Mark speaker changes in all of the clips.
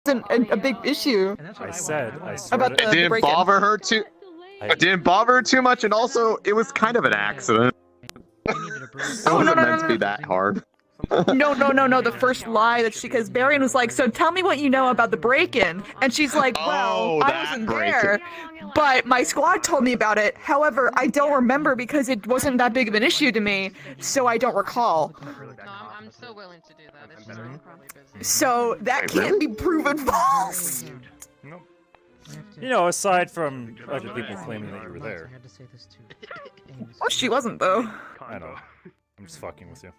Speaker 1: a big issue
Speaker 2: I said, I swear
Speaker 1: about
Speaker 2: to-
Speaker 1: the
Speaker 3: It didn't
Speaker 1: break-in.
Speaker 3: bother her too. It didn't bother her too much, and also it was kind of an accident. It wasn't meant to be that hard.
Speaker 1: No, the first lie that because Berion was like, so tell me what you know about the break-in. And she's like, well,
Speaker 3: Oh,
Speaker 1: I
Speaker 3: that
Speaker 1: wasn't
Speaker 3: break-in.
Speaker 1: there, but my squad told me about it. However, I don't remember because it wasn't that big of an issue to me, so I don't recall.
Speaker 4: No, I'm still willing to do that. It's just I'm probably busy.
Speaker 1: So that
Speaker 3: Wait,
Speaker 1: can't be proven false.
Speaker 2: Nope. You know, aside from other people claiming that you were there.
Speaker 1: Well, she wasn't though.
Speaker 2: I know. I'm just fucking with you.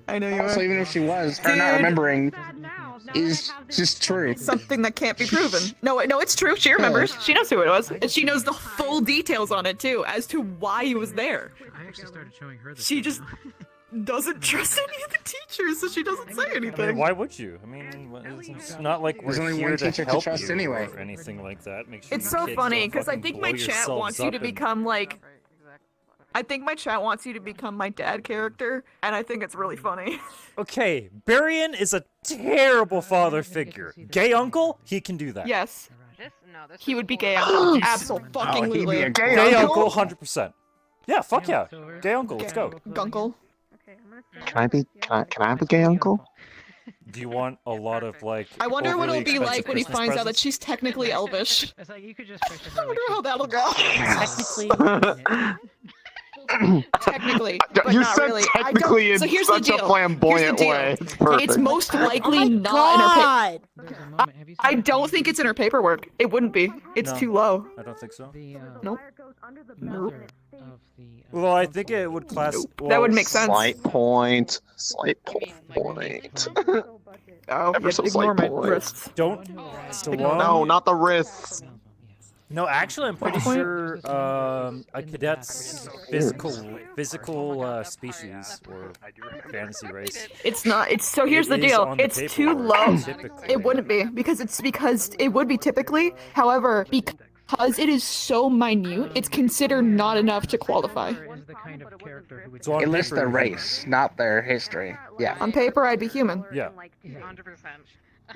Speaker 1: I know you
Speaker 5: Also,
Speaker 1: were.
Speaker 5: even if she was, her not
Speaker 1: Dude.
Speaker 5: remembering is just true.
Speaker 1: Something that can't be proven. No, it's true. She remembers. She knows who it was, and she knows the full details on it too, as to why he was there.
Speaker 6: I actually started showing her this.
Speaker 1: She just doesn't trust any of the teachers, so she doesn't say
Speaker 2: I mean,
Speaker 1: anything.
Speaker 2: why would you? I mean, it's not like we're
Speaker 5: There's only
Speaker 2: here
Speaker 5: one
Speaker 2: to
Speaker 5: teacher to
Speaker 2: help
Speaker 5: trust
Speaker 2: you
Speaker 5: anyway.
Speaker 2: or anything like that. Make sure
Speaker 1: It's
Speaker 2: you
Speaker 1: so
Speaker 2: kids
Speaker 1: funny
Speaker 2: don't
Speaker 1: because I
Speaker 2: fucking
Speaker 1: think
Speaker 2: blow
Speaker 1: my chat
Speaker 2: yourselves
Speaker 1: wants you
Speaker 2: up
Speaker 1: to
Speaker 2: and-
Speaker 1: become like.
Speaker 4: Right, exactly.
Speaker 1: I think my chat wants you to become my dad character, and I think it's really funny.
Speaker 2: Okay, Berion is a terrible father figure. Gay uncle, he can do that.
Speaker 1: Yes,
Speaker 4: This
Speaker 1: he
Speaker 4: is
Speaker 1: would be gay
Speaker 4: horrible.
Speaker 1: uncle. Absolutely.
Speaker 5: he'd be a
Speaker 3: Gay
Speaker 2: Gay
Speaker 3: uncle?
Speaker 2: uncle, 100%. Yeah, fuck yeah. Gay uncle, let's go.
Speaker 1: Gunkle.
Speaker 3: Can I have a gay uncle?
Speaker 2: Do you want a lot of like?
Speaker 1: I wonder what
Speaker 2: overly
Speaker 1: it'll be
Speaker 2: expensive
Speaker 1: like when he
Speaker 2: Christmas
Speaker 1: finds out that
Speaker 2: presents?
Speaker 1: she's technically elvish.
Speaker 6: It's like you could just picture her.
Speaker 1: I wonder how that'll go.
Speaker 2: Technically,
Speaker 1: Technically, but
Speaker 3: You
Speaker 1: not
Speaker 3: said
Speaker 1: really. I
Speaker 3: technically
Speaker 1: don't.
Speaker 3: in
Speaker 1: So here's the
Speaker 3: such a
Speaker 1: deal.
Speaker 3: flamboyant
Speaker 1: Here's the
Speaker 3: way.
Speaker 1: deal.
Speaker 3: It's perfect.
Speaker 1: It's most likely
Speaker 2: Oh my
Speaker 1: not in her
Speaker 2: God!
Speaker 6: There's a moment. Have you seen
Speaker 1: I
Speaker 6: the
Speaker 1: don't think it's in her paperwork. It wouldn't be. It's
Speaker 2: No.
Speaker 1: too low.
Speaker 2: I don't think so.
Speaker 6: the
Speaker 1: Nope.
Speaker 6: mother of the
Speaker 2: Well, I think it would class.
Speaker 1: Nope.
Speaker 2: Well,
Speaker 1: That would make sense.
Speaker 3: Slight point. Slight point.
Speaker 1: Oh,
Speaker 3: Ever
Speaker 1: yeah,
Speaker 3: so
Speaker 1: ignore
Speaker 3: slight
Speaker 1: my
Speaker 3: point.
Speaker 1: wrists.
Speaker 2: Don't. Stallone.
Speaker 3: No, not the wrists.
Speaker 2: No, actually, I'm pretty
Speaker 1: Point?
Speaker 2: sure a cadet's physical species or fantasy race.
Speaker 1: It's not. It's so. Here's
Speaker 2: It
Speaker 1: the
Speaker 2: is
Speaker 1: deal.
Speaker 2: on the
Speaker 1: It's too
Speaker 2: paperwork,
Speaker 1: low.
Speaker 2: typically.
Speaker 1: It wouldn't be because it would be typically. However, because it is so minute, it's considered not enough to qualify.
Speaker 6: is the kind of character who would
Speaker 2: So on
Speaker 5: It lists
Speaker 2: paper,
Speaker 5: their race, not their history. Yeah.
Speaker 1: On paper, I'd be human.
Speaker 2: Yeah.
Speaker 4: 100%.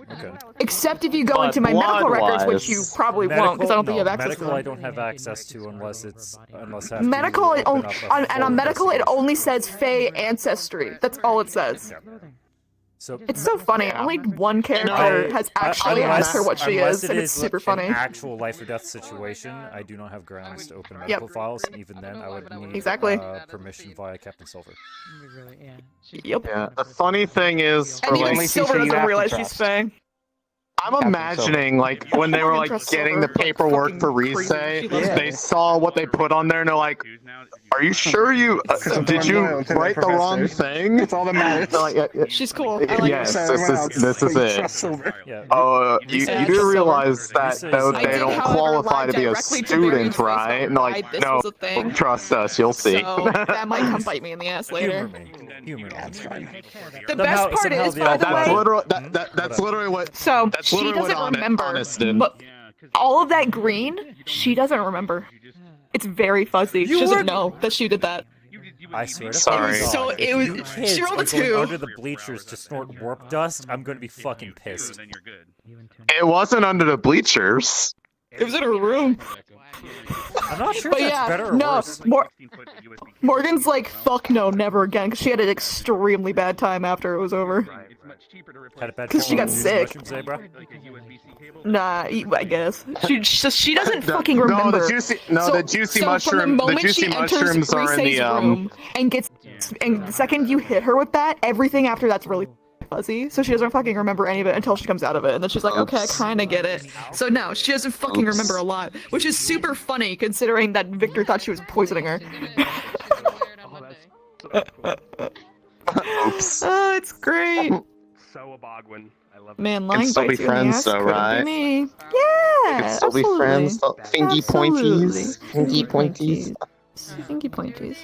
Speaker 2: Okay.
Speaker 1: Except if you go
Speaker 3: But
Speaker 1: into my medical records, which
Speaker 3: blood-wise-
Speaker 1: you probably won't, because I don't think you have access
Speaker 2: medical
Speaker 1: to
Speaker 2: I
Speaker 1: them.
Speaker 2: don't have access to unless I have
Speaker 1: Medical,
Speaker 2: to
Speaker 1: it only,
Speaker 2: open up a
Speaker 1: and on
Speaker 2: full
Speaker 1: medical, it
Speaker 2: investigation.
Speaker 1: only says Fey ancestry. That's all it says.
Speaker 2: So
Speaker 1: It's so funny.
Speaker 3: Yeah.
Speaker 1: Only one character
Speaker 2: I-
Speaker 1: has actually
Speaker 2: unless-
Speaker 1: asked her what she
Speaker 2: unless
Speaker 1: is,
Speaker 2: it
Speaker 1: and it's super
Speaker 2: like
Speaker 1: funny.
Speaker 2: An actual life or death situation, I do not have grounds to open medical files. And even then, I would need
Speaker 1: Exactly.
Speaker 2: Permission via Captain Silver.
Speaker 1: Yep.
Speaker 3: Yeah. The funny thing is, for
Speaker 1: And even
Speaker 3: like,
Speaker 5: only
Speaker 1: Silver
Speaker 5: teacher you
Speaker 1: doesn't
Speaker 5: have to
Speaker 1: realize she's
Speaker 5: trust.
Speaker 1: Fey.
Speaker 3: I'm imagining like when they were like
Speaker 1: Trust
Speaker 3: getting
Speaker 1: Silver,
Speaker 3: the paperwork
Speaker 1: fucking
Speaker 3: for
Speaker 1: crazy.
Speaker 3: Resay,
Speaker 1: She loves
Speaker 5: Yeah.
Speaker 3: they saw what they put on there and they're like, "Are you sure you
Speaker 5: So
Speaker 3: did you
Speaker 5: loyal to their
Speaker 3: write the wrong
Speaker 5: professors.
Speaker 3: thing?"
Speaker 5: That's all that matters.
Speaker 3: They're like, yeah,
Speaker 1: She's cool. I like
Speaker 3: Yes,
Speaker 1: her.
Speaker 5: So
Speaker 3: this
Speaker 5: everyone
Speaker 3: is-
Speaker 5: else,
Speaker 3: this is
Speaker 5: please
Speaker 3: it.
Speaker 5: trust Silver.
Speaker 2: Yeah.
Speaker 3: you
Speaker 1: Yeah,
Speaker 3: do
Speaker 1: Silver.
Speaker 3: realize that
Speaker 2: Resay
Speaker 3: though
Speaker 2: is
Speaker 1: I
Speaker 3: they
Speaker 1: did,
Speaker 3: don't
Speaker 1: however,
Speaker 3: qualify
Speaker 1: lie
Speaker 3: to be a
Speaker 1: directly to
Speaker 3: student,
Speaker 1: Barion's face
Speaker 3: right?
Speaker 1: about
Speaker 3: And they're
Speaker 1: why
Speaker 3: like,
Speaker 1: this
Speaker 3: no,
Speaker 1: was a thing.
Speaker 3: trust us, you'll see.
Speaker 1: So that might come bite me in the ass later.
Speaker 2: Humor me. Humor me.
Speaker 5: That's fine.
Speaker 1: The
Speaker 2: Somehow-
Speaker 1: best part
Speaker 2: somehow
Speaker 1: is,
Speaker 2: the
Speaker 1: by the
Speaker 2: Alpha-
Speaker 3: That's
Speaker 1: way,
Speaker 3: literally that's literally what.
Speaker 1: so
Speaker 3: That's
Speaker 1: she
Speaker 3: literally what
Speaker 1: doesn't remember.
Speaker 3: Honest did.
Speaker 1: But all of that green, she doesn't remember. It's very fuzzy. She
Speaker 2: You
Speaker 1: doesn't
Speaker 2: were-
Speaker 1: know that she did that.
Speaker 2: I swear to
Speaker 3: Sorry.
Speaker 2: God,
Speaker 1: So
Speaker 2: if
Speaker 1: it was-
Speaker 2: you
Speaker 1: she
Speaker 2: kids
Speaker 1: rolled a
Speaker 2: are going
Speaker 1: 2.
Speaker 2: under the bleachers to snort warp dust, I'm going to be fucking pissed.
Speaker 3: It wasn't under the bleachers.
Speaker 1: It was in her room.
Speaker 2: I'm not sure if
Speaker 1: But
Speaker 2: that's
Speaker 1: yeah,
Speaker 2: better or
Speaker 1: no,
Speaker 2: worse.
Speaker 1: Morgan's like, fuck no, never again, because she had an extremely bad time after it was over.
Speaker 2: Had a bad
Speaker 1: 'Cause she
Speaker 2: time
Speaker 1: got
Speaker 2: using
Speaker 1: sick.
Speaker 2: mushrooms, eh, bro?
Speaker 1: Nah, I guess. She doesn't fucking
Speaker 3: No,
Speaker 1: remember.
Speaker 3: the juicy
Speaker 1: So from the moment she enters
Speaker 3: mushrooms are in
Speaker 1: Risei's
Speaker 3: the
Speaker 1: room and the second you hit her with that, everything after that's really fuzzy. So she doesn't fucking remember any of it until she comes out of it, and then she's like, okay, I kind of get it. So no, she doesn't fucking remember a lot, which is super funny considering that Victor thought she was poisoning her.
Speaker 3: Oops.
Speaker 1: Oh, it's great.
Speaker 7: So a Bogwin. I love it.
Speaker 1: Man, lying
Speaker 3: still be
Speaker 1: bites you in the
Speaker 3: friends,
Speaker 1: ass
Speaker 3: though,
Speaker 1: couldn't be
Speaker 3: right?
Speaker 1: me.
Speaker 3: We
Speaker 1: Yeah,
Speaker 3: can still be
Speaker 1: absolutely.
Speaker 3: friends. Fingy pointies. Fingy pointies.
Speaker 1: Fingy pointies.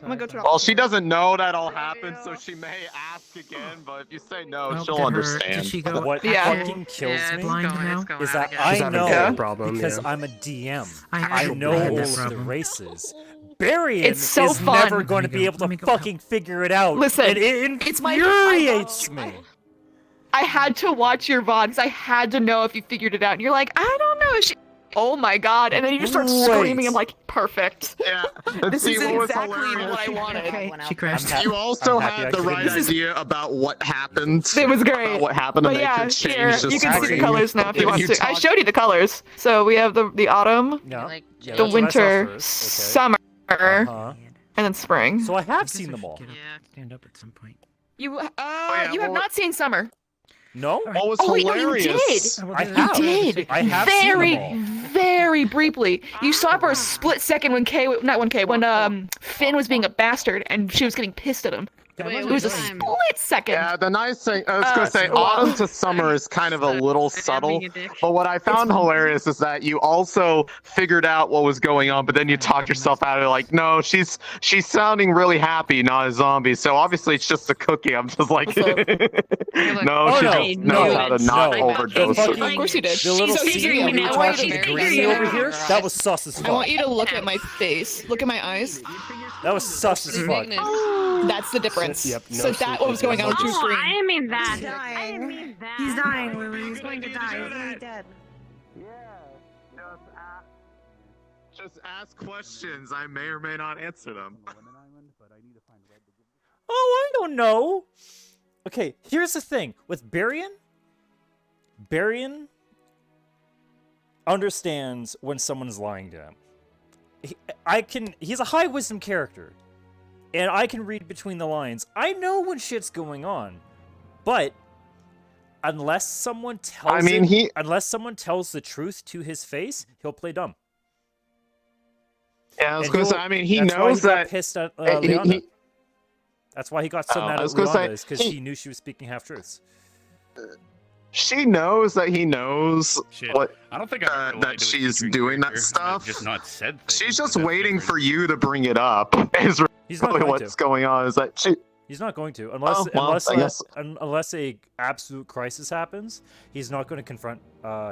Speaker 1: I'm gonna go turn off.
Speaker 3: Well, she doesn't know that all happened, so she may ask again. But if you say no, she'll understand.
Speaker 6: Did she go
Speaker 2: What
Speaker 1: Yeah.
Speaker 2: fucking kills me
Speaker 6: blind now?
Speaker 2: is that
Speaker 4: She's
Speaker 2: I
Speaker 7: having
Speaker 2: know
Speaker 7: a cat problem,
Speaker 2: because
Speaker 7: yeah.
Speaker 2: I'm a DM.
Speaker 6: I
Speaker 2: I
Speaker 6: actually
Speaker 2: know
Speaker 6: had
Speaker 2: all
Speaker 6: that
Speaker 2: of the
Speaker 6: problem.
Speaker 2: races. Berion
Speaker 1: It's so
Speaker 2: is
Speaker 1: fun.
Speaker 2: never going to
Speaker 6: Let me
Speaker 2: be
Speaker 6: go.
Speaker 2: able
Speaker 6: Let me
Speaker 2: to
Speaker 6: go.
Speaker 2: fucking figure it out.
Speaker 1: Listen,
Speaker 2: and it
Speaker 1: it's my-
Speaker 2: infuriates me.
Speaker 1: I had to watch your VOD because I had to know if you figured it out. And you're like, I don't know. Oh my god! And then you just start screaming. I'm like, perfect.
Speaker 3: Yeah.
Speaker 1: This
Speaker 3: See,
Speaker 1: is
Speaker 3: what was
Speaker 1: exactly
Speaker 3: hilarious-
Speaker 1: what I wanted.
Speaker 8: Okay, she crashed.
Speaker 3: You also
Speaker 2: I'm happy
Speaker 3: had
Speaker 2: I
Speaker 3: the
Speaker 2: couldn't
Speaker 3: right
Speaker 2: do this.
Speaker 3: idea about what happened.
Speaker 1: It was great.
Speaker 3: About what happened to
Speaker 1: But
Speaker 3: make
Speaker 1: yeah,
Speaker 3: her change
Speaker 1: here,
Speaker 3: the
Speaker 1: you can see the
Speaker 3: screen.
Speaker 1: colors now if you
Speaker 3: Then
Speaker 1: want
Speaker 3: you
Speaker 1: to. I
Speaker 3: talk-
Speaker 1: showed you the colors. So we have the autumn,
Speaker 2: Yeah.
Speaker 4: Like,
Speaker 2: Yeah,
Speaker 1: the
Speaker 2: that's what I saw
Speaker 1: winter,
Speaker 2: first,
Speaker 1: summer,
Speaker 2: Uh-huh.
Speaker 1: and then spring.
Speaker 2: So I have
Speaker 6: I guess
Speaker 2: seen
Speaker 6: I
Speaker 2: them
Speaker 6: should
Speaker 2: all.
Speaker 6: get up-
Speaker 4: Yeah.
Speaker 6: Stand up at some point.
Speaker 1: You
Speaker 3: yeah,
Speaker 1: you have
Speaker 3: well,
Speaker 1: not seen summer.
Speaker 2: No?
Speaker 3: What was
Speaker 1: Oh, wait, no, you
Speaker 3: hilarious?
Speaker 6: I will
Speaker 2: I
Speaker 6: do
Speaker 2: have.
Speaker 6: that.
Speaker 1: You did.
Speaker 2: I have seen
Speaker 1: Very,
Speaker 2: them all.
Speaker 1: very briefly. You saw for a split second when Finn was being a bastard and she was getting pissed at him.
Speaker 2: Yeah,
Speaker 4: Wait,
Speaker 1: It was a
Speaker 4: which time?
Speaker 1: split second.
Speaker 3: Yeah, the nice thing, I was gonna say,
Speaker 1: well-
Speaker 3: autumn to summer is kind of a little subtle. But what I found hilarious is that you also figured out what was going on, but then you talked yourself out of it, like, no, she's sounding really happy, not a zombie. So obviously it's just a cookie. I'm just like,
Speaker 1: What's up?
Speaker 3: no,
Speaker 2: Oh,
Speaker 3: she
Speaker 2: no,
Speaker 3: just
Speaker 2: no,
Speaker 3: knows how to not
Speaker 2: no.
Speaker 3: overdose.
Speaker 2: The
Speaker 3: it.
Speaker 2: fucking-
Speaker 1: Of course you did.
Speaker 2: The little
Speaker 1: So
Speaker 2: scene
Speaker 1: here,
Speaker 2: when you were
Speaker 1: I want
Speaker 2: talking
Speaker 1: you
Speaker 2: to
Speaker 1: to-
Speaker 2: Greasy
Speaker 1: here,
Speaker 2: over here, that was sus as
Speaker 1: I want
Speaker 2: fuck.
Speaker 1: you to look at my face. Look at my eyes.
Speaker 2: That was sus as fuck.
Speaker 1: That's the difference.
Speaker 7: Yep, no
Speaker 1: So that what was going on with your
Speaker 8: Oh,
Speaker 1: screen.
Speaker 8: I didn't mean that.
Speaker 9: He's dying.
Speaker 8: I didn't mean that.
Speaker 9: He's dying, Lily. He's going to die. He's going to be dead.
Speaker 3: Just ask questions. I may or may not answer them.
Speaker 2: Oh, I don't know. Okay, here's the thing. With Berion understands when someone's lying to him. He's a high wisdom character. And I can read between the lines. I know when shit's going on. But unless someone tells unless someone tells the truth to his face, he'll play dumb.
Speaker 3: Yeah, I was
Speaker 2: And
Speaker 3: gonna say.
Speaker 2: he'll-
Speaker 3: I mean, he
Speaker 2: that's why
Speaker 3: knows
Speaker 2: he got
Speaker 3: that.
Speaker 2: pissed at
Speaker 3: he-
Speaker 2: Leonda. That's why he got so
Speaker 3: Oh,
Speaker 2: mad
Speaker 3: I
Speaker 2: at
Speaker 3: was gonna say,
Speaker 2: Leonda, is because he knew she was speaking half truths.
Speaker 3: She knows that he knows
Speaker 10: Shit.
Speaker 3: what
Speaker 10: I don't think I've ever lied
Speaker 3: that
Speaker 10: to a
Speaker 3: she's
Speaker 10: featuring
Speaker 3: doing that
Speaker 10: character.
Speaker 3: stuff.
Speaker 10: I've just not said things.
Speaker 3: She's just
Speaker 10: but that's
Speaker 3: waiting
Speaker 10: different.
Speaker 3: for you to bring it up. Is
Speaker 2: He's not
Speaker 3: really
Speaker 2: going
Speaker 3: what's
Speaker 2: to.
Speaker 3: going on. Is that she?
Speaker 2: He's not going to, unless
Speaker 3: Oh, well, I guess.
Speaker 2: unless a absolute crisis happens. He's not going to confront.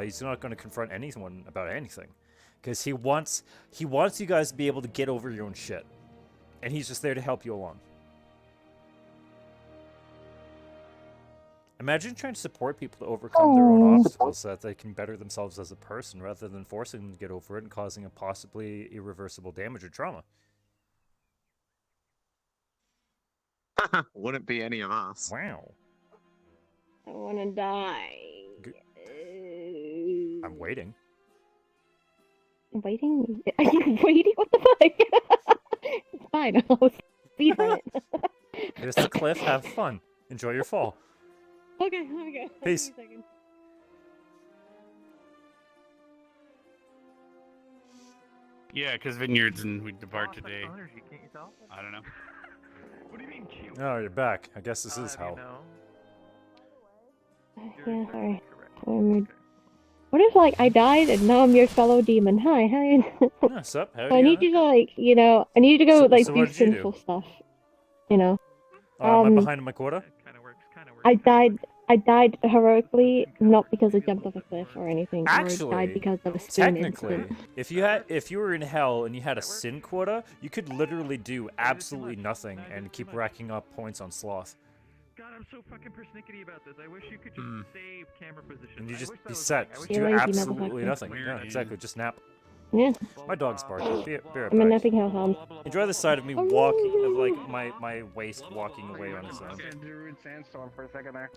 Speaker 2: He's not going to confront anyone about anything, because he wants you guys to be able to get over your own shit, and he's just there to help you along. Imagine trying to support people to overcome their own obstacles so that they can better themselves as a person, rather than forcing them to get over it and causing a possibly irreversible damage or trauma.
Speaker 3: Wouldn't be any of us.
Speaker 2: Wow.
Speaker 8: I want to die.
Speaker 2: I'm waiting.
Speaker 8: Waiting? Are you waiting? What the fuck? It's fine. I'll speed run it.
Speaker 2: There's the cliff. Have fun. Enjoy your fall.
Speaker 8: Okay, okay.
Speaker 2: Peace.
Speaker 8: Give me a second.
Speaker 10: Yeah, because vineyards and we depart today. I don't know.
Speaker 7: What do you mean cute?
Speaker 2: Oh, you're back. I guess this is hell.
Speaker 8: Yeah, sorry. What if, like, I died and now I'm your fellow demon? Hi, how you doing?
Speaker 2: What's up? How
Speaker 8: I need you to, like, I need you to go,
Speaker 2: So-
Speaker 8: like,
Speaker 2: so
Speaker 8: do
Speaker 2: what did you do?
Speaker 8: sinful stuff. You know?
Speaker 2: Am I behind my quota?
Speaker 8: I died heroically, not because I jumped off a cliff or anything. Or I
Speaker 2: Actually,
Speaker 8: died because of a spoon
Speaker 2: technically,
Speaker 8: incident.
Speaker 2: if you were in hell and you had a sin quota, you could literally do absolutely nothing and keep racking up points on sloth.
Speaker 7: God, I'm so fucking persnickety about this. I wish you could just save camera position.
Speaker 2: And you
Speaker 7: I
Speaker 2: just
Speaker 7: wish that
Speaker 2: be
Speaker 7: was
Speaker 2: set.
Speaker 7: like- I
Speaker 2: Just
Speaker 7: wish
Speaker 2: do
Speaker 8: You're lazy
Speaker 2: absolutely
Speaker 8: motherfucker.
Speaker 2: nothing. Yeah, exactly. Just nap.
Speaker 8: Yeah,
Speaker 2: My dog's barking. Be right
Speaker 8: I'm a
Speaker 2: back.
Speaker 8: napping hellhound.
Speaker 2: Enjoy the sight of me walking, of like my waist walking away on its own.
Speaker 5: Okay, do rude sandstorm for a second there.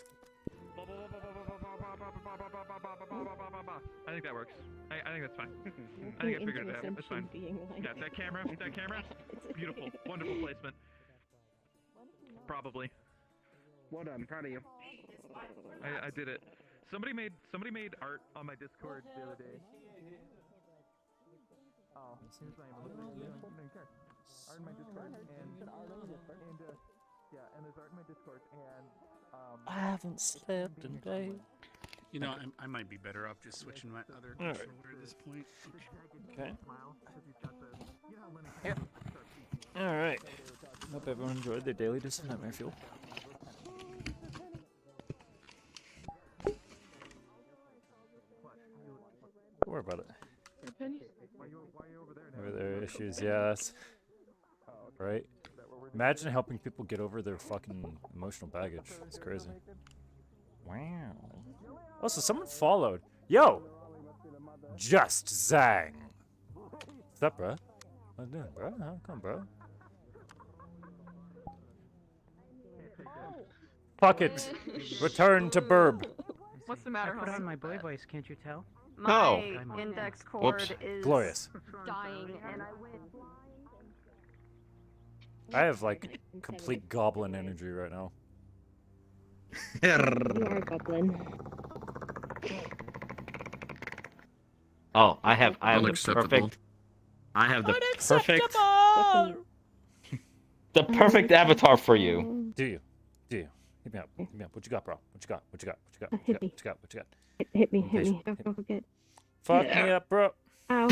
Speaker 7: I think that works. I think that's fine. I think I figured it out. That's fine. Yeah, that camera, beautiful, wonderful placement. Probably.
Speaker 5: Well done, proud of you.
Speaker 7: I did it. Somebody made art on my Discord the other day. Oh, here's my art in my Discord and yeah, and there's art in my Discord and
Speaker 2: I haven't slept in days.
Speaker 10: You know, I might be better off just switching my other controller at this point.
Speaker 2: Okay. All right. Hope everyone enjoyed their daily dose of nightmare fuel. Don't worry about it. Over their issues, yeah, that's right. Imagine helping people get over their fucking emotional baggage. It's crazy. Wow. Oh, so someone followed. Yo! Just Zang. What's up, bro? What you doing, bro? How come, bro? Fuck it. Return to Burb.
Speaker 1: What's the
Speaker 6: I
Speaker 1: matter,
Speaker 6: put on
Speaker 1: homie?
Speaker 6: my boy voice, can't you tell?
Speaker 3: Oh.
Speaker 9: My index
Speaker 3: Whoops.
Speaker 9: cord is
Speaker 2: Glorious.
Speaker 9: dying, and I went.
Speaker 2: I have like complete goblin energy right now.
Speaker 8: You are a goblin.
Speaker 11: Oh, I have the
Speaker 3: Unacceptable.
Speaker 11: perfect. I have the perfect,
Speaker 2: Unacceptable!
Speaker 11: the perfect avatar for you.
Speaker 2: Do you? Do you? Hit me up. Hit me up. What you got, bro? What you got? What you got? What you got? What you
Speaker 8: Hit
Speaker 2: got?
Speaker 8: me.
Speaker 2: What you got? What you got?
Speaker 8: Hit me.
Speaker 2: Impatient.
Speaker 8: Don't forget.
Speaker 2: Fuck me up, bro.
Speaker 8: Ow.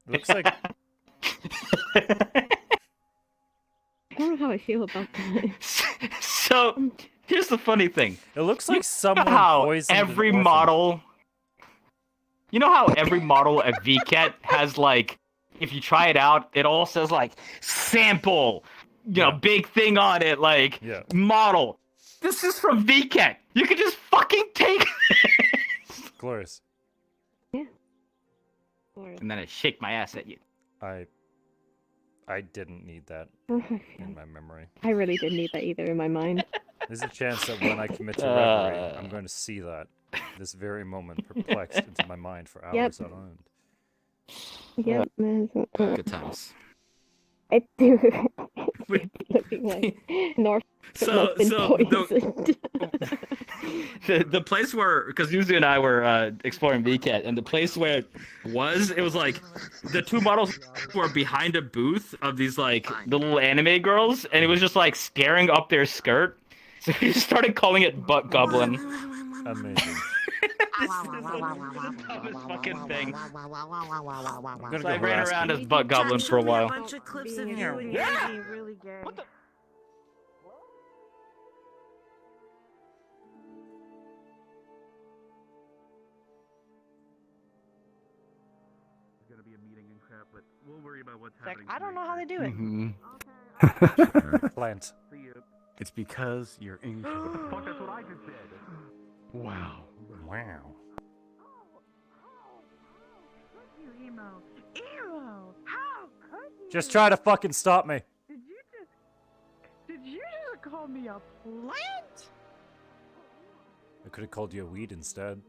Speaker 2: Looks like
Speaker 8: I don't know how I feel about that.
Speaker 11: So, here's the funny thing.
Speaker 2: it looks like
Speaker 11: You know
Speaker 2: someone
Speaker 11: how
Speaker 2: poisoned
Speaker 11: every
Speaker 2: an orphan.
Speaker 11: model. You know how every model at VCAT has like, if you try it out, it all says like sample, you know, big thing on it, like model. This is from VCAT. You can just fucking take this.
Speaker 2: Glorious.
Speaker 11: And then I shake my ass at you.
Speaker 2: I didn't need that in my memory.
Speaker 8: I really didn't need that either in my mind.
Speaker 2: There's a chance that when I commit to reverie, I'm going to see that this very moment perplexed into my mind for hours on end.
Speaker 8: Yep, man.
Speaker 11: Good times.
Speaker 8: I do. Looking like North
Speaker 11: So
Speaker 8: been poisoned.
Speaker 11: the place where, because Yuzu and I were exploring VCAT, and the place where it was like the two models were behind a booth of these like little anime girls, and it was just like staring up their skirt. So we started calling it Butt Goblin.
Speaker 2: Amazing.
Speaker 11: This is the dumbest fucking thing.
Speaker 2: I'm
Speaker 11: So I ran around as Butt Goblin for a while.
Speaker 9: A bunch of clips of you and you being really gay.
Speaker 11: What the?
Speaker 10: There's gonna be a meeting and crap, but we'll worry about what's
Speaker 9: Like,
Speaker 10: happening.
Speaker 9: I don't know how they do it.
Speaker 2: Plant.
Speaker 10: It's because you're English. What the fuck? That's what I just said. Wow.
Speaker 2: Wow. Just try to fucking stop me.
Speaker 9: Did you just call me a plant?
Speaker 2: I could have called you a weed instead.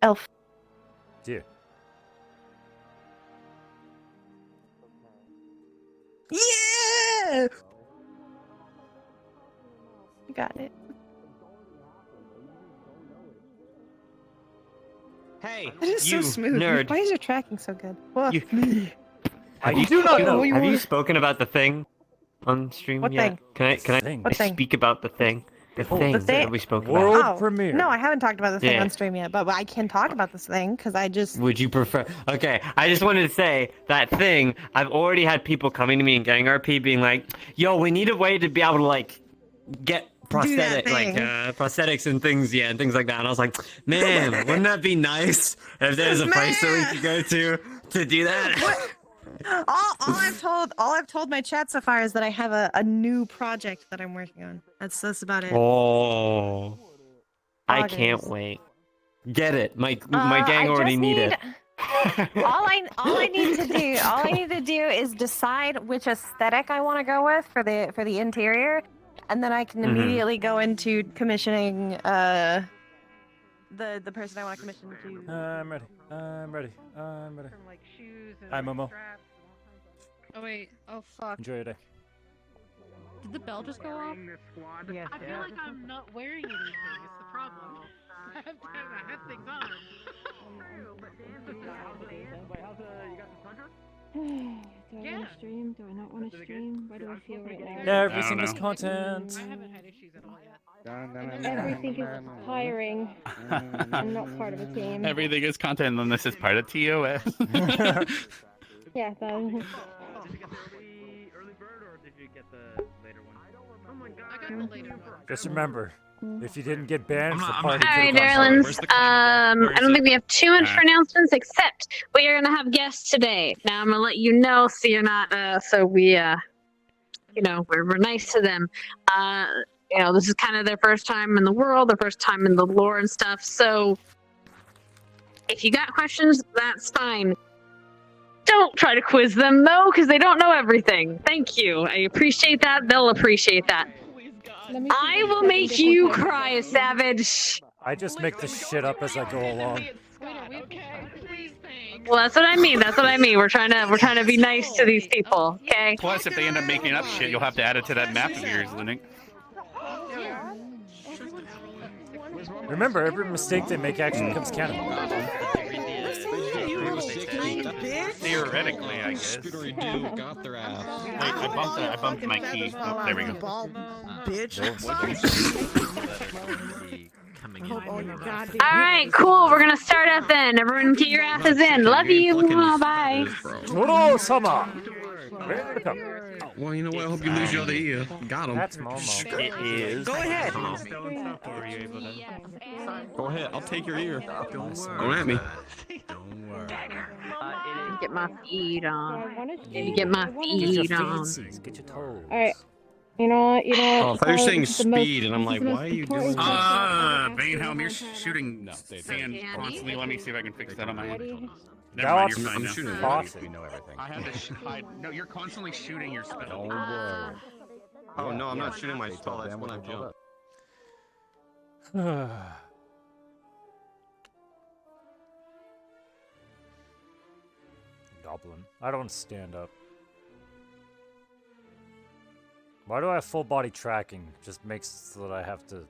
Speaker 9: Elf.
Speaker 2: Dear.
Speaker 9: Yeah! You got it.
Speaker 11: Hey,
Speaker 9: It is
Speaker 11: you
Speaker 9: so smooth.
Speaker 11: nerd.
Speaker 9: Why is your tracking so good? Well,
Speaker 2: I do not know.
Speaker 11: Have you spoken about the thing on stream
Speaker 9: What
Speaker 11: yet?
Speaker 9: thing?
Speaker 11: Can I
Speaker 2: Thing.
Speaker 9: What thing?
Speaker 11: speak about the thing? The thing
Speaker 9: the thing?
Speaker 11: that we spoke
Speaker 2: World
Speaker 11: about.
Speaker 2: premiere.
Speaker 9: No, I haven't talked about this thing
Speaker 11: Yeah.
Speaker 9: on stream yet, but I can talk about this thing because I just.
Speaker 11: Would you prefer? Okay, I just wanted to say that thing. I've already had people coming to me in Gang RP being like, "Yo, we need a way to be able to like get prosthetics and things, and things like that." And I was like, "Man, wouldn't that be nice if there's a place that we could go to do that?"
Speaker 9: All I've told my chat so far is that I have a new project that I'm working on. That's about it.
Speaker 11: Oh, I can't
Speaker 9: August.
Speaker 11: wait. Get it? My gang
Speaker 9: I
Speaker 11: already
Speaker 9: just
Speaker 11: need it.
Speaker 9: all I need to do is decide which aesthetic I want to go with for the interior, and then I can immediately go into commissioning the person I want to commission to.
Speaker 2: I'm ready. I'm ready. I'm ready.
Speaker 6: From like shoes and
Speaker 2: Hi, Momo.
Speaker 6: straps.
Speaker 4: Oh wait, oh fuck.
Speaker 2: Enjoy your day.
Speaker 4: Did the bell just go off?
Speaker 6: Yes,
Speaker 4: I feel like I'm not wearing anything, it's the problem. I have things on.
Speaker 8: Do I
Speaker 4: Yeah.
Speaker 8: want to stream? Do I not want to stream? Where do I feel right now?
Speaker 2: Everything is content.
Speaker 4: I haven't had issues at all yet.
Speaker 8: Everything is tiring and not part of a team.
Speaker 10: Everything is content unless it's part of TOS.
Speaker 8: Yeah, that.
Speaker 5: Did you get the early bird or did you get the later one? Oh my god.
Speaker 4: I got the later one.
Speaker 2: Just remember, if you didn't get banned, the
Speaker 10: I'm
Speaker 2: party
Speaker 10: not-
Speaker 2: could
Speaker 12: Alright,
Speaker 2: have gone
Speaker 12: darlings. I don't think we have too much
Speaker 10: Alright.
Speaker 12: announcements, except we are gonna have guests today. Now I'm gonna let you know so you're not so we we're nice to them. you know, this is kind of their first time in the world, their first time in the lore and stuff. So if you got questions, that's fine. Don't try to quiz them though, because they don't know everything. Thank you. I appreciate that. They'll appreciate that. I will make you cry, Savage.
Speaker 2: I just make this shit up as I go along.
Speaker 12: Well, that's what I mean. That's what I mean. We're trying to be nice to these people, okay?
Speaker 10: Plus, if they end up making up shit, you'll have to add it to that map of yours, Linux.
Speaker 2: Remember, every mistake they make actually becomes canon.
Speaker 10: Theoretically, I guess.
Speaker 7: Got their ass.
Speaker 10: Wait, I bumped my key. Oh, there we go.
Speaker 12: Alright, cool. We're gonna start up then. Everyone get your asses in. Love you. Bye.
Speaker 2: Toro-sama! Welcome.
Speaker 7: Well, you know what? I hope you lose your other ear. Got him.
Speaker 2: That's Momo. It is.
Speaker 7: Go ahead. Go ahead. I'll take your ear. Don't at me.
Speaker 12: Get my feet on. Get my feet on.
Speaker 2: Get your toes.
Speaker 8: Alright. You know what?
Speaker 7: Oh, I thought you were saying speed, and I'm like, why are you doing that?
Speaker 10: Banehelm, you're shooting sand constantly. Let me see if I can fix that on my end. Never
Speaker 2: Now
Speaker 10: mind, you're
Speaker 2: I'm
Speaker 10: fine now.
Speaker 2: shooting boxing. We know everything.
Speaker 10: I had to hide. No, you're constantly shooting your spell.
Speaker 7: Don't worry. Oh, no, I'm not shooting my spell. That's when I jump.
Speaker 2: Goblin. I don't stand up. Why do I have full body tracking? Just makes so that I have to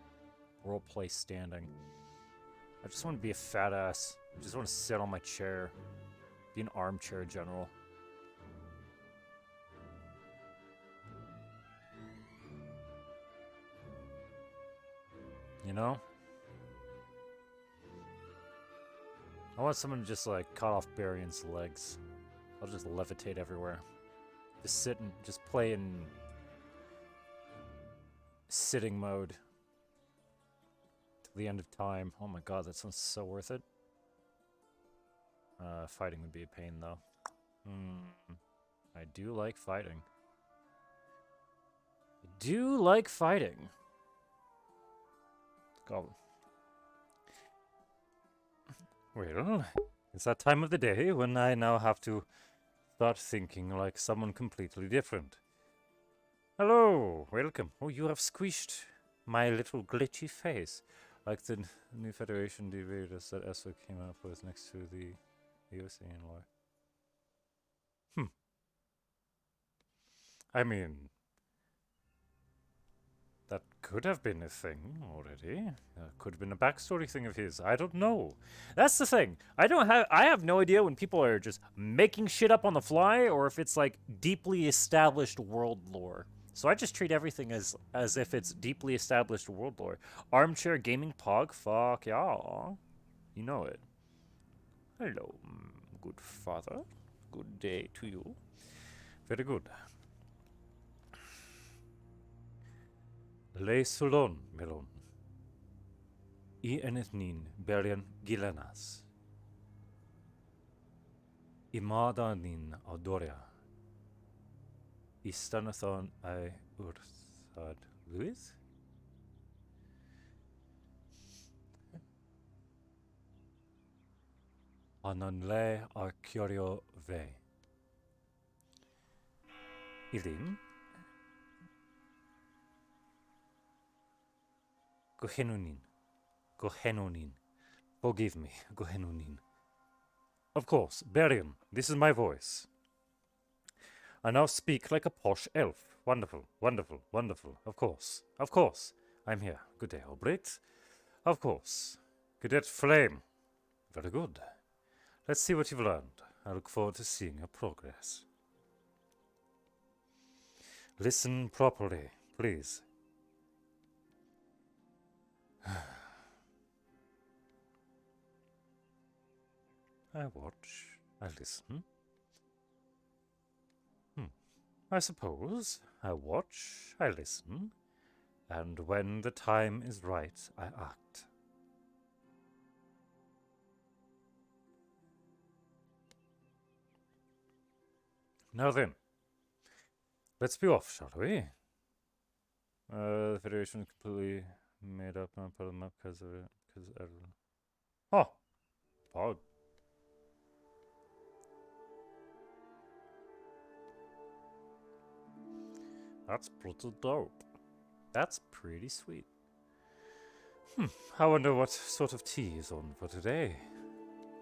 Speaker 2: roleplay standing. I just want to be a fat ass. I just want to sit on my chair. Be an armchair general. You know? I want someone to just like cut off Berion's legs. I'll just levitate everywhere. Just sit and just play in sitting mode till the end of time. Oh my god, that sounds so worth it. Fighting would be a pain though. I do like fighting. I do like fighting. Goblin. Well, it's that time of the day when I now have to start thinking like someone completely different. Hello, welcome. Oh, you have squished my little glitchy face. Like the new Federation debaters that Esper came up with next to the Ocean lore. I mean, that could have been a thing already. Could have been a backstory thing of his. I don't know. That's the thing. I have no idea when people are just making shit up on the fly or if it's like deeply established world lore. So I just treat everything as if it's deeply established world lore. Armchair gaming pog? Fuck yeah. You know it. Hello, good father. Good day to you. Very good. Le solon, melon. I enethnin Berion gilenas. Imadanin audoria. Istanathon I urthad Luis? Ananle arcurio ve. Ilim? Gohenunin. Gohenunin. Forgive me, Gohenunin. Of course, Berion, this is my voice. I now speak like a posh elf. Wonderful, wonderful, wonderful. Of course, of course. I'm here. Good day, Albrecht. Of course. Cadet Flame. Very good. Let's see what you've learned. I look forward to seeing your progress. Listen properly, please. I watch, I listen. I suppose I watch, I listen, and when the time is right, I act. Now then, let's be off, shall we? The Federation completely made up not part of the map because of it. Oh, Pog. That's pretty dope. That's pretty sweet. I wonder what sort of tea is on for today.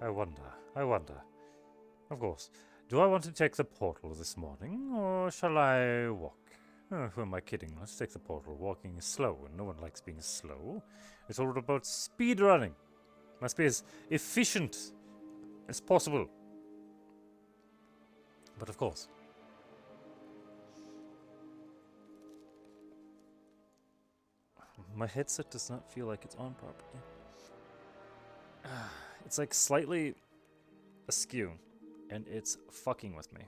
Speaker 2: I wonder. Of course. Do I want to take the portal this morning, or shall I walk? Who am I kidding? Let's take the portal. Walking is slow, and no one likes being slow. It's all about speed running. Must be as efficient as possible. But of course. My headset does not feel like it's on properly. It's like slightly askew, and it's fucking with me.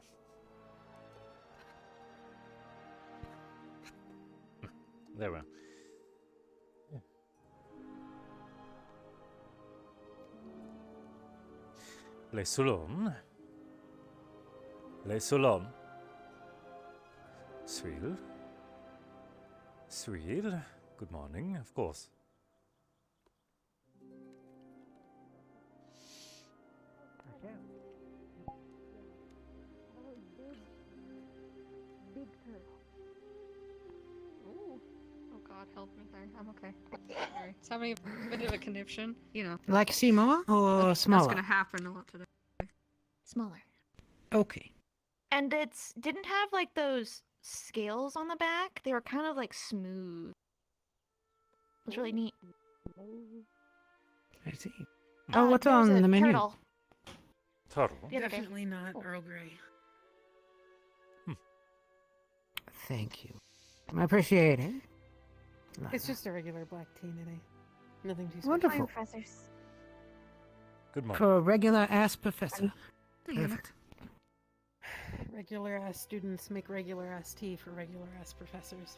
Speaker 2: There we are. Les Soulon. Les Soulon. Swil. Swil. Good morning, of course.
Speaker 4: Oh God, help me there. I'm okay. Sorry. It's having a bit of a conniption. You know.
Speaker 6: Like Seymour or smaller?
Speaker 4: That's gonna happen a lot today.
Speaker 1: Smaller.
Speaker 6: Okay.
Speaker 1: And it's didn't have like those scales on the back. They were kind of like smooth. It was really neat.
Speaker 6: I see. Oh, what's on the menu?
Speaker 1: Turtle.
Speaker 2: Turtle?
Speaker 4: Definitely not Earl Grey.
Speaker 6: Thank you. I appreciate it.
Speaker 4: It's just a regular black tea today. Nothing too special.
Speaker 6: Wonderful.
Speaker 9: Professors.
Speaker 2: Good morning.
Speaker 6: For a regular ass professor. Perfect.
Speaker 4: Regular ass students make regular ass tea for regular ass professors.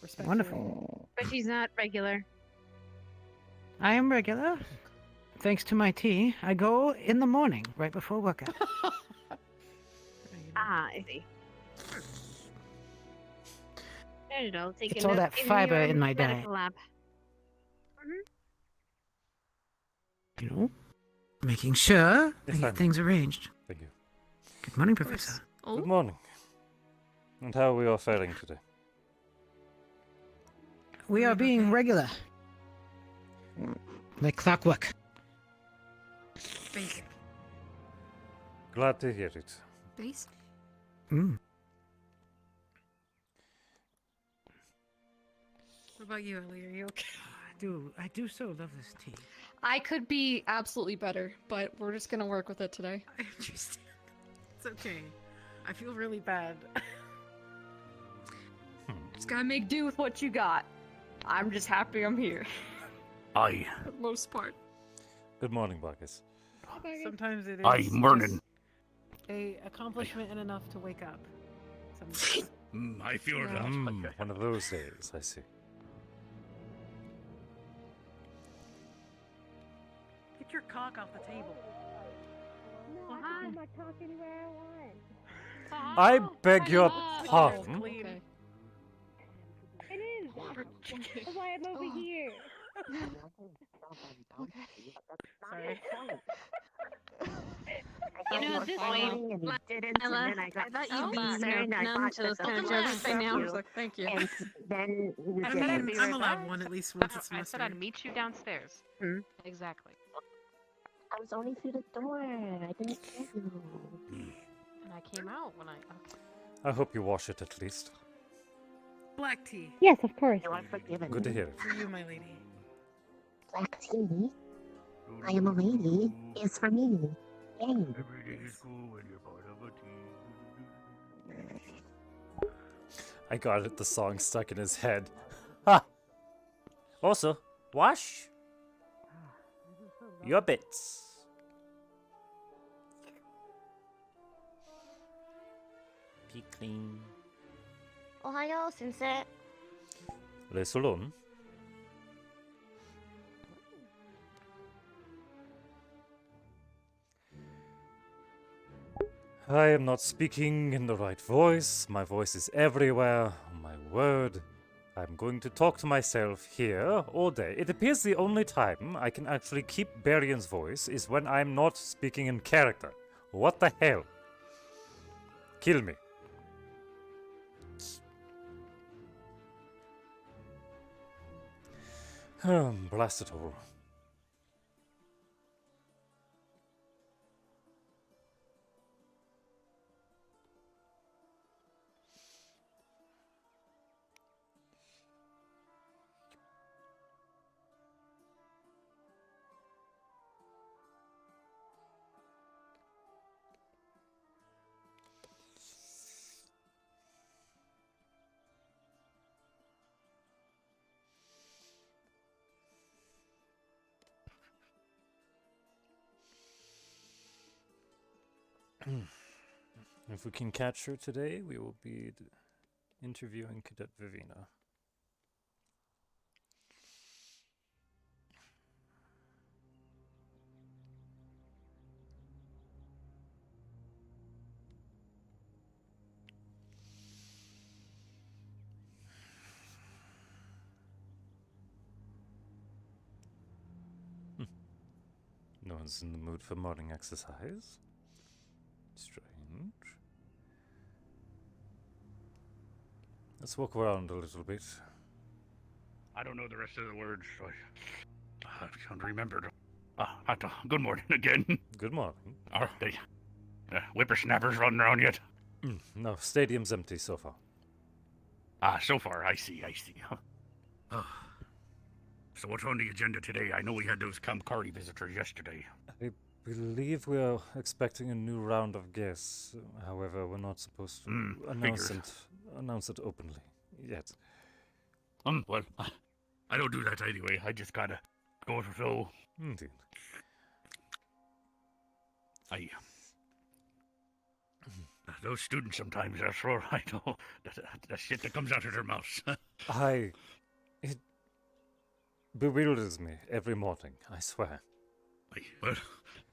Speaker 4: Respectfully.
Speaker 6: Wonderful.
Speaker 12: But she's not regular.
Speaker 6: I am regular. Thanks to my tea, I go in the morning, right before workout.
Speaker 12: I see. I don't know. Take
Speaker 6: It's
Speaker 12: a
Speaker 6: all
Speaker 12: note
Speaker 6: that fiber
Speaker 12: your
Speaker 6: in my
Speaker 12: medical
Speaker 6: diet.
Speaker 12: lab.
Speaker 6: You know, making sure I
Speaker 2: Yes,
Speaker 6: get things arranged.
Speaker 2: Thank you.
Speaker 6: Good morning, Professor.
Speaker 2: Good morning. And how are we all faring today?
Speaker 6: We are being regular. Like clockwork.
Speaker 4: Basic.
Speaker 2: Glad to hear it.
Speaker 4: Basic.
Speaker 6: Mm.
Speaker 4: What about you, Ellie? Are you okay?
Speaker 6: I do so love this tea.
Speaker 4: I could be absolutely better, but we're just gonna work with it today.
Speaker 13: I understand. It's okay. I feel really bad.
Speaker 4: Just gotta make do with what you got. I'm just happy I'm here.
Speaker 10: Aye.
Speaker 4: For the most part.
Speaker 2: Good morning, Marcus.
Speaker 13: Sometimes it is
Speaker 10: Aye, morning.
Speaker 13: just a accomplishment and enough to wake up. Sometimes.
Speaker 10: I feel that.
Speaker 2: One of those days, I see.
Speaker 13: Get your cock off the table.
Speaker 8: No, I can put my cock anywhere I want.
Speaker 2: I beg your
Speaker 8: Oh,
Speaker 2: pardon?
Speaker 8: okay. It is. That's why I'm over here.
Speaker 13: Sorry.
Speaker 12: You know, at this point, Ella, I thought you'd be numb to those kind of jokes by now.
Speaker 4: Thank you.
Speaker 13: I'm allowed one at least once a semester.
Speaker 14: I said I'd meet you downstairs. Exactly.
Speaker 8: I was only through the door. I didn't hear you.
Speaker 14: And I came out when I. Okay.
Speaker 2: I hope you wash it at least.
Speaker 13: Black tea.
Speaker 8: Yes, of course.
Speaker 15: You are forgiven.
Speaker 2: Good to hear it.
Speaker 13: For you, my lady.
Speaker 15: Black tea. I am a lady. Is for me. Yay.
Speaker 2: I got it, the song stuck in his head. Ha! Also, wash your bits. Be clean.
Speaker 8: Ohio, sensei.
Speaker 2: Le Solon. I am not speaking in the right voice. My voice is everywhere. Oh, my word. I'm going to talk to myself here all day. It appears the only time I can actually keep Berion's voice is when I'm not speaking in character. What the hell? Kill me. Blast it all. If we can catch her today, we will be interviewing Cadet Vivina. No one's in the mood for morning exercise. Strange. Let's walk around a little bit.
Speaker 10: I don't know the rest of the words, so I can't remember. Good morning again.
Speaker 2: Good morning.
Speaker 10: Are they whippersnappers running around yet?
Speaker 2: No, stadium's empty so far.
Speaker 10: So far, I see. So what's on the agenda today? I know we had those Kamkari visitors yesterday.
Speaker 2: I believe we are expecting a new round of guests. However, we're not supposed to announce it openly yet.
Speaker 10: Well, I don't do that anyway. I just gotta go with the flow.
Speaker 2: Indeed.
Speaker 10: Those students sometimes are sure I know the shit that comes out of their mouths.
Speaker 2: It bewilders me every morning, I swear.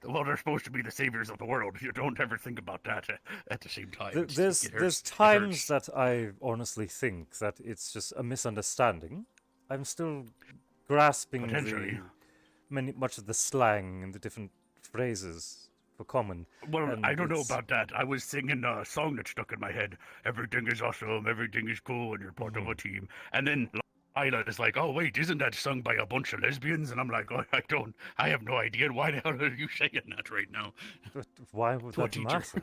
Speaker 10: Well, they're supposed to be the saviors of the world. You don't ever think about that at the same time.
Speaker 2: There's times that I honestly think that it's just a misunderstanding. I'm still grasping much of the slang and the different phrases for common.
Speaker 10: Well, I don't know about that. I was singing a song that stuck in my head. Everything is awesome, everything is cool, and you're part of a team. And then Isla is like, oh wait, isn't that sung by a bunch of lesbians? And I'm like, oh, I have no idea. Why the hell are you saying that right now?
Speaker 2: But why would that matter?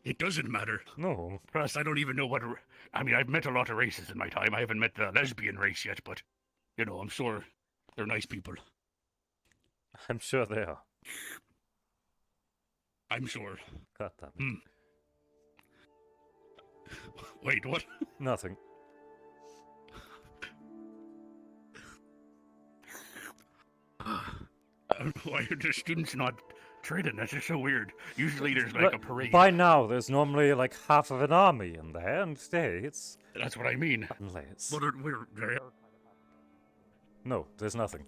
Speaker 10: It doesn't matter.
Speaker 2: No.
Speaker 10: Plus, I don't even know what... I mean, I've met a lot of races in my time. I haven't met the lesbian race yet, but, you know, I'm sure they're nice people.
Speaker 2: I'm sure they are.
Speaker 10: I'm sure.
Speaker 2: God damn it.
Speaker 10: Wait, what?
Speaker 2: Nothing.
Speaker 10: Why are the students not trading? That's just so weird. Usually there's like a parade.
Speaker 2: By now, there's normally like half of an army in there, and today it's...
Speaker 10: That's what I mean.
Speaker 2: Unless...
Speaker 10: But we're...
Speaker 2: No, there's nothing.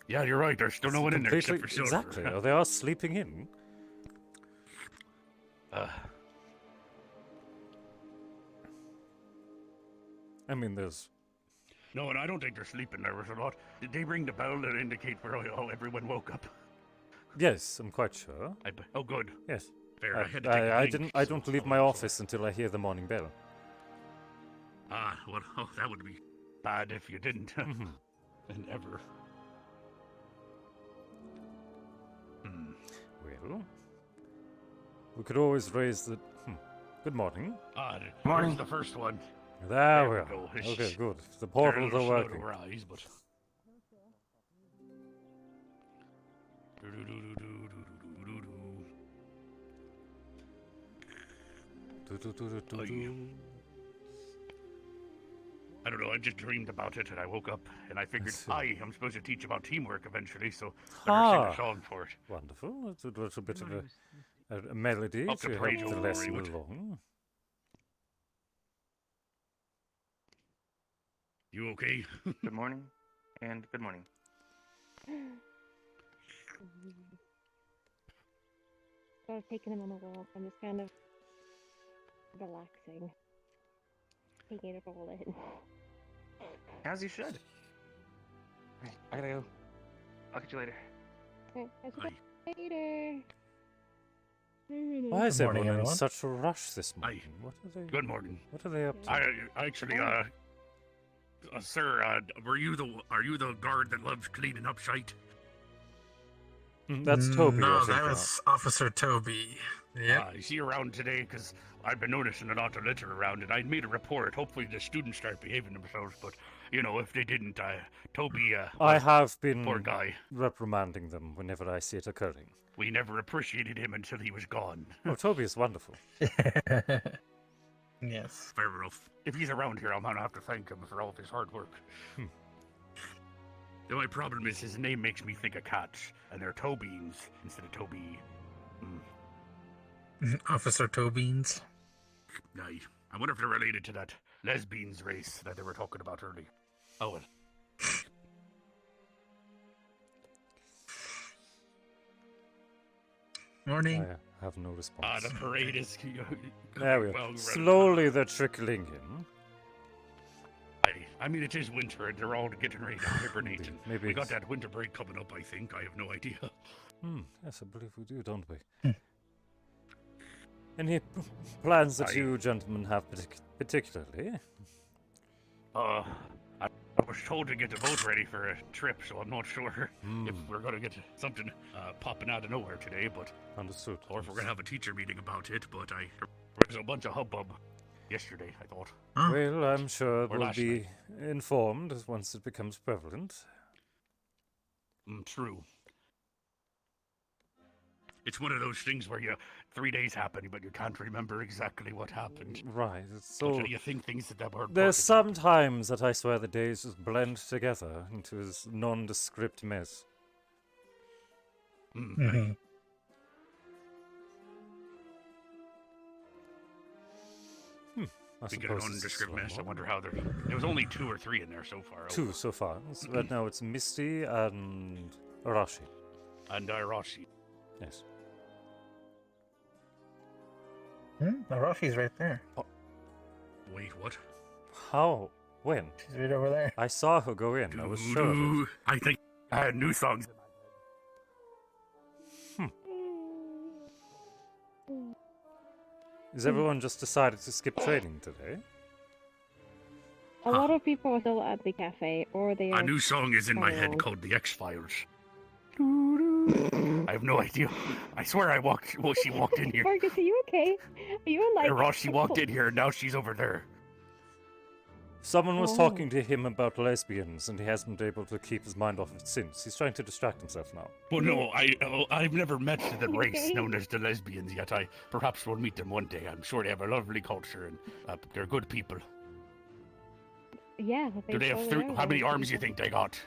Speaker 10: Yeah, you're right. There's still no one in there except for Silver.
Speaker 2: Exactly. Oh, they are sleeping in. I mean, there's...
Speaker 10: No, and I don't think they're sleeping. There was a lot. Did they ring the bell that indicate where everyone woke up?
Speaker 2: Yes, I'm quite sure.
Speaker 10: Oh, good.
Speaker 2: Yes.
Speaker 10: Fair.
Speaker 2: I don't leave my office until I hear the morning bell.
Speaker 10: Well, that would be bad if you didn't. And ever.
Speaker 2: Well, we could always raise the... Good morning.
Speaker 10: Morning. The first one.
Speaker 2: There we go. Okay, good. The portals are working.
Speaker 10: Rise, but... I don't know, I just dreamed about it and I woke up and I figured I'm supposed to teach about teamwork eventually, so I better sing a song for it.
Speaker 2: Wonderful. It's a little bit of a melody to help the lesson along.
Speaker 10: You okay?
Speaker 5: Good morning, and good morning.
Speaker 8: So I was taking him on a walk. I'm just kind of relaxing. Taking it all in.
Speaker 10: As you should.
Speaker 5: Alright, I gotta go. I'll catch you later.
Speaker 8: Okay, catch you later.
Speaker 2: Why is
Speaker 10: Good morning,
Speaker 2: everyone in
Speaker 10: everyone.
Speaker 2: such a rush this morning? What are they?
Speaker 10: Good morning.
Speaker 2: What are they up to?
Speaker 10: I actually, sir, are you the guard that loves cleaning up shite?
Speaker 2: That's Toby.
Speaker 7: No,
Speaker 2: I think,
Speaker 7: that was Officer Toby. Yeah.
Speaker 10: Is he around today? Because I've been noticing a lot of litter around, and I made a report. Hopefully the students start behaving themselves, but, you know, if they didn't, Toby,
Speaker 2: I have been
Speaker 10: poor guy.
Speaker 2: reprimanding them whenever I see it occurring.
Speaker 10: We never appreciated him until he was gone.
Speaker 2: Oh, Toby is wonderful.
Speaker 7: Yes.
Speaker 10: Fair enough. If he's around here, I'm gonna have to thank him for all of his hard work. The only problem is his name makes me think of cats, and they're Tobeans instead of Toby.
Speaker 7: Officer Tobeans.
Speaker 10: Aye. I wonder if they're related to that lesbians race that they were talking about earlier. Oh well.
Speaker 7: Morning.
Speaker 2: I have no response.
Speaker 10: The parade is...
Speaker 2: There we
Speaker 10: well,
Speaker 2: go. Slowly they're trickling in.
Speaker 10: I mean, it is winter, and they're all getting ready to hibernate. And
Speaker 2: Maybe
Speaker 10: we got
Speaker 2: it's-
Speaker 10: that winter break coming up, I think. I have no idea.
Speaker 2: Yes, I believe we do, don't we? Any plans that
Speaker 10: Aye.
Speaker 2: you gentlemen have particularly?
Speaker 10: I was told to get the boat ready for a trip, so I'm not sure if we're going to get something popping out of nowhere today, but...
Speaker 2: Understood.
Speaker 10: Or if we're going to have a teacher meeting about it, but there was a bunch of hubbub yesterday, I thought.
Speaker 2: Well, I'm sure
Speaker 10: Or
Speaker 2: we'll
Speaker 10: last
Speaker 2: be informed once it becomes prevalent.
Speaker 10: True. It's one of those things where 3 days happen, but you can't remember exactly what happened.
Speaker 2: Right, it's
Speaker 10: So
Speaker 2: so...
Speaker 10: you think things that were
Speaker 2: There's some times that I swear the days just blend together into this nondescript mess. I
Speaker 10: We get a
Speaker 2: suppose it's
Speaker 10: nondescript mess. I
Speaker 2: normal.
Speaker 10: wonder how there was only 2 or 3 in there so far.
Speaker 2: Two so far. Right now it's Misty and Arashi.
Speaker 10: And Arashi.
Speaker 2: Yes.
Speaker 7: Arashi's right there.
Speaker 10: Wait, what?
Speaker 2: How? When?
Speaker 7: She's right over there.
Speaker 2: I saw her go in. I was sure of it.
Speaker 10: I think I had new songs.
Speaker 2: Is everyone just decided to skip training today?
Speaker 8: A lot of people are still at the cafe, or they are...
Speaker 10: A new song is in my head
Speaker 8: around.
Speaker 10: called The X-Files. I have no idea. I swear I walked... Well, she walked in here.
Speaker 8: Marcus, are you okay? Are you like...
Speaker 10: Arashi walked in here, and now she's over there.
Speaker 2: Someone was
Speaker 8: Oh.
Speaker 2: talking to him about lesbians, and he hasn't been able to keep his mind off it since. He's trying to distract himself now.
Speaker 10: Well, no, I've never met the race known as the lesbians yet. I perhaps will meet them one day. I'm sure they have a lovely culture, and they're good people.
Speaker 8: Yeah.
Speaker 10: Do they have
Speaker 8: totally are.
Speaker 10: how many arms do you think they got?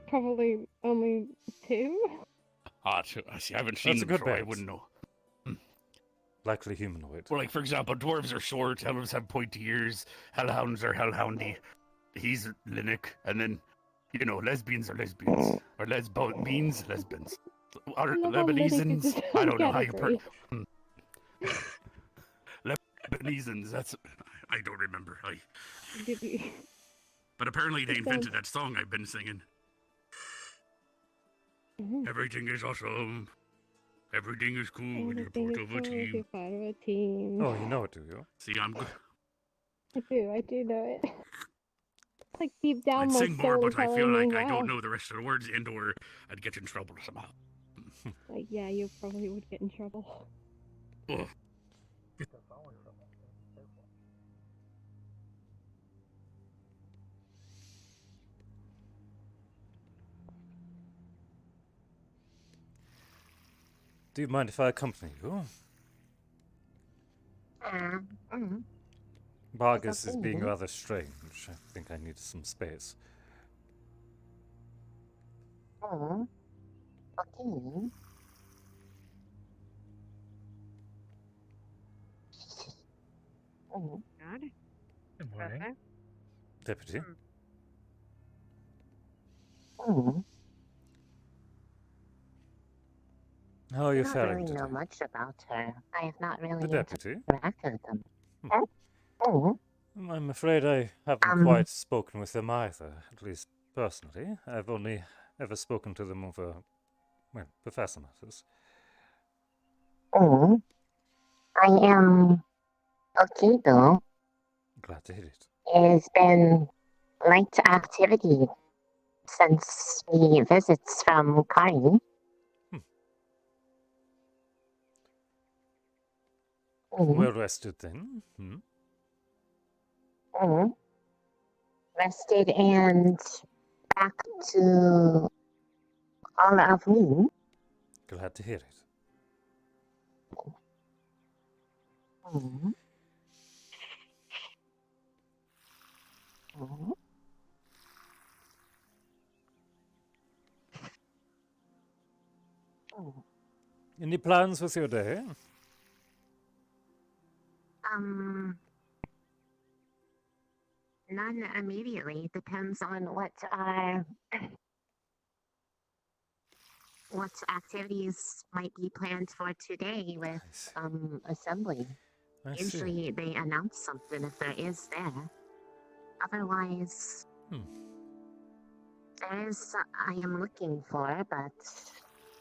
Speaker 8: Probably only 2.
Speaker 10: See, I haven't seen
Speaker 2: That's a
Speaker 10: them
Speaker 2: good
Speaker 10: before. I
Speaker 2: bet.
Speaker 10: wouldn't know.
Speaker 2: Likely humanoid.
Speaker 10: Well, like, for example, dwarves are short, elves have pointy ears, hellhounds are hellhoundy. He's Linux, and then, lesbians are lesbians. Or lesbians, lesbians. Or
Speaker 8: I love how Linux is
Speaker 10: Lebanisans,
Speaker 8: its
Speaker 10: I
Speaker 8: own
Speaker 10: don't know how you
Speaker 8: category.
Speaker 10: Lebanisans, I don't remember.
Speaker 8: Did you...
Speaker 10: But apparently they
Speaker 8: It
Speaker 10: invented
Speaker 8: sounds-
Speaker 10: that song I've been singing. Everything is awesome. Everything is cool when you're part of a team.
Speaker 8: You're part of a team.
Speaker 2: Oh, you know it, do you?
Speaker 10: See, I'm good.
Speaker 8: I do know it. It's like deep down
Speaker 10: I'd
Speaker 8: my
Speaker 10: sing more,
Speaker 8: soul
Speaker 10: but I feel
Speaker 8: telling
Speaker 10: like
Speaker 8: me,
Speaker 10: I
Speaker 8: wow.
Speaker 10: don't know the rest of the words, and/or I'd get in trouble somehow.
Speaker 8: Like, yeah, you probably would get in trouble.
Speaker 10: Ugh.
Speaker 2: Do you mind if I accompany you? Vargas is being rather strange. I think I need some space.
Speaker 15: Okay.
Speaker 14: God.
Speaker 7: Good morning.
Speaker 14: Okay.
Speaker 2: Deputy? How are you
Speaker 15: I
Speaker 2: faring
Speaker 15: don't really know
Speaker 2: today?
Speaker 15: much about her. I have not really
Speaker 2: The deputy?
Speaker 15: interacted with them. Oh.
Speaker 2: I'm afraid I haven't quite spoken with them either, at least personally. I've only ever spoken to them over, well, professor matters.
Speaker 15: Oh. I am okay though.
Speaker 2: Glad to hear it.
Speaker 15: It's been light activity since the visits from Kari.
Speaker 2: Well rested then?
Speaker 15: Rested and back to all of me.
Speaker 2: Glad to hear it. Any plans with your day?
Speaker 15: None immediately. Depends on what activities might be planned for today with assembly. Usually they announce something if there is there. Otherwise, there is I am looking for, but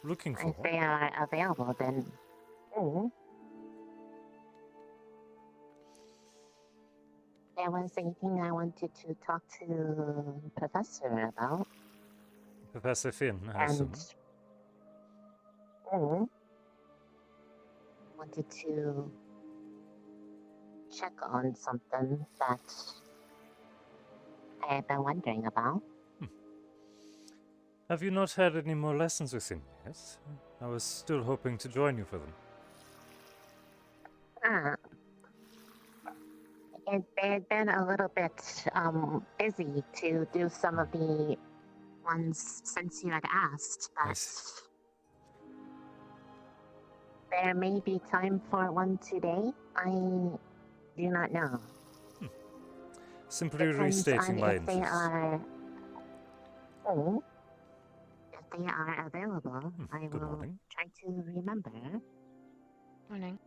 Speaker 15: if they are available, then. There was anything I wanted to talk to Professor about.
Speaker 2: Professor Finn, I assume.
Speaker 15: Wanted to check on something that I have been wondering about.
Speaker 2: Have you not had any more lessons with him yet? I was still hoping to join you for them.
Speaker 15: They've been a little bit busy to do some of the ones since you had asked, but there may be time for one today. I do not know.
Speaker 2: Simply restating my interest.
Speaker 15: If they are available, I will try to remember.
Speaker 14: Morning.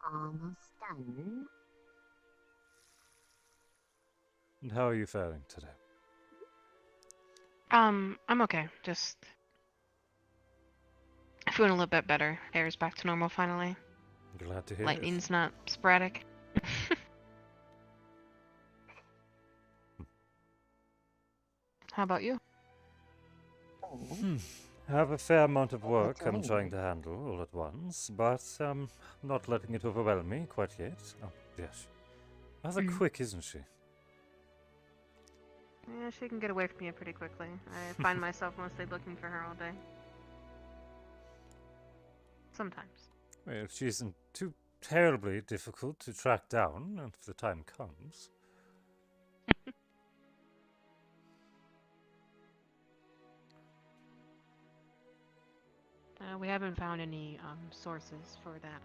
Speaker 15: Almost done.
Speaker 2: And how are you faring today?
Speaker 14: I'm okay. Just feeling a little bit better. Air's back to normal finally.
Speaker 2: Glad to hear
Speaker 14: Lightning's not sporadic. How about you?
Speaker 2: I have a fair amount of work I'm trying to handle all at once, but not letting it overwhelm me quite yet. Oh, yes. Rather quick, isn't she?
Speaker 14: Yeah, she can get away from you pretty quickly. I find myself mostly looking for her all day. Sometimes.
Speaker 2: Well, she isn't too terribly difficult to track down if the time comes.
Speaker 14: We haven't found any sources for that,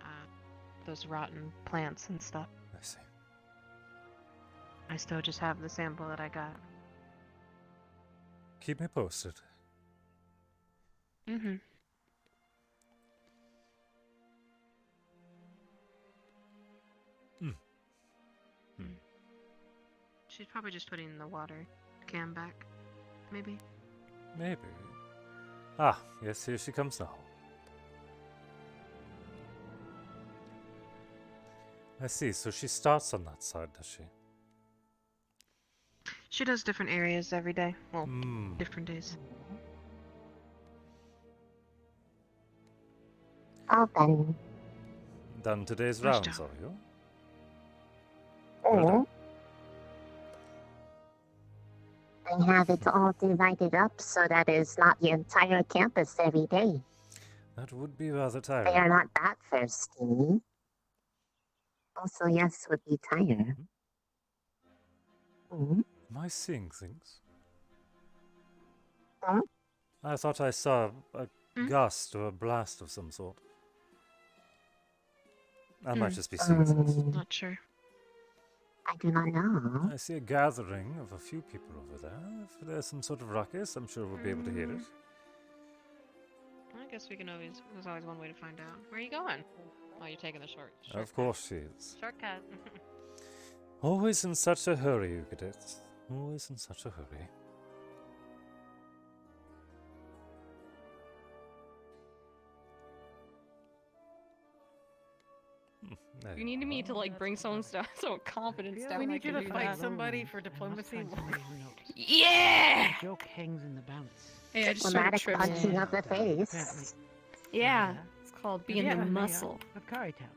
Speaker 14: those rotten plants and stuff.
Speaker 2: I see.
Speaker 14: I still just have the sample that I got.
Speaker 2: Keep me posted.
Speaker 14: Mm-hmm. She's probably just putting the water can back. Maybe.
Speaker 2: Maybe. Ah, yes, here she comes now. I see, so she starts on that side, does she?
Speaker 14: She does different areas every day. Well, different days.
Speaker 15: Done.
Speaker 2: Done today's
Speaker 14: Nice
Speaker 2: rounds,
Speaker 14: job.
Speaker 2: are you?
Speaker 15: I have it all divided up so that it's not the entire campus every day.
Speaker 2: That would be rather tiring.
Speaker 15: They are not that thirsty. Also, yes, would be tired.
Speaker 2: Am I seeing things?
Speaker 15: Huh?
Speaker 2: I thought I saw a gust or a blast of some sort. I might just be seeing things.
Speaker 14: Not sure.
Speaker 15: I do not know.
Speaker 2: I see a gathering of a few people over there. If there's some sort of ruckus, I'm sure we'll be able to hear it.
Speaker 14: I guess we can always. There's always one way to find out. Where are you going? Oh, you're taking the shortcut.
Speaker 2: Of course she is.
Speaker 14: Shortcut.
Speaker 2: Always in such a hurry, you cadet. Always in such a hurry.
Speaker 16: You needed me to like bring someone stuff, so confidence down.
Speaker 4: We
Speaker 16: I
Speaker 4: need you
Speaker 16: can
Speaker 4: to
Speaker 16: do
Speaker 4: fight
Speaker 16: that.
Speaker 4: somebody for diplomacy.
Speaker 16: Yeah!
Speaker 6: The joke hangs in the balance.
Speaker 16: Hey, I just sort of
Speaker 15: Dramatic
Speaker 16: tripped.
Speaker 15: punching of the face.
Speaker 16: Yeah, it's called being
Speaker 4: Yeah,
Speaker 16: the
Speaker 4: yeah.
Speaker 16: muscle.
Speaker 6: Of Curry Town.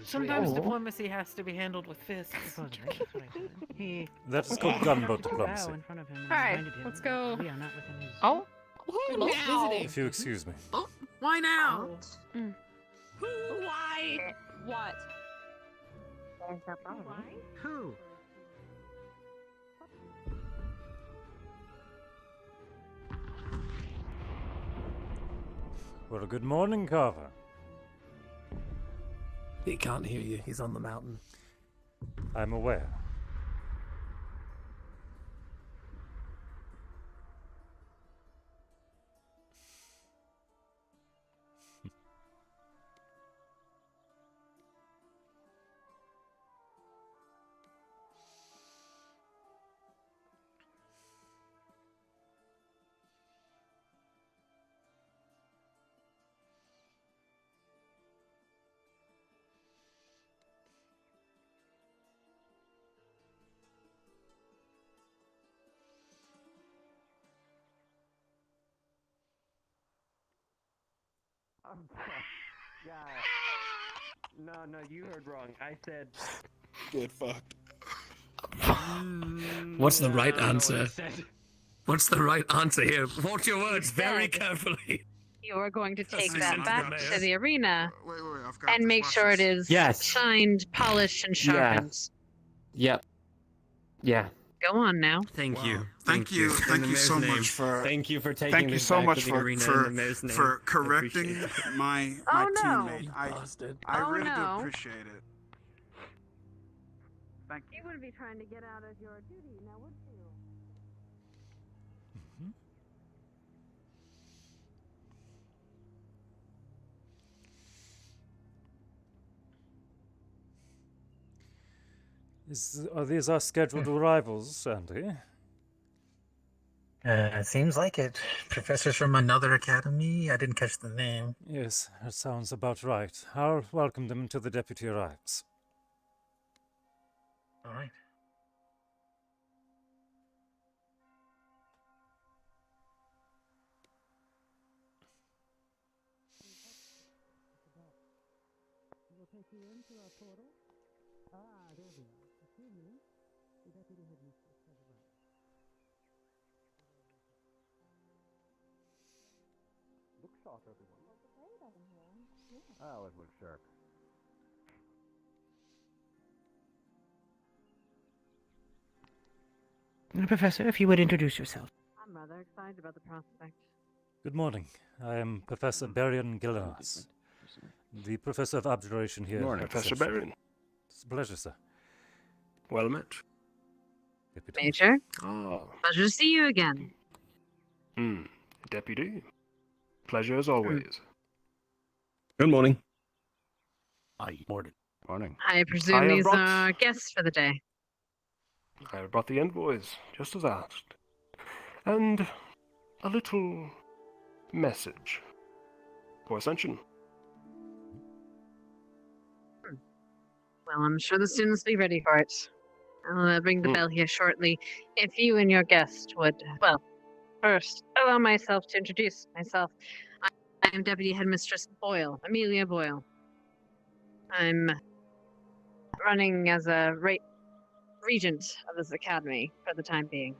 Speaker 4: Sometimes
Speaker 15: Oh.
Speaker 4: diplomacy has to be handled with fists.
Speaker 6: He
Speaker 2: That is called gunboat
Speaker 6: bow
Speaker 2: diplomacy.
Speaker 6: in front of him and
Speaker 16: Alright,
Speaker 6: reminded him
Speaker 16: let's
Speaker 6: that
Speaker 16: go.
Speaker 6: We are not within his.
Speaker 16: Oh,
Speaker 4: Hello, visiting.
Speaker 2: If you excuse me.
Speaker 4: Why now?
Speaker 16: why? What?
Speaker 15: There's a boy.
Speaker 6: Who?
Speaker 2: Well, good morning, Carver.
Speaker 17: He can't hear you. He's on the mountain.
Speaker 2: I'm aware.
Speaker 11: Yeah. No, you heard wrong. I said.
Speaker 17: Get fucked. What's the right answer? What's the right answer here? Watch your words very carefully.
Speaker 12: You are going to take
Speaker 17: Say
Speaker 12: that
Speaker 17: something
Speaker 12: back
Speaker 17: to
Speaker 12: to the arena
Speaker 7: I've got
Speaker 12: and make sure it is
Speaker 11: Yes.
Speaker 12: shined, polished, and sharpened.
Speaker 11: Yep. Yeah.
Speaker 12: Go on now.
Speaker 17: Thank you.
Speaker 7: Thank you so much for.
Speaker 11: Thank you for taking
Speaker 7: Thank you
Speaker 11: this
Speaker 7: so
Speaker 11: back
Speaker 7: much
Speaker 11: to the arena in the mayor's name.
Speaker 7: for
Speaker 11: I
Speaker 7: correcting
Speaker 11: appreciate it.
Speaker 7: my
Speaker 12: Oh, no.
Speaker 7: teammate. I
Speaker 12: Oh,
Speaker 7: really do
Speaker 12: no.
Speaker 7: appreciate it. Thank you.
Speaker 12: You wouldn't be trying to get out of your duty, now would you?
Speaker 2: Are these our scheduled arrivals, Sandy?
Speaker 17: Seems like it. Professors from another academy? I didn't catch the name.
Speaker 2: Yes, that sounds about right. I'll welcome them until the deputy arrives.
Speaker 17: All right.
Speaker 6: We'll take you into our portal. Ah, there we are. Excuse me. The deputy headmistress has arrived.
Speaker 18: Look sharp, everyone. Oh, it looks sharp.
Speaker 6: Professor, if you would introduce yourself.
Speaker 12: I'm rather excited about the prospect.
Speaker 2: Good morning. I am Professor Berion Gillenas, the Professor of Abjuration here.
Speaker 17: Good morning,
Speaker 2: at
Speaker 17: Professor
Speaker 2: Ascension.
Speaker 17: Berion.
Speaker 2: It's a pleasure, sir.
Speaker 17: Well met.
Speaker 2: Deputy.
Speaker 12: Major,
Speaker 17: Ah.
Speaker 12: pleasure to see you again.
Speaker 17: Deputy. Pleasure as always. Good morning. Morning.
Speaker 12: I presume
Speaker 17: I have
Speaker 12: these
Speaker 17: brought-
Speaker 12: are guests for the day.
Speaker 17: I have brought the envoys, just as asked. And a little message for Ascension.
Speaker 12: Well, I'm sure the students will be ready for it. I'll ring the bell here shortly. If you and your guest would, well, first, allow myself to introduce myself. I am Deputy Headmistress Boyle, Amelia Boyle. I'm running as a regent of this academy for the time being.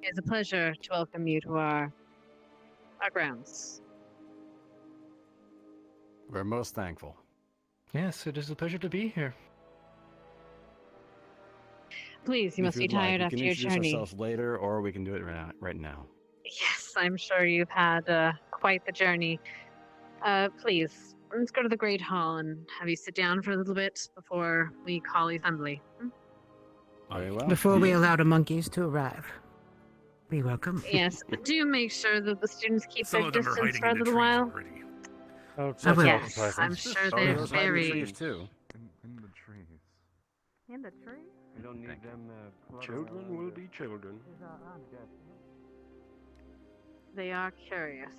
Speaker 12: It's a pleasure to welcome you to our grounds.
Speaker 18: We're most thankful.
Speaker 19: Yes, it is a pleasure to be here.
Speaker 12: Please, you must be tired after your journey.
Speaker 20: We can introduce ourselves later, or we can do it right now.
Speaker 12: Yes, I'm sure you've had quite the journey. Please, let's go to the Great Hall and have you sit down for a little bit before we call assembly.
Speaker 20: Very well.
Speaker 6: Before we allow the monkeys to arrive. Be welcome.
Speaker 12: Yes, do make sure that the students keep
Speaker 10: Some
Speaker 12: their
Speaker 10: of them are
Speaker 12: distance
Speaker 10: hiding
Speaker 12: for a
Speaker 10: in the
Speaker 12: little
Speaker 10: trees
Speaker 12: while.
Speaker 10: already.
Speaker 12: Yes, I'm sure they're very...
Speaker 20: trees too.
Speaker 7: In the trees.
Speaker 4: In the tree?
Speaker 20: We don't need them.
Speaker 17: Children will be children.
Speaker 12: They are curious.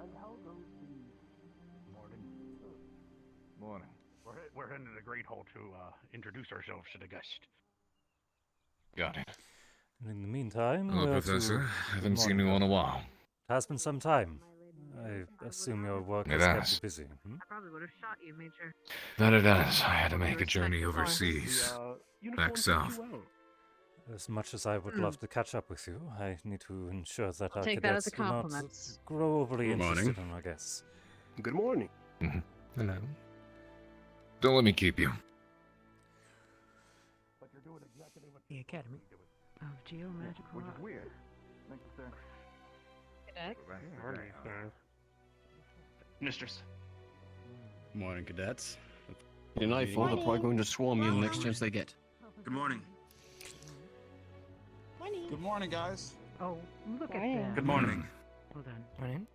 Speaker 7: And how goes the
Speaker 10: Morning.
Speaker 7: morning?
Speaker 10: We're heading to the Great Hall to introduce ourselves to the guest.
Speaker 2: Got it. In the meantime,
Speaker 21: Hello, Professor. Haven't seen you in a while.
Speaker 2: It has been some time. I assume your work
Speaker 21: It
Speaker 2: has kept
Speaker 21: has.
Speaker 2: you busy. Hmm?
Speaker 12: I probably would have shot you, Major.
Speaker 21: That it has. I had to make a journey overseas. Back south.
Speaker 2: As much as I would love to catch up with you, I need to ensure that
Speaker 12: I'll
Speaker 2: our
Speaker 12: take that as
Speaker 2: cadets
Speaker 12: a
Speaker 2: do not
Speaker 12: compliment.
Speaker 2: grow overly
Speaker 21: Good morning.
Speaker 2: interested in our guests.
Speaker 17: Good morning.
Speaker 21: Hello. Don't let me keep you.
Speaker 10: But you're doing exactly what
Speaker 6: The Academy of Geomagical
Speaker 7: Which
Speaker 6: Art.
Speaker 7: is weird. Thank you, sir.
Speaker 10: Mistress.
Speaker 20: Morning, cadets. Your nightfall, they're probably going to swarm you the next chance they get.
Speaker 22: Good morning.
Speaker 8: Morning.
Speaker 22: Good morning, guys.
Speaker 6: Oh, look at
Speaker 8: Morning.
Speaker 6: that.
Speaker 22: Good morning.
Speaker 6: Hold on. Morning.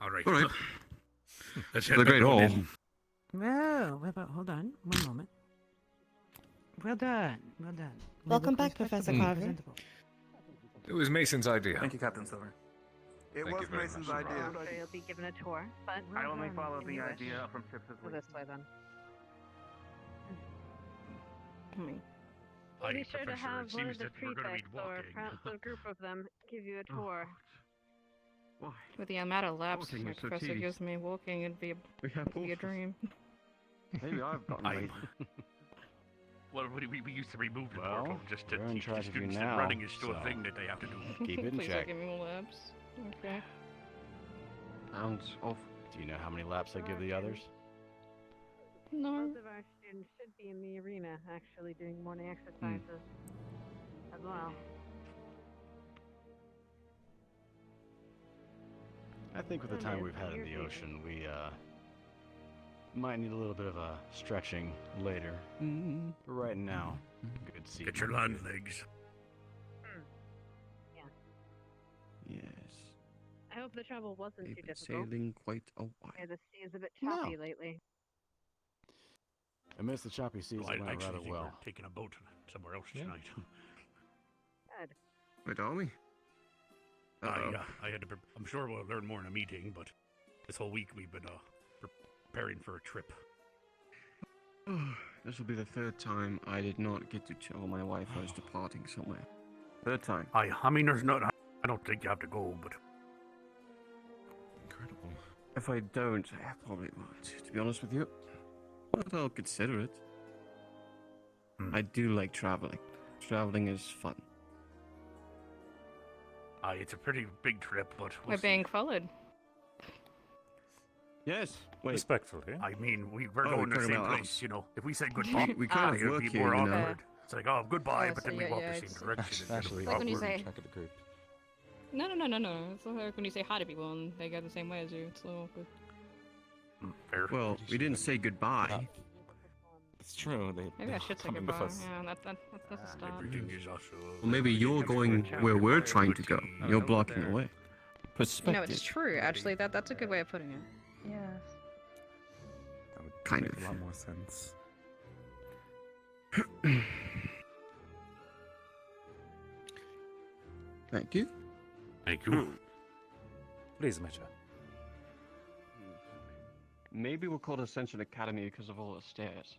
Speaker 10: All right.
Speaker 22: All right.
Speaker 10: Let's
Speaker 21: The
Speaker 10: head
Speaker 21: Great
Speaker 10: back on
Speaker 21: Hall.
Speaker 10: in.
Speaker 6: Well, hold on. One moment. Well done. Well done.
Speaker 23: Welcome back, Professor Carver.
Speaker 21: It was Mason's idea.
Speaker 22: Thank you, Captain Silver. It
Speaker 21: Thank
Speaker 22: was
Speaker 21: you very
Speaker 22: Mason's
Speaker 21: much.
Speaker 22: idea.
Speaker 12: I'm sure you'll be given a tour, but...
Speaker 22: I only follow
Speaker 12: if
Speaker 22: the
Speaker 12: you wish.
Speaker 22: idea from ships as
Speaker 12: Go this way, then.
Speaker 10: Aye,
Speaker 12: Be sure to
Speaker 10: Professor,
Speaker 12: have
Speaker 10: it
Speaker 12: one
Speaker 10: seems
Speaker 12: of the
Speaker 10: that we're gonna be
Speaker 12: prefects or
Speaker 10: walking.
Speaker 12: perhaps a group of them give you a tour.
Speaker 16: With the amount of laps
Speaker 22: Walking
Speaker 16: my
Speaker 22: is so
Speaker 16: professor
Speaker 22: tedious.
Speaker 16: gives me, walking it'd be a dream.
Speaker 22: Maybe I've gotten
Speaker 10: Aye.
Speaker 22: lazy.
Speaker 10: Well, we used to remove the
Speaker 20: Well,
Speaker 10: portal just to
Speaker 20: we're in
Speaker 10: teach the
Speaker 20: charge of you
Speaker 10: students
Speaker 20: now,
Speaker 10: that running is still a
Speaker 20: so
Speaker 10: thing that they have to do.
Speaker 20: keep it in
Speaker 16: Please
Speaker 20: check.
Speaker 16: don't give me more laps. Okay.
Speaker 20: Sounds off. Do you know how many laps I give the others?
Speaker 16: No.
Speaker 12: Most of our students should be in the arena, actually doing morning exercises as well.
Speaker 20: I think with the time we've had in the ocean, we might need a little bit of a stretching later. But right now, good seat.
Speaker 10: Get your land legs.
Speaker 12: Yeah.
Speaker 11: Yes.
Speaker 12: I hope the travel wasn't
Speaker 11: They've
Speaker 12: too
Speaker 11: been
Speaker 12: difficult.
Speaker 11: sailing quite a while.
Speaker 12: Yeah, the sea is a bit choppy lately.
Speaker 20: Amidst the choppy seas,
Speaker 10: Well,
Speaker 20: it
Speaker 10: I
Speaker 20: went
Speaker 10: actually
Speaker 20: rather
Speaker 10: think
Speaker 20: well.
Speaker 10: we're taking a boat somewhere else tonight.
Speaker 12: Good.
Speaker 11: Wait, are we?
Speaker 10: I had to. I'm sure we'll learn more in a meeting, but this whole week we've been preparing for a trip.
Speaker 11: This will be the third time I did not get to tell my wife I was departing somewhere. Third time.
Speaker 10: I mean, there's not. I don't think you have to go, but
Speaker 11: Incredible. If I don't, I probably won't, to be honest with you. But I'll consider it. I do like traveling. Traveling is fun.
Speaker 10: it's a pretty big trip, but
Speaker 16: We're being followed.
Speaker 11: Yes. Wait.
Speaker 2: Respectfully.
Speaker 10: I mean, we're
Speaker 11: Oh,
Speaker 10: going to the
Speaker 11: you're talking
Speaker 10: same
Speaker 11: about
Speaker 10: place.
Speaker 11: us.
Speaker 10: You know, if we said goodbye,
Speaker 11: We kind of
Speaker 10: it'd
Speaker 11: work
Speaker 10: be
Speaker 11: here,
Speaker 10: more
Speaker 11: you know.
Speaker 10: awkward. It's like, oh, goodbye,
Speaker 16: Oh,
Speaker 10: but
Speaker 16: so
Speaker 10: then we
Speaker 16: yeah,
Speaker 10: walk
Speaker 16: yeah,
Speaker 10: the same
Speaker 16: it's-
Speaker 10: direction.
Speaker 21: Actually,
Speaker 16: Like when you say-
Speaker 21: check of the group.
Speaker 16: No. It's like when you say hi to people and they go the same way as you. It's a little awkward.
Speaker 10: Fair.
Speaker 11: Well, we didn't say goodbye.
Speaker 21: It's true.
Speaker 16: Maybe I should say
Speaker 21: coming
Speaker 16: goodbye.
Speaker 21: with us.
Speaker 16: Yeah, that's a start.
Speaker 10: Everything is also.
Speaker 11: Well, maybe you're going where we're trying to go. You're blocking the way.
Speaker 16: No,
Speaker 11: Perspective.
Speaker 16: it's true. Actually, that's a good way of putting it.
Speaker 9: Yes.
Speaker 21: That would
Speaker 11: Kind
Speaker 21: make
Speaker 11: of.
Speaker 21: a lot more sense.
Speaker 11: Thank you.
Speaker 10: Thank you.
Speaker 2: Please, Major.
Speaker 11: Maybe we'll call it Ascension Academy because of all the stairs.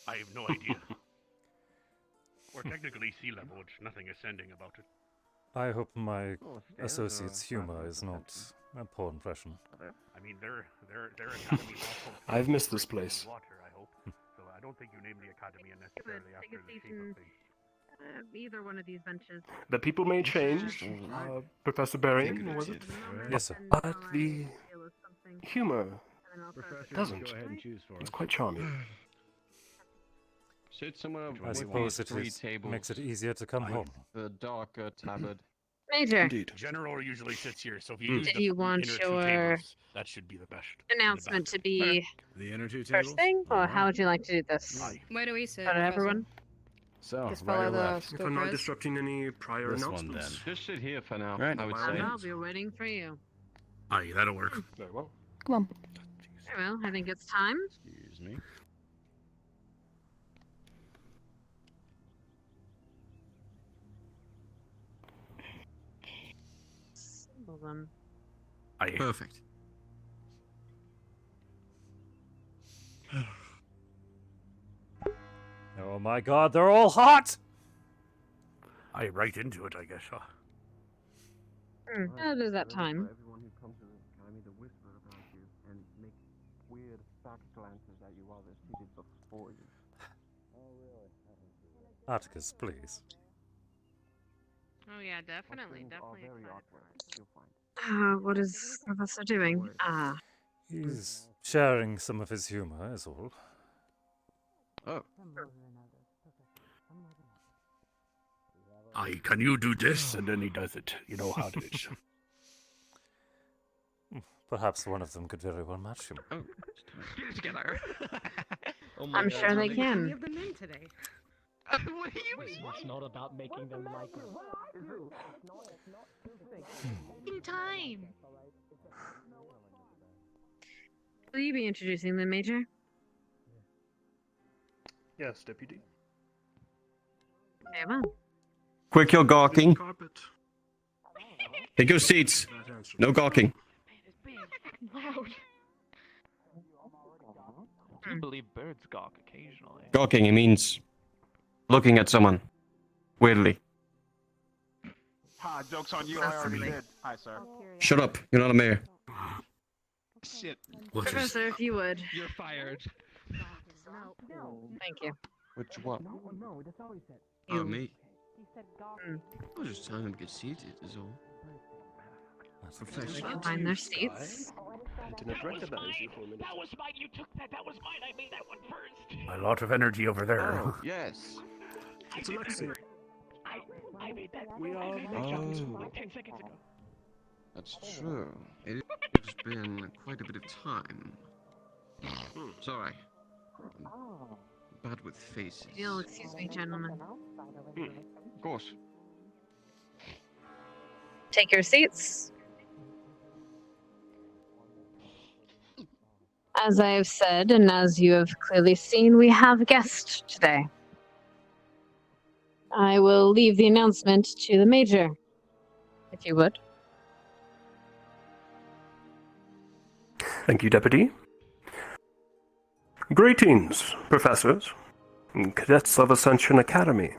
Speaker 10: I have no idea. We're technically sea level. It's nothing ascending about it.
Speaker 2: I hope my
Speaker 11: Oh,
Speaker 2: associate's humor is not a poor impression.
Speaker 10: I mean, their academy is also
Speaker 17: I've missed this place.
Speaker 10: water, I hope. So I don't think you name the academy unnecessarily
Speaker 12: Take
Speaker 10: after
Speaker 12: a
Speaker 10: the
Speaker 12: seat
Speaker 10: shape
Speaker 12: and
Speaker 10: of things.
Speaker 12: either one of these benches.
Speaker 17: The people may change, Professor Berion, was it?
Speaker 2: Yes, sir.
Speaker 17: But the humor doesn't.
Speaker 20: Go ahead and choose for
Speaker 17: It's
Speaker 20: us.
Speaker 17: quite charming.
Speaker 1: Sit somewhere
Speaker 2: I suppose it makes it easier to come home.
Speaker 1: The darker tabard.
Speaker 12: Major.
Speaker 17: Indeed.
Speaker 10: General usually sits here, so if you use
Speaker 12: Did
Speaker 10: the
Speaker 12: you want
Speaker 10: inner two
Speaker 12: your
Speaker 10: tables, that should be the best.
Speaker 12: announcement to be
Speaker 20: The inner two tables?
Speaker 12: first thing, or how would you like to do this?
Speaker 16: Where do we sit?
Speaker 12: Go to everyone.
Speaker 20: So,
Speaker 16: Just
Speaker 20: right
Speaker 16: follow
Speaker 20: or
Speaker 16: the
Speaker 20: left?
Speaker 17: If I'm not disrupting any prior
Speaker 20: This one,
Speaker 17: announcements.
Speaker 20: then.
Speaker 1: Just sit here for now,
Speaker 20: Right.
Speaker 1: I would
Speaker 12: And
Speaker 1: say.
Speaker 12: I'll be waiting for you.
Speaker 10: Aye, that'll work.
Speaker 17: Very well.
Speaker 23: Come on.
Speaker 12: Very well, I think it's time.
Speaker 20: Excuse me.
Speaker 12: Symbol them.
Speaker 10: Aye.
Speaker 20: Perfect.
Speaker 2: Oh my god, they're all hot!
Speaker 10: Aye, right into it, I guess. Huh?
Speaker 12: It is that time.
Speaker 1: Everyone who comes to the academy to whisper about you and make weird back glances at you while they're seated before you.
Speaker 2: Atticus, please.
Speaker 14: Oh yeah, definitely,
Speaker 1: Things are
Speaker 14: definitely
Speaker 1: very
Speaker 14: excited
Speaker 1: awkward,
Speaker 14: for it.
Speaker 1: you'll find.
Speaker 12: What is Professor doing?
Speaker 2: He's sharing some of his humor, is all.
Speaker 1: Oh.
Speaker 10: Aye, can you do this? And then he does it. You know how it is.
Speaker 2: Perhaps one of them could very well match him.
Speaker 1: Oh, get it together.
Speaker 20: Oh my
Speaker 12: I'm
Speaker 20: God,
Speaker 12: sure they
Speaker 20: honey.
Speaker 12: can.
Speaker 13: Of them in today.
Speaker 1: What are you
Speaker 6: It's not about making them like us.
Speaker 14: In time.
Speaker 12: Will you be introducing them, Major?
Speaker 17: Yes, Deputy.
Speaker 12: Very well.
Speaker 1: Quick, you're gawking.
Speaker 17: Carpet.
Speaker 1: Take your seats.
Speaker 17: That answers.
Speaker 1: No gawking.
Speaker 14: Loud.
Speaker 7: I do believe birds gawk occasionally.
Speaker 1: Gawking, it means looking at someone. Weirdly.
Speaker 7: Ha, joke's on you, I already did. Hi, sir.
Speaker 1: Shut up, you're not a mayor.
Speaker 7: Shit.
Speaker 12: Professor, if you would.
Speaker 7: You're fired.
Speaker 12: Thank you.
Speaker 1: Which one?
Speaker 6: No, that's all he said.
Speaker 1: Oh, me.
Speaker 12: Mm.
Speaker 1: I was just telling them to get seated, is all.
Speaker 12: They can find their seats.
Speaker 17: I didn't recognize you for a minute.
Speaker 6: That was mine. You took that. That was mine. I made that one first.
Speaker 10: A lot of energy over there.
Speaker 1: Oh, yes.
Speaker 17: It's Alexei.
Speaker 6: I made that.
Speaker 17: We are
Speaker 6: I made that
Speaker 1: Oh.
Speaker 6: like 10 seconds ago.
Speaker 1: That's true. It's been quite a bit of time. Sorry. I'm bad with faces.
Speaker 12: You'll excuse me, gentlemen.
Speaker 1: Of course.
Speaker 12: Take your seats. As I have said, and as you have clearly seen, we have a guest today. I will leave the announcement to the Major, if you would.
Speaker 17: Thank you, Deputy. Greetings, professors and cadets of Ascension Academy.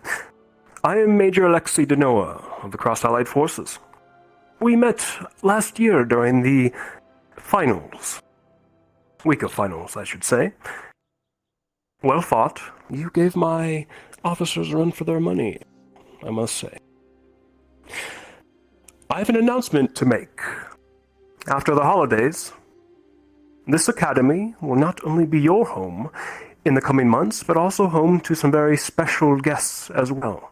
Speaker 17: I am Major Alexei Denoa of the Cross-Allied Forces. We met last year during the finals. Week of finals, I should say. Well fought. You gave my officers a run for their money, I must say. I have an announcement to make. After the holidays, this academy will not only be your home in the coming months, but also home to some very special guests as well.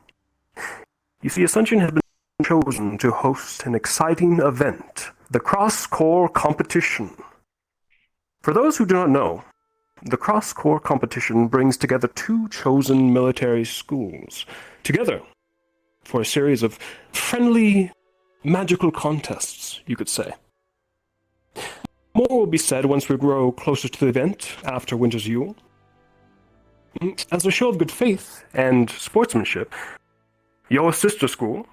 Speaker 17: You see, Ascension has been chosen to host an exciting event, the Cross Corps Competition. For those who do not know, the Cross Corps Competition brings together two chosen military schools together for a series of friendly, magical contests, you could say. More will be said once we grow closer to the event after Winter's Yule. As a show of good faith and sportsmanship, your sister school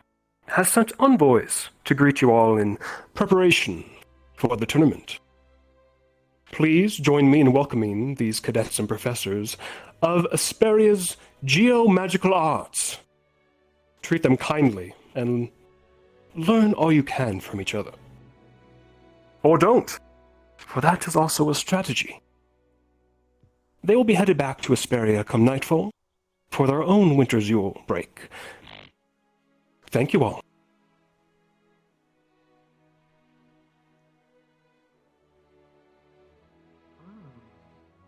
Speaker 17: has sent envoys to greet you all in preparation for the tournament. Please join me in welcoming these cadets and professors of Asperia's Geo-Magical Arts. Treat them kindly and learn all you can from each other. Or don't, for that is also a strategy. They will be headed back to Asperia come nightfall, for their own winter's Yule break. Thank you all.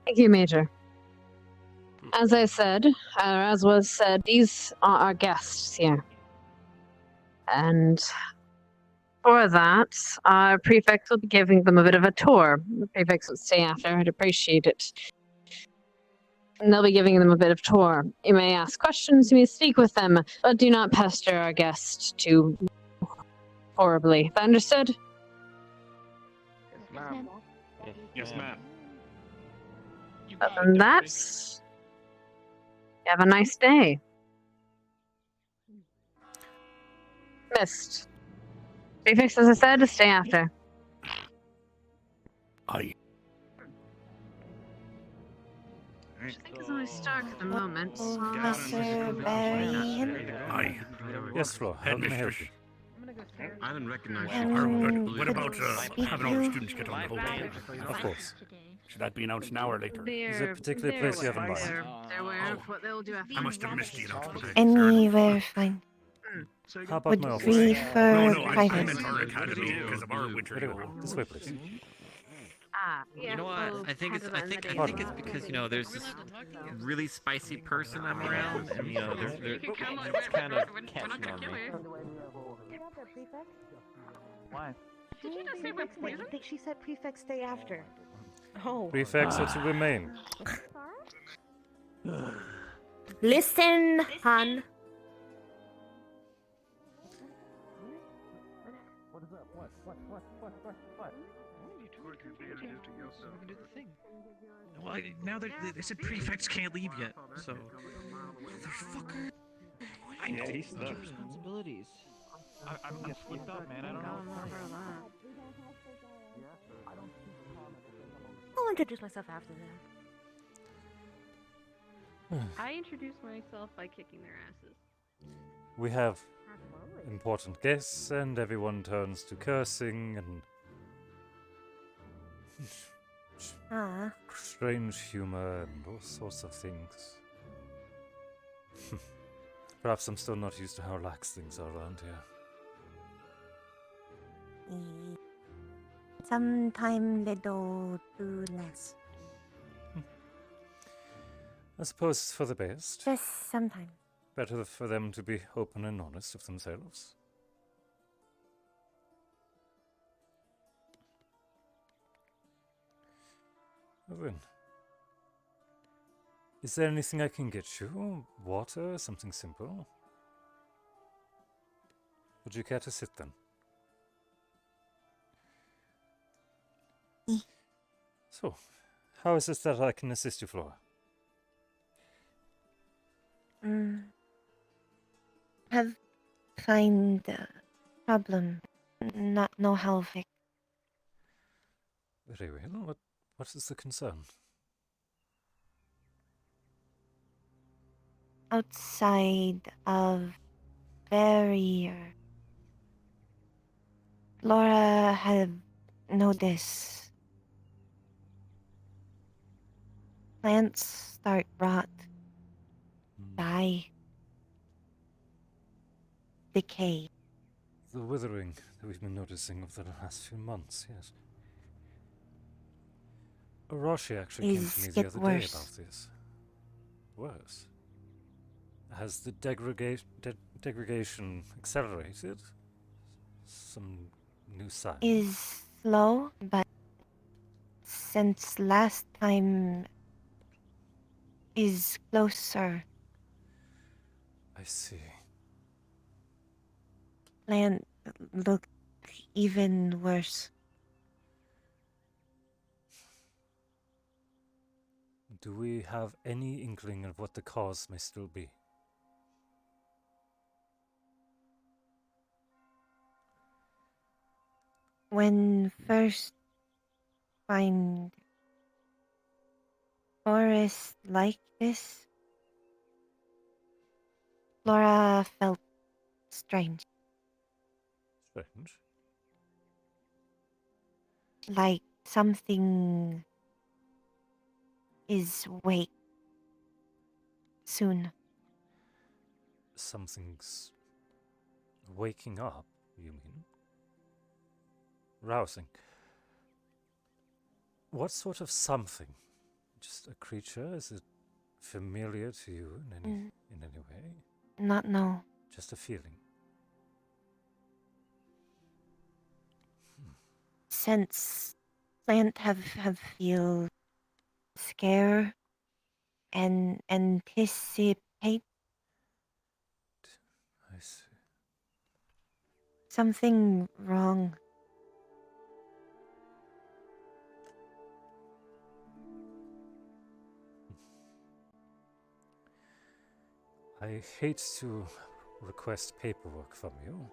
Speaker 12: Thank you, Major. As I said, or as was said, these are our guests here. And for that, our prefect will be giving them a bit of a tour. The prefects would stay after. I'd appreciate it. And they'll be giving them a bit of tour. You may ask questions, you may speak with them, but do not pester our guest too horribly. That understood?
Speaker 10: Yes, ma'am. Yes, ma'am.
Speaker 12: Other than that, have a nice day. Missed. Prefix, as I said, to stay after.
Speaker 10: Aye.
Speaker 12: I think it's only Stark at the moment.
Speaker 9: Professor Berion.
Speaker 10: Aye.
Speaker 2: Yes, Flo. How can I help you?
Speaker 1: I didn't recognize
Speaker 10: Good. What about having all the students get on the boat?
Speaker 2: Of course.
Speaker 10: Should that be announced now or later?
Speaker 2: Is there a particular place you have in mind?
Speaker 12: They're aware of what they'll do after.
Speaker 10: I must have missed the announcement.
Speaker 9: Anywhere fine.
Speaker 2: How about
Speaker 9: Would
Speaker 2: my office?
Speaker 9: prefer
Speaker 10: No, I
Speaker 9: private.
Speaker 10: meant our academy because of our winter.
Speaker 2: This way, please.
Speaker 3: You know what? I think it's because there's this really spicy person I'm around, and it's kind of catching on me.
Speaker 6: Why?
Speaker 5: Did you just say I think she said prefects stay after. Oh.
Speaker 2: Prefects are to remain.
Speaker 9: Listen, hon.
Speaker 6: What is up? What?
Speaker 19: Do the thing. Well, now they said prefects can't leave yet, so. Motherfucker. I know.
Speaker 20: he's stuck.
Speaker 19: Responsibilities.
Speaker 20: I'm flipped up, man. I don't know.
Speaker 5: I'll introduce myself after that.
Speaker 14: I introduced myself by kicking their asses.
Speaker 2: We have important guests, and everyone turns to cursing and strange humor and all sorts of things. Perhaps I'm still not used to how lax things are around here.
Speaker 9: Sometime little too less.
Speaker 2: I suppose it's for the best.
Speaker 9: Just sometime.
Speaker 2: Better for them to be open and honest with themselves. Well then, is there anything I can get you? Water? Something simple? Would you care to sit then? So, how is it that I can assist you, Flora?
Speaker 9: Have find problem. Not know how fix.
Speaker 2: Very well. What is the concern?
Speaker 9: Outside of barrier. Laura had noticed plants start rot, die, decay.
Speaker 2: The withering that we've been noticing over the last few months, yes. Orochi actually came to me the other day about this. Worse. Has the degradation accelerated? Some new signs?
Speaker 9: Is slow, but since last time is closer.
Speaker 2: I see.
Speaker 9: Land look even worse.
Speaker 2: Do we have any inkling of what the cause may still be?
Speaker 9: When first find forest like this, Laura felt strange.
Speaker 2: Strange?
Speaker 9: Like something is wake soon.
Speaker 2: Something's waking up, you mean? Rousing. What sort of something? Just a creature? Is it familiar to you in any way?
Speaker 9: Not no.
Speaker 2: Just a feeling.
Speaker 9: Since plant have feel scare and anticipate
Speaker 2: I see.
Speaker 9: something wrong.
Speaker 2: I hate to request paperwork from you.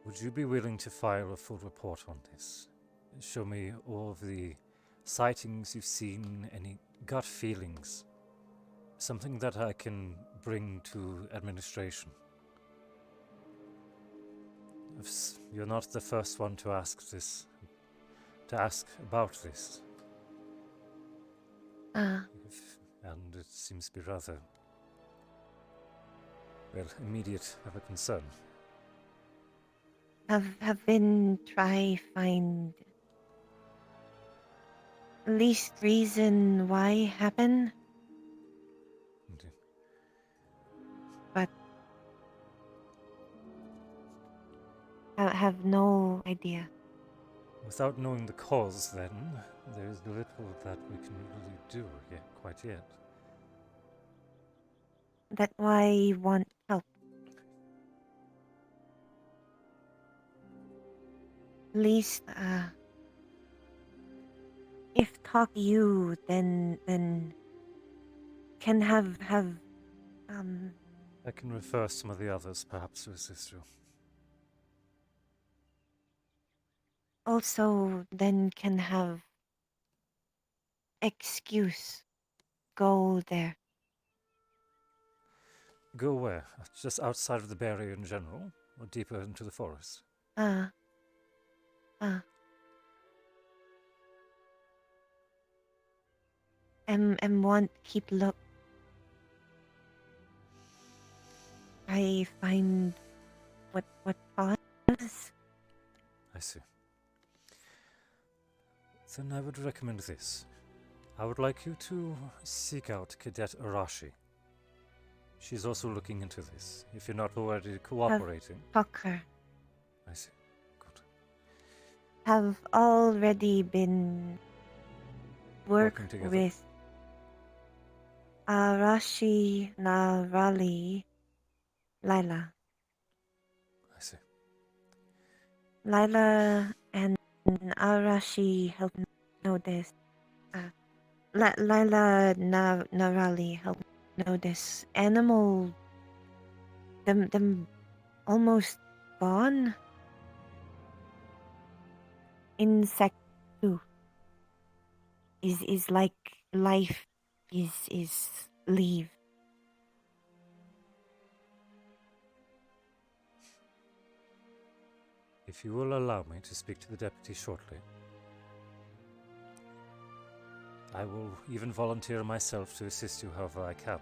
Speaker 2: Would you be willing to file a full report on this? Show me all of the sightings you've seen, any gut feelings. Something that I can bring to administration. You're not the first one to ask about this. And it seems to be rather, well, immediate of a concern.
Speaker 9: Have been try find least reason why happen.
Speaker 2: Indeed.
Speaker 9: But I have no idea.
Speaker 2: Without knowing the cause, then, there's little that we can really do quite yet.
Speaker 9: That's why I want help. Least, if talk you, then can have
Speaker 2: I can refer some of the others, perhaps, to assist you.
Speaker 9: also then can have excuse go there.
Speaker 2: Go where? Just outside of the barrier in general, or deeper into the forest?
Speaker 9: And want keep look. I find what cause.
Speaker 2: I see. Then I would recommend this. I would like you to seek out Cadet Arashi. She's also looking into this, if you're not already cooperating.
Speaker 9: Talk her.
Speaker 2: I see. Good.
Speaker 9: Have already been
Speaker 2: Working together?
Speaker 9: with Arashi Narali Lila.
Speaker 2: I see.
Speaker 9: Lila and Arashi help me know this. Lila Narali help me know this. Animal them almost gone. Insect too. Is like life is leave.
Speaker 2: If you will allow me to speak to the deputy shortly, I will even volunteer myself to assist you however I can.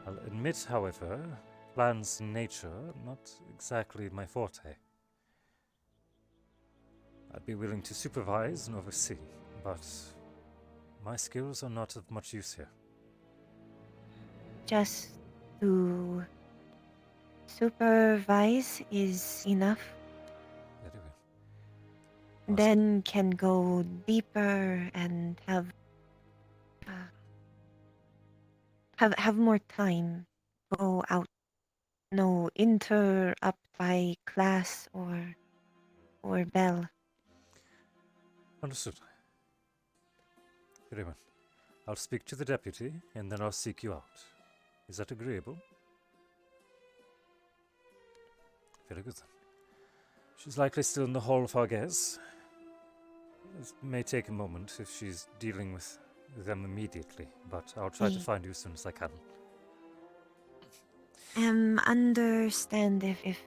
Speaker 2: I'll admit, however, plans in nature are not exactly my forte. I'd be willing to supervise and oversee, but my skills are not of much use here.
Speaker 9: Just to supervise is enough.
Speaker 2: Very well.
Speaker 9: Then can go deeper and have more time. Go out. No interrupt by class or bell.
Speaker 2: Understood. Very well. I'll speak to the deputy, and then I'll seek you out. Is that agreeable? Very good, then. She's likely still in the Hall of Hargez. It may take a moment if she's dealing with them immediately, but I'll try to find you as soon as I can.
Speaker 9: Understand if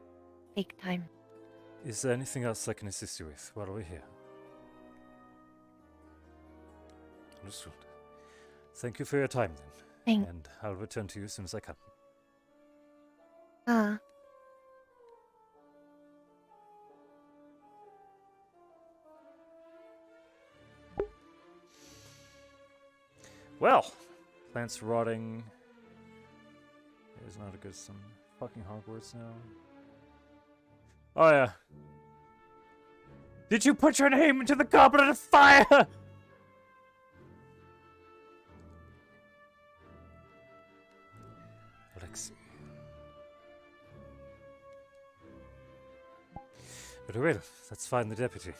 Speaker 9: take time.
Speaker 2: Is there anything else I can assist you with while we're here? Understood. Thank you for your time, then. And I'll return to you as soon as I can. Well, plants rotting. It's not a good some fucking Hogwarts now. Oh yeah. Did you put your name into the goblet of fire? Let's see. Very well. Let's find the deputy.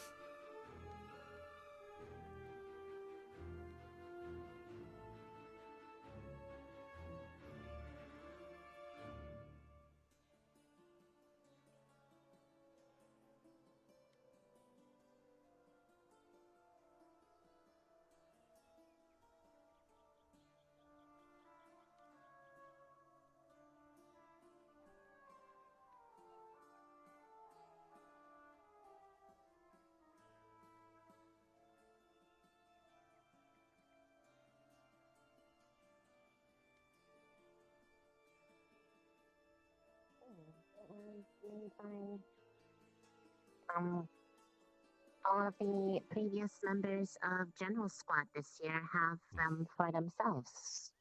Speaker 9: All of the previous members of General Squad this year have them for themselves.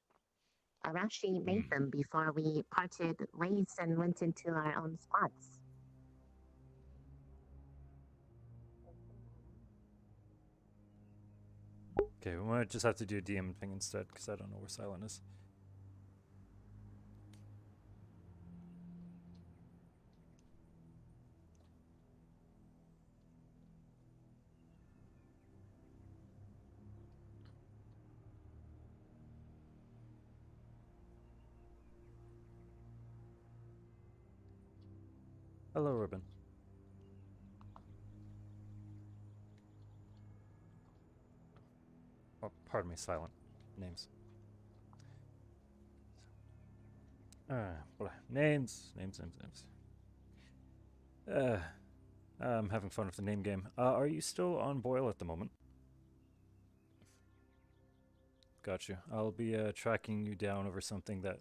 Speaker 9: Arashi made them before we parted ways and went into our own squads.
Speaker 2: Okay, we might just have to do a DM thing instead, because I don't know where Silent is. Hello, Ribbon. Oh, pardon me, Silent. Names. Names. I'm having fun with the name game. Are you still on Boyle at the moment? Gotcha. I'll be tracking you down over something that...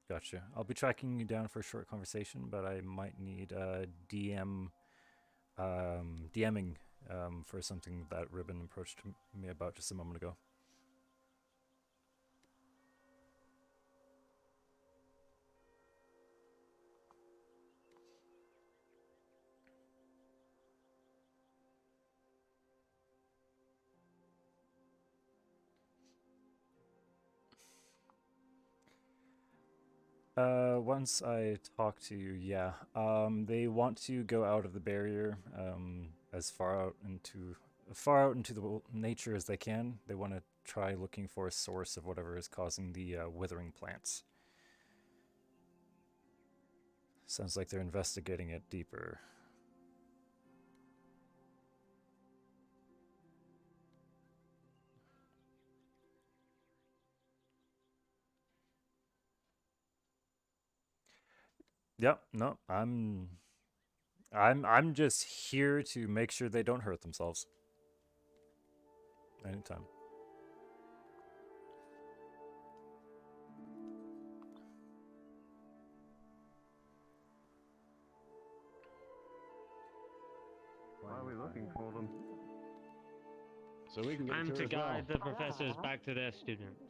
Speaker 2: Gotcha. I'll be tracking you down for a short conversation, but I might need DMing for something that Ribbon approached me about just a moment ago. Once I talk to you, yeah. They want to go out of the barrier, as far out into the nature as they can. They want to try looking for a source of whatever is causing the withering plants. Sounds like they're investigating it deeper. Yep, no, I'm just here to make sure they don't hurt themselves. Anytime.
Speaker 17: Why are we looking for them?
Speaker 11: So we can get
Speaker 3: I'm to
Speaker 11: as well.
Speaker 3: guide the professors back to their students.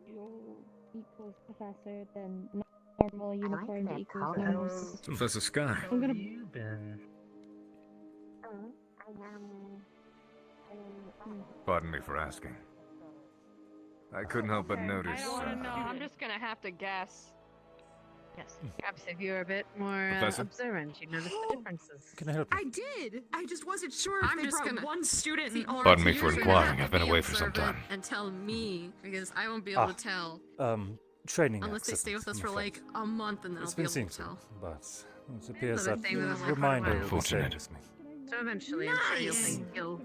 Speaker 8: You equals professor, then normal uniform equals normal.
Speaker 21: Professor Sky.
Speaker 8: I'm gonna.
Speaker 3: You been?
Speaker 21: Pardon me for asking. I couldn't help but notice.
Speaker 14: I don't want to know. I'm just gonna have to guess.
Speaker 12: Yes. Perhaps if you were a bit more
Speaker 21: Professor?
Speaker 12: observant, you'd notice the differences.
Speaker 2: Can I help you?
Speaker 4: I did. I just wasn't sure if
Speaker 12: I'm
Speaker 4: they
Speaker 12: just
Speaker 4: brought
Speaker 12: gonna-
Speaker 4: one student in all
Speaker 21: Pardon me
Speaker 4: years
Speaker 21: for
Speaker 4: or
Speaker 21: inquiring.
Speaker 4: not.
Speaker 21: I've been
Speaker 4: Be
Speaker 21: away for some
Speaker 4: observant
Speaker 21: time.
Speaker 4: And tell me, because I won't be able to tell.
Speaker 2: Training.
Speaker 4: Unless they stay with us for like a month, and then
Speaker 2: It's
Speaker 4: I'll be
Speaker 2: been
Speaker 4: able to
Speaker 2: seen
Speaker 4: tell.
Speaker 2: but it appears
Speaker 12: the
Speaker 2: that
Speaker 12: thing that I'm
Speaker 2: reminder will be
Speaker 21: Unfortunate.
Speaker 2: staying with me.
Speaker 12: So eventually, I'm sure you'll
Speaker 4: Nice.
Speaker 12: think you'll.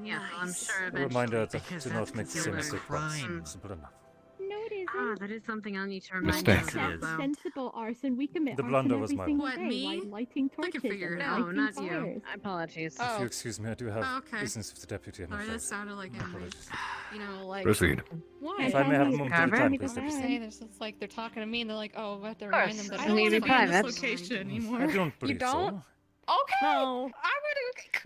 Speaker 12: Yeah, I'm sure
Speaker 2: A
Speaker 12: eventually.
Speaker 2: reminder to
Speaker 12: because
Speaker 2: not
Speaker 12: that's
Speaker 2: make the same
Speaker 12: considered
Speaker 2: mistake once.
Speaker 12: crime.
Speaker 2: Simple enough.
Speaker 8: No, it isn't.
Speaker 12: Ah, that is something I need to remind
Speaker 21: Mistake.
Speaker 12: myself about.
Speaker 8: Sensible arson. We commit
Speaker 2: The
Speaker 8: arson
Speaker 2: blunder
Speaker 8: every
Speaker 2: was my
Speaker 8: single
Speaker 2: fault.
Speaker 8: day.
Speaker 4: me?
Speaker 8: Like lighting
Speaker 4: I can
Speaker 8: torches
Speaker 4: figure
Speaker 8: and
Speaker 4: it
Speaker 12: No,
Speaker 8: lighting
Speaker 12: not
Speaker 8: fires.
Speaker 12: you.
Speaker 4: Oh.
Speaker 12: Apologies.
Speaker 2: If you excuse me, I do have
Speaker 4: Oh, okay.
Speaker 2: business with the deputy. I'm
Speaker 4: Sorry, that
Speaker 2: afraid.
Speaker 4: sounded like him.
Speaker 2: Apologies.
Speaker 4: You know, like.
Speaker 21: Proceed.
Speaker 4: Why?
Speaker 2: If I may have a moment of your time,
Speaker 4: What
Speaker 2: please,
Speaker 4: did you
Speaker 2: deputy.
Speaker 4: say? There's just like they're talking to me and they're like, oh, I have to remind them that
Speaker 12: I
Speaker 4: I don't
Speaker 12: need
Speaker 4: want to
Speaker 12: to
Speaker 4: be in this
Speaker 12: private.
Speaker 4: location anymore.
Speaker 2: I don't believe
Speaker 4: You don't?
Speaker 2: so.
Speaker 4: Okay.
Speaker 8: No.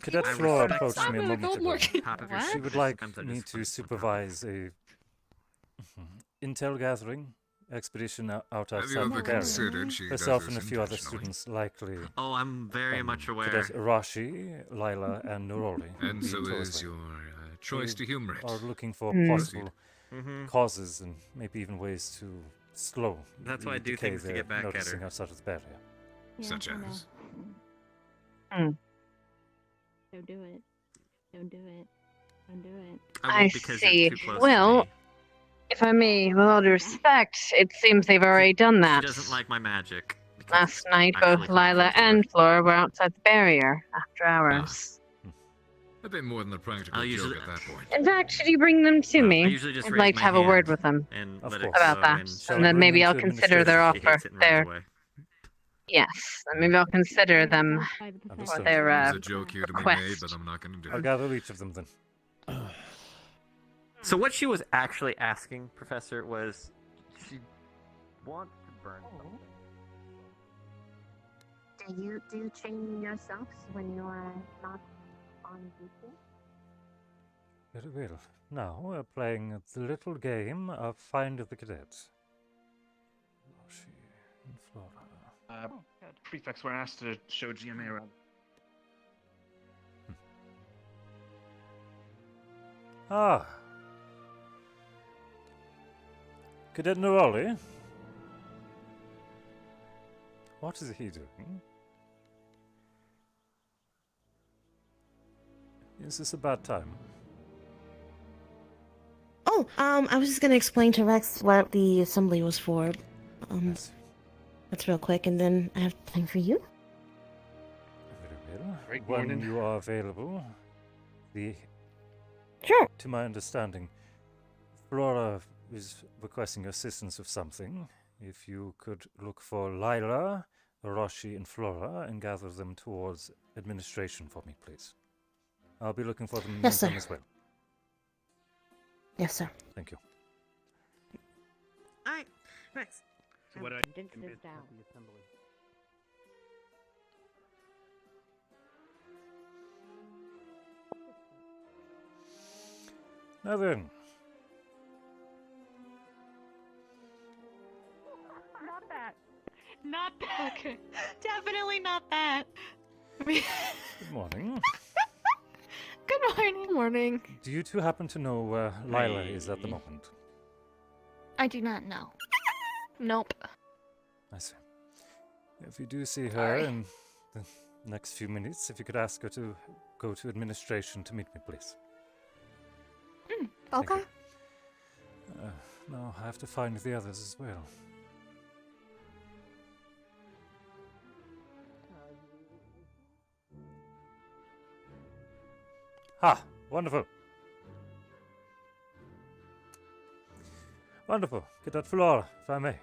Speaker 2: Cadet
Speaker 3: I
Speaker 2: Flora
Speaker 3: respect
Speaker 2: approached
Speaker 3: that.
Speaker 2: me a moment ago.
Speaker 3: Top of your
Speaker 2: She
Speaker 3: ship
Speaker 2: would
Speaker 3: just
Speaker 2: like
Speaker 3: comes out
Speaker 2: me
Speaker 3: just
Speaker 2: to
Speaker 3: funny.
Speaker 2: supervise a intel gathering expedition out
Speaker 21: Have
Speaker 2: outside
Speaker 21: you ever
Speaker 2: the
Speaker 21: considered
Speaker 2: barrier.
Speaker 21: she
Speaker 2: Herself
Speaker 21: does
Speaker 2: and a
Speaker 21: this
Speaker 2: few other
Speaker 21: intentionally?
Speaker 2: students likely.
Speaker 3: Oh, I'm very much aware.
Speaker 2: Cadet Arashi, Lila, and Neroli.
Speaker 21: And so
Speaker 2: being
Speaker 21: is
Speaker 2: towards me.
Speaker 21: your choice to humor it.
Speaker 2: Are looking for
Speaker 12: Hmm.
Speaker 2: possible causes and maybe even ways to slow
Speaker 3: That's
Speaker 2: the
Speaker 3: why I do
Speaker 2: decay
Speaker 3: things to
Speaker 2: they're
Speaker 3: get back at
Speaker 2: noticing
Speaker 3: her.
Speaker 2: outside of the barrier.
Speaker 21: Such
Speaker 8: I know.
Speaker 21: as?
Speaker 8: Don't do it. Don't do it. Don't do it.
Speaker 3: I won't because
Speaker 12: see.
Speaker 3: you're too close
Speaker 12: Well,
Speaker 3: to me.
Speaker 12: if I may, with all due respect, it seems they've already done that.
Speaker 3: She doesn't like my magic. because
Speaker 12: Last night,
Speaker 3: actually
Speaker 12: both
Speaker 3: coming
Speaker 12: Lila
Speaker 3: from Flora.
Speaker 12: and Flora were outside the barrier after hours.
Speaker 21: A bit more than a practical
Speaker 3: I'll
Speaker 21: joke
Speaker 3: usually-
Speaker 21: at that point.
Speaker 12: In fact, should you bring them to
Speaker 3: I
Speaker 12: me?
Speaker 3: usually just
Speaker 12: I'd
Speaker 3: raise
Speaker 12: like
Speaker 3: my
Speaker 12: to have a word
Speaker 3: hand
Speaker 12: with them
Speaker 3: and
Speaker 2: Of
Speaker 3: let it
Speaker 2: course.
Speaker 12: about
Speaker 3: go
Speaker 12: that,
Speaker 3: and
Speaker 2: Shall
Speaker 12: and
Speaker 2: I
Speaker 12: then
Speaker 2: bring
Speaker 12: maybe
Speaker 2: them
Speaker 12: I'll
Speaker 2: to
Speaker 12: consider their
Speaker 3: she
Speaker 12: offer.
Speaker 3: hates it and runs
Speaker 12: Their
Speaker 3: away.
Speaker 12: yes, and maybe I'll consider them for
Speaker 2: Understood.
Speaker 12: their
Speaker 21: There's a joke here to be made,
Speaker 12: request.
Speaker 21: but I'm not going to do
Speaker 2: I'll
Speaker 21: it.
Speaker 2: gather each of them then.
Speaker 3: So what she was actually asking, Professor, was she wants to burn something.
Speaker 9: Do you do training yourselves when you are not on duty?
Speaker 2: Very well. Now we're playing the little game of Find the Cadet. Roshi and Flora.
Speaker 19: Prefects were asked to show GMA around.
Speaker 2: Ah. Cadet Neroli? What is he doing? Is this a bad time?
Speaker 23: Oh, I was just gonna explain to Rex what the assembly was for.
Speaker 2: Yes.
Speaker 23: That's real quick, and then I have time for you.
Speaker 2: Very well.
Speaker 19: Great
Speaker 2: When
Speaker 19: morning.
Speaker 2: you are available,
Speaker 23: Sure.
Speaker 2: to my understanding, Flora is requesting assistance with something. If you could look for Lila, Arashi, and Flora and gather them towards administration for me, please. I'll be looking for them in the
Speaker 23: Yes,
Speaker 2: meantime
Speaker 23: sir.
Speaker 2: as well.
Speaker 23: Yes, sir.
Speaker 2: Thank you.
Speaker 4: Alright, Rex.
Speaker 19: So what I
Speaker 5: Condense this down.
Speaker 2: Now then,
Speaker 5: Not that. Not that.
Speaker 4: Okay.
Speaker 5: Definitely not that.
Speaker 2: good morning.
Speaker 4: Good morning. Morning.
Speaker 2: Do you two happen to know where Lila is at the moment?
Speaker 4: I do not know. Nope.
Speaker 2: I see. If you do see her in the next few minutes, if you could ask her to go to administration to meet me, please. Thank
Speaker 4: Okay.
Speaker 2: you. Now I have to find the others as well. Ha! Wonderful. Wonderful. Cadet Flora, if I may.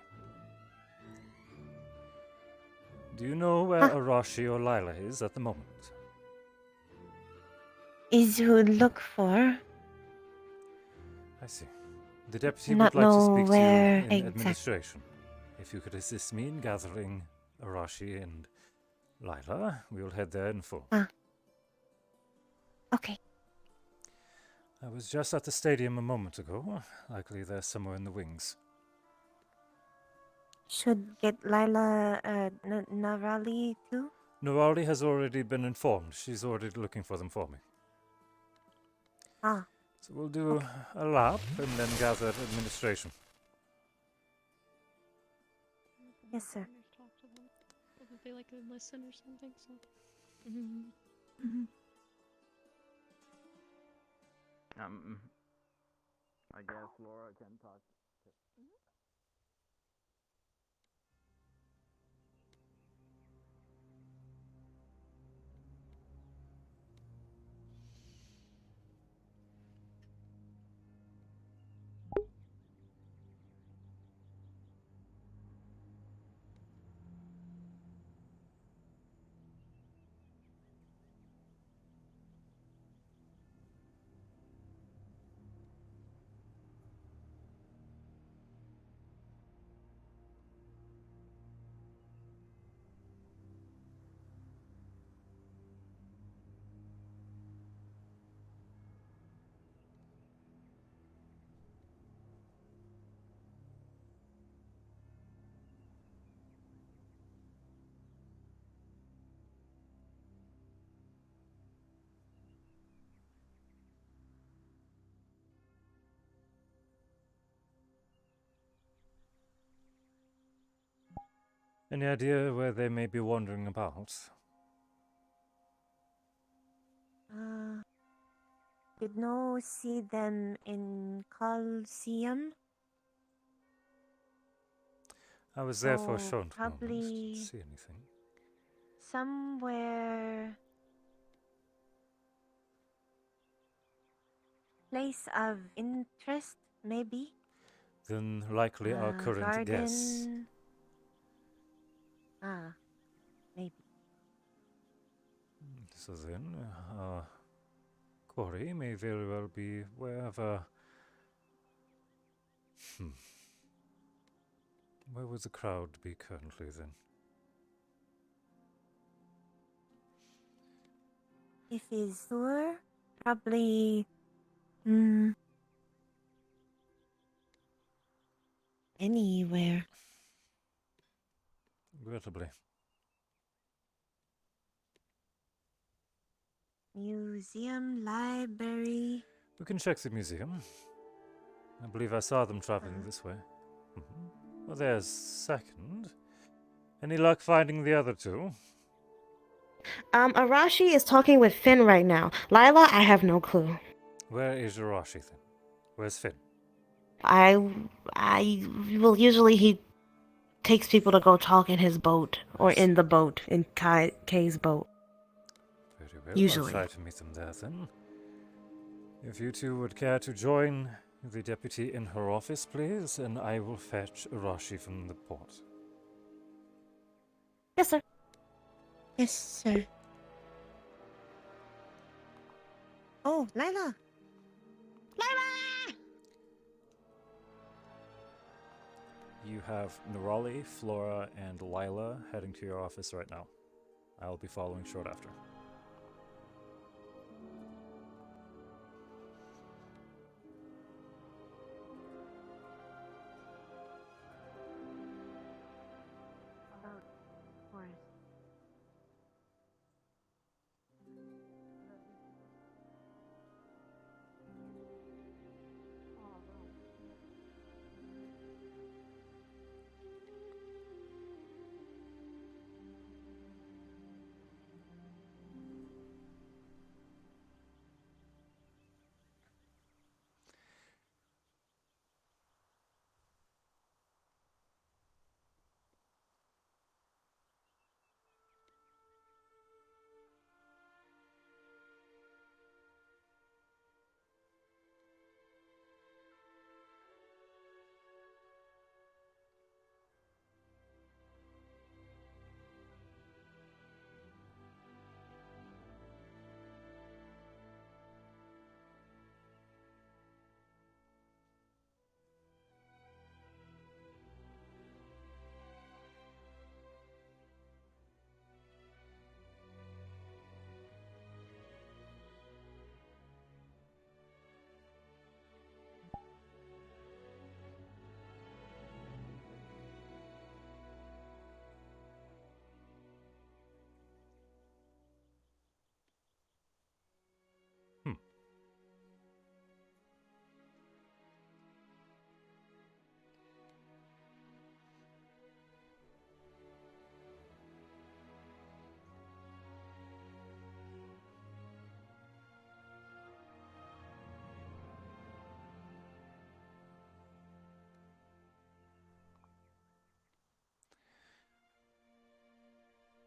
Speaker 2: Do you know where Arashi or Lila is at the moment?
Speaker 23: Is who look for?
Speaker 2: I see. The deputy
Speaker 23: Not
Speaker 2: would like to
Speaker 23: know
Speaker 2: speak to
Speaker 23: where
Speaker 2: you in
Speaker 23: exact-
Speaker 2: administration. If you could assist me in gathering Arashi and Lila, we will head there in full.
Speaker 23: Okay.
Speaker 2: I was just at the stadium a moment ago. Likely they're somewhere in the wings.
Speaker 23: Should get Lila Narali too?
Speaker 2: Nerali has already been informed. She's already looking for them for me.
Speaker 23: Ah.
Speaker 2: So we'll do a lap and then gather administration.
Speaker 23: Yes, sir.
Speaker 16: Talk to them. If they like to listen or something. So.
Speaker 3: I guess Laura can talk.
Speaker 2: Any idea where they may be wandering about?
Speaker 9: Did no see them in Coliseum?
Speaker 2: I was there for a
Speaker 9: So,
Speaker 2: short moment. Didn't
Speaker 9: probably
Speaker 2: see anything.
Speaker 9: somewhere place of interest, maybe.
Speaker 2: Then likely our current guess.
Speaker 9: Garden. Maybe.
Speaker 2: So then, Corey may very well be wherever. Where would the crowd be currently then?
Speaker 9: If he's sure, probably. Anywhere.
Speaker 2: Regrettably.
Speaker 9: Museum, library.
Speaker 2: We can check the museum. I believe I saw them traveling this way. Well, there's second. Any luck finding the other two?
Speaker 23: Arashi is talking with Finn right now. Lila, I have no clue.
Speaker 2: Where is Arashi then? Where's Finn?
Speaker 23: Usually he takes people to go talk in his boat or in the boat, in Kay's boat.
Speaker 2: Very well.
Speaker 23: Usually.
Speaker 2: I'll try to meet them there then. If you two would care to join the deputy in her office, please, and I will fetch Arashi from the port.
Speaker 23: Yes, sir. Yes, sir.
Speaker 9: Oh, Lila! Lila!
Speaker 2: You have Nerali, Flora, and Lila heading to your office right now. I'll be following short after.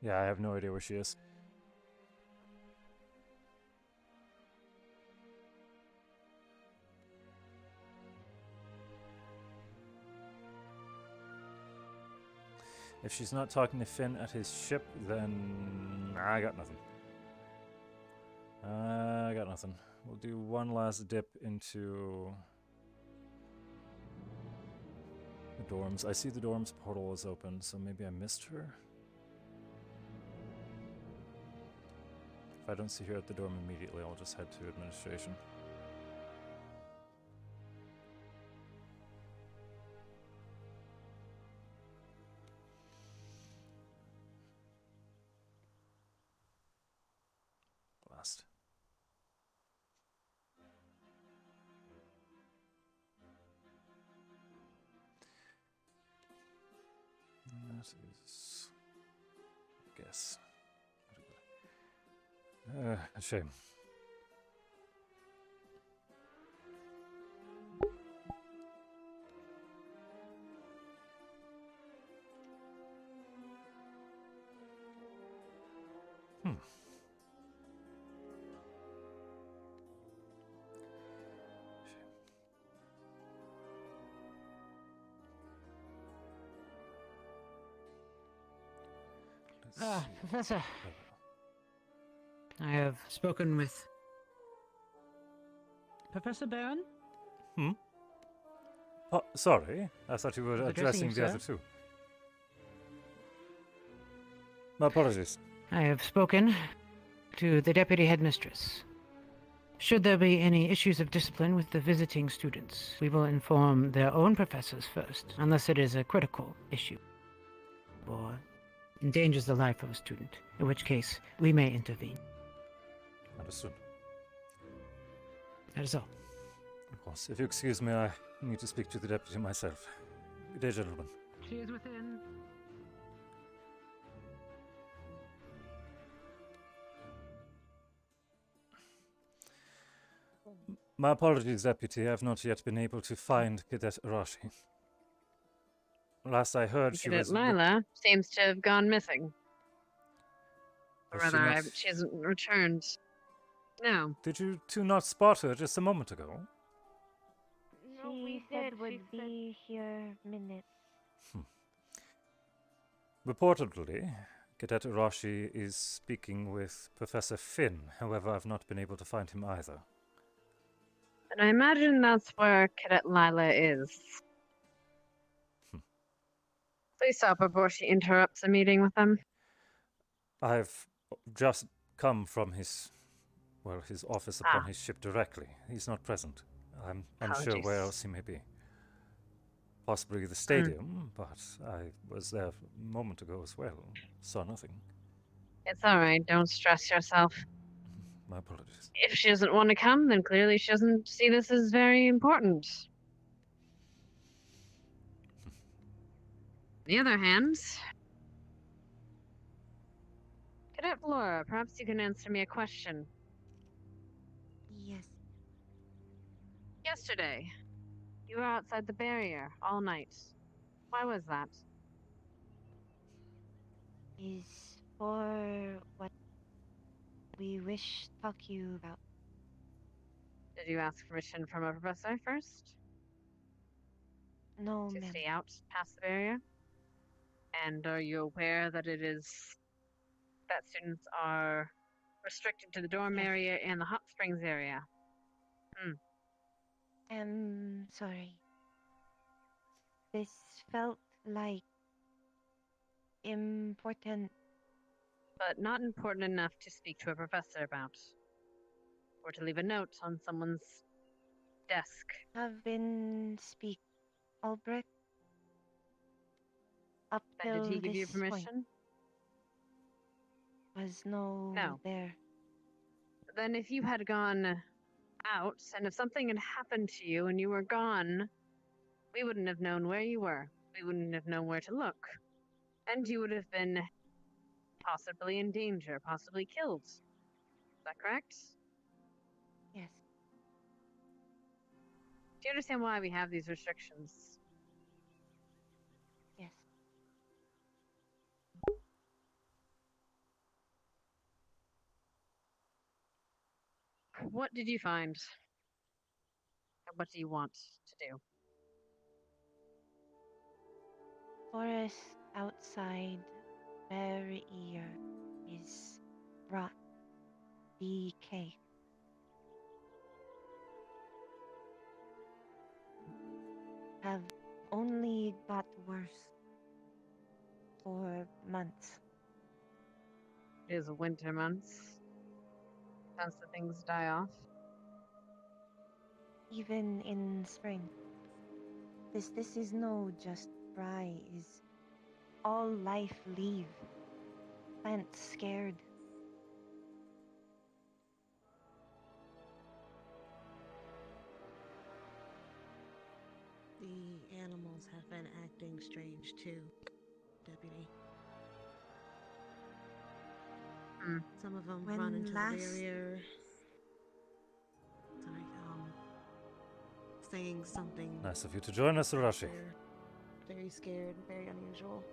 Speaker 2: Yeah, I have no idea where she is. If she's not talking to Finn at his ship, then I got nothing. I got nothing. We'll do one last dip into the dorms. I see the dorms portal is open, so maybe I missed her. If I don't see her at the dorm immediately, I'll just head to administration. Blast. That is guess. A shame.
Speaker 6: Professor. I have spoken with Professor Berion.
Speaker 2: Oh, sorry, I thought you were
Speaker 6: Addressing
Speaker 2: addressing
Speaker 6: you,
Speaker 2: the
Speaker 6: sir.
Speaker 2: other two. My apologies.
Speaker 6: I have spoken to the deputy headmistress. Should there be any issues of discipline with the visiting students, we will inform their own professors first, unless it is a critical issue or endangers the life of a student, in which case we may intervene.
Speaker 2: Understood.
Speaker 6: That is all.
Speaker 2: Of course. If you excuse me, I need to speak to the deputy myself. Good day, gentlemen.
Speaker 6: She is within.
Speaker 2: My apologies, deputy. I have not yet been able to find Cadet Arashi. Last I heard, she
Speaker 12: Cadet
Speaker 2: was...
Speaker 12: Lila seems to have gone missing. Or
Speaker 2: Was she
Speaker 12: rather,
Speaker 2: not-
Speaker 12: she hasn't returned. No.
Speaker 2: Did you two not spot her just a moment ago?
Speaker 8: She said would be here minute.
Speaker 2: Reportedly, Cadet Arashi is speaking with Professor Finn. However, I've not been able to find him either.
Speaker 12: And I imagine that's where Cadet Lila is. Please stop before she interrupts a meeting with them.
Speaker 2: I've just come from his office upon his ship directly. He's not present. I'm unsure where
Speaker 12: Apologies.
Speaker 2: else he may be. Possibly the stadium, but I was there a moment ago as well. Saw nothing.
Speaker 12: It's alright, don't stress yourself.
Speaker 2: My apologies.
Speaker 12: If she doesn't want to come, then clearly she doesn't see this as very important. On the other hand, Cadet Flora, perhaps you can answer me a question.
Speaker 8: Yes.
Speaker 12: Yesterday, you were outside the barrier all night. Why was that?
Speaker 8: Is for what we wish to talk to you about.
Speaker 12: Did you ask permission from a professor first?
Speaker 8: No,
Speaker 12: To
Speaker 8: ma'am.
Speaker 12: stay out past the barrier? And are you aware that that students are restricted to the dorm area and the hot springs area?
Speaker 8: Sorry. This felt like important.
Speaker 12: But not important enough to speak to a professor about. Or to leave a note on someone's desk.
Speaker 8: Have been speak Albrecht up
Speaker 12: Then
Speaker 8: till
Speaker 12: did he give you
Speaker 8: this point.
Speaker 12: permission?
Speaker 8: Was no,
Speaker 12: No.
Speaker 8: there.
Speaker 12: Then if you had gone out, and if something had happened to you and you were gone, we wouldn't have known where you were. We wouldn't have known where to look. And you would have been possibly in danger, possibly killed. Is that correct?
Speaker 8: Yes.
Speaker 12: Do you understand why we have these restrictions?
Speaker 8: Yes.
Speaker 12: What did you find? And what do you want to do?
Speaker 8: Forest outside barrier is rot. Decay. Have only got worse for months.
Speaker 12: It is winter months. Tends to things die off.
Speaker 8: Even in spring. This is no just dry, is all life leave. Plants scared.
Speaker 23: The animals have been acting strange too, Deputy.
Speaker 5: Some of them
Speaker 9: When
Speaker 5: run into
Speaker 9: last-
Speaker 5: the barrier. Sorry, saying something.
Speaker 2: Nice of you to join us, Arashi.
Speaker 5: They're very scared, very unusual.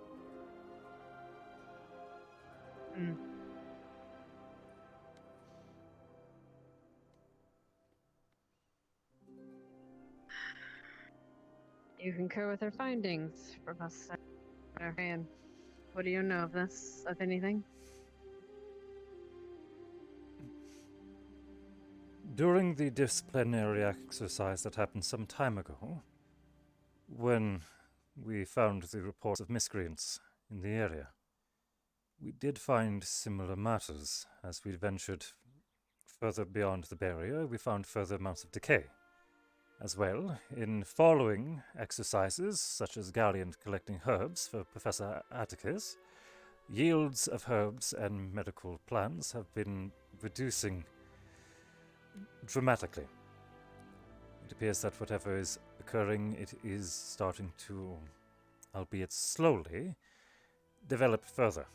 Speaker 12: You concur with her findings, Professor Berion. What do you know of this, of anything?
Speaker 2: During the disciplinary exercise that happened some time ago, when we found the reports of miscreants in the area, we did find similar matters. As we ventured further beyond the barrier, we found further amounts of decay. As well, in following exercises, such as Galleon collecting herbs for Professor Atticus, yields of herbs and medical plants have been reducing dramatically. It appears that whatever is occurring, it is starting to, albeit slowly, develop further.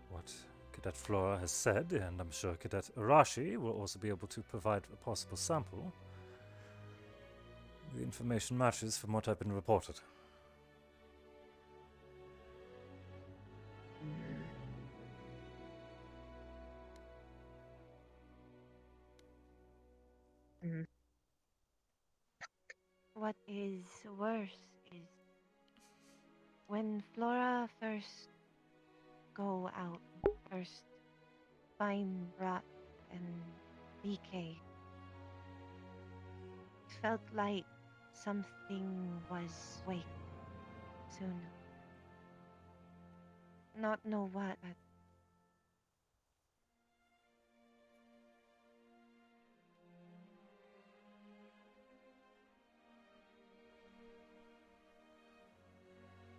Speaker 2: What Cadet Flora has said, and I'm sure Cadet Arashi will also be able to provide a possible sample, the information matches from what I've been reported.
Speaker 9: What is worse is when Flora first go out, first find rot and decay. It felt like something was waiting soon. Not know what, but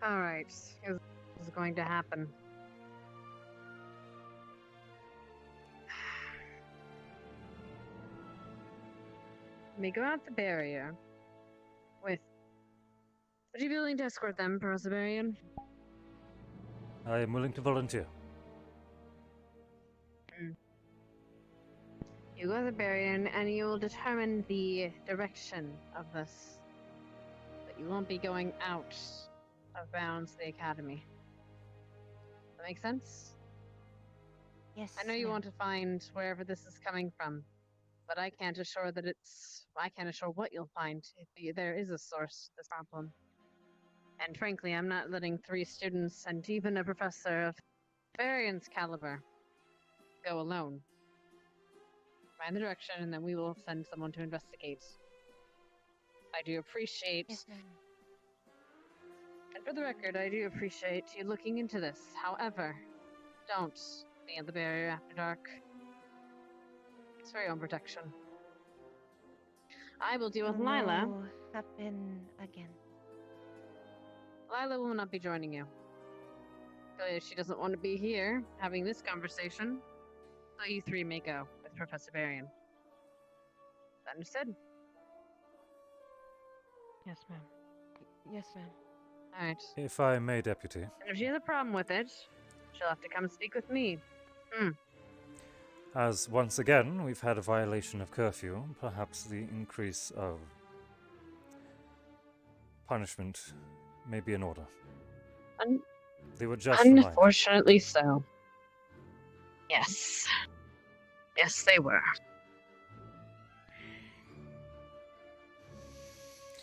Speaker 12: Alright, here's what's going to happen. May go out the barrier with... Would you be willing to escort them, Professor Berion?
Speaker 2: I am willing to volunteer.
Speaker 12: You go to the Berion and you will determine the direction of this. But you won't be going out of bounds of the Academy. That make sense?
Speaker 9: yes.
Speaker 12: I know you
Speaker 9: ma'am.
Speaker 12: want to find wherever this is coming from, but I can't assure that I can't assure what you'll find if there is a source to this problem. And frankly, I'm not letting 3 students and even a professor of Berion's caliber go alone. Find the direction, and then we will send someone to investigate. I do appreciate...
Speaker 9: Yes, ma'am.
Speaker 12: And for the record, I do appreciate you looking into this. However, don't be in the barrier after dark. It's for your own protection. I will deal with Lila.
Speaker 9: No happen again.
Speaker 12: Lila will not be joining you. Clearly, she doesn't want to be here having this conversation. So you 3 may go with Professor Berion. Understood?
Speaker 6: Yes, ma'am. Yes, ma'am.
Speaker 12: Alright.
Speaker 2: If I may, Deputy.
Speaker 12: And if she has a problem with it, she'll have to come speak with me.
Speaker 2: As once again we've had a violation of curfew, perhaps the increase of punishment may be in order. They were just
Speaker 12: Unfortunately so. Yes. Yes, they were.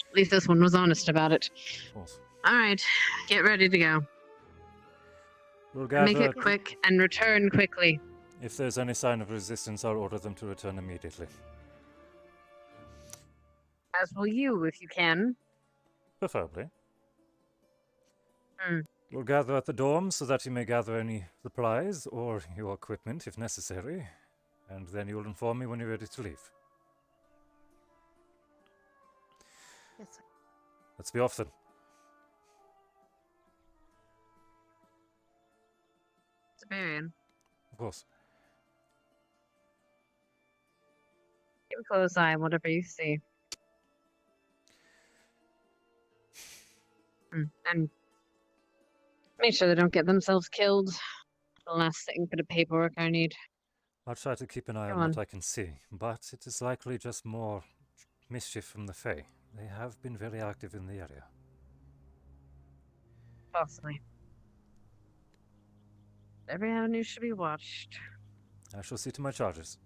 Speaker 12: At least this one was honest about it.
Speaker 2: Of course.
Speaker 12: Alright, get ready to go.
Speaker 2: We'll
Speaker 12: Make
Speaker 2: gather.
Speaker 12: it quick and return quickly.
Speaker 2: If there's any sign of resistance, I'll order them to return immediately.
Speaker 12: As will you, if you can.
Speaker 2: Preferably. We'll gather at the dorms so that you may gather any supplies or your equipment if necessary, and then you'll inform me when you're ready to leave.
Speaker 5: Yes, sir.
Speaker 2: Let's be off then.
Speaker 12: Berion,
Speaker 2: Of course.
Speaker 12: keep a close eye on whatever you see. And make sure they don't get themselves killed. The last thing for the paperwork I need.
Speaker 2: I'll try to keep an eye
Speaker 12: Come
Speaker 2: on
Speaker 12: on.
Speaker 2: what I can see, but it is likely just more mischief from the Fae. They have been very active in the area.
Speaker 12: Possibly. Every avenue should be watched.
Speaker 2: I shall see to my charges.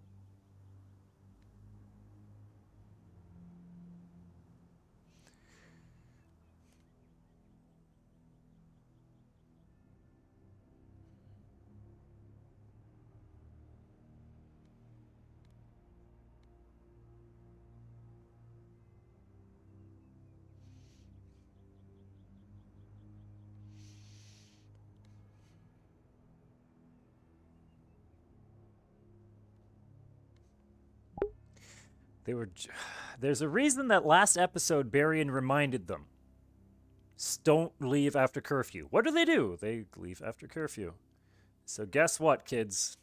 Speaker 2: There's a reason that last episode Berion reminded them. Don't leave after curfew. What do? They leave after curfew. So guess what, kids?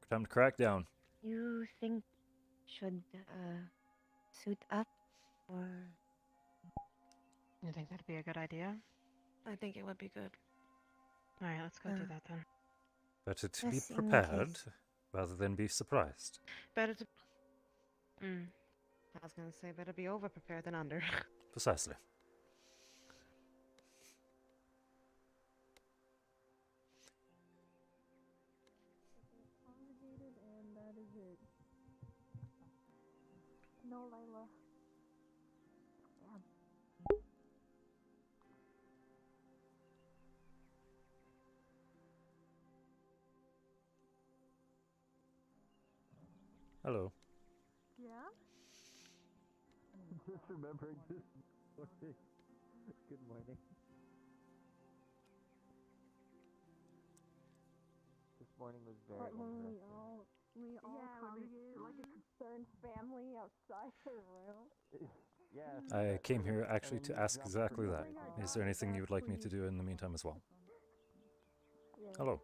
Speaker 2: Time to crack down.
Speaker 9: You think should suit up or?
Speaker 14: You think that'd be a good idea?
Speaker 9: I think it would be good.
Speaker 14: All right, let's go do that then.
Speaker 2: Better to be
Speaker 9: Just in
Speaker 2: prepared
Speaker 9: case.
Speaker 2: rather than be surprised.
Speaker 5: Better to. I was gonna say better be over prepared than under.
Speaker 2: Precisely.
Speaker 8: No, Layla. Damn.
Speaker 2: Hello.
Speaker 8: Yeah?
Speaker 7: Just remembering this morning. Good morning. This morning was very
Speaker 8: But when we
Speaker 7: interesting.
Speaker 8: all come like a concerned family outside her room.
Speaker 7: Yes.
Speaker 2: I came here actually to ask exactly that. Is there anything you would like me to do in the meantime as well? Hello.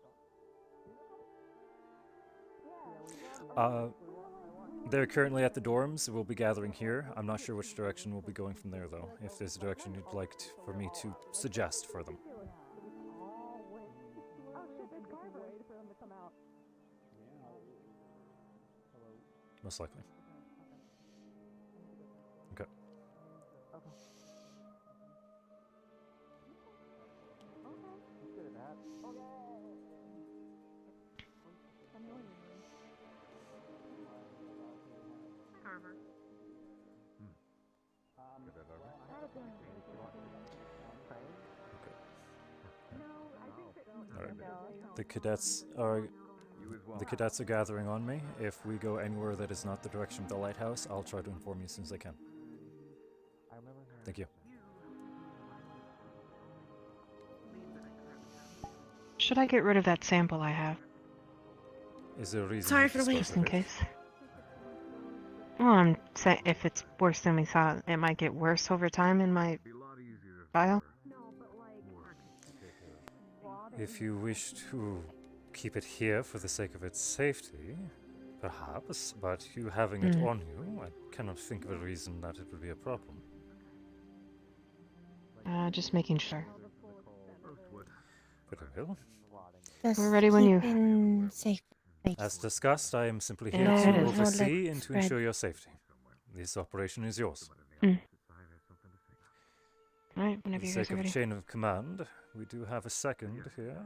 Speaker 2: They're currently at the dorms. We'll be gathering here. I'm not sure which direction we'll be going from there, though. If there's a direction you'd like for me to suggest for them. Most likely. Okay.
Speaker 14: Carver.
Speaker 2: Alright. The cadets are gathering on me. If we go anywhere that is not the direction of the lighthouse, I'll try to inform you as soon as I can. Thank you.
Speaker 14: Should I get rid of that sample I have?
Speaker 2: Is there a reason?
Speaker 23: Sorry for the wait.
Speaker 14: Just in case. Well, I'm saying if it's worse than we thought, it might get worse over time in my file.
Speaker 2: If you wish to keep it here for the sake of its safety, perhaps, but you having it on you, I cannot think of a reason that it would be a problem.
Speaker 14: Just making sure.
Speaker 2: Very well.
Speaker 14: We're ready when you.
Speaker 9: Safe.
Speaker 2: As discussed, I am simply here
Speaker 14: Yeah,
Speaker 2: to
Speaker 14: it is.
Speaker 2: oversee and to ensure your safety. This operation is yours.
Speaker 14: Alright, whenever
Speaker 2: For the
Speaker 14: you guys
Speaker 2: sake
Speaker 14: are
Speaker 2: of
Speaker 14: ready.
Speaker 2: chain of command, we do have a second here.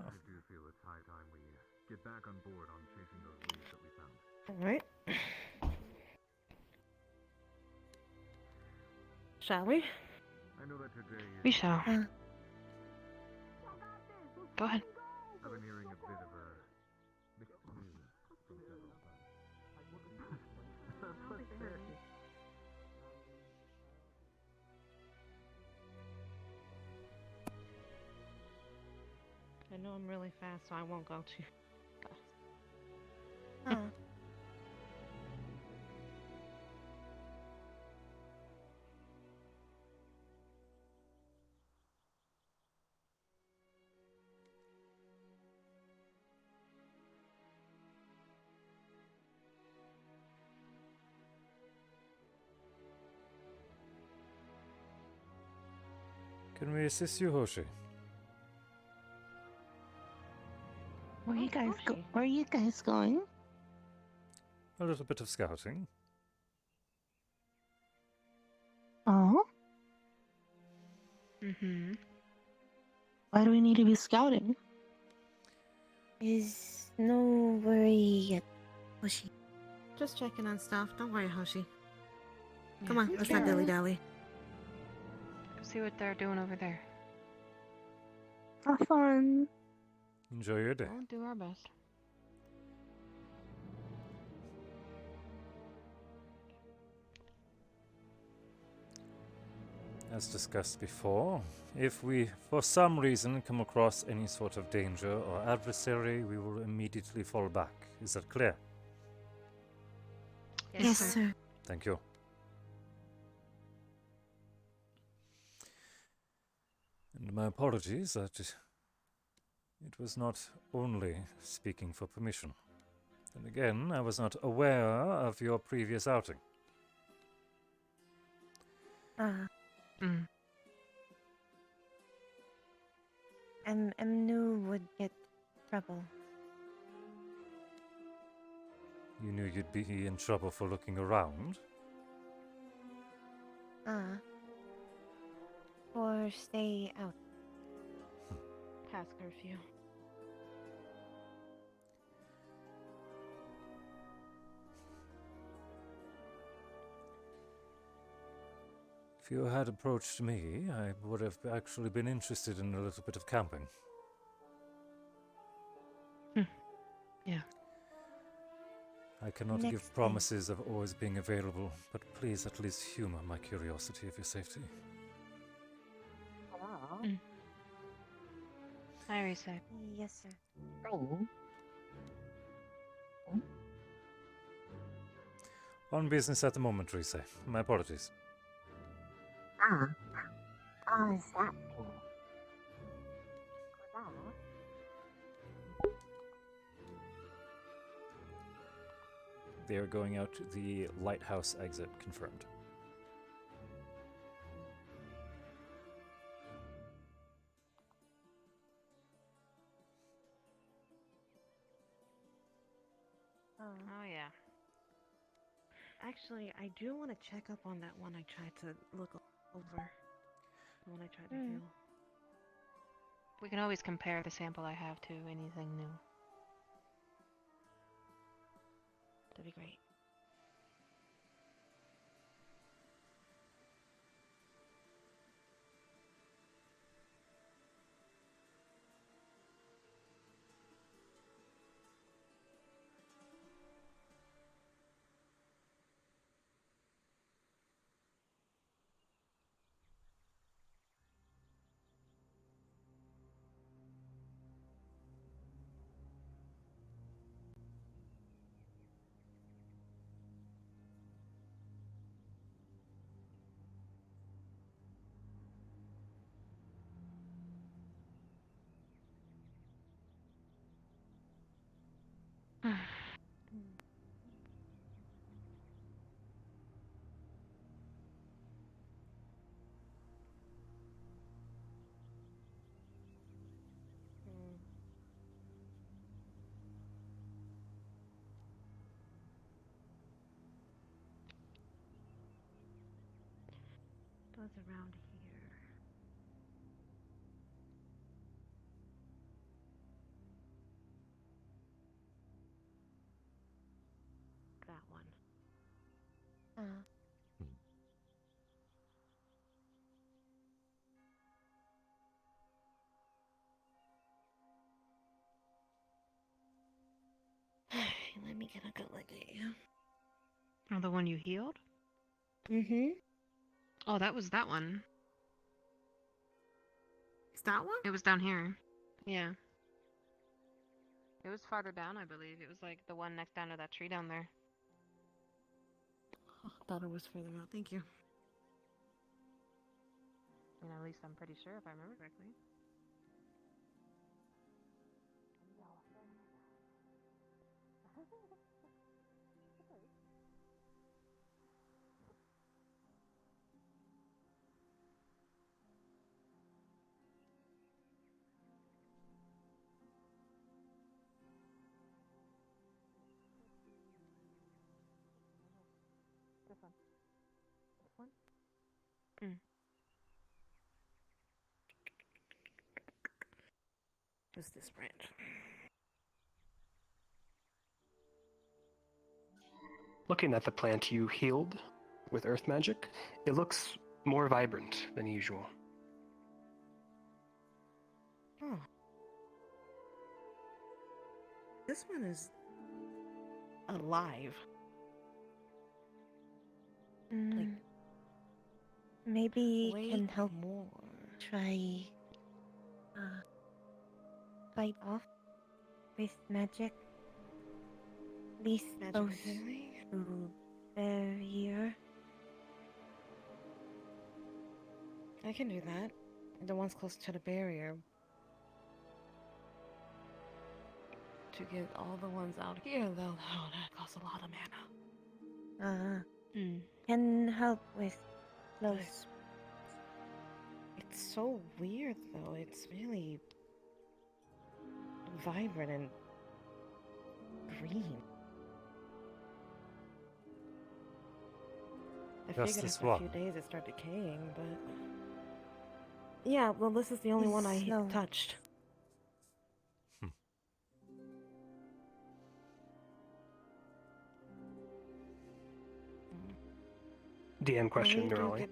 Speaker 6: Alright. Shall we?
Speaker 14: We shall. Go ahead.
Speaker 7: I've been hearing a bit of a mixed news from several
Speaker 5: I know I'm really fast, so I won't go too fast.
Speaker 2: Can we assist you, Hoshi?
Speaker 5: Where you guys go? Where are you guys going?
Speaker 2: A little bit of scouting.
Speaker 5: Oh.
Speaker 14: Mm-hmm.
Speaker 5: Why do we need to be scouting?
Speaker 23: Is no worry yet, Hoshi.
Speaker 9: Just checking on stuff. Don't worry, Hoshi.
Speaker 14: Yeah.
Speaker 9: Come on, let's not dilly dally.
Speaker 14: Go see what they're doing over there.
Speaker 5: Have fun.
Speaker 2: Enjoy your day.
Speaker 14: We'll do our best.
Speaker 2: As discussed before, if we, for some reason, come across any sort of danger or adversary, we will immediately fall back. Is that clear?
Speaker 9: Yes, sir.
Speaker 2: Thank you. And my apologies that it was not only speaking for permission. And again, I was not aware of your previous outing.
Speaker 23: Knew would get trouble.
Speaker 2: You knew you'd be in trouble for looking around?
Speaker 23: Or stay out.
Speaker 14: Past curfew.
Speaker 2: If you had approached me, I would have actually been interested in a little bit of camping.
Speaker 14: Yeah.
Speaker 2: I cannot
Speaker 23: Next
Speaker 2: give promises of always being available, but please at least humor my curiosity of your safety.
Speaker 14: Hi, Risa.
Speaker 23: Yes, sir.
Speaker 2: On business at the moment, Risa. My apologies.
Speaker 5: Is that cool?
Speaker 2: They are going out the lighthouse exit, confirmed.
Speaker 14: Oh, yeah.
Speaker 9: Actually, I do want to check up on that one I tried to look over. The one I tried to heal.
Speaker 14: We can always compare the sample I have to anything new.
Speaker 9: That'd be great. Goes around here. That one.
Speaker 23: Let me get a good look at you.
Speaker 14: Oh, the one you healed?
Speaker 23: Mm-hmm.
Speaker 14: Oh, that was that one.
Speaker 9: Is that one?
Speaker 14: It was down here. Yeah. It was farther down, I believe. It was like the one next down to that tree down there.
Speaker 9: Oh, thought it was further out. Thank you.
Speaker 14: I mean, at least I'm pretty sure if I remember correctly.
Speaker 23: Who's this branch?
Speaker 17: Looking at the plant you healed with earth magic, it looks more vibrant than usual.
Speaker 23: Oh. This one is alive. Like,
Speaker 9: maybe
Speaker 23: way
Speaker 9: can help
Speaker 23: more.
Speaker 9: try fight off with magic. At least
Speaker 23: Magic
Speaker 9: close
Speaker 23: healing?
Speaker 9: to barrier.
Speaker 23: I can do that. The ones close to the barrier. To get all the ones out here, though, oh, that costs a lot of mana.
Speaker 9: Can help with close.
Speaker 23: It's so weird, though. It's really vibrant and green. I
Speaker 2: Just
Speaker 23: figured
Speaker 2: this
Speaker 23: after a
Speaker 2: one.
Speaker 23: few days it started decaying, but... Yeah, well, this is the only one I
Speaker 9: Slow.
Speaker 23: touched.
Speaker 17: DM question,
Speaker 23: Well, we do
Speaker 17: Nerali.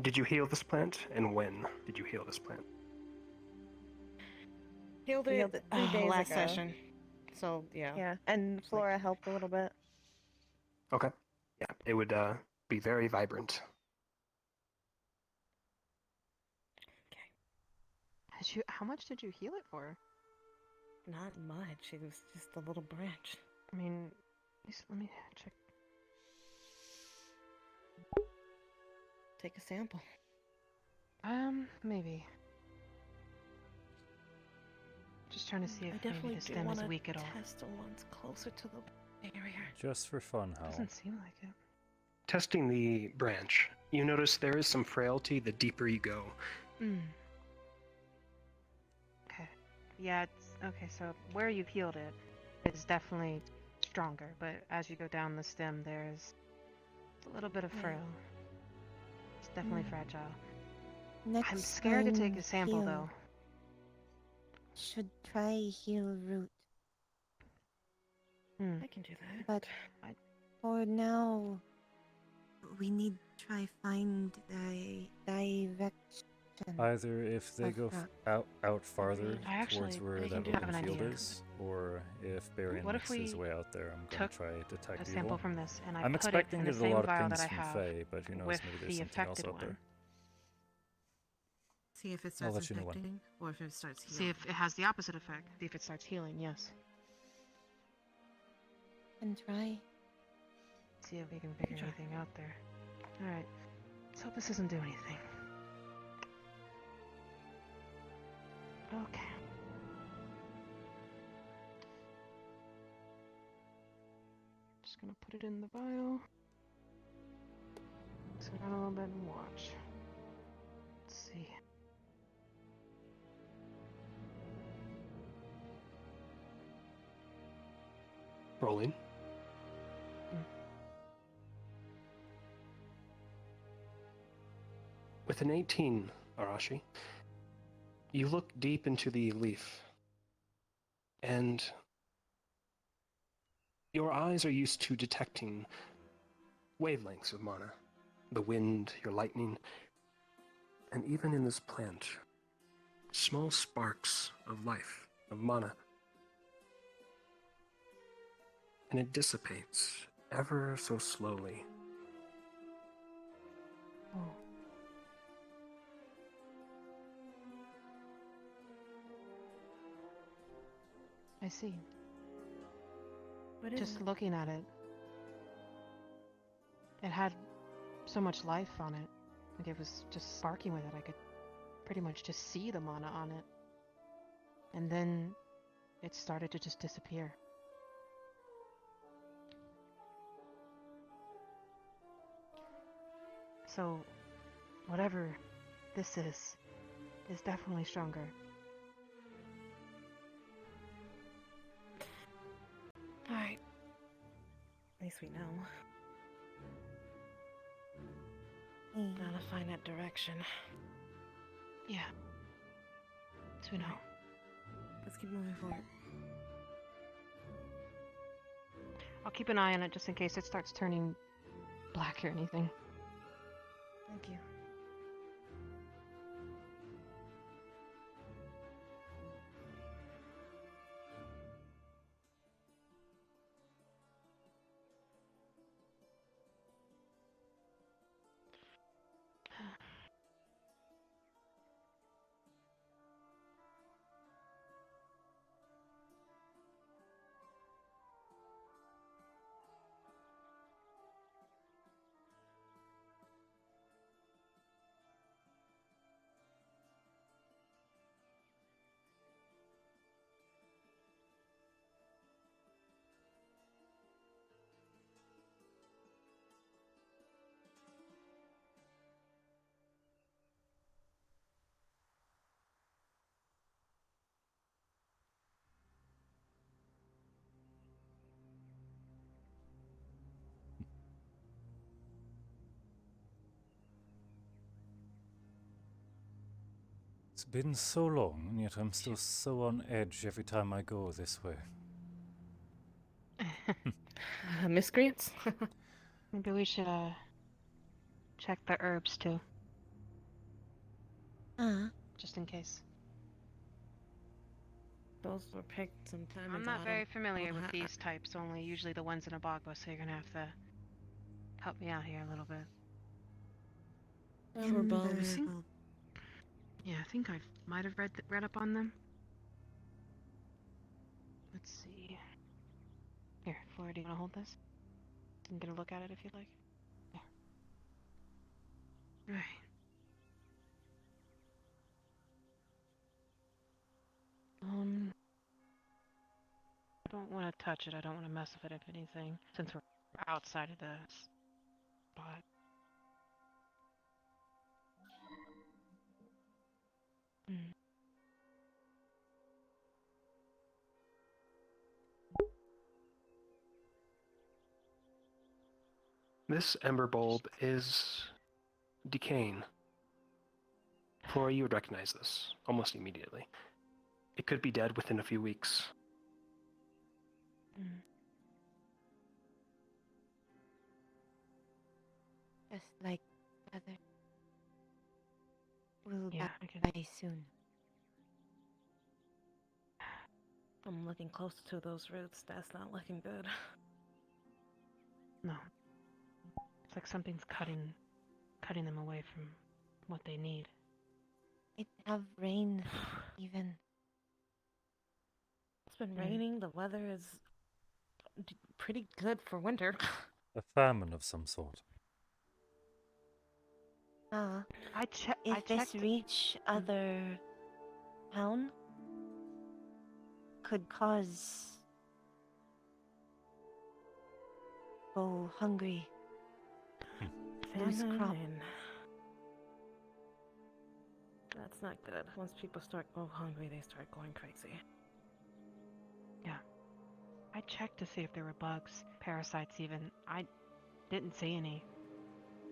Speaker 17: Did you heal this plant, and when did you heal this plant?
Speaker 23: Healed
Speaker 9: We
Speaker 23: it,
Speaker 9: healed it 3 days
Speaker 23: last
Speaker 9: ago.
Speaker 23: session. So, yeah.
Speaker 9: Yeah, and Flora helped a little bit.
Speaker 17: Okay. Yeah, it would be very vibrant.
Speaker 14: How much did you heal it for?
Speaker 23: Not much. It was just a little branch.
Speaker 14: I mean, let me check.
Speaker 23: Take a sample.
Speaker 14: Maybe. Just trying to see if
Speaker 23: I
Speaker 14: maybe
Speaker 23: definitely
Speaker 14: the
Speaker 23: do
Speaker 14: stem is
Speaker 23: want
Speaker 14: weak at all.
Speaker 23: to test the ones closer to the barrier.
Speaker 2: Just for fun, Hal.
Speaker 14: Doesn't seem like it.
Speaker 17: Testing the branch, you notice there is some frailty the deeper you go.
Speaker 14: Okay. Yeah, okay, so where you've healed it is definitely stronger, but as you go down the stem, there's a little bit of frail. It's definitely fragile.
Speaker 9: Next
Speaker 14: I'm scared to take
Speaker 9: time
Speaker 14: a sample,
Speaker 9: heal.
Speaker 14: though.
Speaker 9: Should try heal root.
Speaker 23: I can do that.
Speaker 9: But for now, we need to try find the direction.
Speaker 2: Either if they
Speaker 9: of
Speaker 2: go
Speaker 9: rock.
Speaker 2: out farther
Speaker 14: I
Speaker 2: towards
Speaker 14: actually-
Speaker 2: where
Speaker 14: I
Speaker 2: that
Speaker 14: can have
Speaker 2: open
Speaker 14: an
Speaker 2: field
Speaker 14: idea.
Speaker 2: is, or if Berion
Speaker 14: What if
Speaker 2: makes his
Speaker 14: we
Speaker 2: way out there, I'm going
Speaker 14: took
Speaker 2: to try detect
Speaker 14: a
Speaker 2: evil.
Speaker 14: sample from this and I
Speaker 2: I'm
Speaker 14: put it
Speaker 2: expecting
Speaker 14: in
Speaker 2: to
Speaker 14: the
Speaker 2: get a
Speaker 14: same
Speaker 2: lot of
Speaker 14: vial
Speaker 2: things
Speaker 14: that I
Speaker 2: from
Speaker 14: have
Speaker 2: Faye, but who knows,
Speaker 14: with
Speaker 2: maybe there's
Speaker 14: the
Speaker 2: something else
Speaker 14: affected
Speaker 2: out there.
Speaker 14: one.
Speaker 5: See if it
Speaker 2: I'll
Speaker 5: starts
Speaker 2: let you know when.
Speaker 5: infecting, or if it starts healing.
Speaker 14: See if it has the opposite effect. See if it starts healing, yes.
Speaker 9: And try.
Speaker 14: See if we can figure anything out there. Alright. Let's hope this doesn't do anything. Okay. Just gonna put it in the vial. Sit down a little bit and watch. Let's see.
Speaker 17: Rolling. With an 18, Arashi, you look deep into the leaf, and your eyes are used to detecting wavelengths of mana. The wind, your lightning, and even in this plant, small sparks of life, of mana. And it dissipates ever so slowly.
Speaker 14: Oh. I see.
Speaker 23: What is
Speaker 14: Just
Speaker 23: it?
Speaker 14: looking at it, it had so much life on it. Like it was just sparking with it. I could pretty much just see the mana on it. And then it started to just disappear. So, whatever this is definitely stronger.
Speaker 23: Alright. At least we know. Gotta find that direction.
Speaker 14: Yeah. So we know.
Speaker 23: Let's keep moving forward.
Speaker 14: I'll keep an eye on it just in case it starts turning black or anything.
Speaker 23: Thank you.
Speaker 2: It's been so long, and yet I'm still so on edge every time I go this way.
Speaker 23: Miscreants?
Speaker 14: Maybe we should check the herbs too. Just in case.
Speaker 23: Those were picked sometime
Speaker 14: I'm
Speaker 23: ago.
Speaker 14: not
Speaker 23: I
Speaker 14: very
Speaker 23: don't
Speaker 14: familiar
Speaker 23: know
Speaker 14: with
Speaker 23: how-
Speaker 14: these types, only usually the ones in a bogwa, so you're gonna have to help me out here a little bit.
Speaker 23: Amber bulbs.
Speaker 14: Yeah, I think I might have read up on them. Let's see. Here, Flora, do you want to hold this? You can get a look at it if you'd like. There. Right. I don't want to touch it. I don't want to mess with it, if anything, since we're outside of the spot.
Speaker 17: This ember bulb is decaying. Flora, you would recognize this almost immediately. It could be dead within a few weeks.
Speaker 23: Just like other. We'll
Speaker 14: Yeah,
Speaker 23: die soon. I'm looking close to those roots. That's not looking good.
Speaker 14: No. It's like something's cutting them away from what they need.
Speaker 23: It have rain, even. It's been raining. The weather is pretty good for winter.
Speaker 2: A famine of some sort.
Speaker 23: If this reach other town, could cause go hungry. Lose crop. That's not good. Once people start going hungry, they start going crazy.
Speaker 14: Yeah. I checked to see if there were bugs, parasites even. I didn't see any.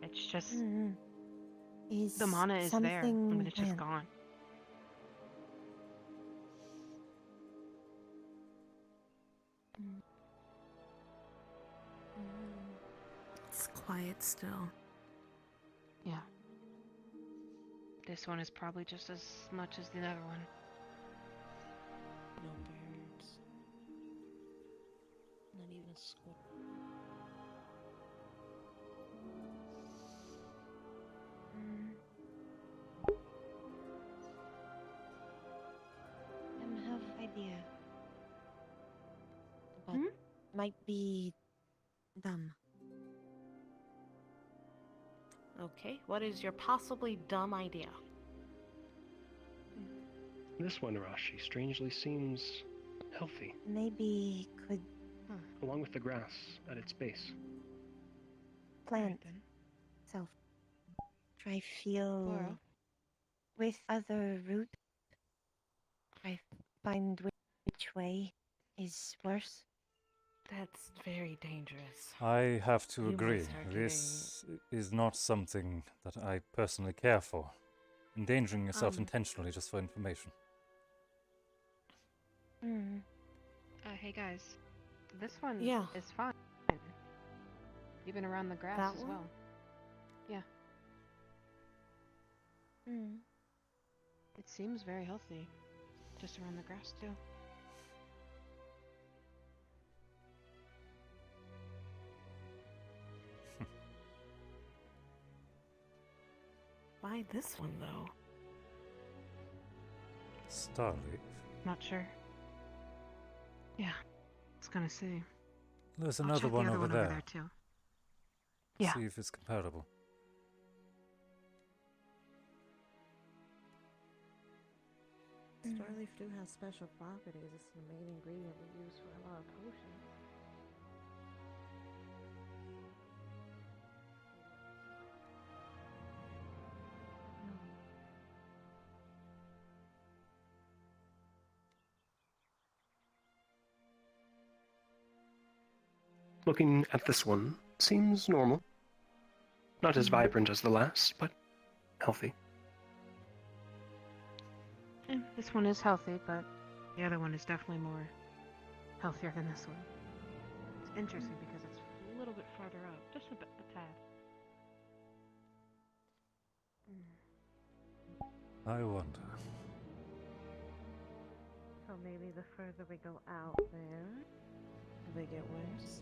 Speaker 14: It's just... the mana is there, and it's just gone.
Speaker 23: It's quiet still.
Speaker 14: Yeah. This one is probably just as much as the other one.
Speaker 23: No birds. Not even a squirrel. I have idea. But might be dumb. Okay, what is your possibly dumb idea?
Speaker 17: This one, Arashi, strangely seems healthy,
Speaker 23: Maybe could
Speaker 17: along with the grass at its base.
Speaker 23: plant self. Try feel with other root. Try find which way is worse.
Speaker 6: That's very dangerous.
Speaker 2: I have to
Speaker 6: You
Speaker 2: agree.
Speaker 6: must start
Speaker 2: This is not something that I personally care for. Endangering yourself intentionally just for information.
Speaker 14: Hey guys, this one
Speaker 23: Yeah.
Speaker 14: is fine. Even around the grass
Speaker 23: That
Speaker 14: as
Speaker 23: one?
Speaker 14: well. Yeah. It seems very healthy. Just around the grass too.
Speaker 23: Why this one, though?
Speaker 2: Starleaf.
Speaker 14: Not sure. Yeah. I was gonna say.
Speaker 2: There's
Speaker 14: I'll
Speaker 2: another
Speaker 14: check
Speaker 2: one
Speaker 14: the other
Speaker 2: over
Speaker 14: one over
Speaker 2: there.
Speaker 14: there too. Yeah.
Speaker 2: See if it's comparable.
Speaker 23: Starleaf do have special properties. It's the main ingredient we use for a lot of potions.
Speaker 17: Looking at this one, seems normal. Not as vibrant as the last, but healthy.
Speaker 14: This one is healthy, but the other one is definitely more healthier than this one. It's interesting because it's a little bit farther up, just a tad.
Speaker 2: I wonder.
Speaker 23: So maybe the further we go out there, they get worse.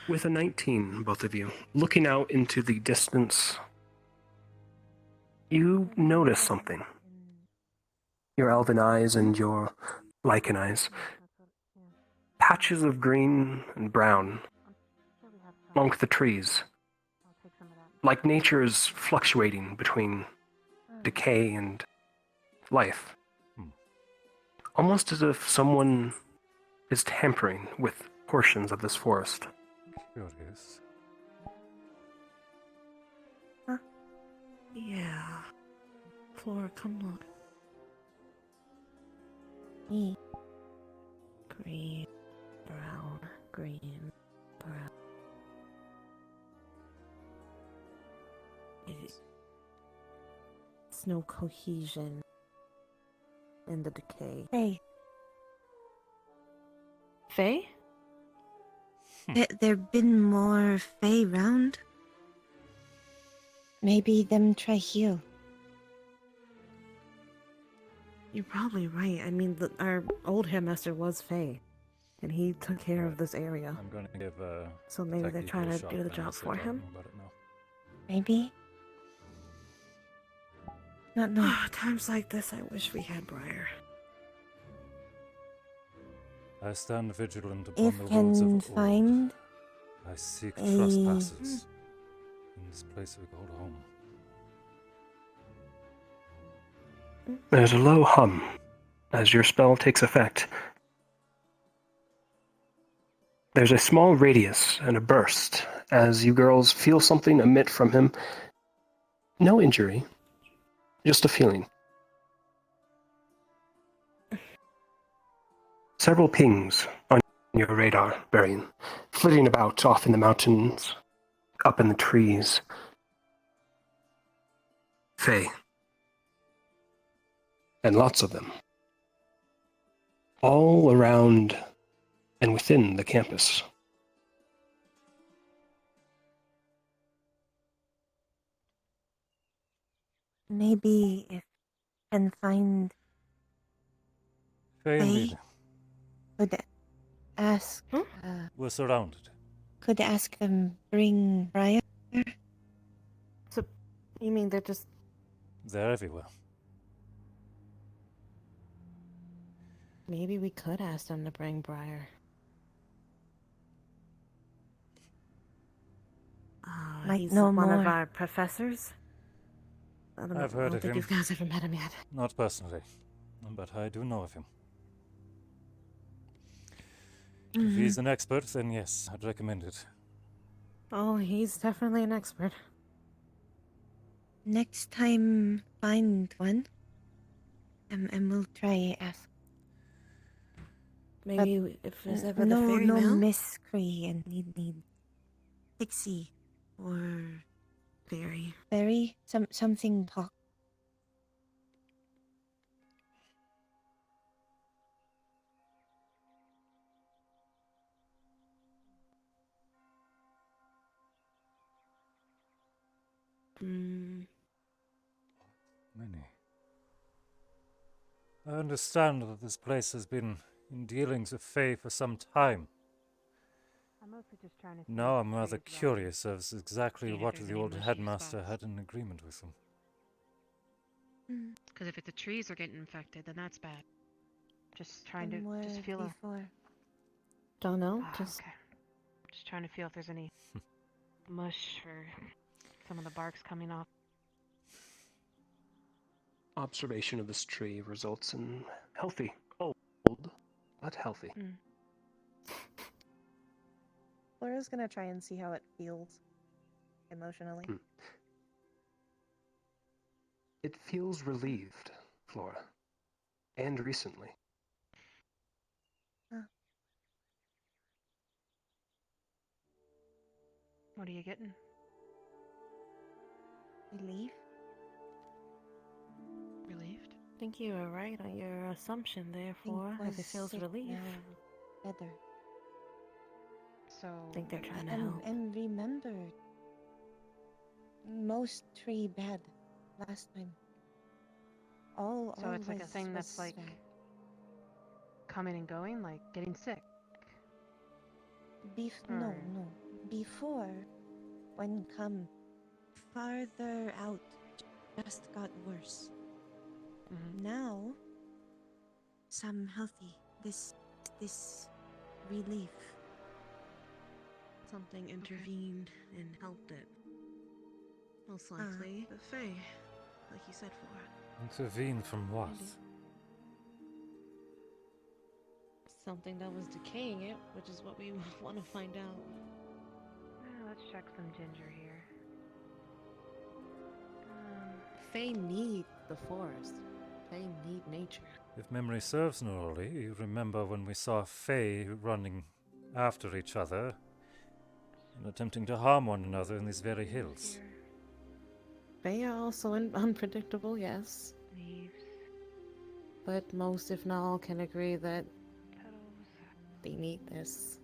Speaker 17: With a 19, both of you, looking out into the distance, you notice something. Your elven eyes and your lichen eyes. Patches of green and brown along the trees. Like nature is fluctuating between decay and life. Almost as if someone is tampering with portions of this forest.
Speaker 2: Curious.
Speaker 23: Yeah. Flora, come look. Green, brown, green, brown. It's no cohesion in the decay.
Speaker 9: Hey.
Speaker 23: Faye?
Speaker 9: There been more Fae round? Maybe them try heal.
Speaker 23: You're probably right. I mean, our old headmaster was Faye, and he took care of this area.
Speaker 2: I'm going to give
Speaker 23: So maybe they're
Speaker 2: Techie
Speaker 23: trying
Speaker 2: a
Speaker 23: to
Speaker 2: shot
Speaker 23: do the
Speaker 2: now
Speaker 23: job
Speaker 2: as they're
Speaker 23: for him.
Speaker 2: talking about it now.
Speaker 9: Maybe. Not know.
Speaker 23: Times like this, I wish we had Briar.
Speaker 2: I stand vigilant upon
Speaker 9: If
Speaker 2: the rules of
Speaker 9: can
Speaker 2: old.
Speaker 9: find
Speaker 2: I seek
Speaker 9: a-
Speaker 2: trespasses in this place we call home.
Speaker 17: There's a low hum as your spell takes effect. There's a small radius and a burst as you girls feel something emit from him. No injury, just a feeling. Several pings on your radar, Berion, flitting about off in the mountains, up in the trees. Fae. And lots of them. All around and within the campus.
Speaker 9: Maybe if can find
Speaker 2: Faye
Speaker 9: Faye,
Speaker 2: indeed.
Speaker 9: could ask.
Speaker 2: We're surrounded.
Speaker 9: Could ask them bring Briar.
Speaker 23: So, you mean they're just...
Speaker 2: They're everywhere.
Speaker 23: Maybe we could ask them to bring Briar.
Speaker 9: Might
Speaker 23: He's
Speaker 9: know
Speaker 23: one of
Speaker 9: more.
Speaker 23: our professors? I don't know.
Speaker 2: I've heard
Speaker 23: I don't
Speaker 2: of
Speaker 23: think
Speaker 2: him.
Speaker 23: you guys ever met him yet.
Speaker 2: Not personally, but I do know of him. If he's an expert, then yes, I'd recommend it.
Speaker 23: Oh, he's definitely an expert. next time find one. And we'll try ask. Maybe if there's ever
Speaker 9: no,
Speaker 23: the fairy
Speaker 9: no
Speaker 23: mail?
Speaker 9: Miss Cree and need Pixie
Speaker 23: Or fairy.
Speaker 9: Fairy, something talk.
Speaker 23: Mm.
Speaker 2: Many. I understand that this place has been in dealings with Fae for some time.
Speaker 14: I'm mostly just trying to see
Speaker 2: Now
Speaker 14: if
Speaker 2: I'm
Speaker 14: the
Speaker 2: rather
Speaker 14: tree's
Speaker 2: curious as exactly
Speaker 14: seeing if
Speaker 2: what
Speaker 14: there's
Speaker 2: the
Speaker 14: any
Speaker 2: old
Speaker 14: mushy
Speaker 2: headmaster
Speaker 14: spots.
Speaker 2: had in agreement with them.
Speaker 14: Because if the trees are getting infected, then that's bad. Just trying
Speaker 9: And
Speaker 14: to
Speaker 9: where
Speaker 14: just feel
Speaker 9: before?
Speaker 23: Don't know.
Speaker 14: Just okay. Just trying to feel if there's any mush or some of the bark's coming off.
Speaker 17: Observation of this tree results in healthy, old, but healthy.
Speaker 9: Laura's gonna try and see how it feels emotionally.
Speaker 17: It feels relieved, Flora. And recently.
Speaker 14: What are you getting?
Speaker 9: Relief?
Speaker 14: Relieved?
Speaker 23: I think you were right on your assumption there, Flora. If it feels relief.
Speaker 9: Better.
Speaker 14: So
Speaker 23: I think they're trying to help.
Speaker 9: And remember, most tree bad last time.
Speaker 14: So it's like a thing that's like coming and going, like getting sick.
Speaker 9: No. Before, when come farther out, just got worse. Now, some healthy. This relief.
Speaker 23: Something intervened and helped it. Most likely the Fae, like you said, Flora.
Speaker 2: Intervene from what?
Speaker 23: Something that was decaying it, which is what we want to find out.
Speaker 14: Let's check some ginger here.
Speaker 23: Fae need the forest. Fae need nature.
Speaker 2: If memory serves, Norley, you remember when we saw Fae running after each other and attempting to harm one another in these very hills.
Speaker 23: Fae are also unpredictable, yes.
Speaker 14: Leaves.
Speaker 23: But most, if not all, can agree that they need this.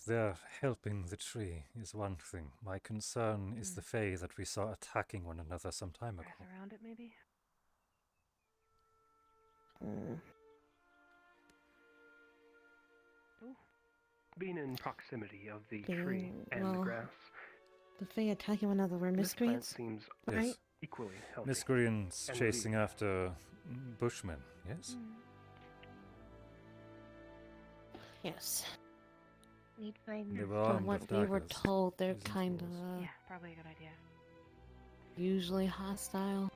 Speaker 2: They're helping the tree is one thing. My concern is the Fae that we saw attacking one another some time ago.
Speaker 14: Grass around it, maybe?
Speaker 17: Being in proximity of the tree and the grass.
Speaker 23: The Fae attacking one another were miscreants?
Speaker 17: This plant seems
Speaker 23: right?
Speaker 17: equally healthy.
Speaker 2: Miscreants
Speaker 17: and
Speaker 2: chasing after bushmen, yes?
Speaker 23: Yes.
Speaker 9: We'd find
Speaker 2: They were armed
Speaker 23: From what
Speaker 2: with
Speaker 23: we were
Speaker 2: daggers.
Speaker 23: told, they're kind of
Speaker 14: Yeah, probably a good idea.
Speaker 23: usually hostile.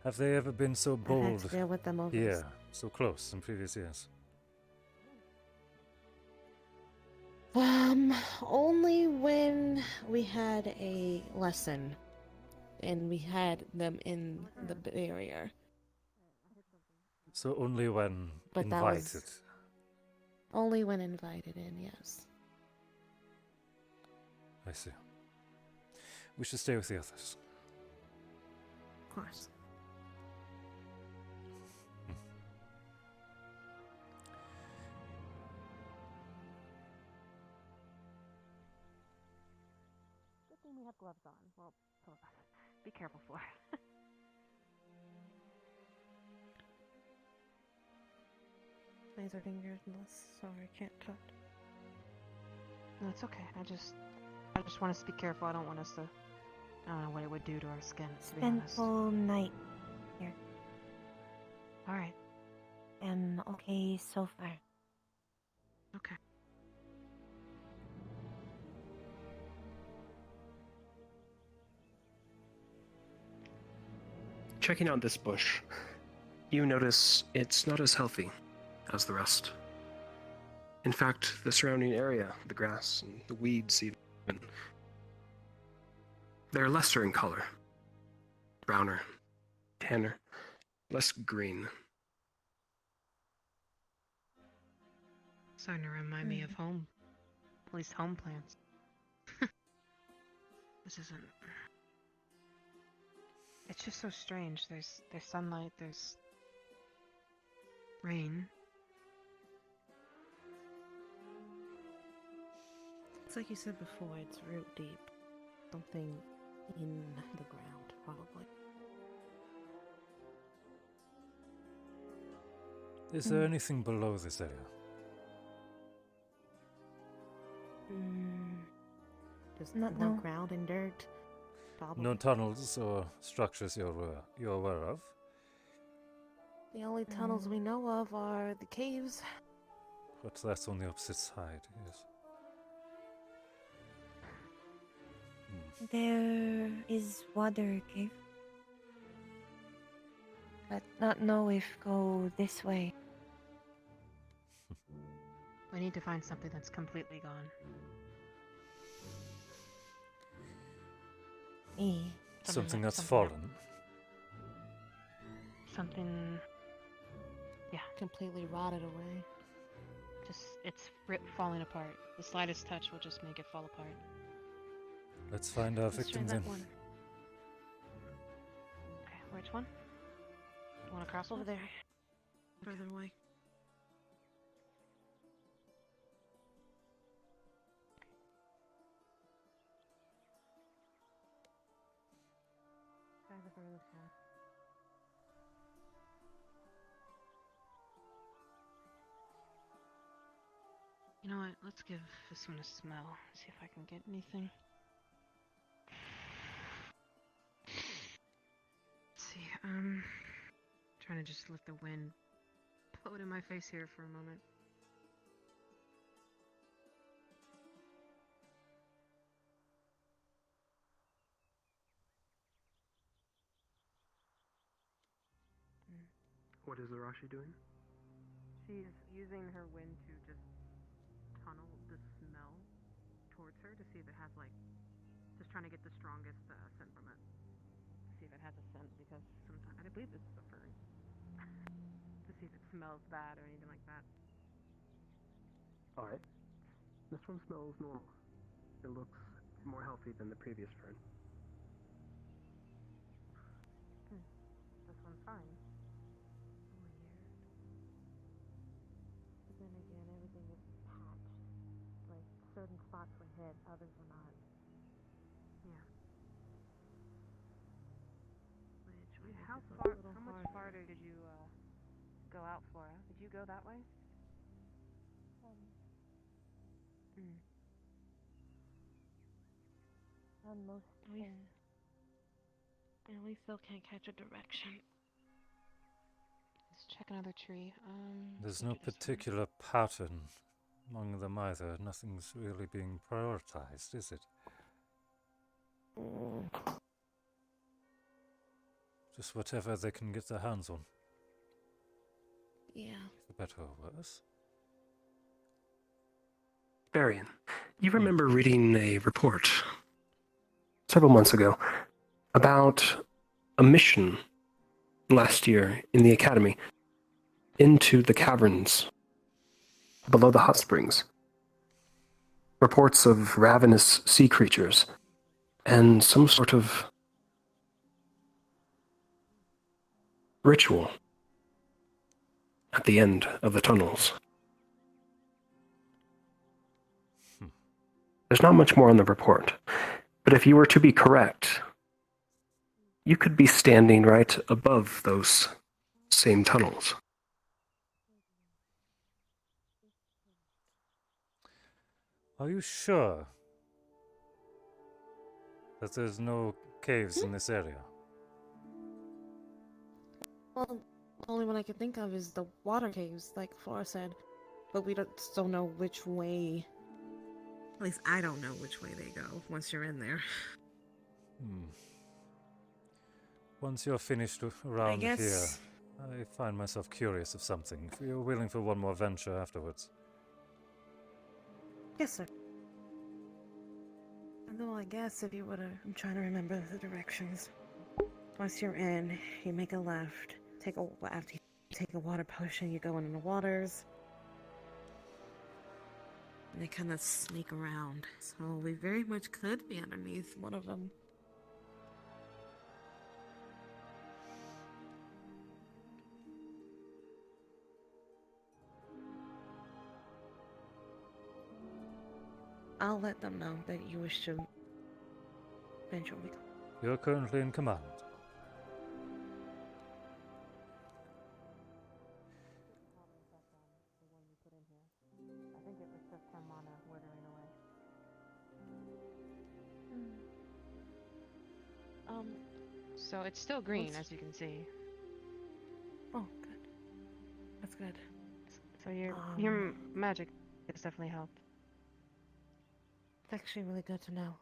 Speaker 2: Have they ever been so
Speaker 23: I've had
Speaker 2: bold
Speaker 23: to deal with them over
Speaker 2: here, so close in previous years?
Speaker 23: Only when we had a lesson and we had them in the barrier.
Speaker 2: So only when
Speaker 23: But that
Speaker 2: invited.
Speaker 23: was only when invited in, yes.
Speaker 2: I see. We should stay with the others.
Speaker 23: Of course.
Speaker 14: Good thing we have gloves on. Well, be careful, Flora.
Speaker 23: Laser fingers, sorry, can't touch.
Speaker 14: No, it's okay. I just want us to be careful. I don't want us to. I don't know what it would do to our skin. To be
Speaker 9: spent
Speaker 14: honest.
Speaker 9: whole night here.
Speaker 14: All right.
Speaker 9: Am okay so far.
Speaker 14: Okay.
Speaker 17: Checking out this bush, you notice it's not as healthy as the rest. In fact, the surrounding area, the grass and the weeds even, they're lesser in color. Browner, tanner, less green.
Speaker 14: Starting to remind me of home. At least home plants. This isn't... It's just so strange. There's sunlight, there's rain.
Speaker 23: It's like you said before, it's root deep. Something in the ground, probably.
Speaker 2: Is there anything below this area?
Speaker 23: Just
Speaker 9: No-
Speaker 23: more
Speaker 9: no.
Speaker 23: ground and dirt. Probably.
Speaker 2: No tunnels or structures you're aware of?
Speaker 23: The only tunnels we know of are the caves.
Speaker 2: But that's on the opposite side, yes.
Speaker 9: There is water cave. But not know if go this way.
Speaker 14: We need to find something that's completely gone.
Speaker 2: Something that's fallen.
Speaker 14: Something... Yeah.
Speaker 23: Completely rotted away.
Speaker 14: Just, it's falling apart. The slightest touch will just make it fall apart.
Speaker 2: Let's find our
Speaker 14: Let's try
Speaker 2: victims
Speaker 14: that
Speaker 2: in.
Speaker 14: one. Okay, which one? You want to cross over there?
Speaker 23: Further away.
Speaker 14: Try the furthest one. You know what? Let's give this one a smell. See if I can get anything. Let's see. Trying to just let the wind blow it in my face here for a moment.
Speaker 17: What is Arashi doing?
Speaker 14: She's using her wind to just tunnel the smell towards her to see if it has, like, just trying to get the strongest scent from it. To see if it has a scent, because sometimes, I believe this is a fern. To see if it smells bad or anything like that.
Speaker 17: Alright. This one smells normal. It looks more healthy than the previous fern.
Speaker 14: This one's fine.
Speaker 23: But then again, everything is patched. Like, certain spots were hit, others were not.
Speaker 14: Yeah.
Speaker 23: Which
Speaker 14: How
Speaker 23: is a
Speaker 14: far?
Speaker 23: little
Speaker 14: How much
Speaker 23: hard.
Speaker 14: farther did you go out, Flora? Did you go that way?
Speaker 23: On most and we still can't catch a direction.
Speaker 14: Let's check another tree.
Speaker 2: There's no particular pattern among them either. Nothing's really being prioritized, is it? Just whatever they can get their hands on.
Speaker 23: Yeah.
Speaker 2: For better or worse.
Speaker 17: Berion, you remember reading a report several months ago about a mission last year in the academy into the caverns below the hot springs. Reports of ravenous sea creatures and some sort of ritual at the end of the tunnels. There's not much more on the report, but if you were to be correct, you could be standing right above those same tunnels.
Speaker 2: Are you sure that there's no caves in this area?
Speaker 23: Well, the only one I can think of is the water caves, like Flora said. But we don't know which way. At least I don't know which way they go once you're in there.
Speaker 2: Once you're finished around here,
Speaker 23: guess-
Speaker 2: I find myself curious of something. If you're willing for one more venture afterwards.
Speaker 23: Yes, sir. And though I guess if you were to, I'm trying to remember the directions. Once you're in, you make a left. After you take a water potion, you go into the waters. And they kind of sneak around. So we very much could be underneath one of them. I'll let them know that you wish to venture with.
Speaker 2: You're currently in command.
Speaker 14: I think it was just her mana withering away. So it's still green, as you can see.
Speaker 23: Oh, good. That's good.
Speaker 14: So your magic has definitely helped.
Speaker 23: It's actually really good to know.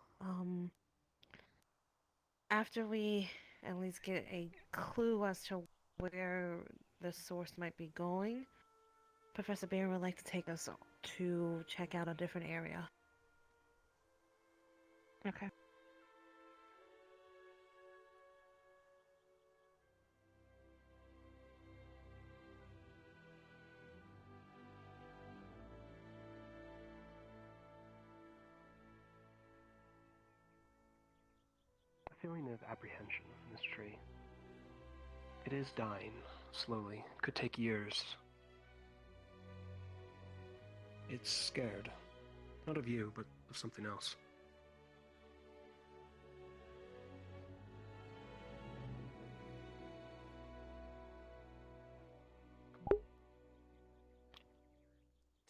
Speaker 23: After we at least get a clue as to where the source might be going, Professor Berion would like to take us to check out a different area.
Speaker 14: Okay.
Speaker 17: A feeling of apprehension in this tree. It is dying, slowly. It could take years. It's scared. Not of you, but of something else.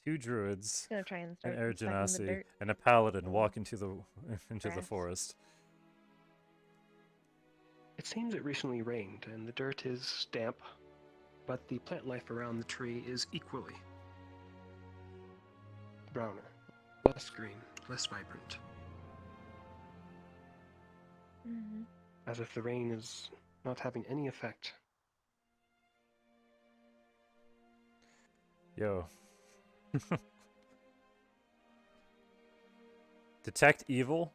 Speaker 2: Two druids,
Speaker 5: Gonna try and
Speaker 2: an
Speaker 5: start
Speaker 2: air
Speaker 5: sucking the
Speaker 2: genasi,
Speaker 5: dirt.
Speaker 2: and a paladin walk into the
Speaker 5: Grass.
Speaker 2: forest.
Speaker 17: It seems it recently rained, and the dirt is damp, but the plant life around the tree is equally browner, less green, less vibrant.
Speaker 5: Mm-hmm.
Speaker 17: As if the rain is not having any effect.
Speaker 2: Yo. Detect evil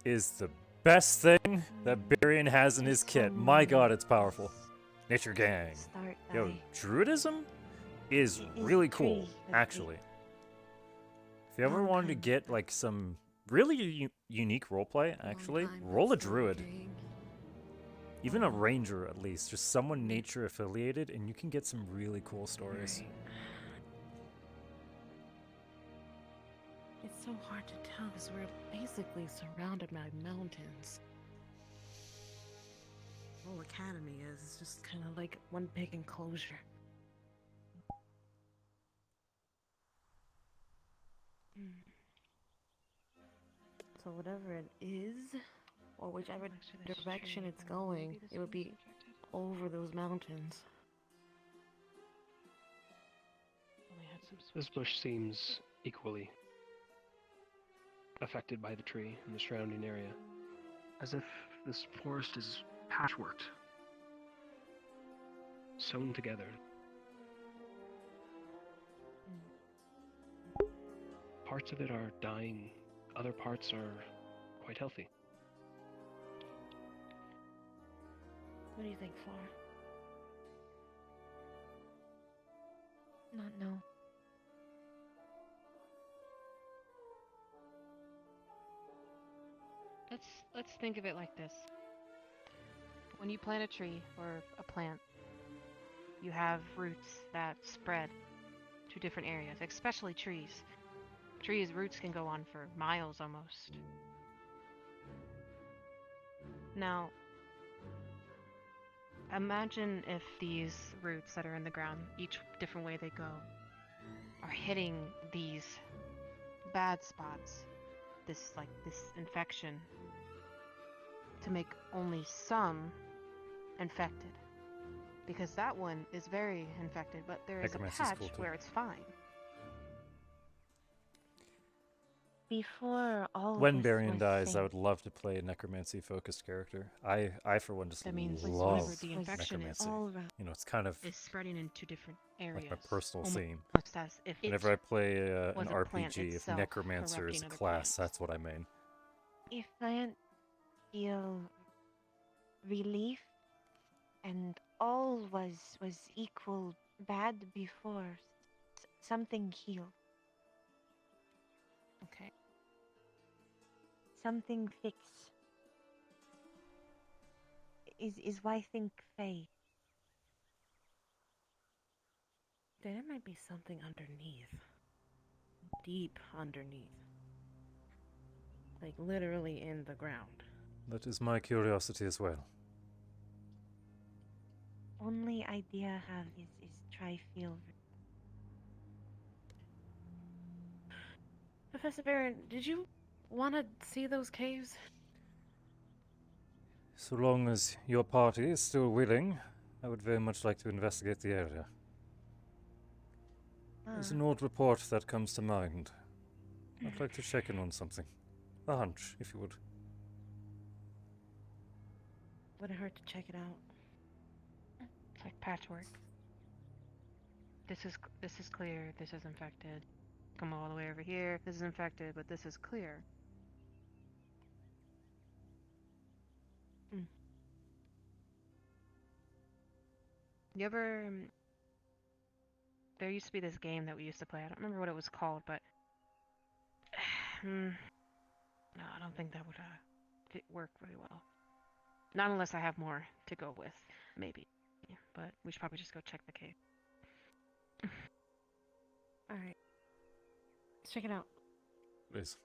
Speaker 2: is the best thing that Berion has in his kit. My god, it's powerful. Nature gang. Yo, druidism is really cool, actually. If you ever wanted to get like some really unique roleplay, actually, roll a druid. Even a ranger, at least. Just someone nature affiliated, and you can get some really cool stories.
Speaker 23: It's so hard to tell because we're basically surrounded by mountains. The whole academy is just kind of like one big enclosure. So whatever it is, or whichever direction it's going, it would be over those mountains.
Speaker 17: This bush seems equally affected by the tree and the surrounding area, as if this forest is patchworked, sewn together. Parts of it are dying, other parts are quite healthy.
Speaker 23: What do you think, Flora?
Speaker 4: Not know.
Speaker 14: Let's think of it like this. When you plant a tree or a plant, you have roots that spread to different areas, especially trees. Trees' roots can go on for miles almost. Now, imagine if these roots that are in the ground, each different way they go, are hitting these bad spots, this infection, to make only some infected. Because that one is very infected, but there is a
Speaker 2: Necromancy's
Speaker 14: patch
Speaker 2: cool too.
Speaker 14: where it's fine.
Speaker 5: before all
Speaker 2: When
Speaker 5: this
Speaker 2: Berion
Speaker 5: was
Speaker 2: dies, I
Speaker 5: said,
Speaker 2: would love to play a necromancy-focused character. I for one, just
Speaker 14: That means
Speaker 2: love
Speaker 14: whenever the infection is
Speaker 2: necromancy. You know, it's kind of
Speaker 14: is spreading into different areas.
Speaker 2: like my personal theme.
Speaker 14: Almost as if
Speaker 2: Whenever I play
Speaker 14: was
Speaker 2: an
Speaker 14: a plant
Speaker 2: RPG, if
Speaker 14: itself
Speaker 2: necromancer is a
Speaker 14: corrupting other
Speaker 2: class,
Speaker 14: plants.
Speaker 2: that's what I mean.
Speaker 5: if plant feel relief and all was equal bad before, something healed.
Speaker 14: Okay.
Speaker 5: Something fix. Is why I think Faye.
Speaker 23: There might be something underneath. Deep underneath. Like literally in the ground.
Speaker 2: That is my curiosity as well.
Speaker 5: Only idea I have is try feel.
Speaker 23: Professor Berion, did you want to see those caves?
Speaker 2: So long as your party is still willing, I would very much like to investigate the area. There's an old report that comes to mind. I'd like to check in on something. A hunch, if you would.
Speaker 23: Wouldn't hurt to check it out.
Speaker 14: It's like patchwork. This is clear. This is infected. Come all the way over here. This is infected, but this is clear. You ever? There used to be this game that we used to play. I don't remember what it was called, but no, I don't think that would work really well. Not unless I have more to go with, maybe. Yeah, but we should probably just go check the cave.
Speaker 23: Alright. Let's check it out.
Speaker 2: Please.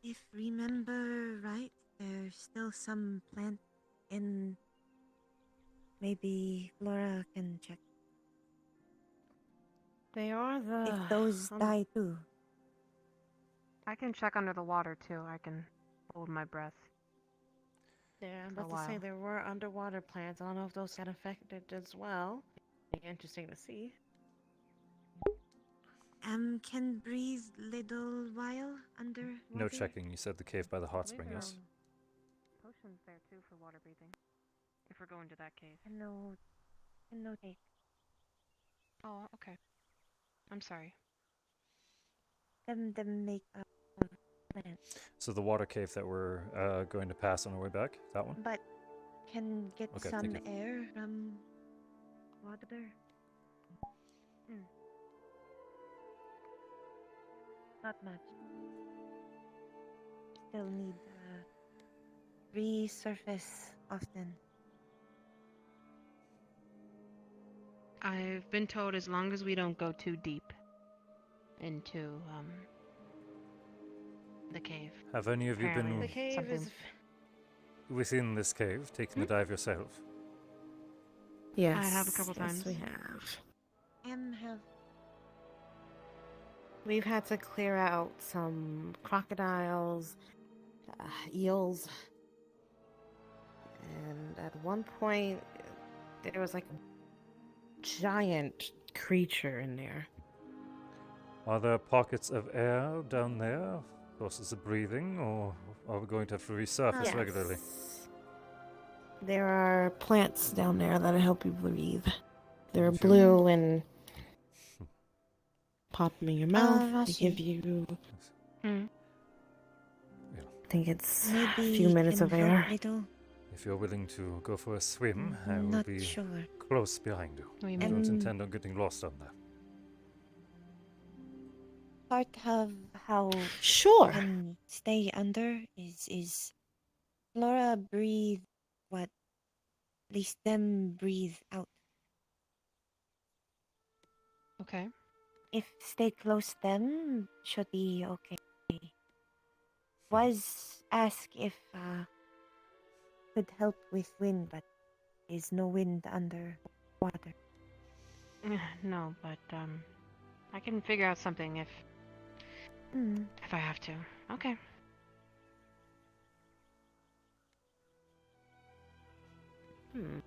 Speaker 5: If remember right, there's still some plant in. Maybe Laura can check.
Speaker 23: They are the.
Speaker 5: If those die too.
Speaker 14: I can check under the water too. I can hold my breath.
Speaker 23: Yeah, I'm
Speaker 14: for a
Speaker 23: about to say
Speaker 14: while.
Speaker 23: there were underwater plants. I don't know if those got affected as well. Be interesting to see.
Speaker 5: Can breathe little while underwater.
Speaker 2: No checking. You said the cave by the hot spring, yes?
Speaker 14: Potions there too for water breathing. If we're going to that cave.
Speaker 5: No take.
Speaker 14: Oh, okay. I'm sorry.
Speaker 5: Them make a plant.
Speaker 2: So the water cave that we're going to pass on our way back, that one?
Speaker 5: But can get
Speaker 2: Okay,
Speaker 5: some
Speaker 2: thank you.
Speaker 5: air from water. Not much. Still need resurface often.
Speaker 14: I've been told as long as we don't go too deep into the cave.
Speaker 2: Have any of you
Speaker 14: Apparently
Speaker 2: been
Speaker 23: The cave is.
Speaker 2: within this cave, taking the dive yourself?
Speaker 23: Yes.
Speaker 14: I have a couple times.
Speaker 23: Yes, we have.
Speaker 5: Have.
Speaker 23: We've had to clear out some crocodiles, eels, and at one point there was like a giant creature in there.
Speaker 2: Are there pockets of air down there? Sources of breathing, or are we going to have to resurface
Speaker 23: Yes.
Speaker 2: regularly?
Speaker 23: There are plants down there that help you breathe. They're
Speaker 2: If you-
Speaker 23: blue and pop them in your mouth. They
Speaker 5: Rashi.
Speaker 23: give you. I think it's a
Speaker 5: Maybe
Speaker 23: few minutes
Speaker 5: can
Speaker 23: of
Speaker 5: help
Speaker 23: air.
Speaker 5: little.
Speaker 2: If you're willing to go for a swim, I will
Speaker 5: Not
Speaker 2: be
Speaker 5: sure.
Speaker 2: close behind you.
Speaker 14: What do you
Speaker 2: I
Speaker 14: mean?
Speaker 2: don't intend on getting lost down there.
Speaker 5: Part of how
Speaker 23: Sure.
Speaker 5: can stay under is Flora breathe what at least them breathe out.
Speaker 14: Okay.
Speaker 5: If stay close them should be okay. Was ask if could help with wind, but is no wind under water.
Speaker 14: No, but I can figure out something if I have to. Okay.
Speaker 23: Hmm.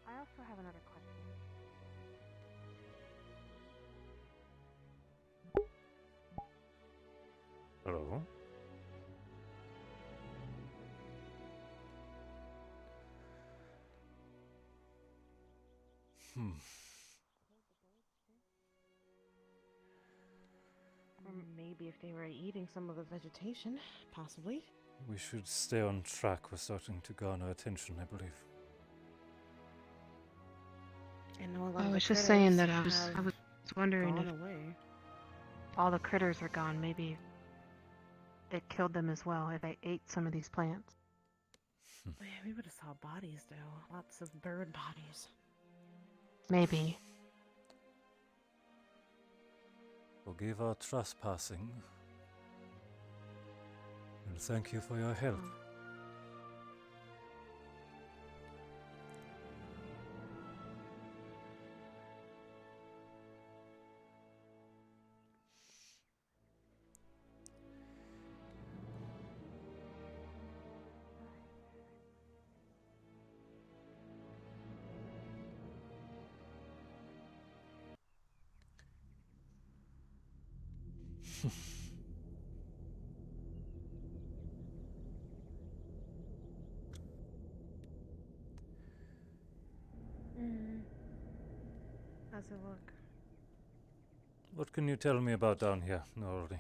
Speaker 14: I also also have another question.
Speaker 2: Hello?
Speaker 23: Or maybe if they were eating some of the vegetation, possibly.
Speaker 2: We should stay on track. We're starting to garner attention, I believe.
Speaker 23: I know a lot
Speaker 14: I
Speaker 23: of
Speaker 14: was
Speaker 23: the
Speaker 14: just saying
Speaker 23: critters
Speaker 14: that I was
Speaker 23: have
Speaker 14: wondering
Speaker 23: gone
Speaker 14: if
Speaker 23: away.
Speaker 14: all the critters are gone. Maybe it killed them as well if they ate some of these plants.
Speaker 23: Oh, yeah, we would have saw bodies though. Lots of bird bodies.
Speaker 14: Maybe.
Speaker 2: Forgive our trespassing. And thank you for your help.
Speaker 23: How's it look?
Speaker 2: What can you tell me about down here, Norley?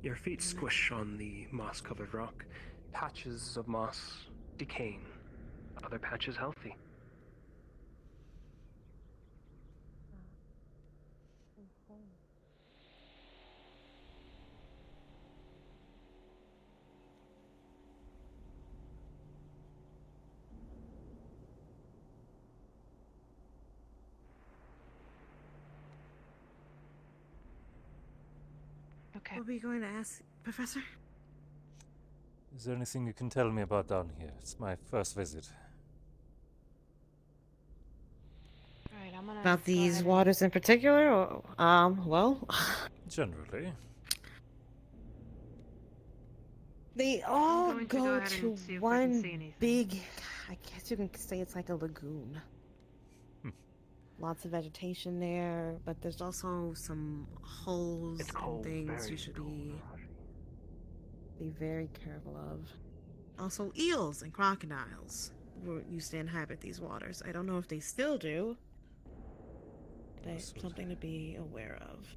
Speaker 17: Your feet squish on the moss-covered rock. Patches of moss decaying. Other patches healthy.
Speaker 14: Okay.
Speaker 23: What were you going to ask, Professor?
Speaker 2: Is there anything you can tell me about down here? It's my first visit.
Speaker 14: Alright, I'm gonna
Speaker 23: About
Speaker 14: go
Speaker 23: these
Speaker 14: ahead
Speaker 23: waters in particular? Or, well,
Speaker 2: Generally.
Speaker 23: they all
Speaker 14: going to
Speaker 23: go
Speaker 14: go ahead
Speaker 23: to
Speaker 14: and see if I can see
Speaker 23: one
Speaker 14: anything.
Speaker 23: big, I guess you can say it's like a lagoon. Lots of vegetation there, but there's also some holes and things you should be very careful of. Also, eels and crocodiles used to inhabit these waters. I don't know if they still do, but something to be aware of.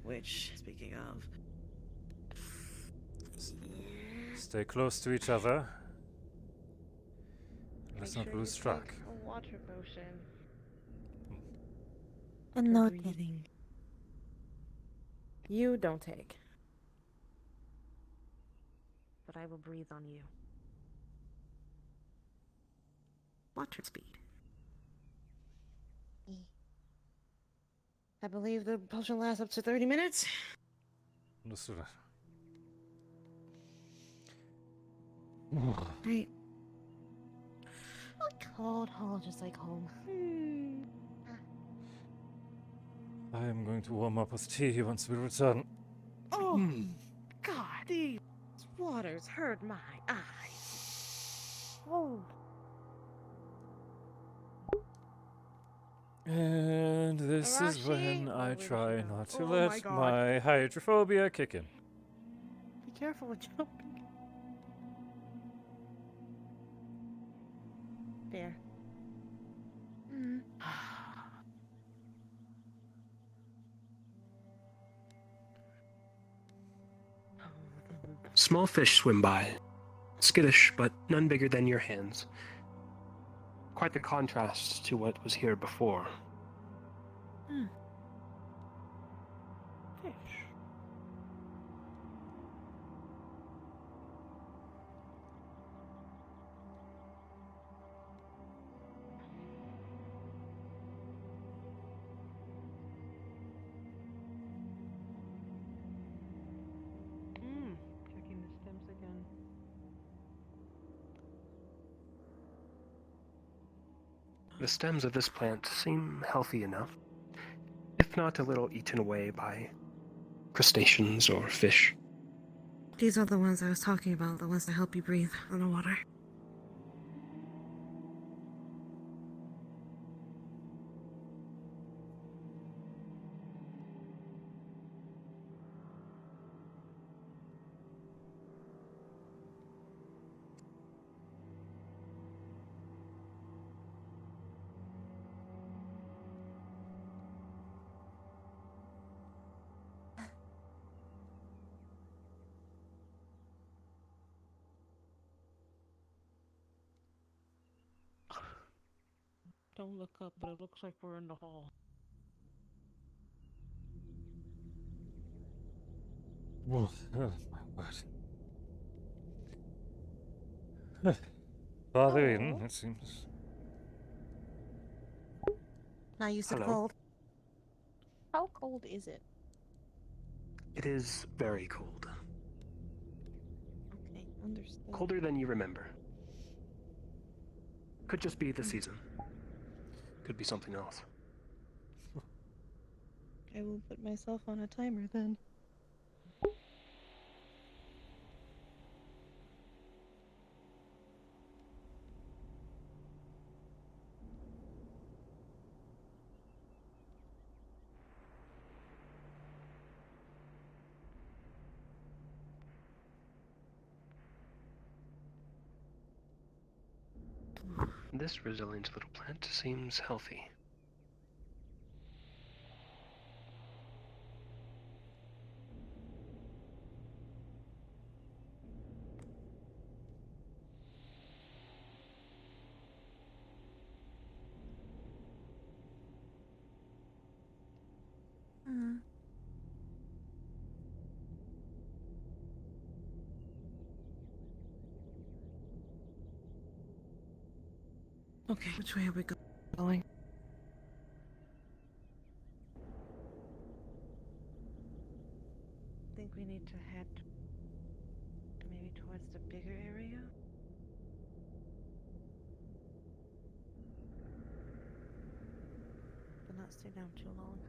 Speaker 23: Which, speaking of,
Speaker 2: Stay close to each other. Let's
Speaker 23: make
Speaker 2: not
Speaker 23: sure
Speaker 2: lose
Speaker 23: you
Speaker 2: track.
Speaker 23: take a water potion.
Speaker 5: And
Speaker 23: For
Speaker 5: noted.
Speaker 23: breathing. You don't take. But I will breathe on you. Water speed. I believe the potion lasts up to 30 minutes.
Speaker 2: Understood.
Speaker 23: Right. Cold hall just like home.
Speaker 2: I am going to warm up with tea once we return.
Speaker 23: Oh, God, these waters hurt my eyes. Oh.
Speaker 2: And this is when I try not to
Speaker 23: Oh my
Speaker 2: let
Speaker 23: God.
Speaker 2: my hydrophobia kick in.
Speaker 23: Be careful with jumping. There.
Speaker 17: Small fish swim by. Skittish, but none bigger than your hands. Quite the contrast to what was here before.
Speaker 23: Fish. Checking the stems again.
Speaker 17: The stems of this plant seem healthy enough, if not a little eaten away by crustaceans or fish.
Speaker 23: These are the ones I was talking about, the ones that help you breathe underwater.
Speaker 6: Don't look up, but it looks like we're in the hall.
Speaker 2: Well, oh my word. Farther in, it seems.
Speaker 23: Not used to the
Speaker 17: Hello.
Speaker 23: cold.
Speaker 5: How cold is it?
Speaker 17: It is very cold.
Speaker 5: Okay, understood.
Speaker 17: Colder than you remember. Could just be the season. Could be something else.
Speaker 5: I will put myself on a timer then.
Speaker 17: This resilient little plant seems healthy.
Speaker 23: Okay, which way are we going? I think we need to head maybe towards the bigger area. But not stay down too long.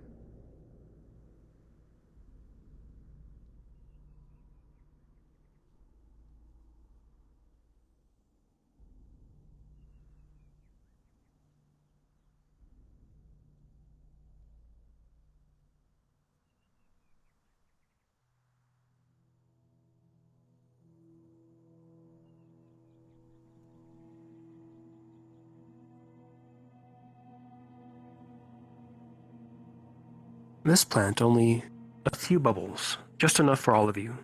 Speaker 17: This plant only a few bubbles, just enough for all of you,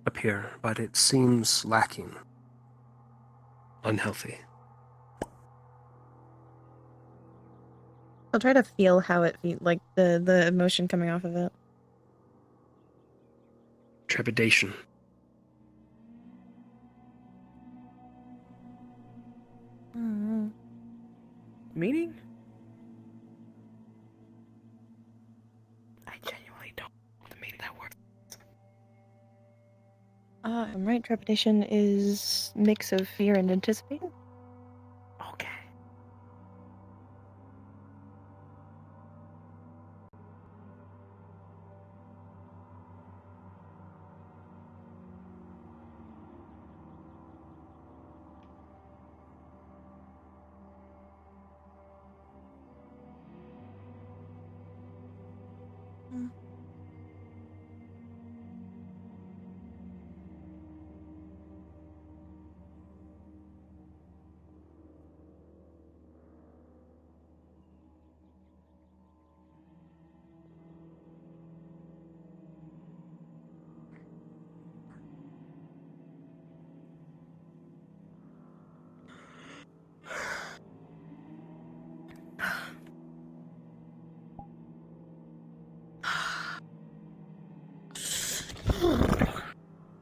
Speaker 17: appear, but it seems lacking. Unhealthy.
Speaker 9: I'll try to feel how it feels, like the emotion coming off of it.
Speaker 17: Trepidation.
Speaker 6: Meaning? I genuinely don't know the meaning of that word.
Speaker 9: I'm right. Trepidation is mix of fear and anticipating.
Speaker 6: Okay.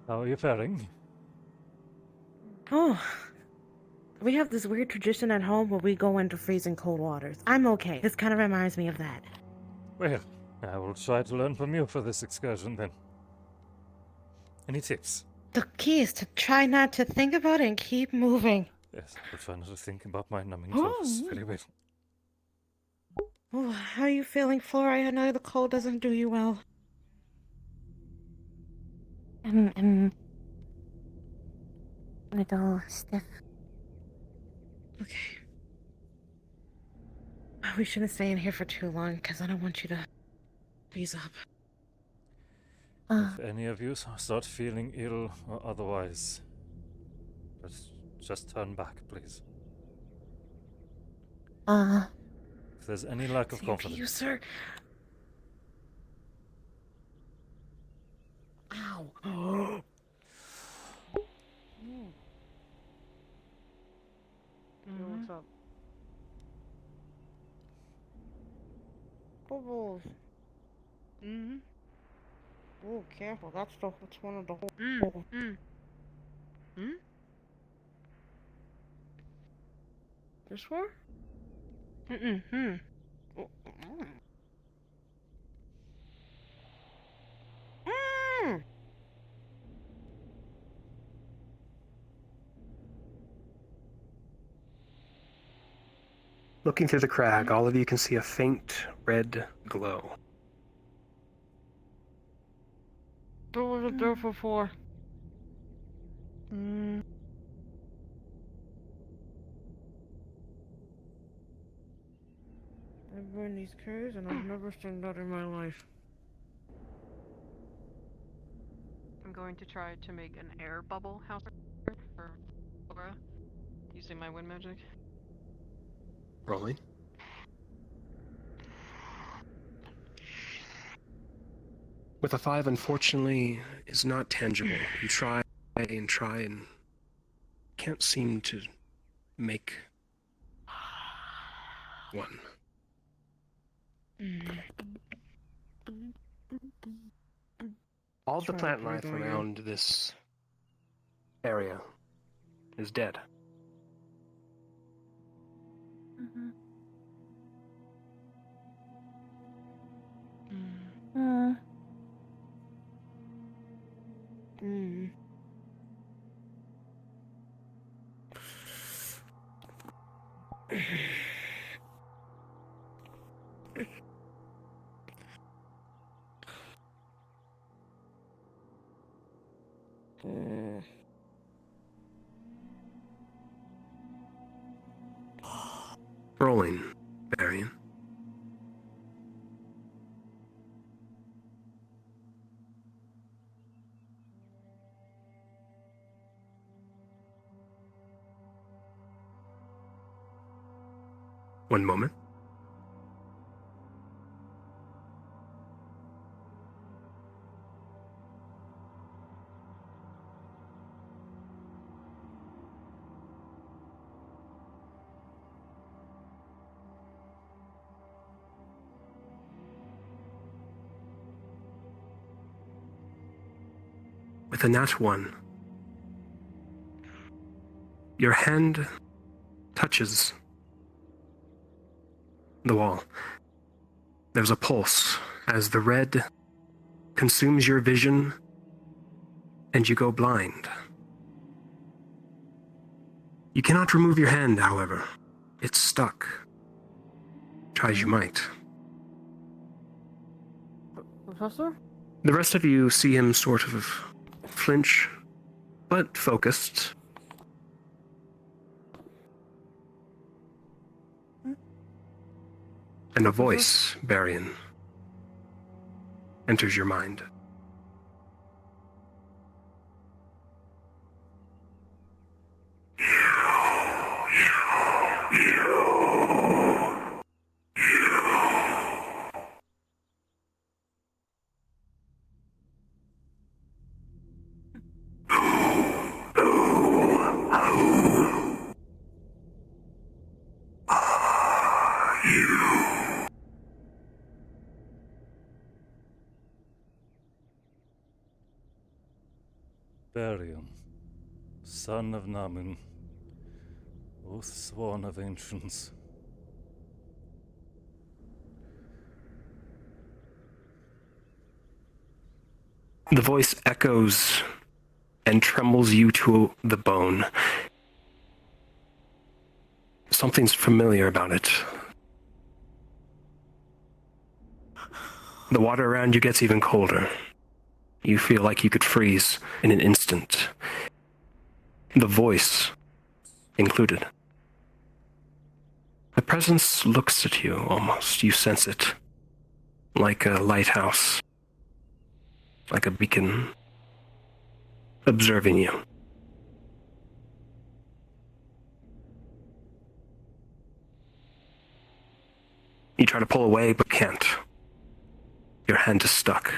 Speaker 2: How are you faring?
Speaker 6: Oh. We have this weird tradition at home where we go into freezing cold waters. I'm okay. This kind of reminds me of that.
Speaker 2: Well, I will try to learn from you for this excursion then. Any tips?
Speaker 6: The key is to try not to think about it and keep moving.
Speaker 2: Yes, I will try not to think about my numbing
Speaker 6: Oh.
Speaker 2: clothes. Very well.
Speaker 6: Oh, how are you feeling, Flora? I know the cold doesn't do you well.
Speaker 9: I'm a little stiff.
Speaker 6: Okay. We shouldn't stay in here for too long, because I don't want you to freeze up.
Speaker 2: If any of you start feeling ill or otherwise, just turn back, please. If there's any lack of confidence.
Speaker 6: You, sir. Ow.
Speaker 23: What's up? bubbles.
Speaker 14: Mm-hmm.
Speaker 23: Oh, careful. That's one of the whole.
Speaker 14: Hmm?
Speaker 23: This one?
Speaker 14: Mm-mm.
Speaker 23: Oh,
Speaker 17: Looking through the crag, all of you can see a faint red glow.
Speaker 23: What was it there for? I've been in these caves and I've never seen that in my life.
Speaker 14: I'm going to try to make an air bubble house for Laura using my wind magic.
Speaker 17: Rolling. With a 5, unfortunately, is not tangible. You try and can't seem to make one. All the plant life around this area is dead. Rolling, Berion. One moment. With a nat 1, your hand touches the wall. There's a pulse as the red consumes your vision and you go blind. You cannot remove your hand, however. It's stuck. Try as you might.
Speaker 23: Professor?
Speaker 17: The rest of you see him sort of flinch, but focused. And a voice, Berion, enters your mind.
Speaker 15: Berion, son of Namun, oath sworn of ancients.
Speaker 17: The voice echoes and trembles you to the bone. Something's familiar about it. The water around you gets even colder. You feel like you could freeze in an instant. The voice included. The presence looks at you almost. You sense it. Like a lighthouse. Like a beacon. Observing you. You try to pull away, but can't. Your hand is stuck.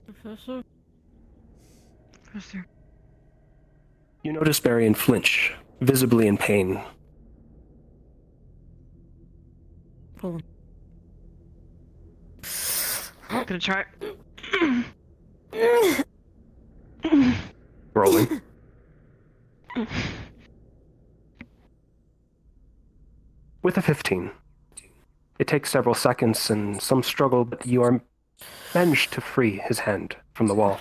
Speaker 23: Professor?
Speaker 14: Professor.
Speaker 17: You notice Berion flinch, visibly in pain.
Speaker 14: Pull him. I'm gonna try.
Speaker 17: Rolling. With a 15. It takes several seconds and some struggle, but you are managed to free his hand from the wall.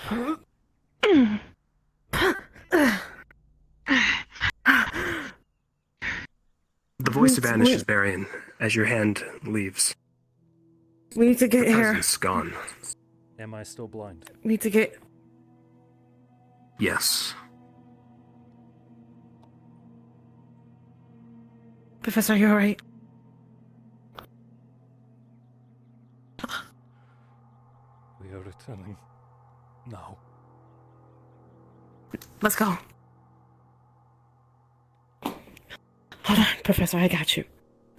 Speaker 17: The voice vanishes, Berion, as your hand leaves.
Speaker 23: We need to get
Speaker 17: the
Speaker 23: here.
Speaker 17: presence gone.
Speaker 15: Am I still blind?
Speaker 23: We need to get.
Speaker 17: Yes.
Speaker 23: Professor, you're right.
Speaker 15: We are returning now.
Speaker 23: Let's go. Hold on, Professor, I got you.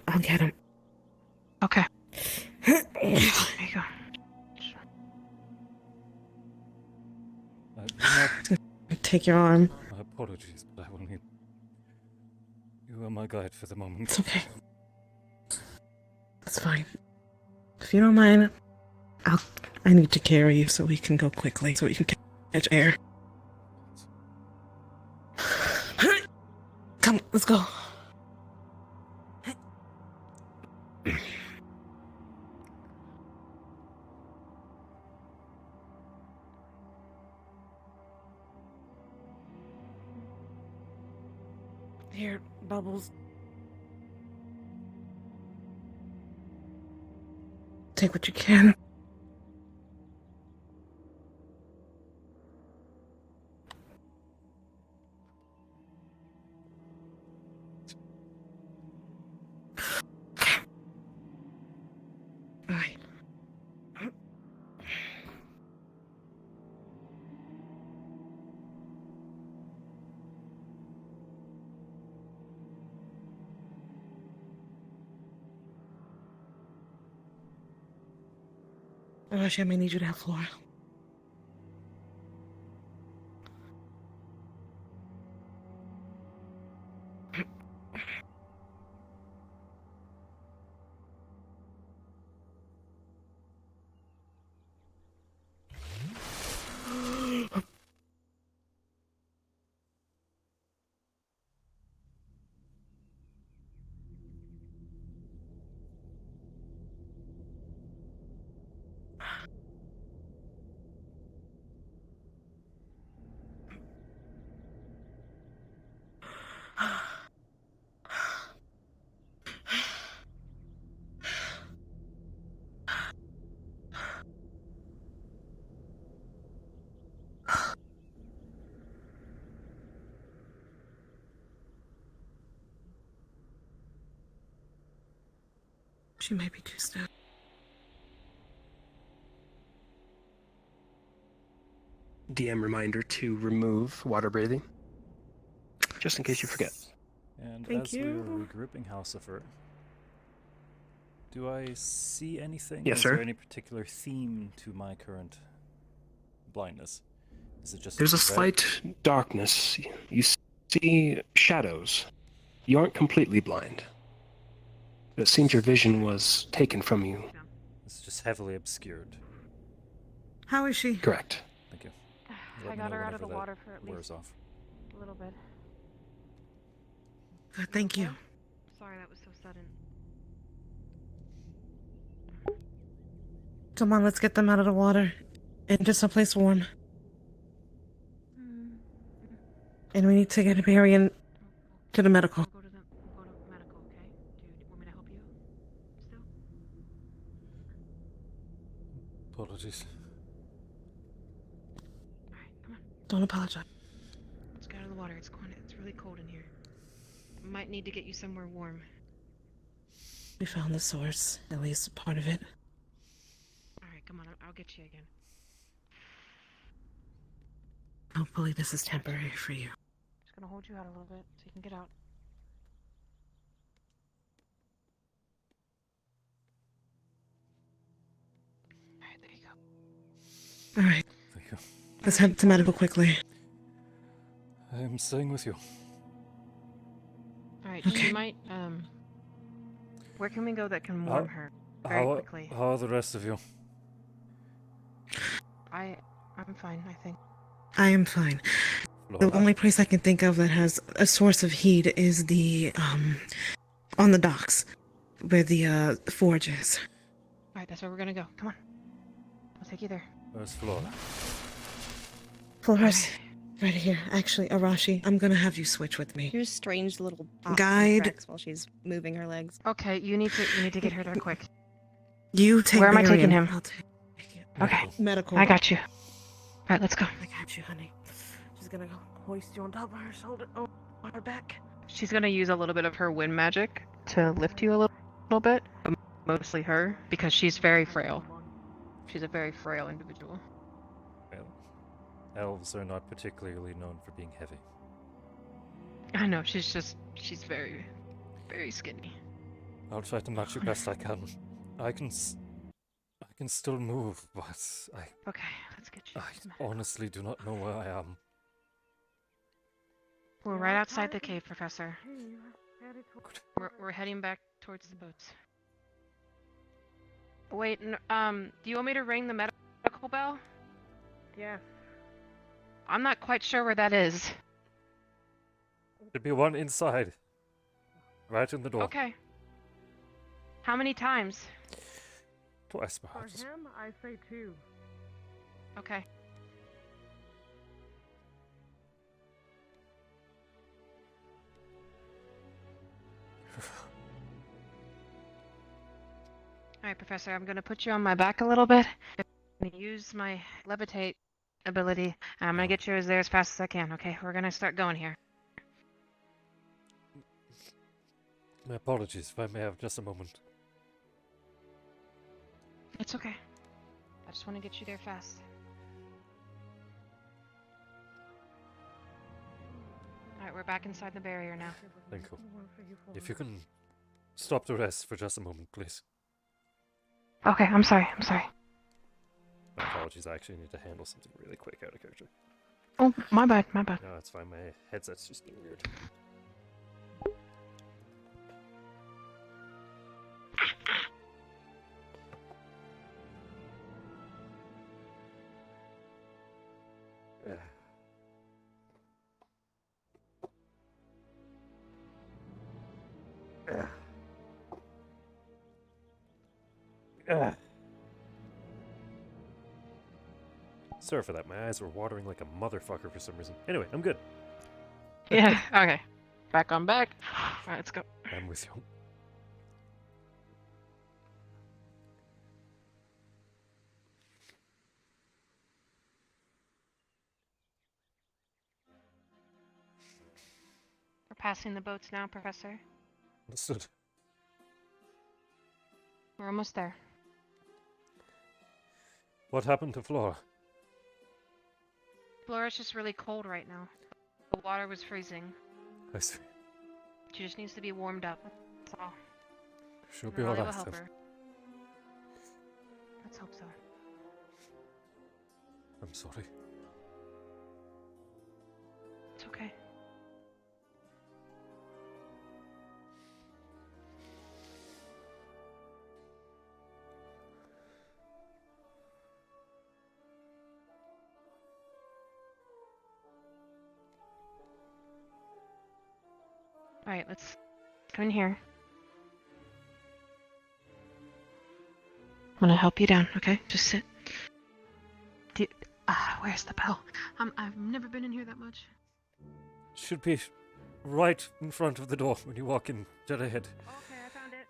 Speaker 23: I'll get him.
Speaker 14: Okay. There you go.
Speaker 23: Take your arm.
Speaker 15: My apologies, but I will need... You are my guide for the moment.
Speaker 23: It's okay. That's fine. If you don't mind, I need to carry you so we can go quickly, so we can catch air. Come, let's go. Here, Bubbles. Take what you can. Alright. Actually, I may need you to have Flora. She may be too stiff.
Speaker 17: DM reminder to remove water breathing, just in case you forget.
Speaker 15: And
Speaker 23: Thank
Speaker 15: as
Speaker 23: you.
Speaker 15: we're regrouping, Housifer, do I see anything?
Speaker 17: Yes,
Speaker 15: Is
Speaker 17: sir.
Speaker 15: there any particular theme to my current blindness? Is it just
Speaker 17: There's a
Speaker 15: red?
Speaker 17: slight darkness. You see shadows. You aren't completely blind. But it seems your vision was taken from you.
Speaker 15: It's just heavily obscured.
Speaker 23: How is she?
Speaker 17: Correct.
Speaker 15: Thank you.
Speaker 9: I
Speaker 15: Let me
Speaker 9: got
Speaker 15: know
Speaker 9: her out of the
Speaker 15: whenever
Speaker 9: water
Speaker 15: that
Speaker 9: for at
Speaker 15: wears
Speaker 9: least
Speaker 15: off.
Speaker 9: a little bit.
Speaker 23: Good, thank you.
Speaker 14: Sorry that was so sudden.
Speaker 23: Come on, let's get them out of the water. Into someplace warm. And we need to get Berion to the medical.
Speaker 14: Go to medical, okay? Do you want me to help you? Still?
Speaker 15: Apologies.
Speaker 14: Alright, come on.
Speaker 23: Don't apologize.
Speaker 14: Let's get out of the water. It's really cold in here. Might need to get you somewhere warm.
Speaker 23: We found the source, at least part of it.
Speaker 14: Alright, come on, I'll get you again.
Speaker 23: Hopefully this is temporary for you.
Speaker 14: Just gonna hold you out a little bit so you can get out. Alright, there you go.
Speaker 23: Alright. Let's head to medical quickly.
Speaker 15: I'm staying with you.
Speaker 14: Alright, she might, where can we go that can warm her very quickly?
Speaker 15: How are the rest of you?
Speaker 14: I'm fine, I think.
Speaker 23: I am fine. The
Speaker 15: Flora?
Speaker 23: only place I can think of that has a source of heat is the, on the docks, where the forge is.
Speaker 14: Alright, that's where we're gonna go. Come on. I'll take you there.
Speaker 15: Where's Flora?
Speaker 23: Flora's right here. Actually, Arashi, I'm gonna have you switch with me.
Speaker 9: Here's strange little
Speaker 23: Guide.
Speaker 9: while she's moving her legs.
Speaker 14: Okay, you need to get her there quick.
Speaker 23: You take
Speaker 14: Where am I taking
Speaker 23: Berion.
Speaker 14: him?
Speaker 23: I'll take
Speaker 14: Okay.
Speaker 23: medical.
Speaker 14: I got you. Alright, let's go.
Speaker 23: I got you, honey. She's gonna go hoist you on top of her shoulder. Oh, on her back.
Speaker 14: She's gonna use a little bit of her wind magic to lift you a little bit. Mostly her, because she's very frail. She's a very frail individual.
Speaker 15: Well, elves are not particularly known for being heavy.
Speaker 14: I know, she's very, very skinny.
Speaker 15: I'll try to match you best I can. I can still move, but
Speaker 14: Okay, let's get you.
Speaker 15: I honestly do not know where I am.
Speaker 14: We're right outside the cave, Professor. We're heading back towards the boats. Wait, do you want me to ring the medical bell?
Speaker 23: Yeah.
Speaker 14: I'm not quite sure where that is.
Speaker 15: There'd be one inside. Right in the door.
Speaker 14: Okay. How many times?
Speaker 15: Twice, perhaps.
Speaker 23: him, I say 2.
Speaker 14: Okay. Alright, Professor, I'm gonna put you on my back a little bit. I'm gonna use my levitate ability. I'm gonna get you there as fast as I can, okay? We're gonna start going here.
Speaker 15: My apologies if I may have just a moment.
Speaker 14: It's okay. I just want to get you there fast. Alright, we're back inside the barrier now.
Speaker 15: Thank you. If you can stop the rest for just a moment, please.
Speaker 14: Okay, I'm sorry.
Speaker 15: My apologies, I actually need to handle something really quick out of character.
Speaker 14: Oh, my bad.
Speaker 15: No, it's fine, my headset's just being weird. Sorry for that, my eyes were watering like a motherfucker for some reason. Anyway, I'm good.
Speaker 14: Yeah, okay. Back on back. Alright, let's go.
Speaker 15: I'm with you.
Speaker 14: We're passing the boats now, Professor.
Speaker 15: Understood.
Speaker 14: We're almost there.
Speaker 15: What happened to Flora?
Speaker 14: Flora's just really cold right now. The water was freezing.
Speaker 15: I see.
Speaker 14: She just needs to be warmed up. That's all.
Speaker 15: She'll
Speaker 14: And
Speaker 15: be
Speaker 14: Ollie will
Speaker 15: alright
Speaker 14: help
Speaker 15: then.
Speaker 14: her. Let's hope so.
Speaker 15: I'm sorry.
Speaker 14: It's okay. Alright, let's come in here. I'm gonna help you down, okay? Just sit. Where's the bell? I've never been in here that much.
Speaker 15: Should be right in front of the door when you walk in, dead ahead.
Speaker 14: Okay, I found it.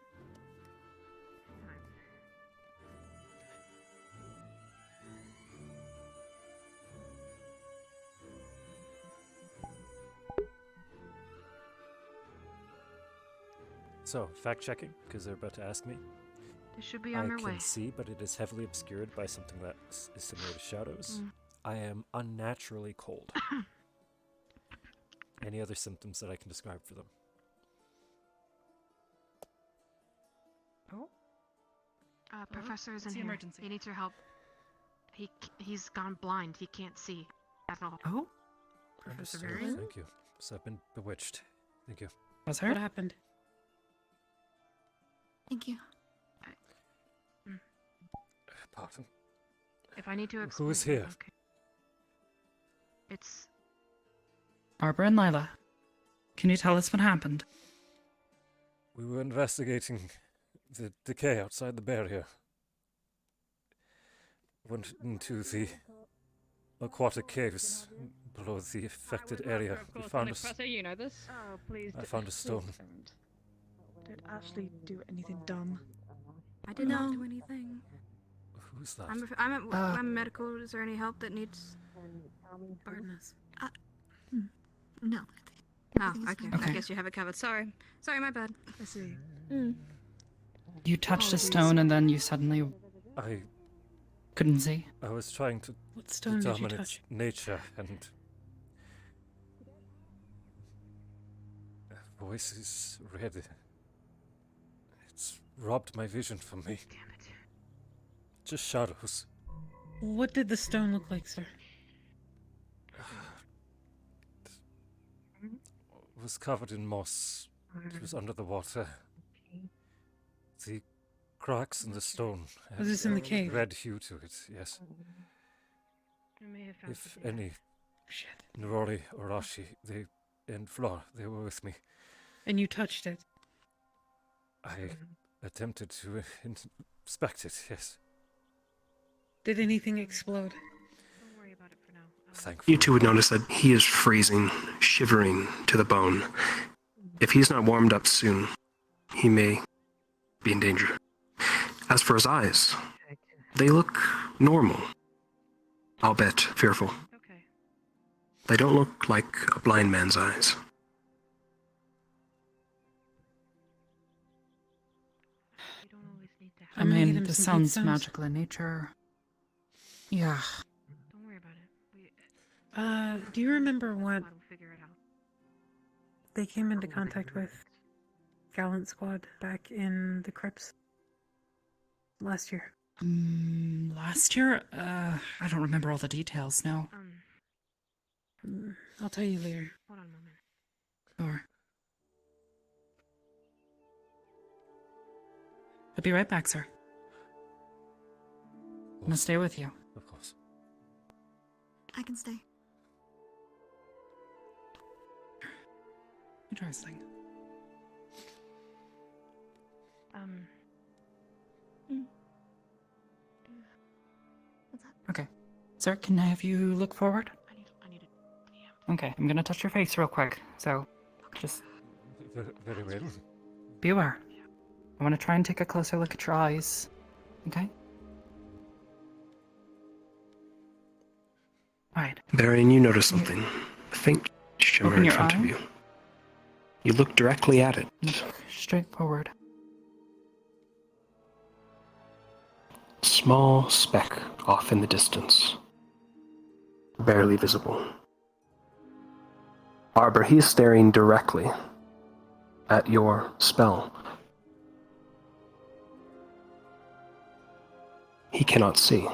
Speaker 15: So, fact checking, because they're about to ask me.
Speaker 14: They should be on their
Speaker 15: I
Speaker 14: way.
Speaker 15: can see, but it is heavily obscured by something that is similar to shadows.
Speaker 14: Mm.
Speaker 15: I am unnaturally cold. Any other symptoms that I can describe for them?
Speaker 14: Oh? Professor is in
Speaker 16: It's the
Speaker 14: here.
Speaker 16: emergency.
Speaker 14: He needs your help. He's gone blind. He can't see at all.
Speaker 23: Oh?
Speaker 6: Professor
Speaker 15: Understood,
Speaker 6: Berion?
Speaker 15: thank you. So I've been bewitched. Thank you.
Speaker 6: Was her? What happened?
Speaker 4: Thank you.
Speaker 15: Pardon.
Speaker 14: If I need to explain.
Speaker 15: Who is here?
Speaker 14: Okay. It's.
Speaker 13: Barbara and Lila, can you tell us what happened?
Speaker 15: We were investigating the decay outside the barrier. Went into the aquatic caves below the affected area. We found a
Speaker 16: Professor, you know this.
Speaker 14: Oh, please.
Speaker 15: I found a stone.
Speaker 18: Did Ashley do anything dumb?
Speaker 22: I did not do anything.
Speaker 15: Who's that?
Speaker 22: I'm I'm medical. Is there any help that needs Bartness?
Speaker 4: No.
Speaker 22: Oh, okay. I guess you have it covered. Sorry, my bad.
Speaker 18: I see.
Speaker 13: You touched a stone and then you suddenly
Speaker 15: I
Speaker 13: couldn't see?
Speaker 15: I was trying to
Speaker 6: What stone did you
Speaker 15: determine its
Speaker 6: touch?
Speaker 15: nature and voice is red. It's robbed my vision from me.
Speaker 14: Damn it.
Speaker 15: Just shadows.
Speaker 6: What did the stone look like, sir?
Speaker 15: It was covered in moss. It was under the water. The cracks in the stone had
Speaker 6: Was this in the
Speaker 15: a
Speaker 6: cave?
Speaker 15: red hue to it, yes.
Speaker 14: I may have found
Speaker 15: If
Speaker 14: something.
Speaker 15: any,
Speaker 6: Shit.
Speaker 15: Neroli or Rashi, and Flora, they were with me.
Speaker 6: And you touched it.
Speaker 15: I attempted to inspect it, yes.
Speaker 6: Did anything explode?
Speaker 14: Don't worry about it for now.
Speaker 15: Thankfully.
Speaker 17: You two would notice that he is freezing, shivering to the bone. If he's not warmed up soon, he may be in danger. As for his eyes, they look normal, albeit fearful.
Speaker 14: Okay.
Speaker 17: They don't look like a blind man's eyes.
Speaker 14: You don't always need to
Speaker 13: I
Speaker 6: I'm gonna get
Speaker 13: mean,
Speaker 6: him
Speaker 13: this
Speaker 6: some heat
Speaker 13: sounds
Speaker 6: stones.
Speaker 13: magical in nature. Yeah.
Speaker 14: Don't worry about it.
Speaker 6: Do you remember what
Speaker 14: We'll figure it out.
Speaker 6: they came into contact with Gallant Squad back in the crypts last year?
Speaker 13: Last year? I don't remember all the details now.
Speaker 6: I'll tell you later.
Speaker 14: Hold on a moment.
Speaker 13: Sure. I'll be right back, sir. I'm gonna stay with you.
Speaker 15: Of course.
Speaker 4: I can stay.
Speaker 13: Interesting. Okay. Sir, can I have you look forward? Okay, I'm gonna touch your face real quick, so just
Speaker 15: Very well.
Speaker 13: be aware. I want to try and take a closer look at your eyes. Okay? Alright.
Speaker 17: Berion, you notice something. A faint shimmer
Speaker 13: Open
Speaker 17: in
Speaker 13: your
Speaker 17: front
Speaker 13: eye.
Speaker 17: of you. You look directly at it.
Speaker 13: Look straight forward.
Speaker 17: Small speck off in the distance. Barely visible. Arbor, he is staring directly at your spell. He cannot see.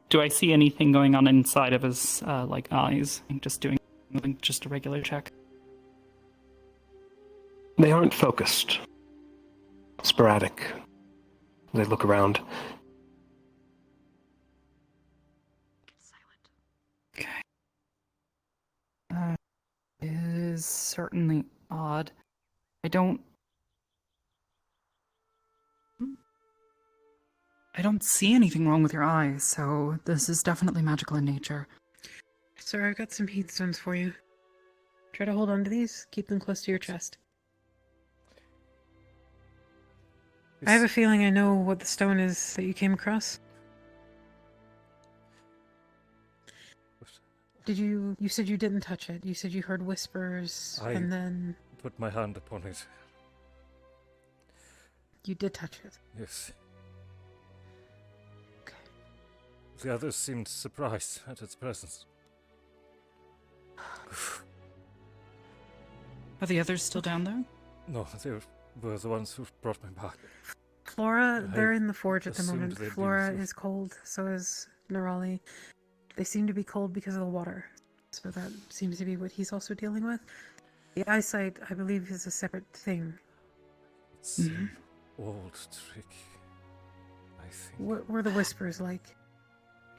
Speaker 13: Do I see anything going on inside of his, like, eyes? Just doing just a regular check.
Speaker 17: They aren't focused. Sporadic. They look around.
Speaker 13: Is certainly odd. I don't see anything wrong with your eyes, so this is definitely magical in nature.
Speaker 6: Sir, I've got some heat stones for you. Try to hold on to these. Keep them close to your chest. I have a feeling I know what the stone is that you came across. Did you said you didn't touch it. You said you heard whispers, and then
Speaker 15: put my hand upon it.
Speaker 6: you did touch it.
Speaker 15: Yes. The others seemed surprised at its presence.
Speaker 13: Are the others still down there?
Speaker 15: No, they were the ones who brought me back.
Speaker 6: Flora, they're in the forge at the
Speaker 15: assumed
Speaker 6: moment.
Speaker 15: they'd be
Speaker 6: Flora
Speaker 15: with-
Speaker 6: is cold, so is Nerali. They seem to be cold because of the water. So that seems to be what he's also dealing with. The eyesight, I believe, is a separate thing.
Speaker 15: It's an old trick, I think.
Speaker 6: What were the whispers like?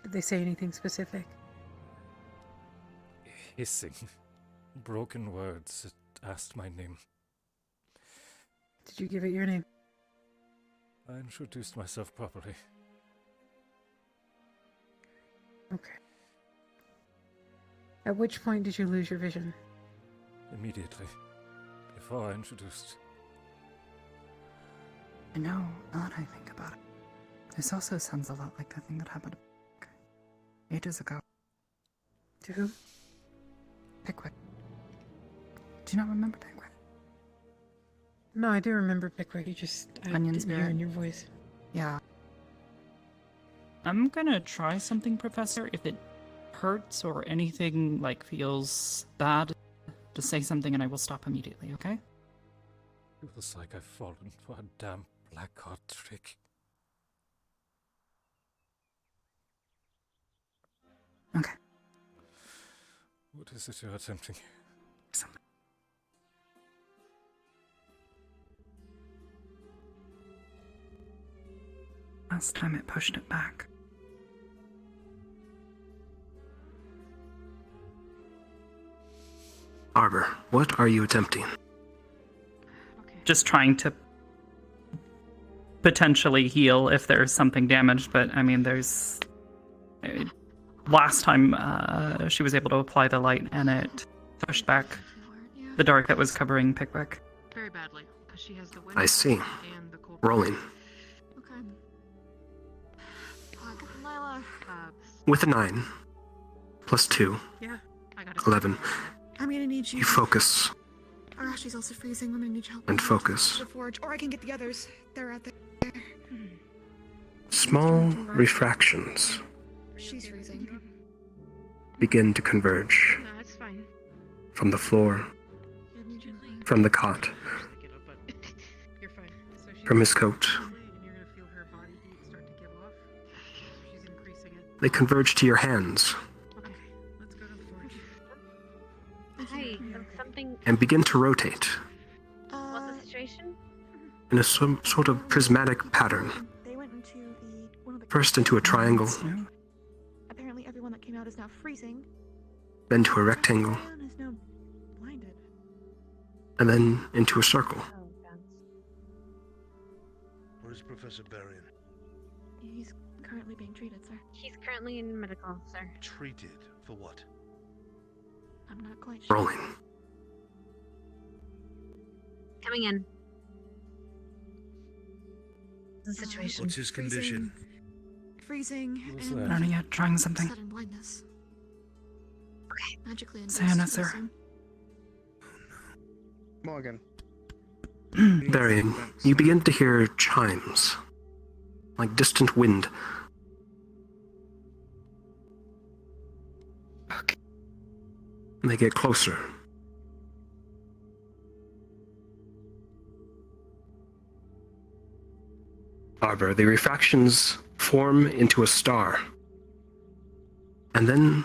Speaker 6: Did they say anything specific?
Speaker 15: Hissing. Broken words. It asked my name.
Speaker 6: Did you give it your name?
Speaker 15: I introduced myself properly.
Speaker 6: Okay. At which point did you lose your vision?
Speaker 15: Immediately. Before I introduced.
Speaker 13: I know, now that I think about it. This also sounds a lot like the thing that happened ages ago.
Speaker 6: To who?
Speaker 13: Pickwick. Do you not remember Pickwick?
Speaker 6: No, I do remember Pickwick. You just
Speaker 13: Onion
Speaker 6: didn't hear
Speaker 13: spirit.
Speaker 6: in your voice.
Speaker 13: Yeah.
Speaker 1: I'm gonna try something, Professor. If it hurts or anything like feels bad, just say something and I will stop immediately, okay?
Speaker 15: It was like I've fallen for a damn black art trick.
Speaker 13: Okay.
Speaker 15: What is it you're attempting?
Speaker 13: Something. Last time it pushed it back.
Speaker 17: Arbor, what are you attempting?
Speaker 1: Just trying to potentially heal if there's something damaged, but I mean, there's... Last time she was able to apply the light and it pushed back the dark that was covering Pickwick.
Speaker 14: Very badly, because she has the wind.
Speaker 17: I see.
Speaker 14: And the cold.
Speaker 17: Rolling.
Speaker 22: Okay. Lila.
Speaker 17: With a 9. Plus 2.
Speaker 18: Yeah.
Speaker 14: I got it.
Speaker 17: 11.
Speaker 18: I'm gonna need you.
Speaker 17: You focus
Speaker 18: Oh, Ashley's also freezing. I'm gonna need your help.
Speaker 17: and focus.
Speaker 18: The forge, or I can get the others. They're out there.
Speaker 17: Small refractions
Speaker 18: She's freezing.
Speaker 17: begin to converge
Speaker 14: No, that's fine.
Speaker 17: from the floor, from the cot,
Speaker 14: You're fine. So she's
Speaker 17: from his coat.
Speaker 14: and you're gonna feel her body heat start to give off. She's increasing it.
Speaker 17: They converge to your hands
Speaker 14: Okay, let's go to the forge. Hi, something.
Speaker 17: and begin to rotate
Speaker 14: What's the situation?
Speaker 17: in a sort of prismatic pattern.
Speaker 18: They went into one of the.
Speaker 17: First into a triangle,
Speaker 18: Apparently, everyone that came out is now freezing.
Speaker 17: then to a rectangle,
Speaker 18: Everyone is now blinded.
Speaker 17: and then into a circle.
Speaker 10: Where's Professor Berion?
Speaker 18: He's currently being treated, sir.
Speaker 12: He's currently in medical, sir.
Speaker 10: Treated for what?
Speaker 18: I'm not quite sure.
Speaker 17: Rolling.
Speaker 12: Coming in. What's the situation?
Speaker 10: What's his condition?
Speaker 18: Freezing
Speaker 15: Who's
Speaker 18: and
Speaker 15: that?
Speaker 13: Learning yet, trying something.
Speaker 18: sudden blindness.
Speaker 12: Okay.
Speaker 18: Magically induced.
Speaker 13: Sayonara, sir.
Speaker 18: freezing.
Speaker 10: Morgan.
Speaker 17: Berion, you begin to hear chimes, like distant wind.
Speaker 13: Okay.
Speaker 17: And they get closer. Arbor, the refractions form into a star, and then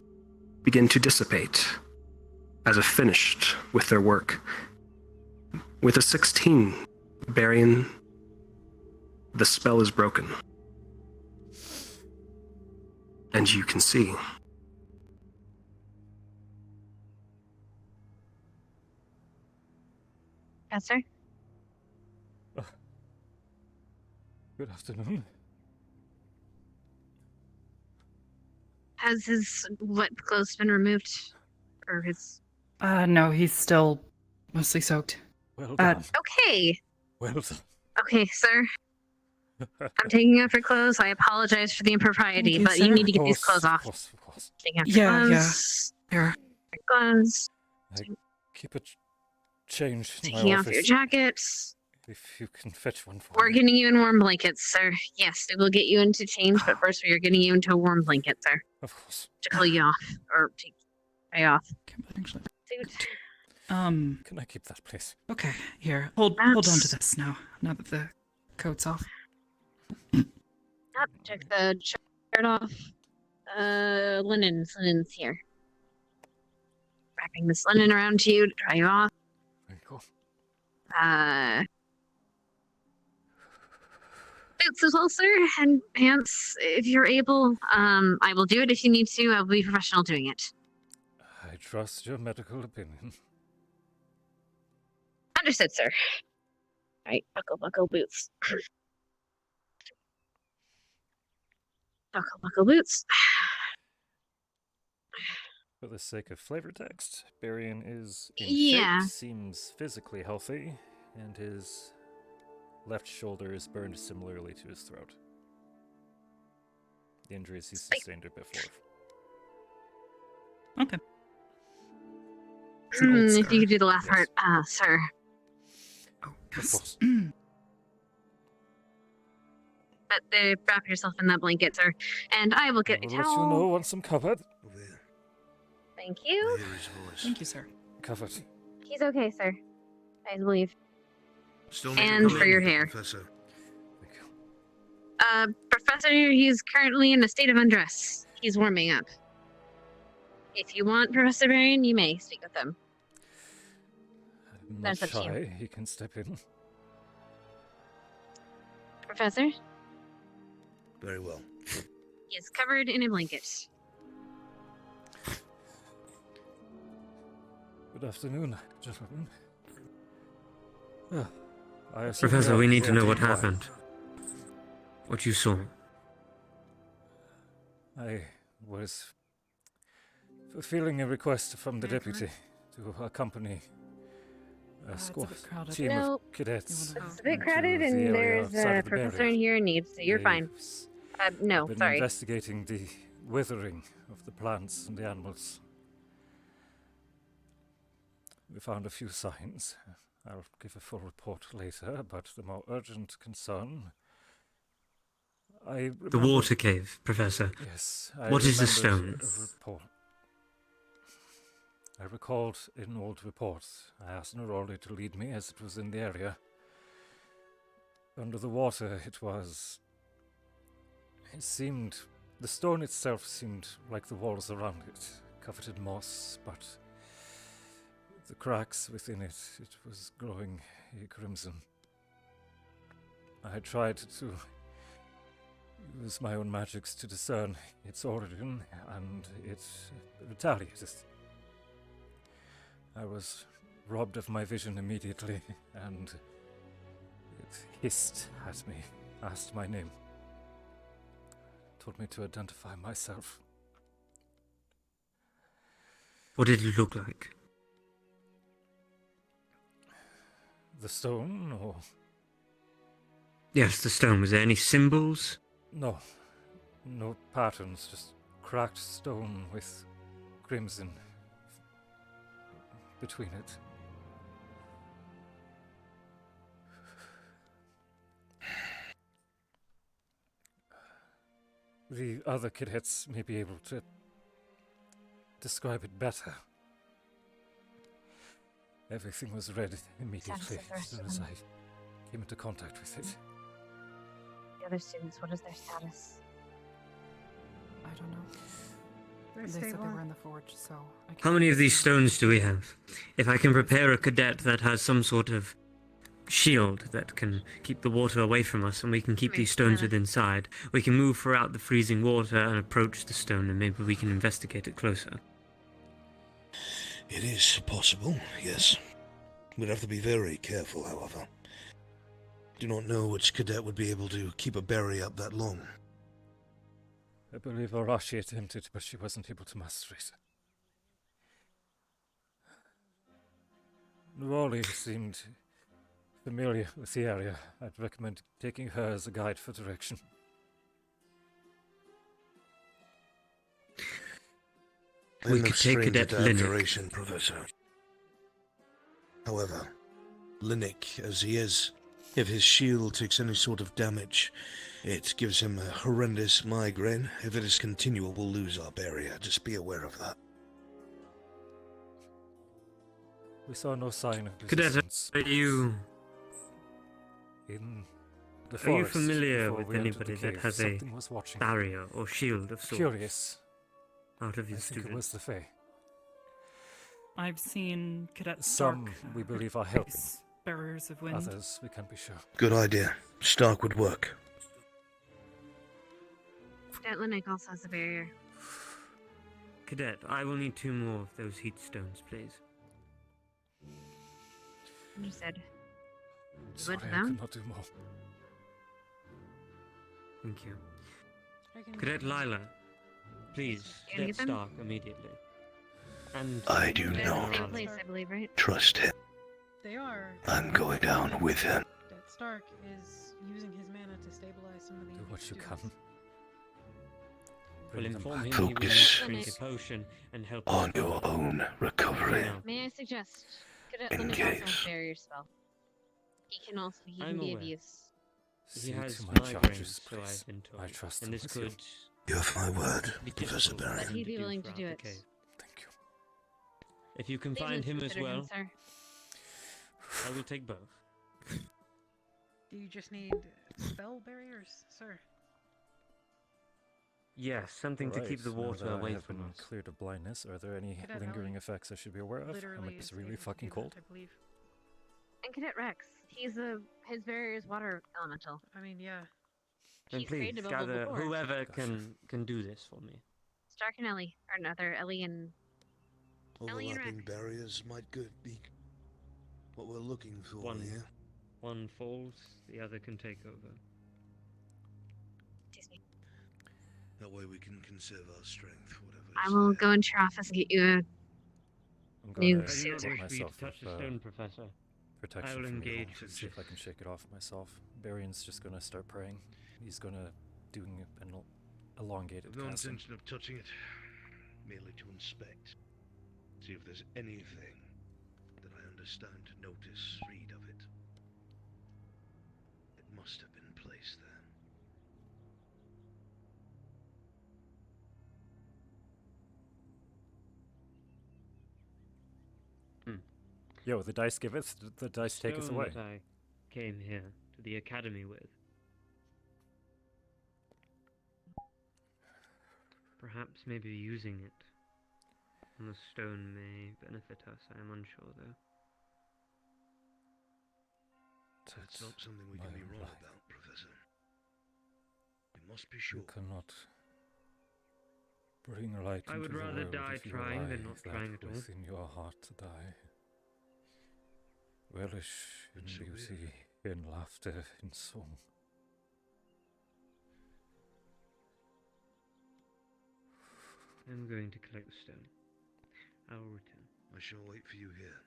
Speaker 17: begin to dissipate as if finished with their work. With a 16, Berion, the spell is broken. And you can see.
Speaker 12: Professor?
Speaker 15: Good afternoon.
Speaker 12: Has his wet clothes been removed? Or his...
Speaker 1: No, he's still mostly soaked.
Speaker 15: Well done.
Speaker 12: Okay.
Speaker 15: Well done.
Speaker 12: Okay, sir. I'm taking off your clothes. I apologize for the impropriety,
Speaker 1: Thank you,
Speaker 12: but you
Speaker 1: sir.
Speaker 12: need to get these
Speaker 15: Of
Speaker 12: clothes off.
Speaker 15: course, of course.
Speaker 12: Taking off your
Speaker 1: Yeah, yeah.
Speaker 12: clothes.
Speaker 1: Here.
Speaker 12: Your gloves.
Speaker 15: I keep a change in my
Speaker 12: Taking off
Speaker 15: office.
Speaker 12: your jackets.
Speaker 15: If you can fetch one for
Speaker 12: We're
Speaker 15: me.
Speaker 12: getting you in warm blankets, sir. Yes, we will get you into change, but first we are getting you into a warm blanket, sir.
Speaker 15: Of course.
Speaker 12: To cool you off. Or take you off.
Speaker 1: Actually.
Speaker 12: Suit.
Speaker 15: Can I keep that, please?
Speaker 1: Okay, here. Hold on to
Speaker 12: That's-
Speaker 1: this now that the coat's off.
Speaker 12: Check the shirt off. Linen's here. Wrapping this linen around you to dry you off.
Speaker 15: There you go.
Speaker 12: Boots as well, sir, and pants if you're able. I will do it if you need to. I'll be professional doing it.
Speaker 15: I trust your medical opinion.
Speaker 12: Understood, sir. All right, buckle boots. Buckle boots.
Speaker 15: For the sake of flavor text, Berion is in
Speaker 12: Yeah.
Speaker 15: shape, seems physically healthy, and his left shoulder is burned similarly to his throat. The injuries he sustained are before.
Speaker 1: Okay.
Speaker 12: If you could do the last part, sir.
Speaker 15: Yes.
Speaker 12: But wrap yourself in that blanket, sir, and I will get a
Speaker 15: I'll let
Speaker 12: towel.
Speaker 15: you know once I'm covered.
Speaker 12: Thank you.
Speaker 1: Thank you, sir.
Speaker 15: Covered.
Speaker 12: He's okay, sir. I believe.
Speaker 10: Still need to
Speaker 12: And
Speaker 10: come
Speaker 12: for
Speaker 10: in,
Speaker 12: your hair.
Speaker 10: Professor.
Speaker 12: Professor, he's currently in a state of undress. He's warming up. If you want Professor Berion, you may speak with him.
Speaker 15: I'm not
Speaker 12: That's up to you.
Speaker 15: shy. He can step in.
Speaker 12: Professor,
Speaker 10: Very well.
Speaker 12: he is covered in a blanket.
Speaker 15: Good afternoon, gentlemen. I assume
Speaker 11: Professor,
Speaker 15: you
Speaker 11: we
Speaker 15: are
Speaker 11: need to know
Speaker 15: ready.
Speaker 11: what happened. What you saw.
Speaker 15: I was fulfilling a request from the deputy to accompany a squad team
Speaker 12: No,
Speaker 15: of cadets.
Speaker 12: it's a bit crowded,
Speaker 15: into the
Speaker 12: and
Speaker 15: area
Speaker 12: there's
Speaker 15: outside
Speaker 12: a
Speaker 15: of the
Speaker 12: professor
Speaker 15: barrier.
Speaker 12: in here in need, so you're
Speaker 15: They
Speaker 12: fine. No,
Speaker 15: been
Speaker 12: sorry.
Speaker 15: investigating the withering of the plants and the animals. We found a few signs. I'll give a full report later, but the more urgent concern...
Speaker 11: The water cave, Professor.
Speaker 15: Yes,
Speaker 11: What is the
Speaker 15: remembered
Speaker 11: stone?
Speaker 15: a report. I recalled an old report. I asked Neroli to lead me as it was in the area. Under the water it was... It seemed... The stone itself seemed like the walls around it, covered in moss, but the cracks within it was glowing a crimson. I had tried to use my own magics to discern its origin, and it retaliated. I was robbed of my vision immediately, and it hissed at me, asked my name, told me to identify myself.
Speaker 11: What did it look like?
Speaker 15: The stone, or...
Speaker 11: Yes, the stone. Was there any symbols?
Speaker 15: No. No patterns, just cracked stone with crimson between it. The other cadets may be able to describe it better. Everything was read immediately as soon as I came into contact with it.
Speaker 12: The other students, what is their status?
Speaker 1: I don't know. They said they were in the forge, so I can't...
Speaker 11: How many of these stones do we have? If I can prepare a cadet that has some sort of shield that can keep the water away from us, and we can keep these stones within sight, we can move throughout the freezing water and approach the stone, and maybe we can investigate it closer.
Speaker 10: It is possible, yes. We'd have to be very careful, however. Do not know which cadet would be able to keep a berry up that long.
Speaker 15: I believe Arashi attempted, but she wasn't able to master it. Neroli seemed familiar with the area. I'd recommend taking her as a guide for direction.
Speaker 11: We could take Cadet Linnick.
Speaker 10: Duration, Professor. However, Linnick, as he is, if his shield takes any sort of damage, it gives him a horrendous migraine. If it is continual, we'll lose our barrier. Just be aware of that.
Speaker 15: We saw no sign of
Speaker 11: Cadet,
Speaker 15: resistance.
Speaker 11: are you...
Speaker 15: In the
Speaker 11: Are you
Speaker 15: forest
Speaker 11: familiar
Speaker 15: before
Speaker 11: with
Speaker 15: we entered the
Speaker 11: anybody that
Speaker 15: cave.
Speaker 11: has a
Speaker 15: Something was watching.
Speaker 11: barrier or shield of sorts?
Speaker 15: Curious.
Speaker 11: Out of
Speaker 15: I
Speaker 11: your
Speaker 15: think it was
Speaker 11: students?
Speaker 15: the Fae.
Speaker 1: I've seen Cadet
Speaker 15: Some
Speaker 1: Stark.
Speaker 15: we believe are helping.
Speaker 1: Bearers of wind.
Speaker 15: Others we can't be sure.
Speaker 10: Good idea. Stark would work.
Speaker 12: Cadet Linnick also has a barrier.
Speaker 11: Cadet, I will need 2 more of those heat stones, please.
Speaker 12: Understood.
Speaker 15: Sorry,
Speaker 12: Good
Speaker 15: I
Speaker 12: down.
Speaker 15: could not do more.
Speaker 11: Thank you. Cadet Lila, please,
Speaker 12: You gonna
Speaker 11: Cadet
Speaker 12: get them?
Speaker 11: Stark immediately. And
Speaker 10: I do
Speaker 12: They're in
Speaker 10: not
Speaker 12: the same place, I believe, right?
Speaker 10: trust him.
Speaker 18: They are.
Speaker 10: I'm going down with him.
Speaker 18: That Stark is using his mana to stabilize some of the
Speaker 15: Do
Speaker 18: enemy
Speaker 15: what you
Speaker 18: students.
Speaker 15: can.
Speaker 11: we'll
Speaker 15: Bring them
Speaker 11: inform
Speaker 15: back.
Speaker 11: him he will need
Speaker 10: Focus
Speaker 11: to drink a potion and help
Speaker 10: on
Speaker 11: us
Speaker 10: your own recovery.
Speaker 11: now.
Speaker 12: May I suggest Cadet Linnick also has
Speaker 10: Engage.
Speaker 12: barrier spell. He
Speaker 11: I'm
Speaker 12: can be
Speaker 11: aware.
Speaker 12: of use.
Speaker 11: He
Speaker 15: See
Speaker 11: has
Speaker 15: to my
Speaker 11: migraines,
Speaker 15: charges,
Speaker 11: so
Speaker 15: please.
Speaker 11: I've been told.
Speaker 15: I trust
Speaker 11: and
Speaker 15: him
Speaker 11: this
Speaker 15: with you.
Speaker 11: could
Speaker 10: You have my word,
Speaker 11: be
Speaker 10: Professor
Speaker 11: difficult for
Speaker 12: But
Speaker 10: Berion.
Speaker 11: him
Speaker 12: he'd be willing to
Speaker 11: throughout
Speaker 12: do
Speaker 11: the
Speaker 12: it.
Speaker 11: cave.
Speaker 15: Thank you.
Speaker 11: If you can
Speaker 12: Please
Speaker 11: find him as
Speaker 12: consider
Speaker 11: well,
Speaker 12: sir.
Speaker 11: I will take both.
Speaker 18: Do you just need spell barriers, sir?
Speaker 11: Yes, something to keep the
Speaker 15: Right, now
Speaker 11: water
Speaker 15: that I
Speaker 11: away
Speaker 15: have
Speaker 11: from
Speaker 15: been
Speaker 11: us.
Speaker 15: cleared of blindness, are there any
Speaker 18: Cadet
Speaker 15: lingering
Speaker 18: Ellie
Speaker 15: effects I should be aware of?
Speaker 18: Literally
Speaker 15: Am I
Speaker 18: is
Speaker 15: really
Speaker 18: able to
Speaker 15: fucking
Speaker 18: do
Speaker 15: cold?
Speaker 18: that, I believe.
Speaker 12: And Cadet Rex, his barrier is water elemental.
Speaker 18: I mean, yeah.
Speaker 11: And
Speaker 12: He's
Speaker 11: please
Speaker 12: trained above level
Speaker 11: gather
Speaker 12: 4.
Speaker 11: whoever
Speaker 15: Gotcha.
Speaker 11: can do this for me.
Speaker 12: Stark and Ellie, or another Ellie and Ellie and
Speaker 10: Overlapping
Speaker 12: Rex.
Speaker 10: barriers might be what we're looking for
Speaker 11: One.
Speaker 10: here.
Speaker 11: One falls, the other can take over.
Speaker 12: Excuse me.
Speaker 10: That way we can conserve our strength, whatever.
Speaker 12: I will go into your office and get you a
Speaker 15: I'm
Speaker 12: new
Speaker 15: gonna
Speaker 11: I do
Speaker 12: suit.
Speaker 11: not
Speaker 15: put
Speaker 11: wish for you
Speaker 15: myself
Speaker 11: to touch
Speaker 15: with,
Speaker 11: the stone, Professor.
Speaker 15: protection
Speaker 11: I will
Speaker 15: from evil.
Speaker 11: engage
Speaker 15: See if I can shake it off myself. Berion's just gonna start praying. He's gonna doing an elongated
Speaker 10: No
Speaker 15: casting.
Speaker 10: intention of touching it, merely to inspect. See if there's anything that I understand, notice, read of it. It must have been placed there.
Speaker 15: Yo, the dice giveth, the dice taketh
Speaker 11: Stone
Speaker 15: away.
Speaker 11: that I came here to the academy with. Perhaps maybe using it on the stone may benefit us. I am unsure though.
Speaker 10: That's not something we can be wrong about, Professor. We must be sure.
Speaker 15: You cannot bring light
Speaker 11: I would
Speaker 15: into the
Speaker 11: rather
Speaker 15: world
Speaker 11: die
Speaker 15: if you
Speaker 11: trying
Speaker 15: allow
Speaker 11: than not
Speaker 15: that
Speaker 11: trying at all.
Speaker 15: within your heart to die. Relish in
Speaker 10: So
Speaker 15: beauty, in laughter, in song.
Speaker 11: I'm going to collect the stone. I will return.
Speaker 10: I shall wait for you here.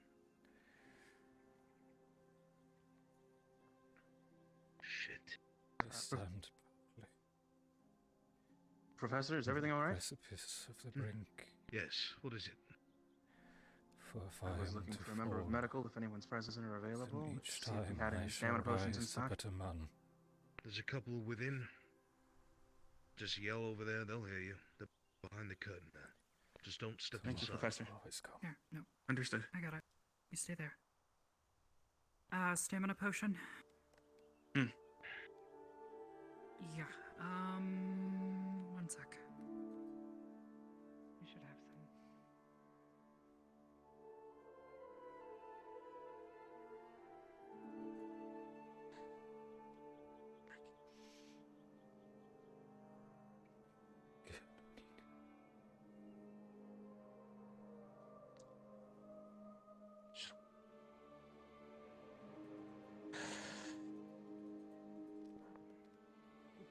Speaker 10: Shit.
Speaker 15: Stand
Speaker 19: Professor, is everything all right?
Speaker 15: precipice of the brink.
Speaker 10: Yes, what is it?
Speaker 15: For if
Speaker 19: I was
Speaker 15: am
Speaker 19: looking
Speaker 15: to
Speaker 19: for a member of
Speaker 15: fall,
Speaker 19: medical if anyone's present or available.
Speaker 15: then each
Speaker 19: See if we
Speaker 15: time
Speaker 19: had
Speaker 15: I
Speaker 19: any
Speaker 15: shall
Speaker 19: stamina potions in
Speaker 15: rise a
Speaker 19: stock.
Speaker 15: better man.
Speaker 10: There's a couple within. Just yell over there, they'll hear you. They're behind the curtain there. Just don't step
Speaker 19: Thank you,
Speaker 10: inside.
Speaker 19: Professor.
Speaker 15: Always come.
Speaker 1: Here, no,
Speaker 19: Understood.
Speaker 1: I got it. You stay there. Stamina potion.
Speaker 19: Hmm.
Speaker 1: Yeah. One sec. We should have some.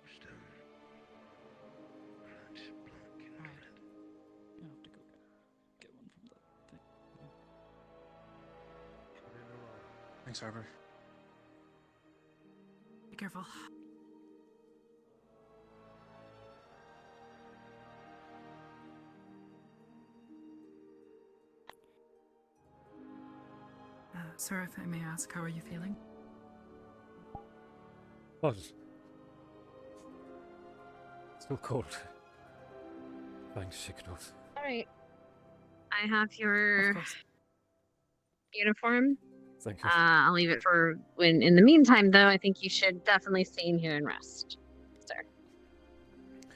Speaker 10: Stone. Right, black and
Speaker 1: Alright.
Speaker 10: red.
Speaker 1: I'll have to go get one from the thing.
Speaker 19: Thanks, Harper.
Speaker 1: Be careful. Sir, if I may ask, how are you feeling?
Speaker 15: What? Still cold. Trying to shake it off.
Speaker 12: Alright. I have your
Speaker 1: Of course.
Speaker 12: uniform.
Speaker 15: Thank you.
Speaker 12: I'll leave it for when. In the meantime, though, I think you should definitely stay in here and rest, sir.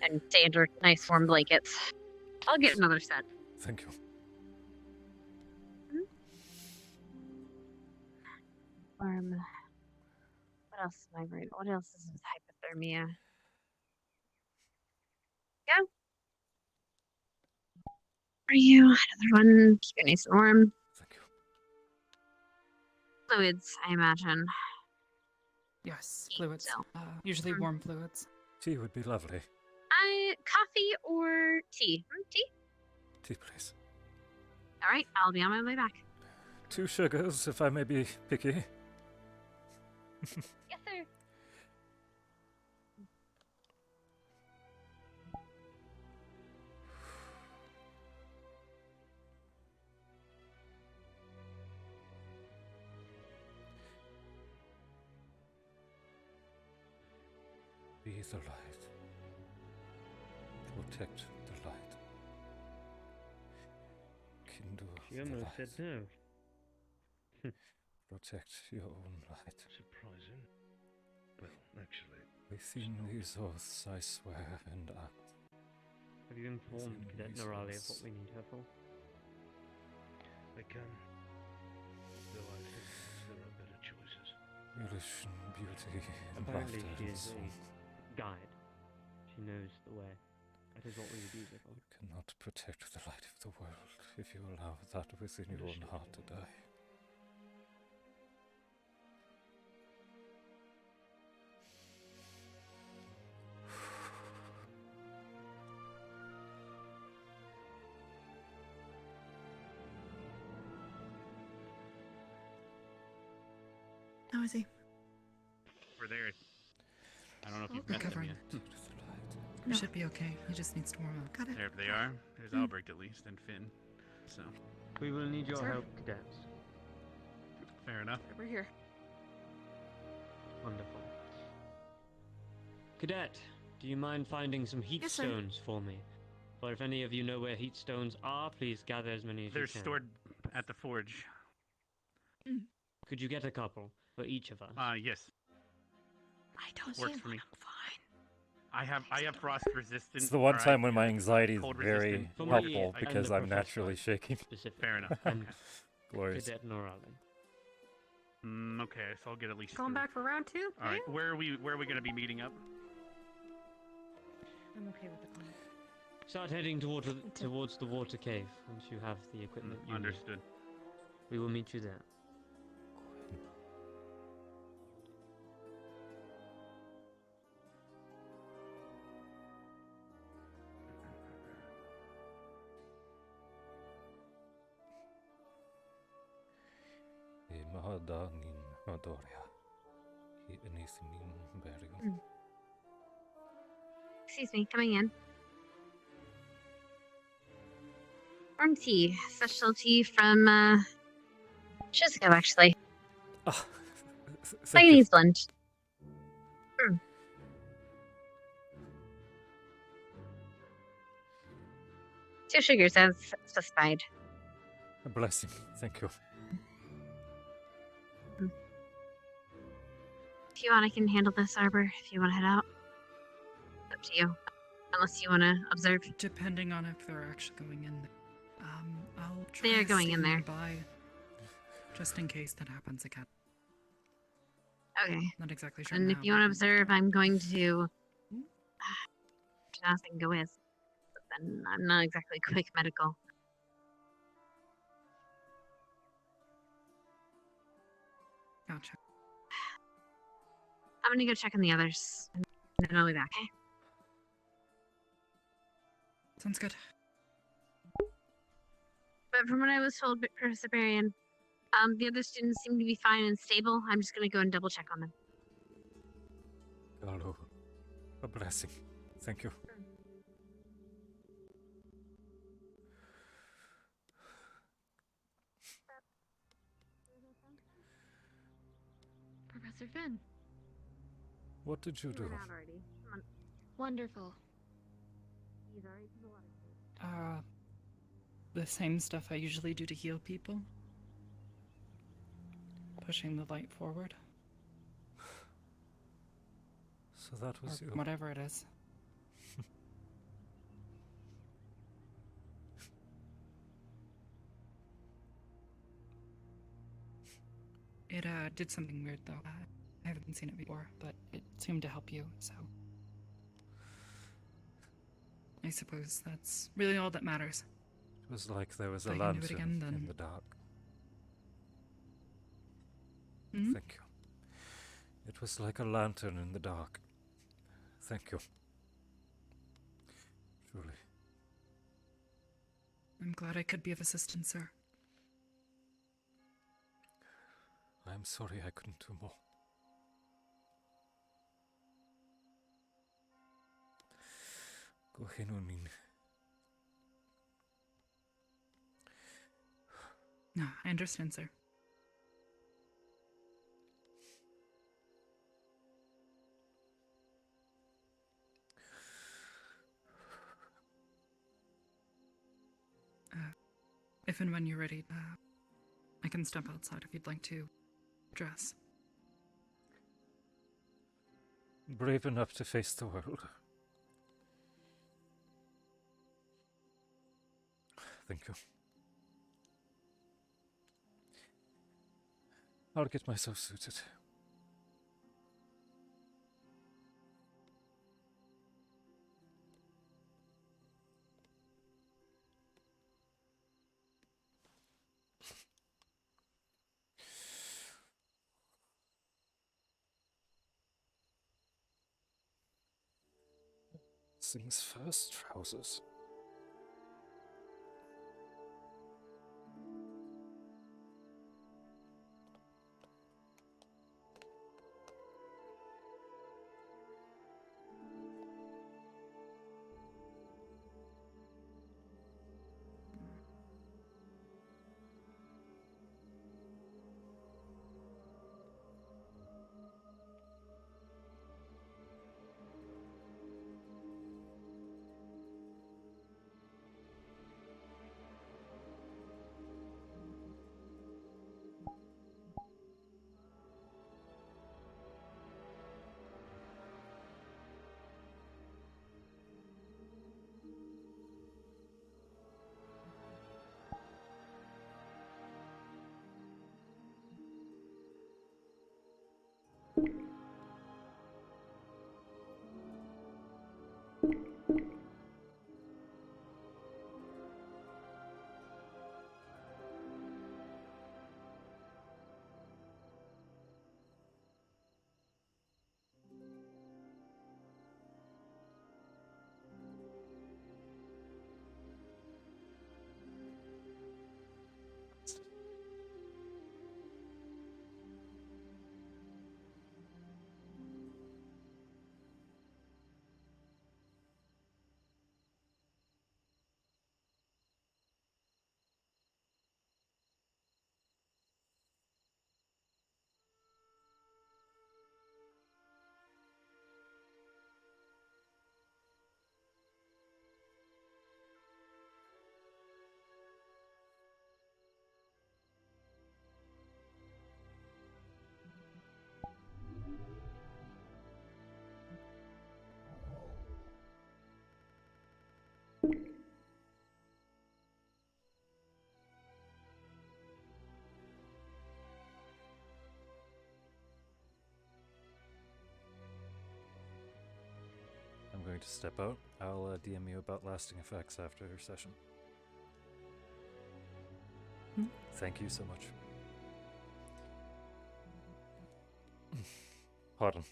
Speaker 12: And stay under nice warm blankets. I'll get another set.
Speaker 15: Thank you.
Speaker 12: What else is my brain? What else is with hypothermia? Yeah. Are you? Another one. Keep it nice and warm.
Speaker 15: Thank you.
Speaker 12: Fluids, I imagine.
Speaker 1: Yes, fluids. Usually warm fluids.
Speaker 15: Tea would be lovely.
Speaker 12: Coffee or tea? Tea?
Speaker 15: Tea, please.
Speaker 12: All right, I'll be on my way back.
Speaker 15: 2 sugars, if I may be picky.
Speaker 12: Yes, sir.
Speaker 15: Be the light. Protect the light. Kindle
Speaker 11: She
Speaker 15: the
Speaker 11: almost
Speaker 15: light.
Speaker 11: said no.
Speaker 15: Protect your own light.
Speaker 10: Surprising. Well, actually,
Speaker 15: Within these oaths I swear and act.
Speaker 11: Have you informed Cadet Norali of what we need her for?
Speaker 10: I can. Though I think there are better choices.
Speaker 15: Illusion, beauty, and
Speaker 11: Apparently
Speaker 15: laughter.
Speaker 11: she
Speaker 15: and
Speaker 11: is
Speaker 15: song.
Speaker 11: a guide. She knows the way. That is what we would use her for.
Speaker 15: You cannot protect the light of the world if you allow that within your own heart to die.
Speaker 18: How is he?
Speaker 19: We're there. I don't know if you've
Speaker 18: Okay.
Speaker 19: met them
Speaker 1: Recovering.
Speaker 19: yet.
Speaker 1: He should be okay. He just needs to warm up.
Speaker 18: Got it.
Speaker 19: There they are. There's Albrecht at least, and Finn. So,
Speaker 11: We will need your
Speaker 18: Sir?
Speaker 11: help, cadets.
Speaker 19: fair enough.
Speaker 18: We're here.
Speaker 11: Wonderful. Cadet, do you mind finding some heat
Speaker 18: Yes, sir.
Speaker 11: stones for me? Or if any of you know where heat stones are, please gather as many as
Speaker 19: They're
Speaker 11: you can.
Speaker 19: stored at the forge.
Speaker 11: Could you get a couple for each of us?
Speaker 19: Yes.
Speaker 18: I don't
Speaker 19: Works for me. I have frost resistant.
Speaker 15: It's the one
Speaker 19: or
Speaker 15: time when my anxiety is
Speaker 19: cold
Speaker 15: very
Speaker 19: resistant.
Speaker 11: For me
Speaker 15: helpful
Speaker 11: and
Speaker 15: because
Speaker 11: the
Speaker 15: I'm
Speaker 11: professor,
Speaker 15: naturally shaking.
Speaker 11: specifically.
Speaker 19: Fair enough.
Speaker 11: And
Speaker 15: Glorious.
Speaker 11: Cadet Norali.
Speaker 19: Okay, so I'll get at least
Speaker 22: Going
Speaker 19: 3.
Speaker 22: back for round 2?
Speaker 19: All right, where are we going to be meeting up?
Speaker 18: I'm okay with the plan.
Speaker 11: Start heading towards the water cave once you have the equipment you need.
Speaker 19: Understood.
Speaker 11: We will meet you there.
Speaker 15: Imadanin Adoria. Anything Berion.
Speaker 12: Excuse me, coming in. Warm tea, specialty from Shizuko, actually.
Speaker 15: Oh,
Speaker 12: Chinese blend. 2 sugars as specified.
Speaker 15: A blessing. Thank you.
Speaker 12: If you want, I can handle this, Arbor. If you want to head out, up to you. Unless you want to observe.
Speaker 1: Depending on if they're actually going in there. I'll try
Speaker 12: They're
Speaker 1: to
Speaker 12: going
Speaker 1: stay
Speaker 12: in there.
Speaker 1: nearby, just in case that happens again.
Speaker 12: Okay.
Speaker 1: Not exactly sure.
Speaker 12: And if
Speaker 1: how,
Speaker 12: you want to
Speaker 1: but-
Speaker 12: observe, I'm going to. I can go with. But then I'm not exactly quick medical.
Speaker 1: Gotcha.
Speaker 12: I'm gonna go check on the others, and then I'll be back. Okay.
Speaker 1: Sounds good.
Speaker 12: But from what I was told, Professor Berion, the other students seem to be fine and stable. I'm just gonna go and double check on them.
Speaker 15: Hello. A blessing. Thank you.
Speaker 4: Professor Finn.
Speaker 15: What did you do?
Speaker 4: Wonderful.
Speaker 1: The same stuff I usually do to heal people. pushing the light forward.
Speaker 15: So that was
Speaker 1: Or
Speaker 15: you.
Speaker 1: whatever it is. It did something weird though. I haven't seen it before, but it seemed to help you, so I suppose that's really all that matters.
Speaker 15: It was like there was
Speaker 1: If
Speaker 15: a
Speaker 1: I can do it
Speaker 15: lantern
Speaker 1: again, then...
Speaker 15: in the dark.
Speaker 1: Hmm?
Speaker 15: Thank you. It was like a lantern in the dark. Thank you. Truly.
Speaker 1: I'm glad I could be of assistance, sir.
Speaker 15: I'm sorry I couldn't do more. Gohenunin.
Speaker 1: No, I understand, sir. If and when you're ready, I can step outside if you'd like to dress.
Speaker 15: Brave enough to face the world. Thank you. I'll get myself suited. Things first, trousers. I'm going to step out. I'll DM you about lasting effects after your session. Thank you so much. Pardon.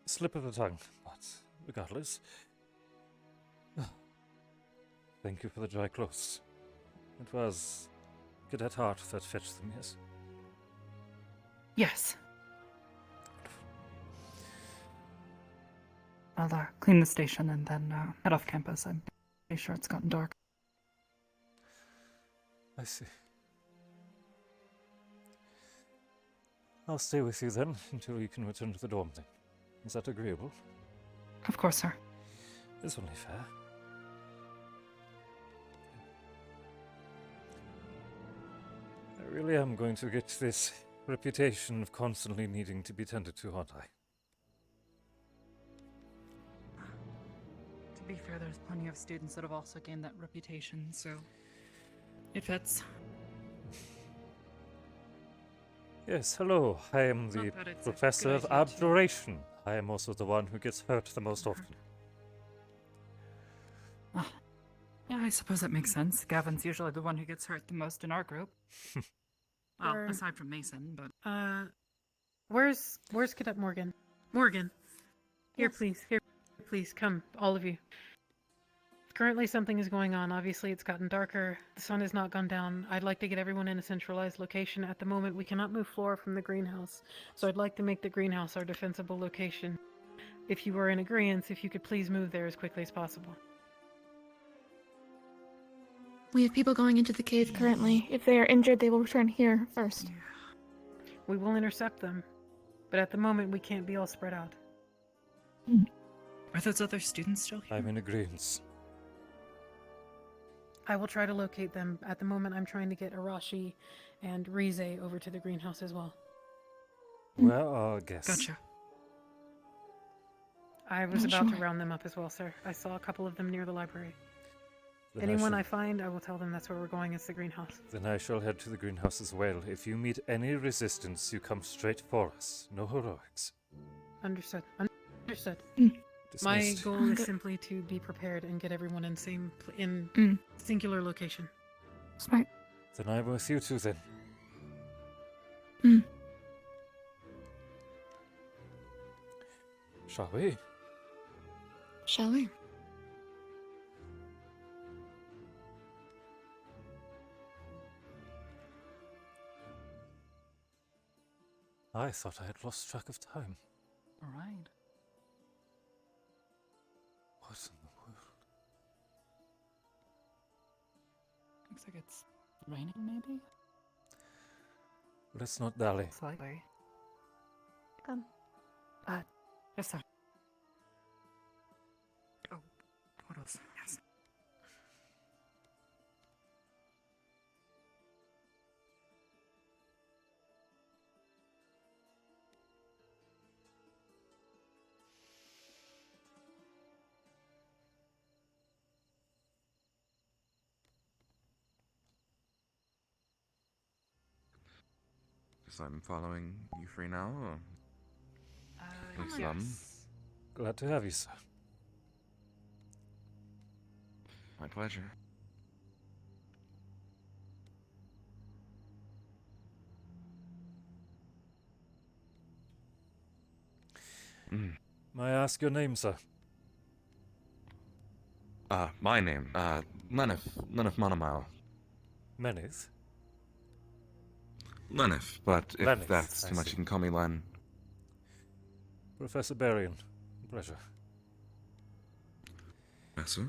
Speaker 15: Slip of the tongue, but regardless. Thank you for the dry clothes. It was Cadet Hart that fetched them, yes?
Speaker 1: Yes. I'll clean the station and then head off campus. I'm pretty sure it's gotten dark.
Speaker 15: I see. I'll stay with you then until you can return to the dorm then. Is that agreeable?
Speaker 1: Of course, sir.
Speaker 15: It's only fair. am going to get this reputation of constantly needing to be tended to, aren't I?
Speaker 1: To be fair, there's plenty of students that have also gained that reputation, so it fits.
Speaker 15: Yes, hello. I am the
Speaker 1: Not that it's a
Speaker 15: professor
Speaker 1: good
Speaker 15: of
Speaker 1: idea to-
Speaker 15: abjuration. I am also the one who gets hurt the most often.
Speaker 1: Yeah, I suppose that makes sense. Gavin's usually the one who gets hurt the most in our group. Well,
Speaker 18: Sure.
Speaker 1: aside from Mason, but...
Speaker 18: Where's Cadet Morgan? Morgan, here,
Speaker 4: Yes.
Speaker 18: please. Here, please, come, all of you. Currently, something is going on. Obviously, it's gotten darker. The sun has not gone down. I'd like to get everyone in a centralized location. At the moment, we cannot move Flora from the greenhouse, so I'd like to make the greenhouse our defensible location. If you are in agreement, if you could please move there as quickly as possible.
Speaker 4: We have people going into the cave currently. If they are injured, they will return here first.
Speaker 18: We will intercept them, but at the moment, we can't be all spread out.
Speaker 1: Are those other students still here?
Speaker 15: I'm in agreement.
Speaker 18: I will try to locate them. At the moment, I'm trying to get Arashi and Rize over to the greenhouse as well.
Speaker 15: Where are guests?
Speaker 1: Gotcha.
Speaker 18: I was
Speaker 4: Not
Speaker 18: about to
Speaker 4: sure.
Speaker 18: round them up as well, sir. I saw a couple of them near the library.
Speaker 15: Then
Speaker 18: Anyone
Speaker 15: shall-
Speaker 18: I find, I will tell them that's where we're going. It's the greenhouse.
Speaker 15: Then I shall head to the greenhouse as well. If you meet any resistance, you come straight for us. No heroics.
Speaker 18: Understood. Understood. My
Speaker 15: Dismissed.
Speaker 18: goal is simply to be prepared and get everyone in singular location.
Speaker 4: Smart.
Speaker 15: Then I'm with you two then. Shall we?
Speaker 4: Shall we?
Speaker 15: I thought I had lost track of time.
Speaker 1: All right.
Speaker 15: What in the world?
Speaker 1: Looks like it's raining, maybe?
Speaker 15: Let's not dally.
Speaker 1: Slightly.
Speaker 4: Come.
Speaker 1: Yes, sir. Oh, what else? Yes.
Speaker 3: Guess I'm following you free now, or? With
Speaker 1: yes.
Speaker 15: Glad to have you, sir.
Speaker 3: My pleasure.
Speaker 15: May I ask your name, sir?
Speaker 3: My name, Lenif Monomile.
Speaker 15: Menith?
Speaker 3: Lenif, but if
Speaker 15: Lenif,
Speaker 3: that's
Speaker 15: I
Speaker 3: too much,
Speaker 15: see.
Speaker 3: you can call me Len.
Speaker 15: Professor Berion. Pleasure.
Speaker 3: Professor?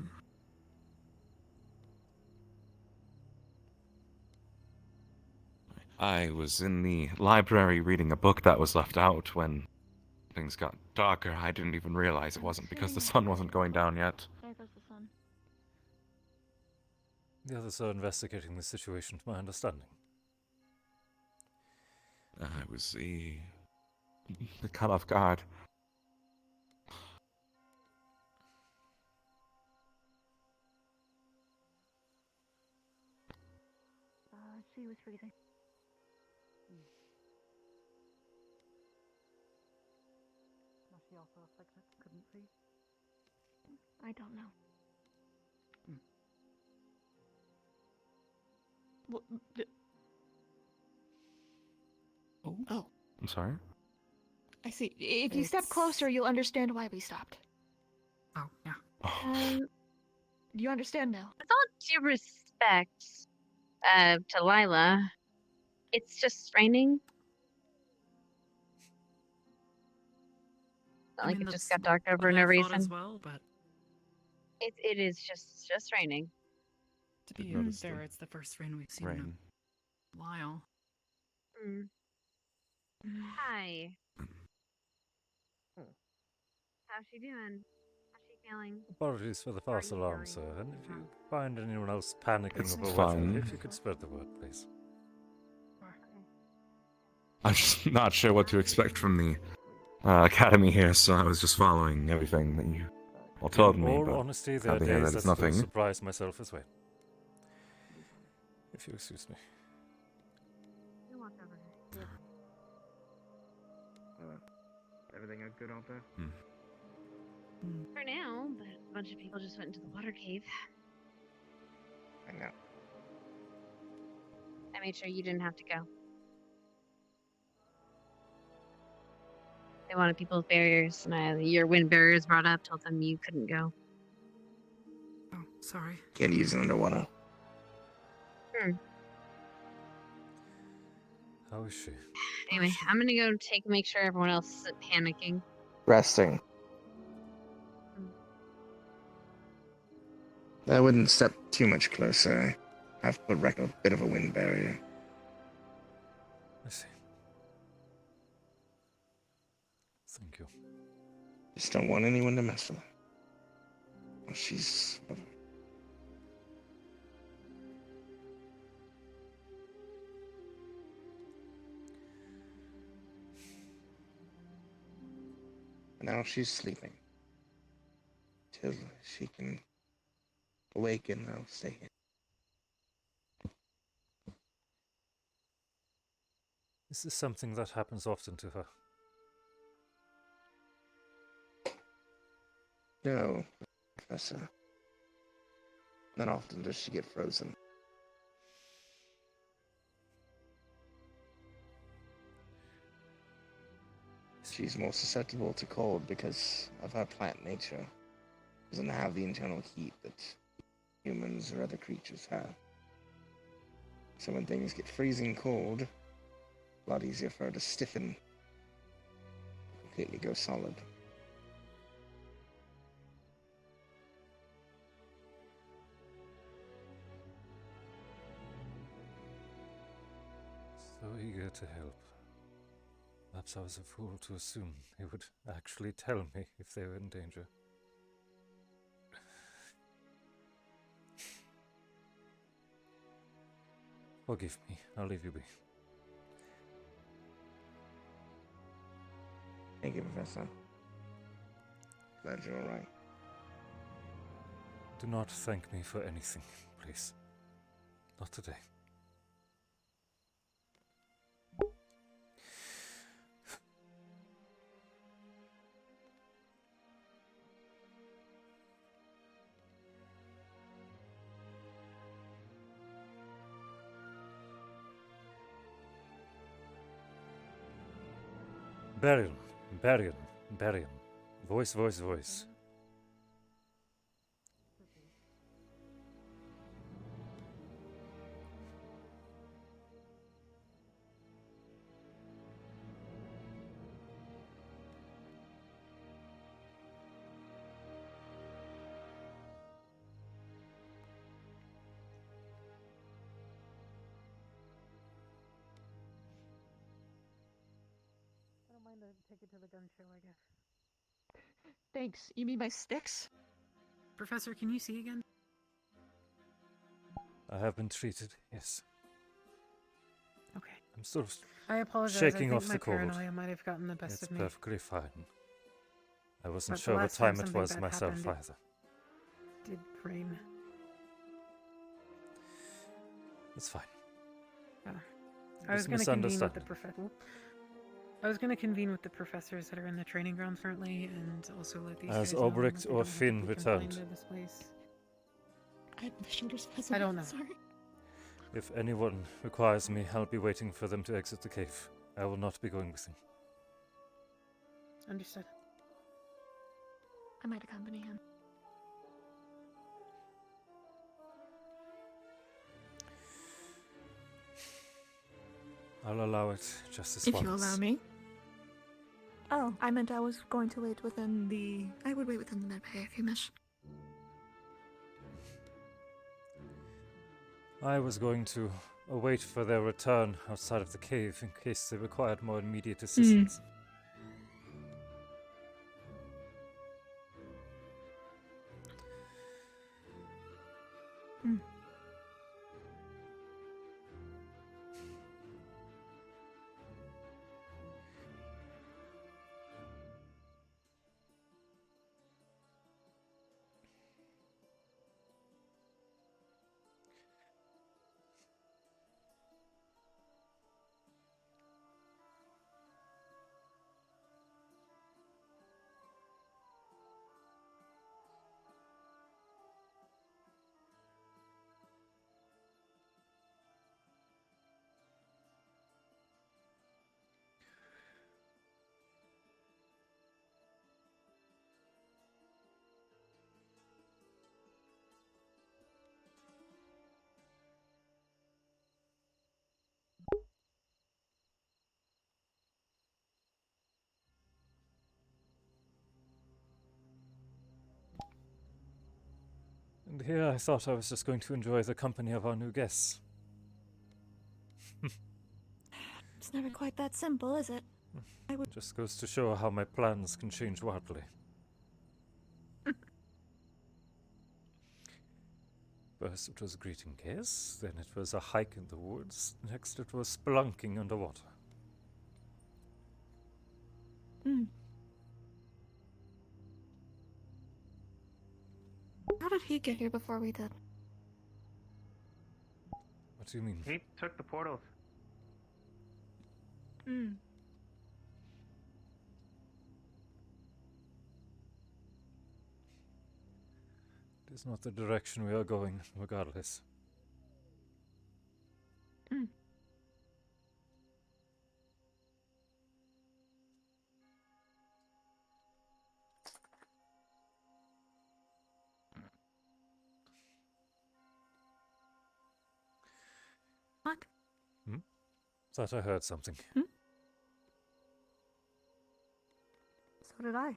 Speaker 3: I was in the library reading a book that was left out when things got darker. I didn't even realize it wasn't because the sun wasn't going down yet.
Speaker 4: There goes the sun.
Speaker 15: The others are investigating the situation, to my understanding.
Speaker 3: I was caught off guard.
Speaker 4: She was freezing.
Speaker 18: Was she also afflicted? Couldn't see?
Speaker 4: I don't know. Oh,
Speaker 3: I'm sorry?
Speaker 4: I see. If you step closer, you'll understand why we stopped.
Speaker 1: Oh, yeah.
Speaker 4: Do you understand now?
Speaker 12: With all due respect to Lila, it's just raining. Not like it just got dark over no reason.
Speaker 1: As well, but
Speaker 12: It is just raining.
Speaker 1: to be
Speaker 3: notice
Speaker 1: fair,
Speaker 3: the
Speaker 1: it's the first rain we've seen in
Speaker 3: Rain.
Speaker 1: a while.
Speaker 12: Hi. How's she doing? How's she feeling?
Speaker 15: Apologies for the false alarm, sir, and if you find anyone else panicking
Speaker 3: It's
Speaker 15: over
Speaker 3: fine.
Speaker 15: weather, if you could spread the word, please.
Speaker 3: I'm just not sure what to expect from the academy here, so I was just following everything that you all told
Speaker 15: In
Speaker 3: me.
Speaker 15: all
Speaker 3: But
Speaker 15: honesty, there
Speaker 3: glad
Speaker 15: are
Speaker 3: to hear
Speaker 15: days
Speaker 3: that
Speaker 15: I
Speaker 3: it's
Speaker 15: still
Speaker 3: nothing.
Speaker 15: surprise myself as well. If you excuse me.
Speaker 8: Everything good out there?
Speaker 22: For now, but a bunch of people just went into the water cave.
Speaker 8: I know.
Speaker 22: I made sure you didn't have to go. They wanted people's barriers, and your wind barriers brought up, told them you couldn't go.
Speaker 1: Oh, sorry.
Speaker 8: Can't use it underwater.
Speaker 15: How is she?
Speaker 22: Anyway, I'm gonna go make sure everyone else isn't panicking.
Speaker 8: Resting. I wouldn't step too much closer. I've put wreck a bit of a wind barrier.
Speaker 15: I see. Thank you.
Speaker 8: Just don't want anyone to mess with her. Well, she's... Now she's sleeping. Till she can awaken, I'll stay here.
Speaker 15: Is this something that happens often to her?
Speaker 8: No, Professor. Not often does she get frozen. She's more susceptible to cold because of her plant nature. Doesn't have the internal heat that humans or other creatures have. So when things get freezing cold, a lot easier for her to stiffen, completely go solid.
Speaker 15: So eager to help. Perhaps I was a fool to assume they would actually tell me if they were in danger. Forgive me, I'll leave you be.
Speaker 8: Thank you, Professor. Glad you're alright.
Speaker 15: Do not thank me for anything, please. Not today. Berion, Berion, Berion. Voice, voice, voice.
Speaker 18: I don't mind to take it to the gun show, I guess.
Speaker 1: Thanks. You mean my sticks?
Speaker 18: Professor, can you see again?
Speaker 15: I have been treated, yes.
Speaker 18: Okay.
Speaker 15: I'm still
Speaker 18: I apologize.
Speaker 15: shaking
Speaker 18: I think
Speaker 15: off
Speaker 18: my
Speaker 15: the cold.
Speaker 18: paranoia might have gotten the best
Speaker 15: It's
Speaker 18: of me.
Speaker 15: perfectly fine. I wasn't
Speaker 18: But the
Speaker 15: sure what
Speaker 18: last time
Speaker 15: time it
Speaker 18: something
Speaker 15: was
Speaker 18: bad
Speaker 15: myself
Speaker 18: happened,
Speaker 15: either.
Speaker 18: it did rain.
Speaker 15: It's fine.
Speaker 18: I was
Speaker 15: Just
Speaker 18: going to convene with the
Speaker 15: misunderstanding.
Speaker 18: I was going to convene with the professors that are in the training grounds currently, and also let these
Speaker 15: Has
Speaker 18: guys know
Speaker 15: Obricht
Speaker 18: that they
Speaker 15: or
Speaker 18: don't have to
Speaker 15: Finn
Speaker 18: be
Speaker 15: returned?
Speaker 18: confined to this place.
Speaker 1: I had my shoulders
Speaker 18: I don't know.
Speaker 1: Sorry.
Speaker 15: If anyone requires me, I'll be waiting for them to exit the cave. I will not be going with them.
Speaker 18: Understood.
Speaker 4: I might accompany him.
Speaker 15: I'll allow it just this
Speaker 4: If
Speaker 15: once.
Speaker 4: you allow me. Oh, I meant I was going to wait within the... I would wait within the med bay if you wish.
Speaker 15: I was going to await for their return outside of the cave in case they required more immediate assistance. And here I thought I was just going to enjoy the company of our new guests.
Speaker 4: It's never quite that simple, is it?
Speaker 15: Just goes to show how my plans can change wildly. First it was greeting guests, then it was a hike in the woods, next it was spelunking underwater.
Speaker 4: How did he get here before we did?
Speaker 15: What do you mean?
Speaker 17: He took the portals.
Speaker 15: It is not the direction we are going, regardless.
Speaker 4: What?
Speaker 15: Thought I heard something.
Speaker 4: So did I.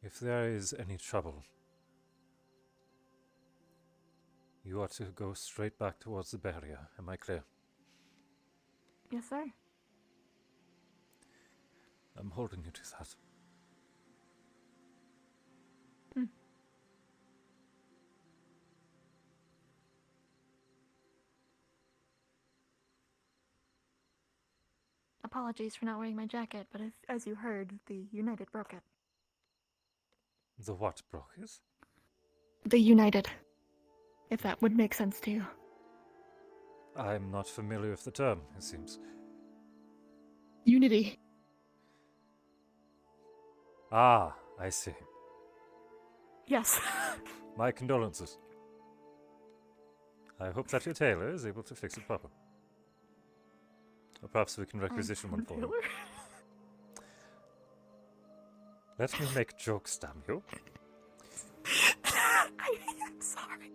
Speaker 15: If there is any trouble, you are to go straight back towards the barrier. Am I clear?
Speaker 4: Yes, sir.
Speaker 15: I'm holding you to that.
Speaker 4: Apologies for not wearing my jacket, but as you heard, the United broke it.
Speaker 15: The what broke it?
Speaker 4: The United. If that would make sense to you.
Speaker 15: I'm not familiar with the term, it seems.
Speaker 4: Unity.
Speaker 15: Ah, I see.
Speaker 4: Yes.
Speaker 15: My condolences. I hope that your tailor is able to fix it proper. Or perhaps we can requisition one for you. Let me make jokes, damn you.
Speaker 4: I'm sorry.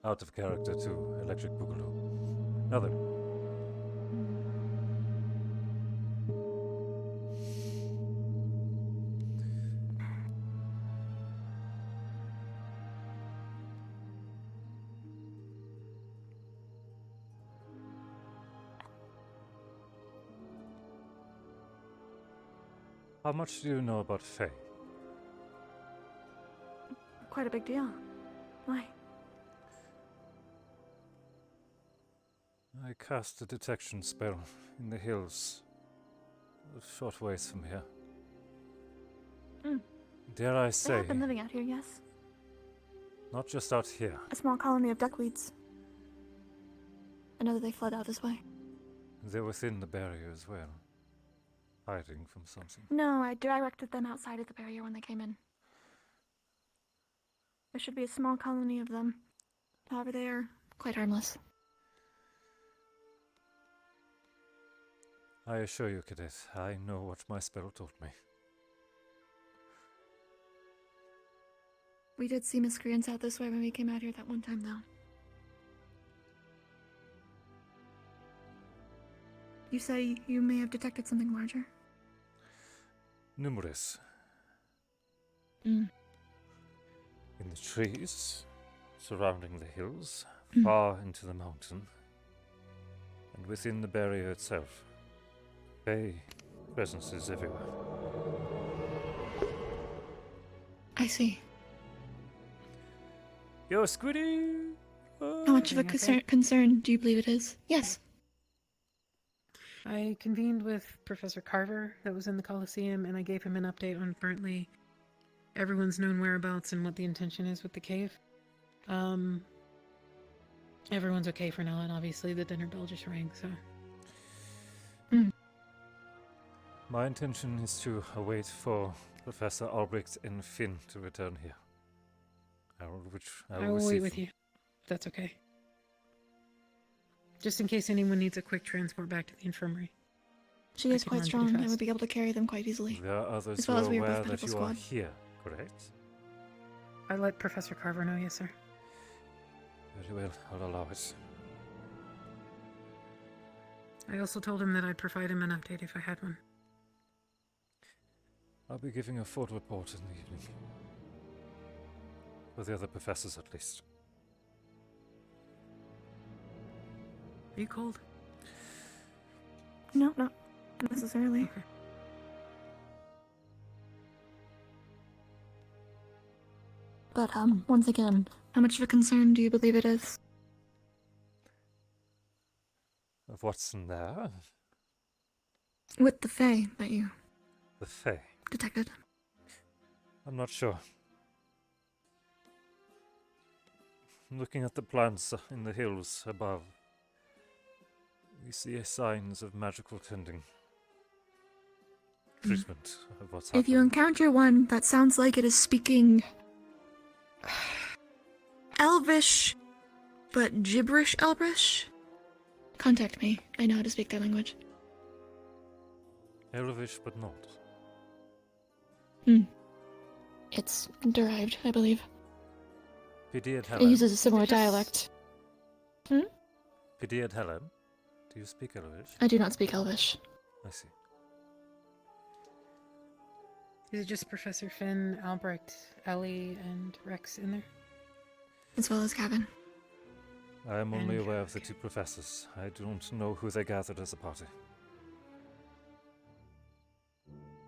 Speaker 15: Out of character to Electric Boogaloo. Now then. How much do you know about Fae?
Speaker 4: Quite a big deal. Why?
Speaker 15: I cast a detection spell in the hills, a short ways from here. Dare I
Speaker 4: They
Speaker 15: say,
Speaker 4: have been living out here, yes?
Speaker 15: not just out here.
Speaker 4: A small colony of duckweeds. I know that they fled out this way.
Speaker 15: They're within the barrier as well, hiding from something.
Speaker 4: No, I directed them outside of the barrier when they came in. There should be a small colony of them. However, they are quite harmless.
Speaker 15: I assure you, Cadet, I know what my spell taught me.
Speaker 4: We did see miscreants out this way when we came out here that one time, though. You say you may have detected something larger?
Speaker 15: Numerous.
Speaker 4: Mm.
Speaker 15: In the trees, surrounding the hills, far into the mountain, and within the barrier itself. Fae presences everywhere.
Speaker 4: I see.
Speaker 15: Yo, Squiddy!
Speaker 4: How much of a concern do you believe it is? Yes.
Speaker 18: I convened with Professor Carver that was in the Coliseum, and I gave him an update on currently everyone's known whereabouts and what the intention is with the cave. Everyone's okay for now, and obviously the dinner bell just rang, so...
Speaker 15: My intention is to await for Professor Albrecht and Finn to return here. I will
Speaker 18: wait with you. That's okay. Just in case anyone needs a quick transport back to the infirmary.
Speaker 4: She
Speaker 18: I
Speaker 4: is
Speaker 18: can
Speaker 4: quite
Speaker 18: run pretty
Speaker 4: strong. I
Speaker 18: fast.
Speaker 4: would be able to carry them quite easily.
Speaker 15: There are others
Speaker 4: As
Speaker 15: who
Speaker 4: well
Speaker 15: are
Speaker 4: as we are
Speaker 15: aware
Speaker 4: both
Speaker 15: that
Speaker 4: medical
Speaker 15: you
Speaker 4: squad.
Speaker 15: are here, correct?
Speaker 18: I let Professor Carver know, yes, sir.
Speaker 15: Very well, I'll allow it.
Speaker 18: I also told him that I'd provide him an update if I had one.
Speaker 15: I'll be giving a full report in the evening. For the other professors, at least.
Speaker 18: Are you cold?
Speaker 4: No, not necessarily.
Speaker 18: Okay.
Speaker 4: But, once again, how much of a concern do you believe it is?
Speaker 15: Of what's in there?
Speaker 4: With the Fae that you
Speaker 15: The Fae.
Speaker 4: detected.
Speaker 15: I'm not sure. Looking at the plants in the hills above, we see signs of magical tending. Treatment of what's happening.
Speaker 4: If you encounter one that sounds like it is speaking Elvish, but gibberish Elvish, contact me. I know how to speak that language.
Speaker 15: Elvish, but not.
Speaker 4: It's derived, I believe.
Speaker 15: Pidi and
Speaker 4: It
Speaker 15: Helen.
Speaker 4: uses a similar dialect.
Speaker 15: Pidi and Helen. Do you speak Elvish?
Speaker 4: I do not speak Elvish.
Speaker 15: I see.
Speaker 18: Is it just Professor Finn, Albrecht, Ellie, and Rex in there?
Speaker 4: As well as Gavin.
Speaker 15: I am only aware of the two professors. I don't know who they gathered as a party.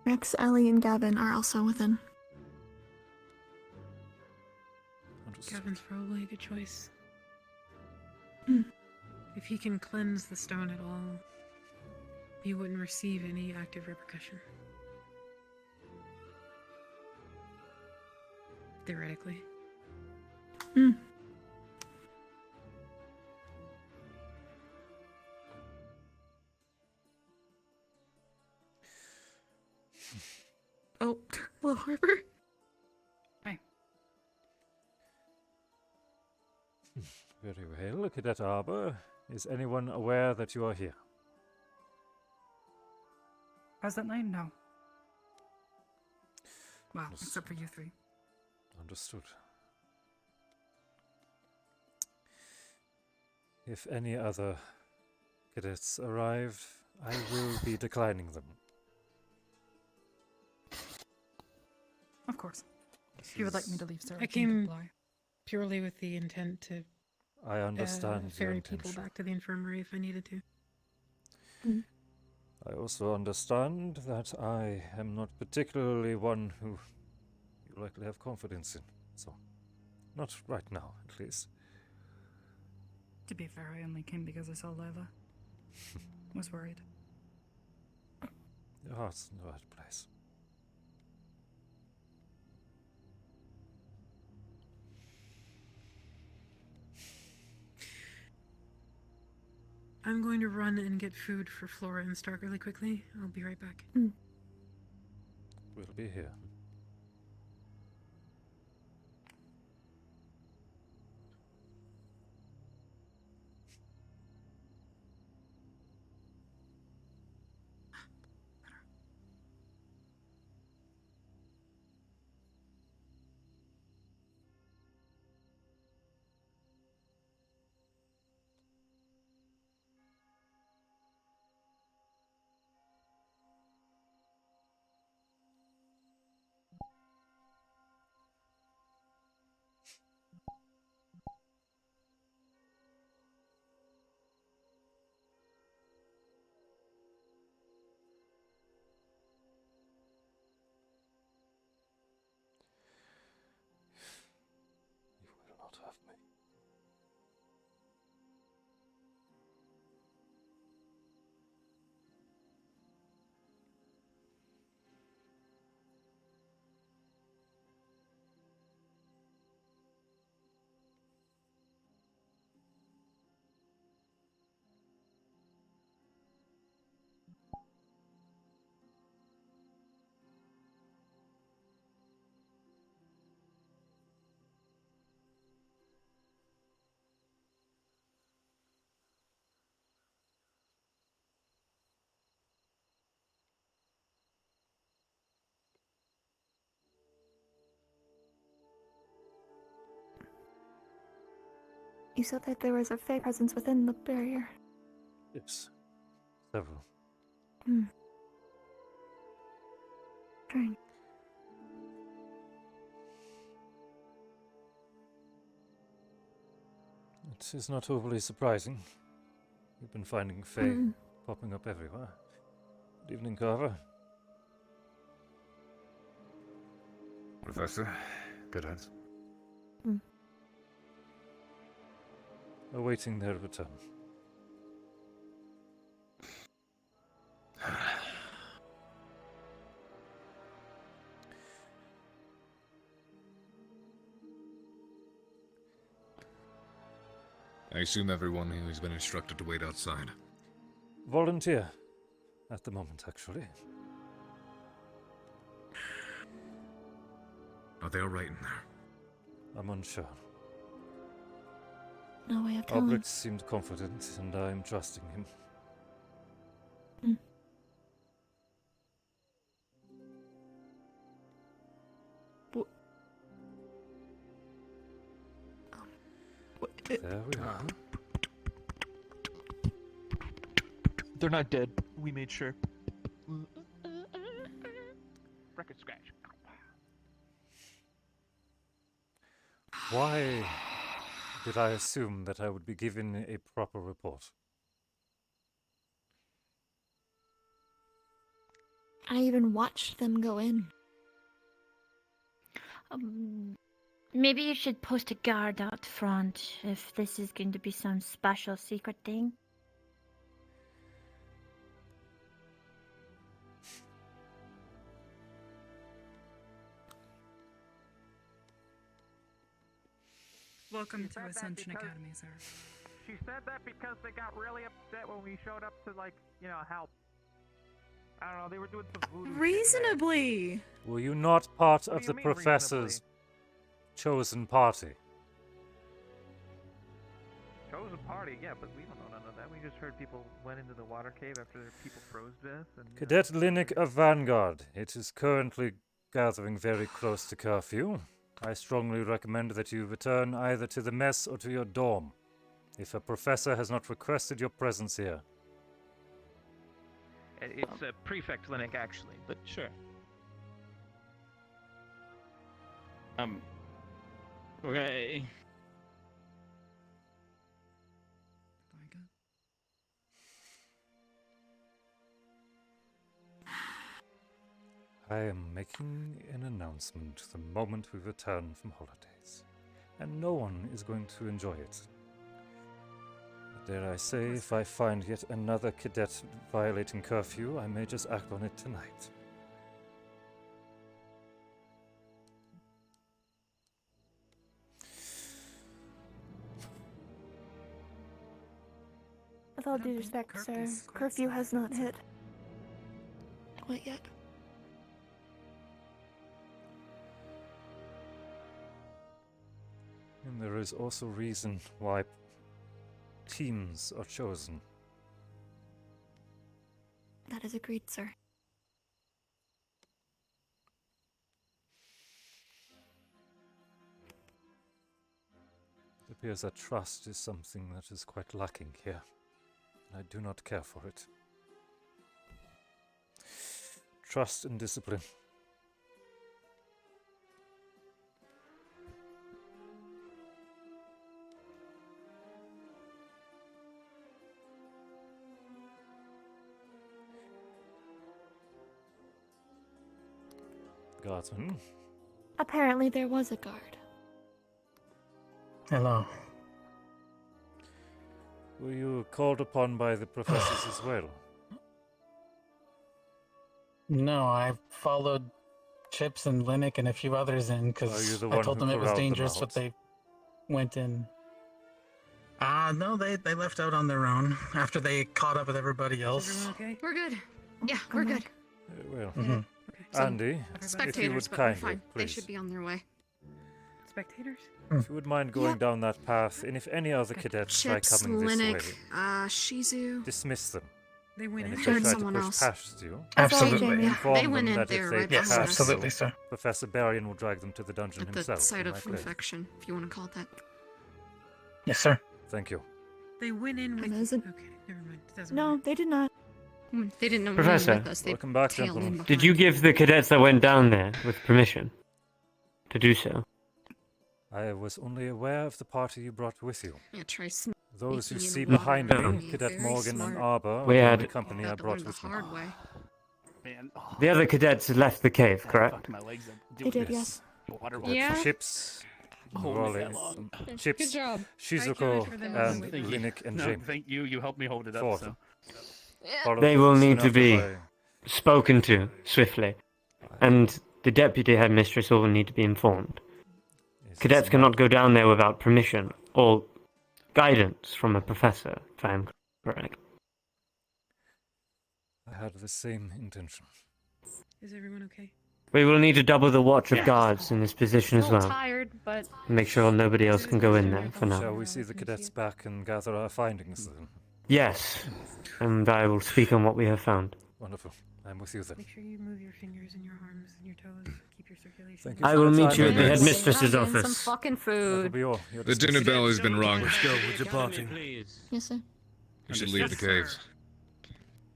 Speaker 4: Rex, Ellie, and Gavin are also within.
Speaker 18: Gavin's probably a good choice.
Speaker 4: Hmm.
Speaker 18: If he can cleanse the stone at all, he wouldn't receive any active repercussion. Theoretically.
Speaker 4: Oh, hello, Harper.
Speaker 1: Hi.
Speaker 15: Very well, Cadet Arbor. Is anyone aware that you are here?
Speaker 1: Presently, no. Well, except for you three.
Speaker 15: Understood. If any other cadets arrive, I will be declining them.
Speaker 1: Of course. If you would like me to leave, sir,
Speaker 18: I
Speaker 1: can
Speaker 18: came
Speaker 1: comply.
Speaker 18: purely with the intent to
Speaker 15: I understand your
Speaker 18: ferry people
Speaker 15: intention.
Speaker 18: back to the infirmary if I needed to.
Speaker 15: I also understand that I am not particularly one who you likely have confidence in. So, not right now, at least.
Speaker 1: To be fair, I only came because I saw Lila. Was worried.
Speaker 15: Your heart's in the right place.
Speaker 18: I'm going to run and get food for Flora and Stark really quickly. I'll be right back.
Speaker 15: We'll be here.
Speaker 4: You said that there was a Fey presence within the barrier.
Speaker 15: Yes. Several.
Speaker 4: Strange.
Speaker 15: It is not overly surprising. We've been finding Fae popping up everywhere. Good evening, Carver.
Speaker 7: Professor, good eyes.
Speaker 15: Awaiting their return.
Speaker 7: I assume everyone here has been instructed to wait outside.
Speaker 15: Volunteer. At the moment, actually.
Speaker 7: Are they alright in there?
Speaker 15: I'm unsure.
Speaker 4: No way of telling.
Speaker 15: Albrecht seemed confident, and I am trusting him. There we are.
Speaker 20: They're not dead. We made sure. Record scratch.
Speaker 15: Why did I assume that I would be given a proper report?
Speaker 4: I even watched them go in.
Speaker 21: Maybe you should post a guard out front if this is going to be some special secret thing.
Speaker 1: Welcome to Ascension Academy, sir.
Speaker 19: She said that because they got really upset when we showed up to, like, you know, help. I don't know, they were doing some voodoo shit.
Speaker 22: Reasonably.
Speaker 15: Were you not part
Speaker 19: What
Speaker 15: of
Speaker 19: do
Speaker 15: the
Speaker 19: you mean,
Speaker 15: professor's chosen party?
Speaker 19: Chosen party, yeah, but we don't know none of that. We just heard people went into the water cave after their people froze to death. And,
Speaker 15: Cadet Linnick of Vanguard. It is currently gathering very close to curfew. I strongly recommend that you return either to the mess or to your dorm, if a professor has not requested your presence here.
Speaker 19: It's Prefect Linnick, actually, but sure.
Speaker 20: Okay.
Speaker 15: I am making an announcement the moment we return from holidays, and no one is going to enjoy it. But dare I say, if I find yet another cadet violating curfew, I may just act on it tonight.
Speaker 4: With all due respect, sir, curfew has not hit. Quite yet.
Speaker 15: And there is also reason why teams are chosen.
Speaker 4: That is agreed, sir.
Speaker 15: It appears that trust is something that is quite lacking here. I do not care for it. Trust and discipline. Guardsman.
Speaker 4: Apparently there was a guard.
Speaker 24: Hello.
Speaker 15: Were you called upon by the professors as well?
Speaker 24: No, I followed Chips and Linnick and a few others in because I told them it was dangerous, but they went in. No, they left out on their own after they caught up with everybody else.
Speaker 22: Is everyone okay? We're good. Yeah, we're good.
Speaker 15: Well,
Speaker 22: So,
Speaker 15: Andy, if you
Speaker 22: spectators,
Speaker 15: would
Speaker 22: but we're
Speaker 15: kindly,
Speaker 22: fine. They
Speaker 15: please.
Speaker 22: should be on their way.
Speaker 18: Spectators?
Speaker 15: If you would mind going down that path, and if any other cadets try
Speaker 22: Chips,
Speaker 15: coming this
Speaker 22: Linnick,
Speaker 15: way,
Speaker 22: Shizu.
Speaker 15: dismiss them.
Speaker 18: They went
Speaker 15: And
Speaker 18: in.
Speaker 15: if they
Speaker 22: Heard
Speaker 15: try to
Speaker 22: someone
Speaker 15: push
Speaker 22: else.
Speaker 15: past you,
Speaker 24: Absolutely.
Speaker 15: inform
Speaker 22: They went
Speaker 15: them
Speaker 22: in
Speaker 15: that
Speaker 22: there
Speaker 15: if they
Speaker 22: right
Speaker 15: get
Speaker 22: behind
Speaker 15: past
Speaker 22: us.
Speaker 24: Absolutely,
Speaker 15: you,
Speaker 24: sir.
Speaker 15: Professor Berion will drag them to the dungeon
Speaker 22: At
Speaker 15: himself.
Speaker 22: the site
Speaker 15: Am
Speaker 22: of
Speaker 15: I correct?
Speaker 22: infection, if you want to call it that.
Speaker 24: Yes, sir.
Speaker 15: Thank you.
Speaker 18: They went in with.
Speaker 4: Isn't-
Speaker 18: Okay, never mind. It doesn't
Speaker 4: No, they did not.
Speaker 22: They didn't know
Speaker 11: Professor,
Speaker 22: we were with us. They
Speaker 15: welcome back,
Speaker 22: tailed
Speaker 15: gentlemen.
Speaker 22: in
Speaker 11: Did you
Speaker 22: behind.
Speaker 11: give the cadets that went down there with permission to do so?
Speaker 15: I was only aware of the party you brought with you.
Speaker 22: Yeah, try
Speaker 15: Those who
Speaker 22: sneaking
Speaker 15: see
Speaker 22: in water
Speaker 15: behind
Speaker 22: on
Speaker 15: me,
Speaker 22: me.
Speaker 15: Cadet
Speaker 22: Very
Speaker 15: Morgan and
Speaker 22: smart.
Speaker 15: Arbor, are
Speaker 11: We
Speaker 15: the
Speaker 11: had-
Speaker 15: only company I
Speaker 22: Got to learn
Speaker 15: brought
Speaker 22: the
Speaker 15: with me.
Speaker 22: hard way.
Speaker 20: Man,
Speaker 11: The other cadets had left the cave, correct?
Speaker 20: fucked my legs up.
Speaker 4: They did, yes.
Speaker 20: Water
Speaker 22: Yeah.
Speaker 15: Chips,
Speaker 20: Holding
Speaker 15: Raleigh,
Speaker 20: that long.
Speaker 15: Chips,
Speaker 22: Good job.
Speaker 15: Shizuko,
Speaker 18: for them
Speaker 15: and
Speaker 18: to
Speaker 20: Thank you.
Speaker 15: Linux and
Speaker 20: No,
Speaker 15: Jamie.
Speaker 20: thank you. You helped me hold it up.
Speaker 15: Four of
Speaker 20: So.
Speaker 15: them.
Speaker 22: Yeah.
Speaker 15: Followed
Speaker 11: They will
Speaker 15: soon
Speaker 11: need to
Speaker 15: after
Speaker 11: be
Speaker 15: by-
Speaker 11: spoken to swiftly, and the deputy headmistress will need to be informed.
Speaker 15: Is
Speaker 11: Cadets
Speaker 15: this
Speaker 11: cannot go down there without permission or guidance from a professor, if I am correct.
Speaker 15: I had the same intention.
Speaker 18: Is everyone okay?
Speaker 11: We will need to double the watch of guards in this position as
Speaker 22: A little
Speaker 11: well.
Speaker 22: tired, but
Speaker 11: Make sure nobody else can go in there for
Speaker 15: Shall
Speaker 11: now.
Speaker 15: we see the cadets back and gather our findings then?
Speaker 11: Yes, and I will speak on what we have found.
Speaker 15: Wonderful. I'm with you then.
Speaker 18: Make sure you move your fingers and your arms and your toes. Keep your circulation.
Speaker 15: Thank you
Speaker 11: I
Speaker 15: for
Speaker 11: will
Speaker 15: the
Speaker 11: meet
Speaker 15: time,
Speaker 11: you at the
Speaker 15: ladies.
Speaker 11: headmistress's
Speaker 22: Some
Speaker 11: office.
Speaker 22: fucking
Speaker 15: That'll
Speaker 22: food.
Speaker 15: be all. You're
Speaker 7: The dinner
Speaker 15: dismissed.
Speaker 7: bell has been rung.
Speaker 10: Let's go. We're departing.
Speaker 22: Yes, sir.
Speaker 7: We should leave the caves.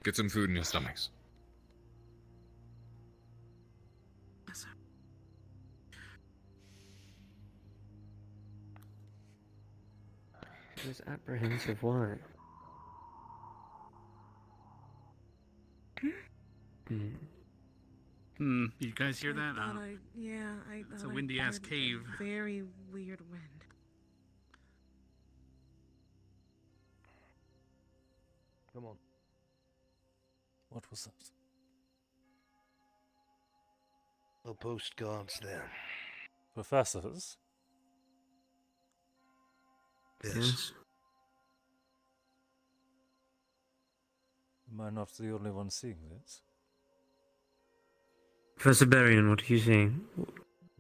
Speaker 7: Get some food in your stomachs.
Speaker 4: Yes, sir.
Speaker 11: I was apprehensive. Why?
Speaker 2: You guys hear that?
Speaker 4: It's
Speaker 2: a windy-ass cave.
Speaker 4: Very weird wind.
Speaker 10: Come on.
Speaker 15: What was that?
Speaker 10: I'll post guards there.
Speaker 15: Professors?
Speaker 10: Yes.
Speaker 15: Am I not the only one seeing this?
Speaker 11: Professor Berion, what are you seeing?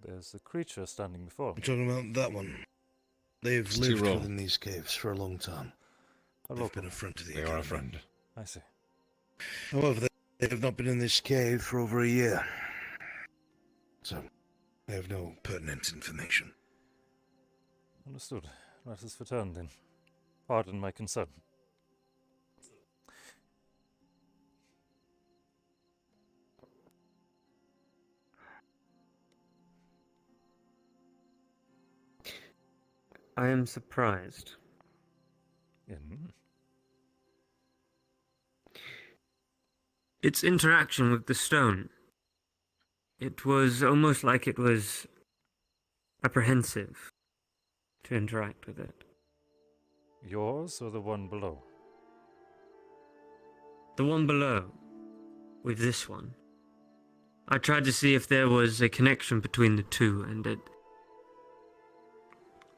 Speaker 15: There's a creature standing before
Speaker 10: I'm
Speaker 15: me.
Speaker 10: talking about that one. They've
Speaker 7: It's
Speaker 10: lived
Speaker 7: Tyrell.
Speaker 10: within these caves for a long time.
Speaker 15: A
Speaker 10: They've
Speaker 15: local.
Speaker 10: been a friend to the
Speaker 7: They are a
Speaker 10: Academy.
Speaker 7: friend.
Speaker 15: I see.
Speaker 10: However, they have not been in this cave for over a year. So, they have no pertinent information.
Speaker 15: Understood. Let us return then. Pardon my concern.
Speaker 11: I am surprised.
Speaker 15: In?
Speaker 11: Its interaction with the stone. It was almost like it was apprehensive to interact with it.
Speaker 15: Yours or the one below?
Speaker 11: The one below, with this one. I tried to see if there was a connection between the two, and it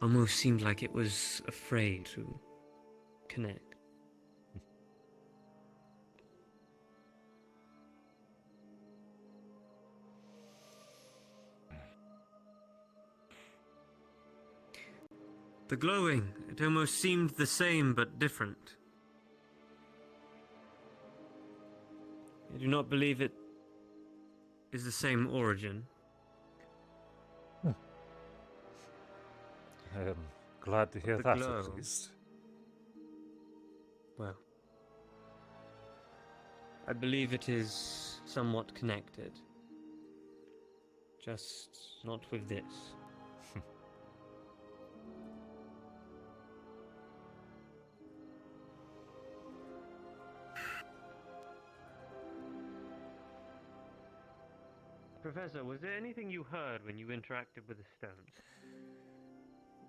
Speaker 11: almost seemed like it was afraid to connect. The glowing, it almost seemed the same but different. I do not believe it is the same origin.
Speaker 15: I am glad to hear
Speaker 11: The
Speaker 15: that
Speaker 11: glow.
Speaker 15: at least.
Speaker 11: Well, I believe it is somewhat connected. Just not with this. Professor, was there anything you heard when you interacted with the stones?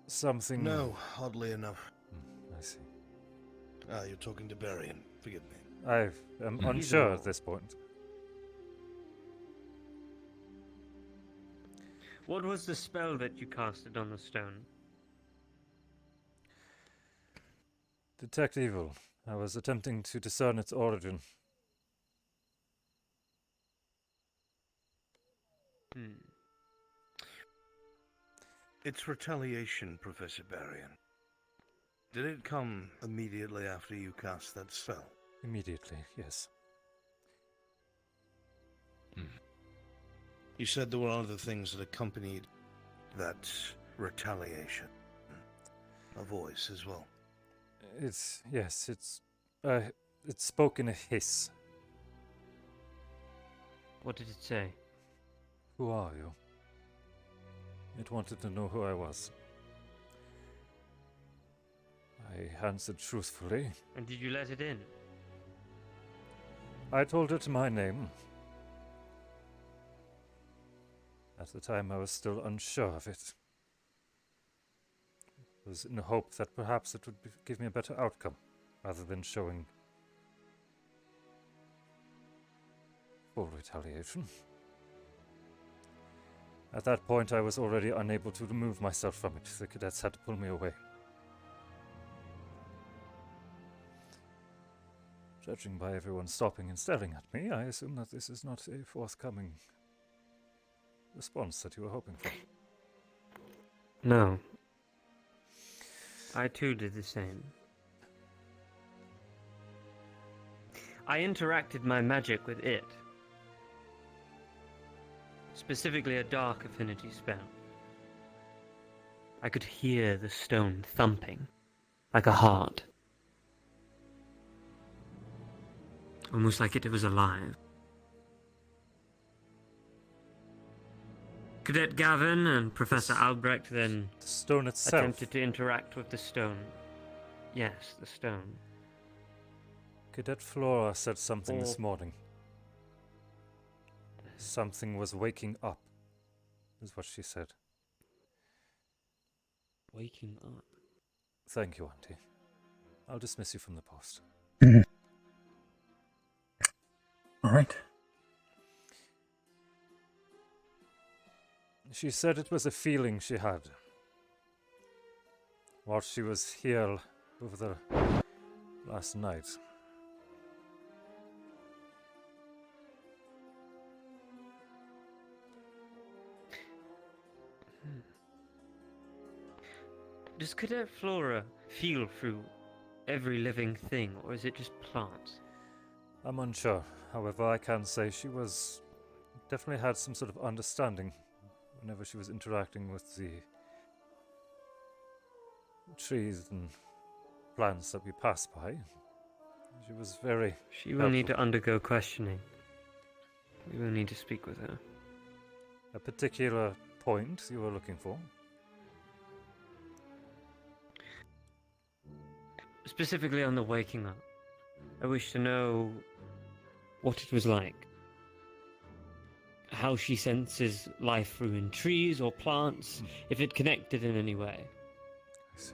Speaker 15: Something.
Speaker 10: No, oddly enough.
Speaker 15: I see.
Speaker 10: Ah, you're talking to Berion. Forgive me.
Speaker 15: I am unsure at this point.
Speaker 11: What was the spell that you casted on the stone?
Speaker 15: Detect evil. I was attempting to discern its origin.
Speaker 10: It's retaliation, Professor Berion. Did it come immediately after you cast that spell?
Speaker 15: Immediately, yes.
Speaker 10: You said there were other things that accompanied that retaliation. A voice as well.
Speaker 15: It spoke in a hiss.
Speaker 11: What did it say?
Speaker 15: Who are you? It wanted to know who I was. I answered truthfully.
Speaker 11: And did you let it in?
Speaker 15: I told it my name. At the time, I was still unsure of it. It was in the hope that perhaps it would give me a better outcome, rather than showing full retaliation. At that point, I was already unable to remove myself from it. The cadets had to pull me away. Judging by everyone stopping and staring at me, I assume that this is not a forthcoming response that you were hoping for.
Speaker 11: No. I too did the same. I interacted my magic with it. Specifically a dark affinity spell. I could hear the stone thumping, like a heart. Almost like it was alive. Cadet Gavin and Professor Albrecht then
Speaker 15: the stone itself
Speaker 11: attempted to interact with the stone. Yes, the stone.
Speaker 15: Cadet Flora said something this morning. Something was waking up, is what she said.
Speaker 11: Waking up?
Speaker 15: Thank you, Auntie. I'll dismiss you from the post.
Speaker 24: All right.
Speaker 15: She said it was a feeling she had while she was here over the last night.
Speaker 11: Does Cadet Flora feel through every living thing, or is it just plants?
Speaker 15: I'm unsure. However, I can say she definitely had some sort of understanding whenever she was interacting with the trees and plants that we passed by. She was very
Speaker 11: She will need to undergo questioning. We will need to speak with her.
Speaker 15: A particular point you were looking for?
Speaker 11: Specifically on the waking up. I wish to know what it was like. How she senses life through in trees or plants, if it connected in any way.
Speaker 15: I see.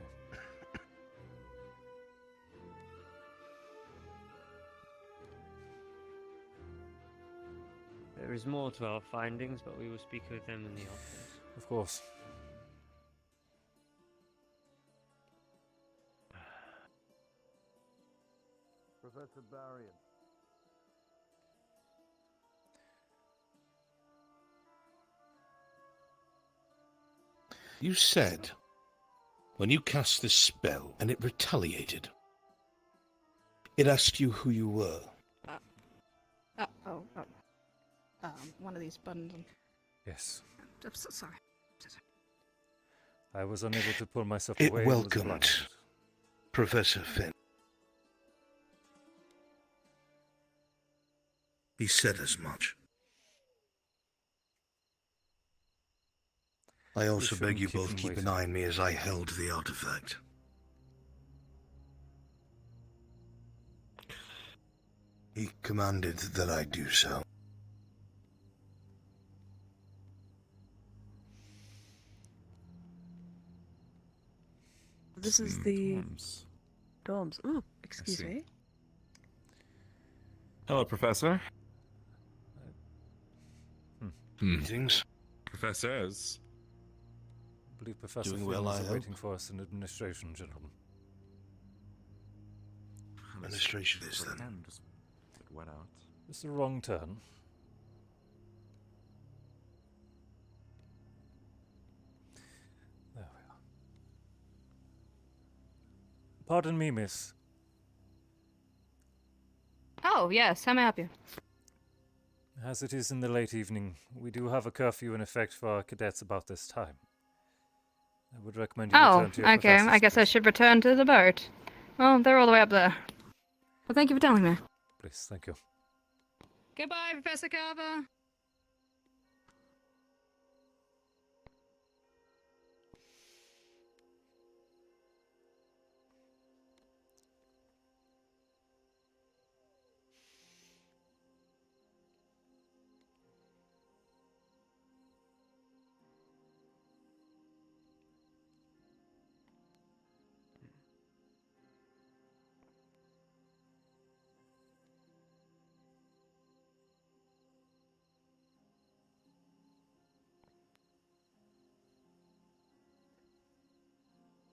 Speaker 11: There is more to our findings, but we will speak with them in the office.
Speaker 15: Of course.
Speaker 5: Professor Berion.
Speaker 10: You said when you cast this spell and it retaliated, it asked you who you were.
Speaker 4: One of these buttons.
Speaker 15: Yes.
Speaker 4: I'm so sorry.
Speaker 15: I was unable to pull myself
Speaker 10: It
Speaker 15: away.
Speaker 10: welcomed Professor Finn. He said as much. I also beg you both keep an eye on me as I held the artifact. He commanded that I do so.
Speaker 9: This is the dorms. Oh, excuse me.
Speaker 3: Hello, Professor.
Speaker 10: Greetings.
Speaker 7: Professors.
Speaker 15: I believe Professor
Speaker 10: Doing
Speaker 15: Finn
Speaker 10: well,
Speaker 15: is
Speaker 10: I hope.
Speaker 15: waiting for us in administration, gentlemen.
Speaker 10: Administration is then.
Speaker 3: Just wet out.
Speaker 15: It's the wrong turn. There we are. Pardon me, miss.
Speaker 16: Oh, yes. How may I help you?
Speaker 15: As it is in the late evening, we do have a curfew in effect for our cadets about this time. I would recommend you
Speaker 16: Oh,
Speaker 15: return to your
Speaker 16: okay. I
Speaker 15: professors.
Speaker 16: guess I should return to the boat. Oh, they're all the way up there. Well, thank you for telling me.
Speaker 15: Please, thank you.
Speaker 16: Goodbye, Professor Carver.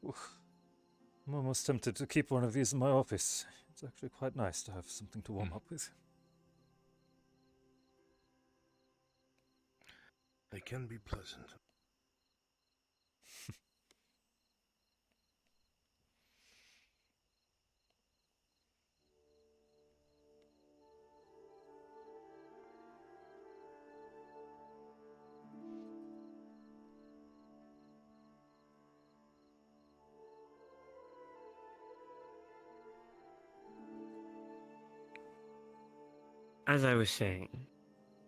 Speaker 15: Oof. I'm almost tempted to keep one of these in my office. It's actually quite nice to have something to warm up with.
Speaker 10: They can be pleasant.
Speaker 11: As I was saying,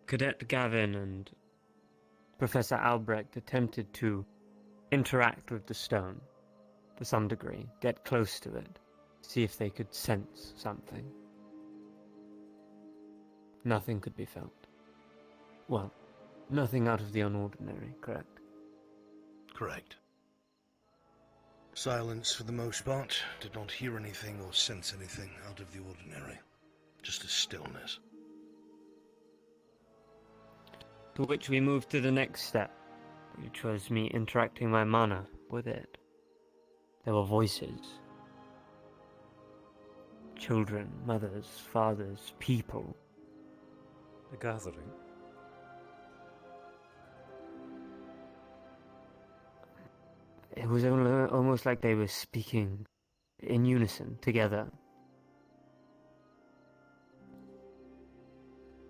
Speaker 11: Cadet Gavin and Professor Albrecht attempted to interact with the stone to some degree, get close to it, see if they could sense something. Nothing could be felt. Well, nothing out of the unordinary, correct?
Speaker 10: Correct. Silence for the most part. Did not hear anything or sense anything out of the ordinary. Just a stillness.
Speaker 11: To which we moved to the next step, which was me interacting my mana with it. There were voices. Children, mothers, fathers, people.
Speaker 15: A gathering.
Speaker 11: It was almost like they were speaking in unison, together.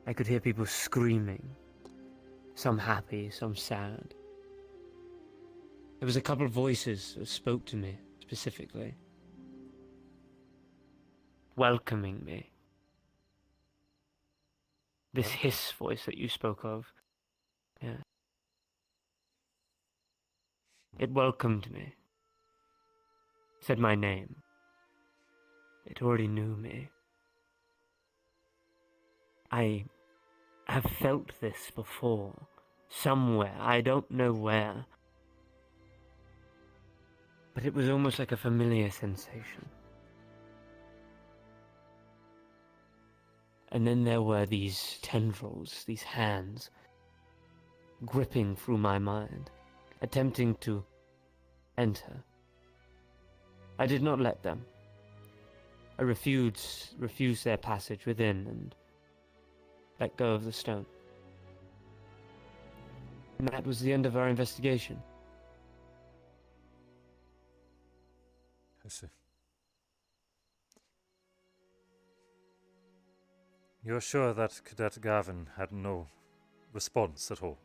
Speaker 11: I could hear people screaming. Some happy, some sad. There was a couple of voices that spoke to me, specifically. Welcoming me. This hiss voice that you spoke of. Yeah. It welcomed me. Said my name. It already knew me. I have felt this before. Somewhere. I don't know where. But it was almost like a familiar sensation. And then there were these tendrils, these hands, gripping through my mind, attempting to enter. I did not let them. I refused their passage within and let go of the stone. And that was the end of our investigation.
Speaker 15: I see. You're sure that Cadet Gavin had no response at all?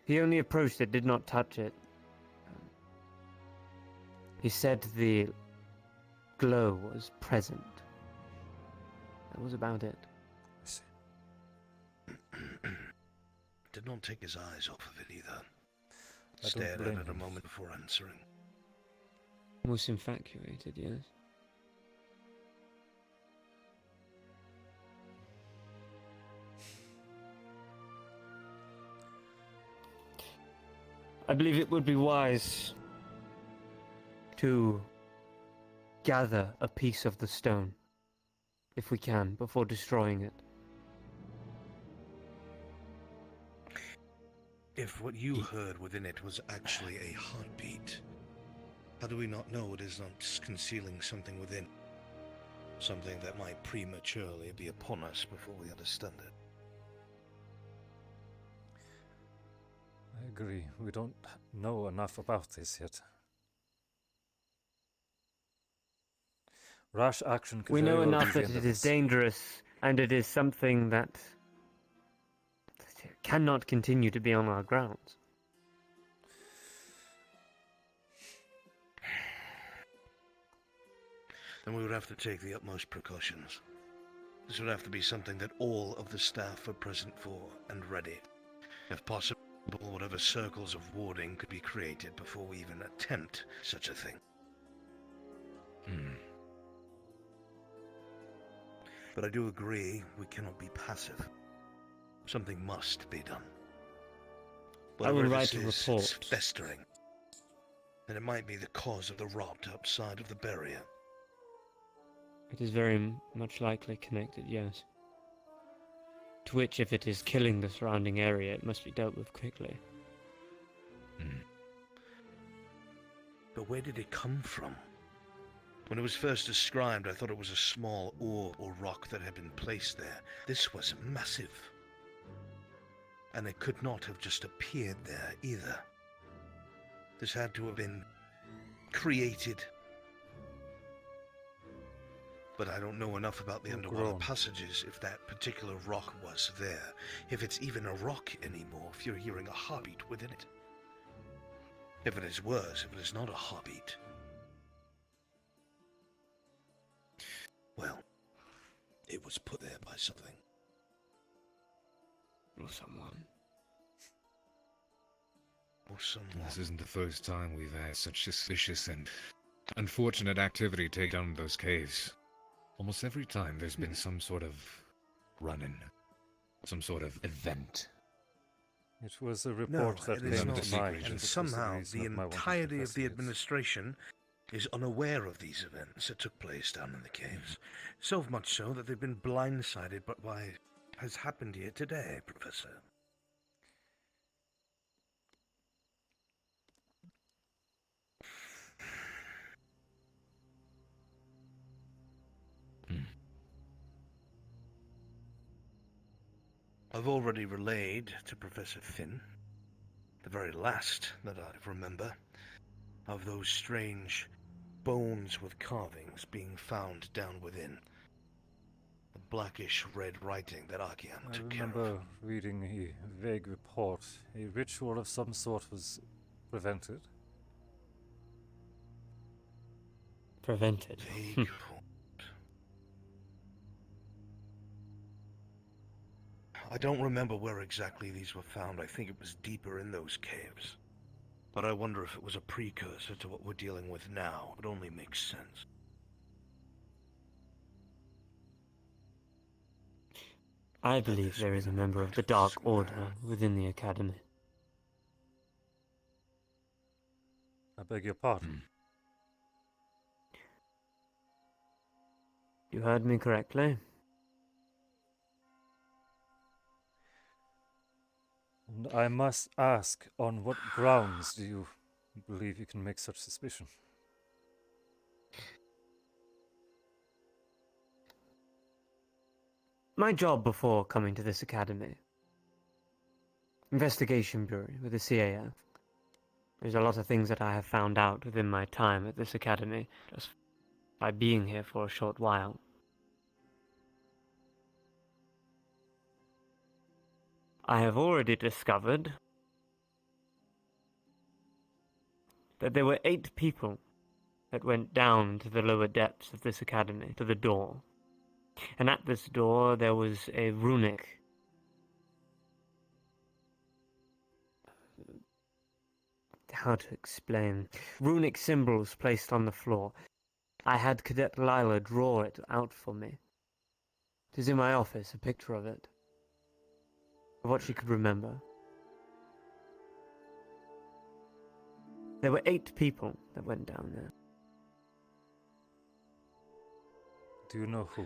Speaker 11: He only approached it, did not touch it. He said the glow was present. That was about it.
Speaker 15: I see.
Speaker 10: Did not take his eyes off of it either.
Speaker 15: I don't
Speaker 10: Stared at
Speaker 15: blame
Speaker 10: it a
Speaker 15: him.
Speaker 10: moment before answering.
Speaker 11: Most infatuated, yes. I believe it would be wise to gather a piece of the stone, if we can, before destroying it.
Speaker 10: If what you heard within it was actually a heartbeat, how do we not know it is not concealing something within? Something that might prematurely be upon us before we understand it.
Speaker 15: I agree. We don't know enough about this yet. Rash action could
Speaker 11: We
Speaker 15: very
Speaker 11: know
Speaker 15: well be
Speaker 11: enough
Speaker 15: the
Speaker 11: that
Speaker 15: end
Speaker 11: it
Speaker 15: of
Speaker 11: is
Speaker 15: this.
Speaker 11: dangerous, and it is something that cannot continue to be on our grounds.
Speaker 10: then we would have to take the utmost precautions. This would have to be something that all of the staff are present for and ready. If possible, whatever circles of warding could be created before we even attempt such a thing. But I do agree we cannot be passive. Something must be done.
Speaker 11: I will
Speaker 10: Whatever
Speaker 11: write
Speaker 10: this
Speaker 11: a
Speaker 10: is,
Speaker 11: report.
Speaker 10: it's festering. And it might be the cause of the rot outside of the barrier.
Speaker 11: It is very much likely connected, yes. To which, if it is killing the surrounding area, it must be dealt with quickly.
Speaker 10: But where did it come from? When it was first described, I thought it was a small ore or rock that had been placed there. This was massive. And it could not have just appeared there either. This had to have been created. But I don't know enough about the underwater passages if that particular rock was there. If it's even a rock anymore, if you're hearing a heartbeat within it. If it is worse, if it is not a heartbeat. Well, it was put there by something.
Speaker 11: Or someone.
Speaker 10: Or someone.
Speaker 7: This isn't the first time we've had such suspicious and unfortunate activity take down those caves. Almost every time there's been some sort of run-in. Some sort of event.
Speaker 15: It was a report that
Speaker 10: it is
Speaker 15: came
Speaker 10: not.
Speaker 15: to my
Speaker 10: And somehow the entirety of the administration is unaware of these events that took place down in the caves. So much so that they've been blindsided by what has happened here today, Professor. I've already relayed to Professor Finn, the very last that I remember, of those strange bones with carvings being found down within. The blackish red writing that Archeon took care of.
Speaker 15: I remember reading a vague report. A ritual of some sort was prevented.
Speaker 11: Prevented.
Speaker 10: Vague I don't remember where exactly these were found. I think it was deeper in those caves. But I wonder if it was a precursor to what we're dealing with now. It only makes sense.
Speaker 11: I believe there is a member of the Dark Order within the Academy.
Speaker 15: I beg your pardon.
Speaker 11: You heard me correctly.
Speaker 15: And I must ask, on what grounds do you believe you can make such suspicion?
Speaker 11: My job before coming to this academy. Investigation Bureau with the CAF. There's a lot of things that I have found out within my time at this academy, just by being here for a short while. I have already discovered that there were 8 people that went down to the lower depths of this academy, to the door. And at this door there was a runic. How to explain? Runic symbols placed on the floor. I had Cadet Lila draw it out for me. It is in my office, a picture of it. Of what she could remember. There were 8 people that went down there.
Speaker 15: Do you know who?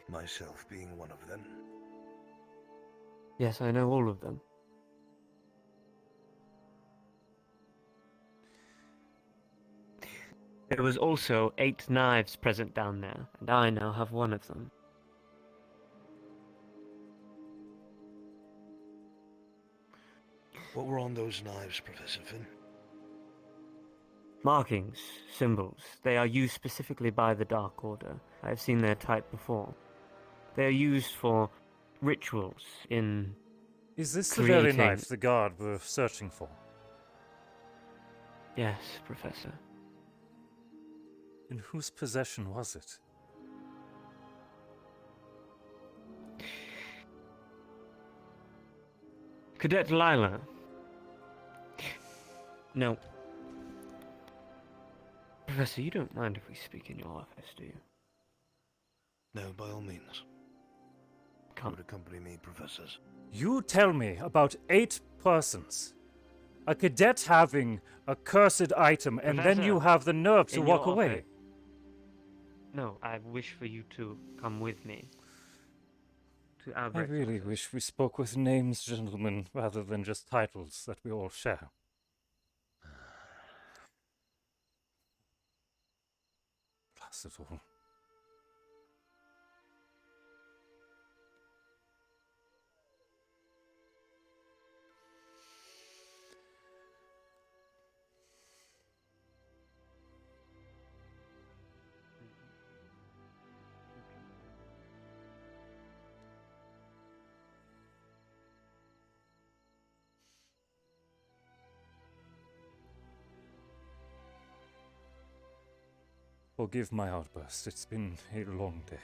Speaker 10: Myself being one of them.
Speaker 11: Yes, I know all of them. There was also 8 knives present down there, and I now have one of them.
Speaker 10: What were on those knives, Professor Finn?
Speaker 11: Markings, symbols. They are used specifically by the Dark Order. I have seen their type before. They are used for rituals in
Speaker 15: Is this
Speaker 11: creating...
Speaker 15: the very knife the guard were searching for?
Speaker 11: Yes, Professor.
Speaker 15: In whose possession was it?
Speaker 11: Cadet Lila. No. Professor, you don't mind if we speak in your office, do you?
Speaker 10: No, by all means.
Speaker 11: Come.
Speaker 10: Would accompany me, professors.
Speaker 15: You tell me about 8 persons. A cadet having a cursed item, and then you
Speaker 11: Professor,
Speaker 15: have the nerve to
Speaker 11: in
Speaker 15: walk
Speaker 11: your
Speaker 15: away.
Speaker 11: office. No, I wish for you to come with me. To
Speaker 15: I
Speaker 11: Albert's
Speaker 15: really
Speaker 11: office.
Speaker 15: wish we spoke with names, gentlemen, rather than just titles that we all share. Blast it all. Forgive my outburst. It's been a long day.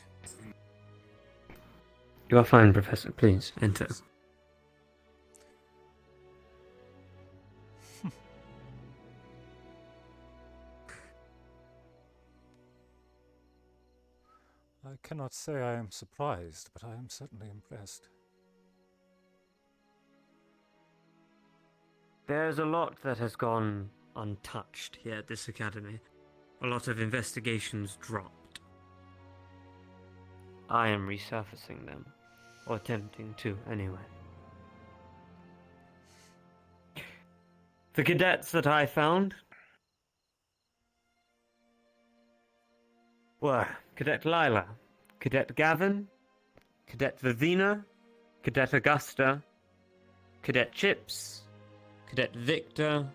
Speaker 11: You are fine, Professor. Please, enter.
Speaker 15: I cannot say I am surprised, but I am certainly impressed.
Speaker 11: There's a lot that has gone untouched here at this academy. A lot of investigations dropped. I am resurfacing them, or attempting to, anyway. The cadets that I found were Cadet Lila, Cadet Gavin, Cadet Vivina, Cadet Augusta, Cadet Chips, Cadet Victor.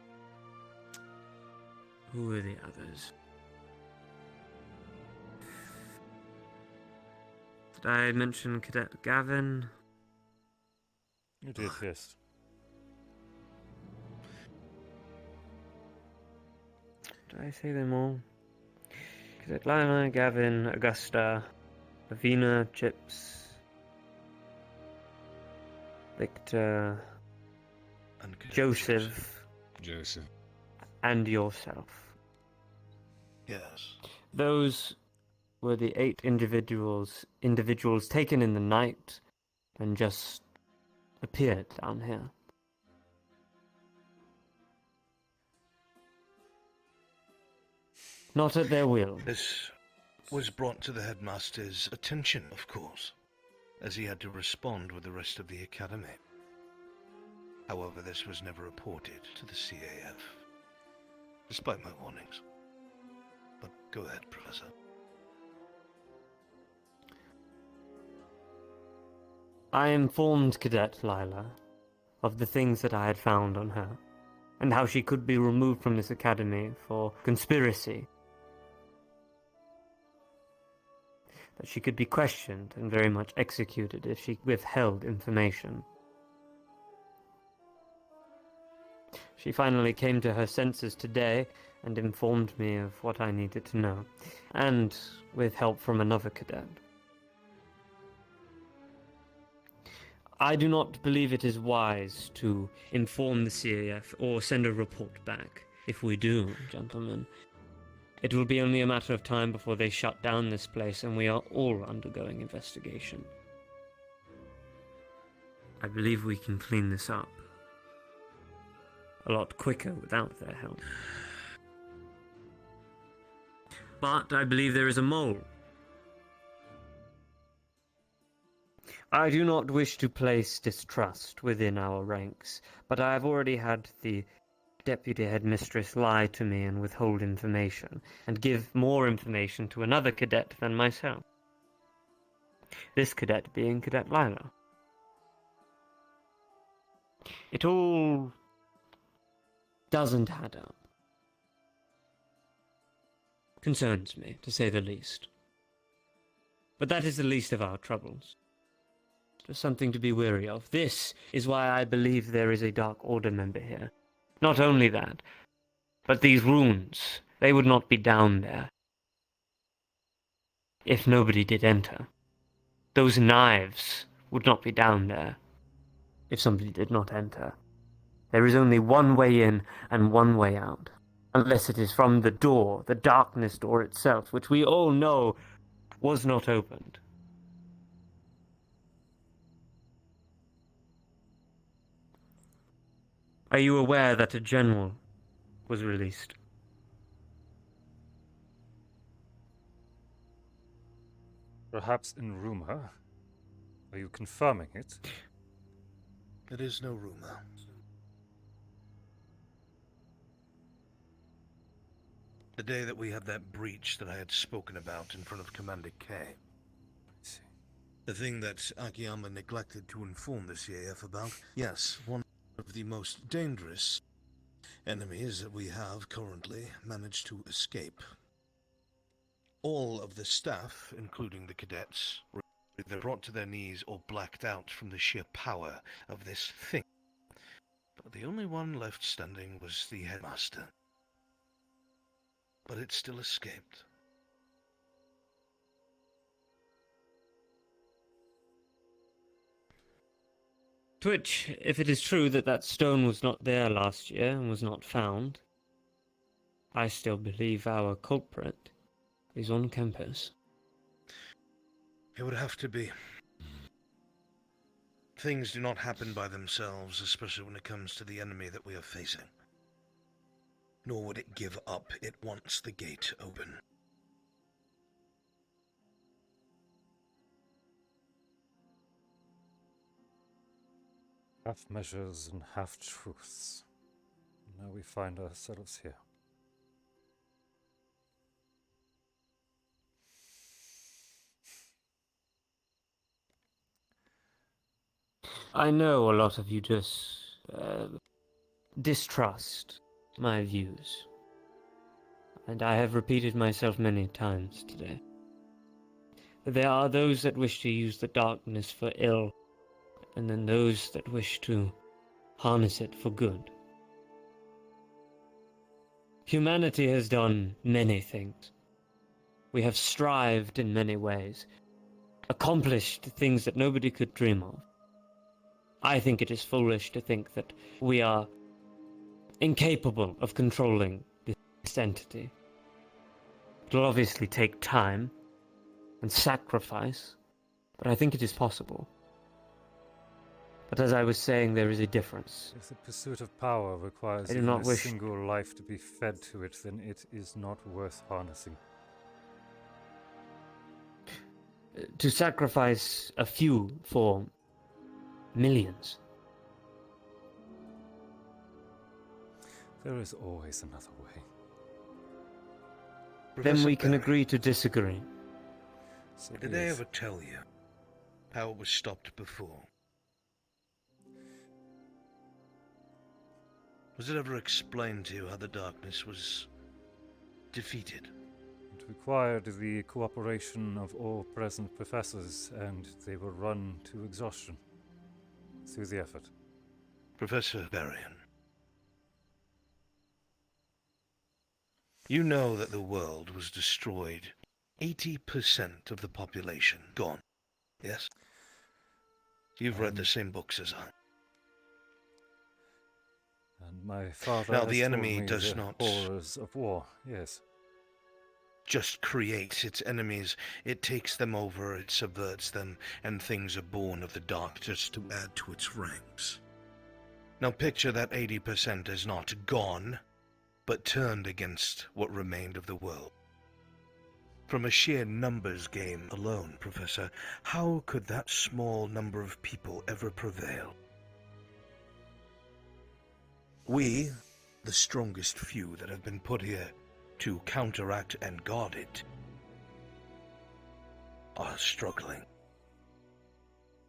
Speaker 11: Who were the others? Did I mention Cadet Gavin?
Speaker 15: You did, yes.
Speaker 11: Did I say them all? Cadet Lila, Gavin, Augusta, Lavina, Chips, Victor,
Speaker 10: And Cadet
Speaker 11: Joseph, and yourself.
Speaker 10: Yes.
Speaker 11: Those were the 8 individuals taken in the night and just appeared down here. Not at their will.
Speaker 10: This was brought to the headmaster's attention, of course, as he had to respond with the rest of the academy. However, this was never reported to the CAF, despite my warnings. But go ahead, Professor.
Speaker 11: I informed Cadet Lila of the things that I had found on her, and how she could be removed from this academy for conspiracy. That she could be questioned and very much executed if she withheld information. She finally came to her senses today and informed me of what I needed to know, and with help from another cadet. I do not believe it is wise to inform the CAF or send a report back. If we do, gentlemen, it will be only a matter of time before they shut down this place, and we are all undergoing investigation. I believe we can clean this up a lot quicker without their help. But I believe there is a mole. I do not wish to place distrust within our ranks, but I have already had the deputy headmistress lie to me and withhold information, and give more information to another cadet than myself. This cadet being Cadet Lila. It all doesn't add up. Concerns me, to say the least. But that is the least of our troubles. Just something to be wary of. This is why I believe there is a Dark Order member here. Not only that, but these runes, they would not be down there if nobody did enter. Those knives would not be down there if somebody did not enter. There is only one way in and one way out, unless it is from the door, the darkness door itself, which we all know was not opened. Are you aware that a general was released?
Speaker 15: Perhaps in rumor. Are you confirming it?
Speaker 10: It is no rumor. The day that we had that breach that I had spoken about in front of Commander K. The thing that Akiyama neglected to inform the CAF about, yes, one of the most dangerous enemies that we have currently managed to escape. All of the staff, including the cadets, were either brought to their knees or blacked out from the sheer power of this thing. But the only one left standing was the headmaster. But it still escaped.
Speaker 11: Twitch, if it is true that that stone was not there last year and was not found, I still believe our culprit is on campus.
Speaker 10: It would have to be. Things do not happen by themselves, especially when it comes to the enemy that we are facing. Nor would it give up it wants the gate open.
Speaker 15: Half measures and half truths. Now we find ourselves here.
Speaker 11: I know a lot of you just distrust my views, and I have repeated myself many times today. There are those that wish to use the darkness for ill, and then those that wish to harness it for good. Humanity has done many things. We have strived in many ways, accomplished things that nobody could dream of. I think it is foolish to think that we are incapable of controlling this entity. It will obviously take time and sacrifice, but I think it is possible. But as I was saying, there is a difference.
Speaker 15: If the pursuit of power requires
Speaker 11: I do
Speaker 15: even
Speaker 11: not
Speaker 15: a
Speaker 11: wish
Speaker 15: single life to be fed to it, then it is not worth harnessing.
Speaker 11: to sacrifice a few for millions.
Speaker 15: There is always another way.
Speaker 11: Then we can agree to disagree.
Speaker 15: So
Speaker 10: Did they ever tell you how it was stopped before? Was it ever explained to you how the darkness was defeated?
Speaker 15: It required the cooperation of all present professors, and they were run to exhaustion through the effort.
Speaker 10: Professor Berion, you know that the world was destroyed. 80% of the population gone. Yes? You've read the same books as I.
Speaker 15: And my father
Speaker 10: Now
Speaker 15: has
Speaker 10: the
Speaker 15: told
Speaker 10: enemy
Speaker 15: me
Speaker 10: does
Speaker 15: the
Speaker 10: not
Speaker 15: horrors of war, yes.
Speaker 10: just create its enemies. It takes them over, it subverts them, and things are born of the dark just to add to its ranks. Now picture that 80% is not gone, but turned against what remained of the world. From a sheer numbers game alone, Professor, how could that small number of people ever prevail? We, the strongest few that have been put here to counteract and guard it, are struggling.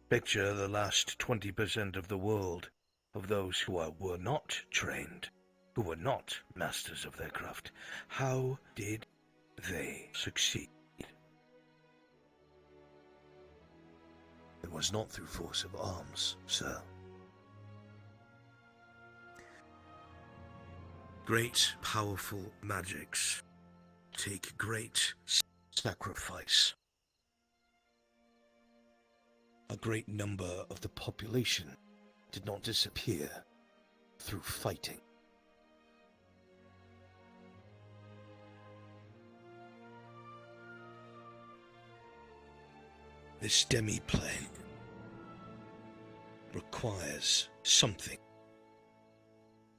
Speaker 10: Picture the last 20% of the world, of those who were not trained, who were not masters of their craft. How did they succeed? It was not through force of arms, sir. Great, powerful magics take great sacrifice a great number of the population did not disappear through fighting. This demi-plague requires something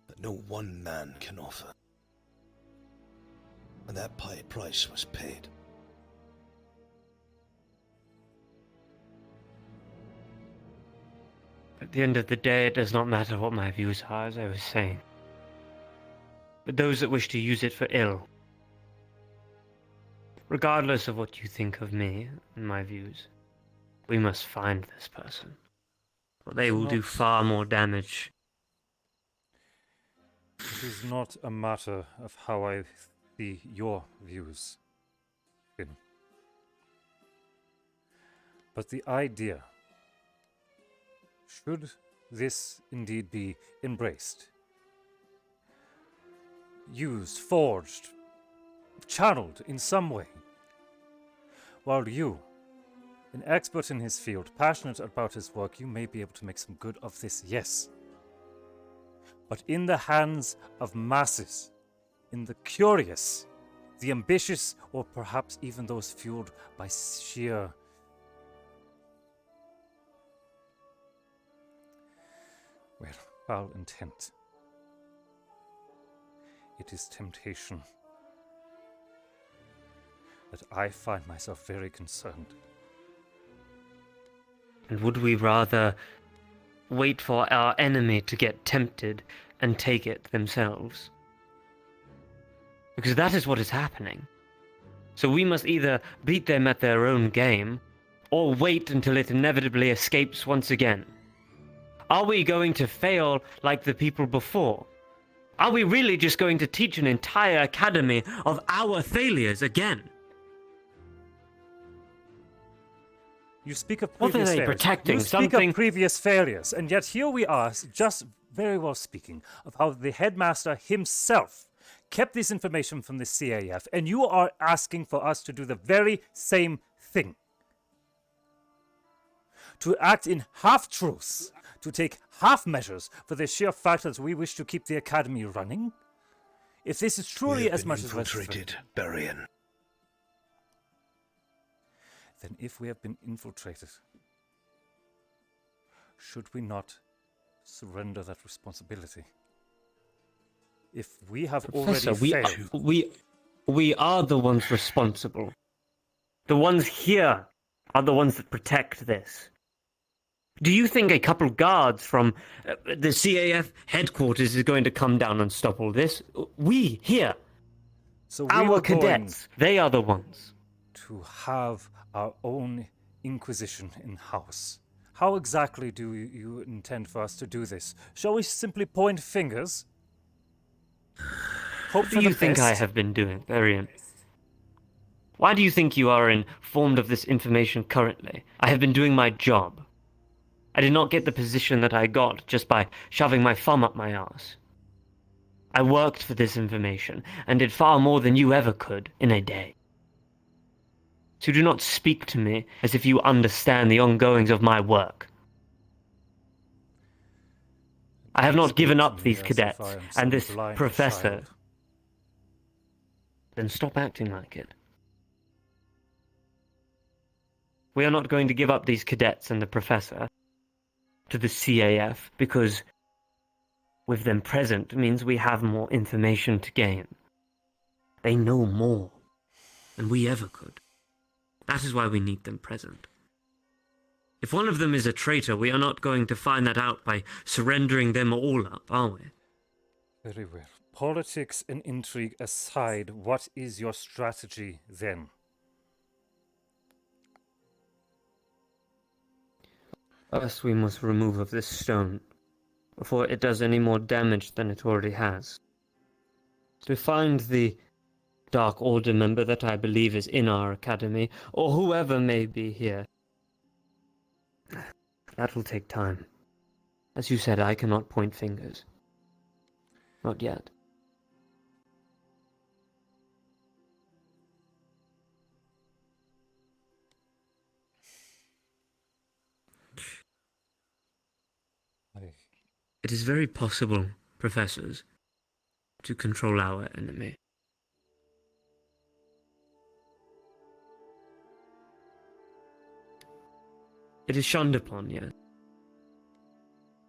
Speaker 10: that no one man can offer. And that price was paid.
Speaker 11: At the end of the day, it does not matter what my views are, as I was saying. But those that wish to use it for ill, regardless of what you think of me and my views, we must find this person, or they will do far more damage.
Speaker 15: It is not a matter of how I see your views, Finn. But the idea, should this indeed be embraced, used, forged, channeled in some way, while you, an expert in his field, passionate about his work, you may be able to make some good of this, yes. But in the hands of masses, in the curious, the ambitious, or perhaps even those fueled by sheer foul intent, it is temptation that I find myself very concerned.
Speaker 11: And would we rather wait for our enemy to get tempted and take it themselves? Because that is what is happening. So we must either beat them at their own game, or wait until it inevitably escapes once again. Are we going to fail like the people before? Are we really just going to teach an entire academy of our failures again?
Speaker 15: You speak of
Speaker 11: What are
Speaker 15: previous
Speaker 11: they
Speaker 15: failures.
Speaker 11: protecting?
Speaker 15: You speak
Speaker 11: Something
Speaker 15: of previous failures, and yet here we are, just very well speaking, of how the headmaster himself kept this information from the CAF, and you are asking for us to do the very same thing. To act in half-truths, to take half measures for the sheer fact that we wish to keep the academy running? If this is truly as much as
Speaker 10: infiltrated Berion.
Speaker 15: Then if we have been infiltrated, should we not surrender that responsibility? If we have
Speaker 11: Professor,
Speaker 15: already failed...
Speaker 11: we are the ones responsible. The ones here are the ones that protect this. Do you think a couple guards from the CAF headquarters is going to come down and stop all this? We, here.
Speaker 15: So
Speaker 11: our cadets, they are the ones.
Speaker 15: To have our own Inquisition in-house. How exactly do you intend for us to do this? Shall we simply point fingers?
Speaker 11: What do you think I have been doing, Berion? Why do you think you are informed of this information currently? I have been doing my job. I did not get the position that I got just by shoving my thumb up my arse. I worked for this information, and did far more than you ever could in a day. So do not speak to me as if you understand the ongoings of my work. I have not given up these cadets and this professor. Then stop acting like it. We are not going to give up these cadets and the professor to the CAF, because with them present means we have more information to gain. They know more than we ever could. That is why we need them present. If one of them is a traitor, we are not going to find that out by surrendering them all up, are we?
Speaker 15: Very well. Politics and intrigue aside, what is your strategy then?
Speaker 11: First, we must remove of this stone before it does any more damage than it already has. To find the Dark Order member that I believe is in our academy, or whoever may be here, that will take time. As you said, I cannot point fingers. Not yet. It is very possible, professors, to control our enemy. It is shunned upon, yes.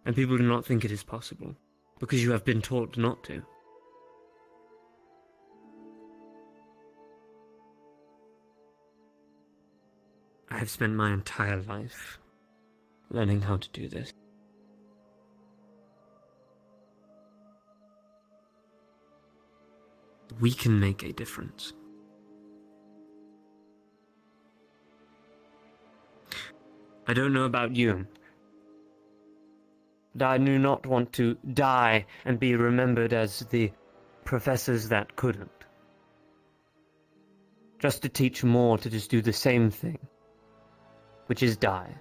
Speaker 11: And people do not think it is possible, because you have been taught not to. I have spent my entire life learning how to do this. We can make a difference. I don't know about you, but I do not want to die and be remembered as the professors that couldn't. Just to teach more to just do the same thing, which is die.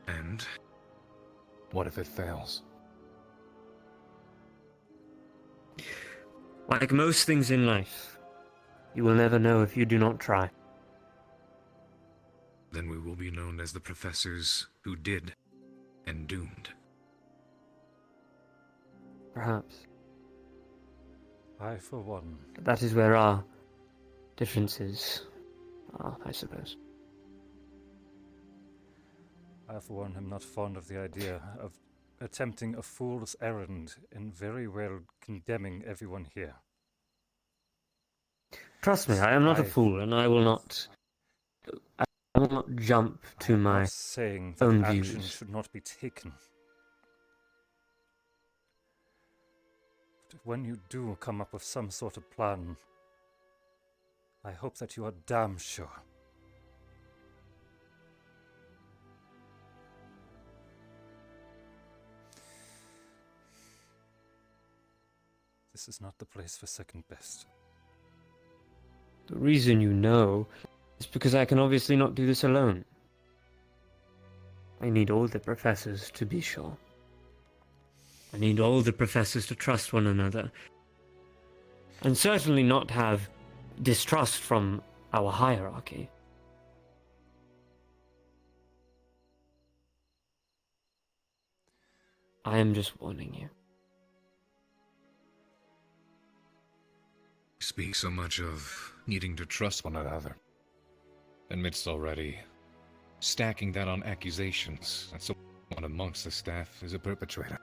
Speaker 7: And what if it fails?
Speaker 11: Like most things in life, you will never know if you do not try.
Speaker 7: Then we will be known as the professors who did and doomed.
Speaker 11: Perhaps.
Speaker 15: I, for one,
Speaker 11: That is where our differences are, I suppose.
Speaker 15: I, for one, am not fond of the idea of attempting a fool's errand and very well condemning everyone here.
Speaker 11: Trust me, I am not a fool, and I will not jump to
Speaker 15: I'm
Speaker 11: my
Speaker 15: not saying that
Speaker 11: own
Speaker 15: action
Speaker 11: views.
Speaker 15: should not be taken. But when you do come up with some sort of plan, I hope that you are damn sure. This is not the place for second best.
Speaker 11: The reason you know is because I can obviously not do this alone. I need all the professors to be sure. I need all the professors to trust one another. And certainly not have distrust from our hierarchy. I am just warning you.
Speaker 7: You speak so much of needing to trust one another. Amidst already stacking that on accusations that someone amongst the staff is a perpetrator.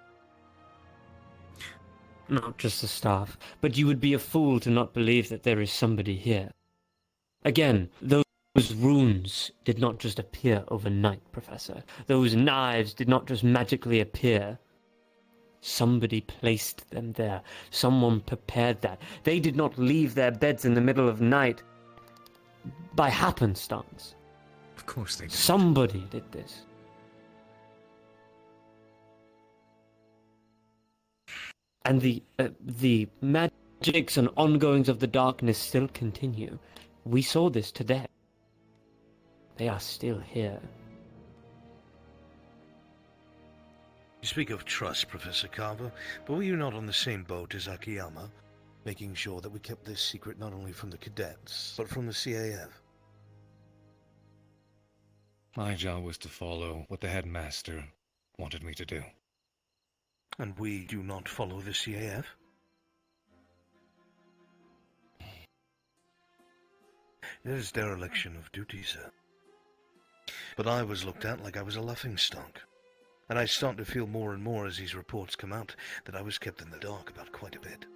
Speaker 11: Not just the staff, but you would be a fool to not believe that there is somebody here. Again, those runes did not just appear overnight, Professor. Those knives did not just magically appear. Somebody placed them there. Someone prepared that. They did not leave their beds in the middle of night by happenstance.
Speaker 7: Of course they did.
Speaker 11: Somebody did this. And the magics and ongoings of the darkness still continue. We saw this today. They are still here.
Speaker 10: You speak of trust, Professor Carver, but were you not on the same boat as Akiyama, making sure that we kept this secret not only from the cadets, but from the CAF?
Speaker 7: My job was to follow what the headmaster wanted me to do.
Speaker 10: And we do not follow the CAF? It is dereliction of duty, sir. But I was looked at like I was a laughingstock. And I start to feel more and more as these reports come out that I was kept in the dark about quite a bit.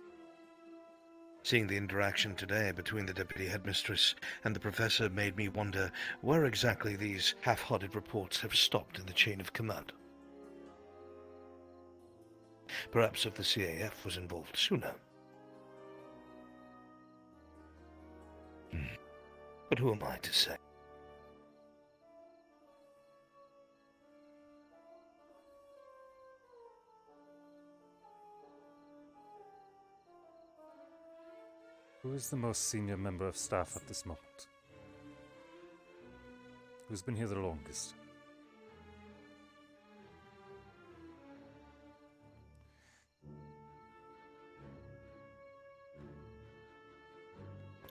Speaker 10: Seeing the interaction today between the deputy headmistress and the professor made me wonder where exactly these half-hearted reports have stopped in the chain of command. Perhaps if the CAF was involved sooner. But who am I to say?
Speaker 15: Who is the most senior member of staff at this moment? Who's been here the longest?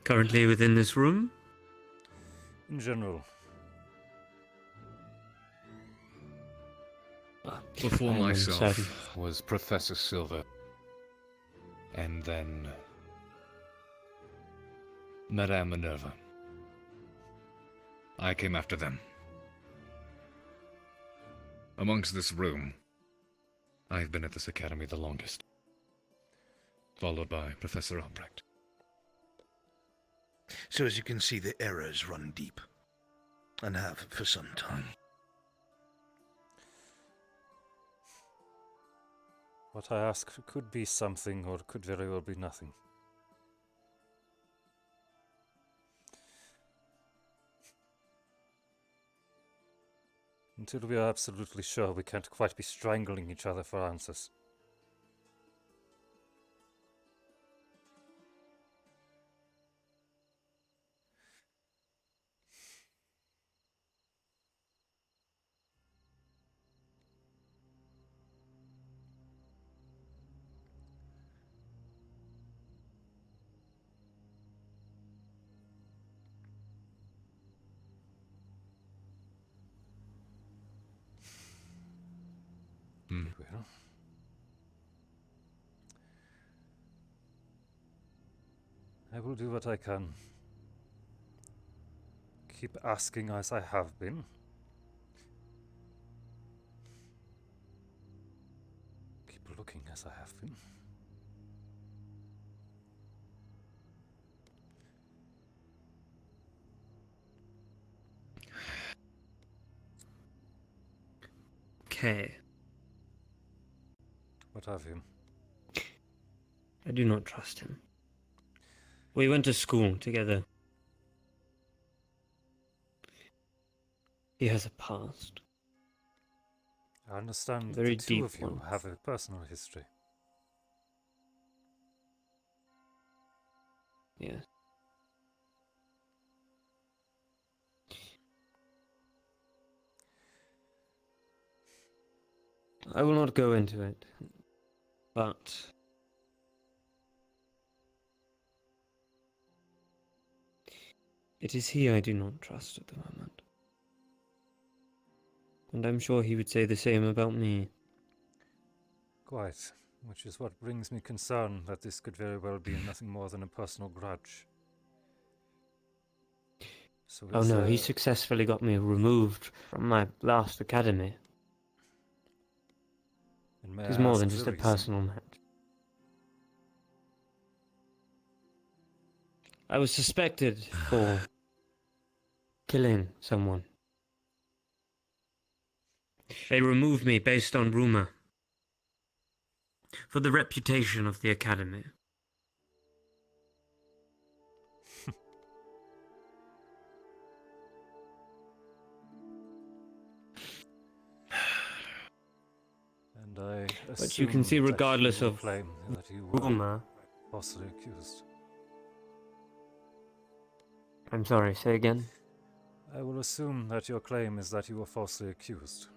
Speaker 11: Currently within this room?
Speaker 15: in general.
Speaker 7: Before
Speaker 11: I am
Speaker 7: myself
Speaker 11: uncertain.
Speaker 7: was Professor Silver, and then Madame Minerva. I came after them. Amongst this room, I've been at this academy the longest, followed by Professor Albrecht.
Speaker 10: So as you can see, the errors run deep, and have for some time.
Speaker 15: What I ask could be something, or could very well be nothing. Until we are absolutely sure, we can't quite be strangling each other for answers. Well, I will do what I can. Keep asking as I have been. Keep looking as I have been.
Speaker 11: Okay.
Speaker 15: What of him?
Speaker 11: I do not trust him. We went to school together. He has a past.
Speaker 15: I understand
Speaker 11: Very
Speaker 15: the two
Speaker 11: deep
Speaker 15: of you
Speaker 11: one.
Speaker 15: have a personal history.
Speaker 11: Yes. I will not go into it, but it is he I do not trust at the moment. And I'm sure he would say the same about me.
Speaker 15: Quite. Which is what brings me concern that this could very well be nothing more than a personal grudge. So
Speaker 11: Oh no, he successfully got me removed from my last academy.
Speaker 15: And may
Speaker 11: It is
Speaker 15: I
Speaker 11: more
Speaker 15: ask
Speaker 11: than
Speaker 15: the
Speaker 11: just a
Speaker 15: reason?
Speaker 11: personal match. I was suspected for killing someone. They removed me based on rumor. For the reputation of the academy.
Speaker 15: And I
Speaker 11: But you can see,
Speaker 15: assume that
Speaker 11: regardless
Speaker 15: you will
Speaker 11: of
Speaker 15: claim that you were
Speaker 11: rumor.
Speaker 15: falsely accused.
Speaker 11: I'm sorry, say again?
Speaker 15: I will assume that your claim is that you were falsely accused.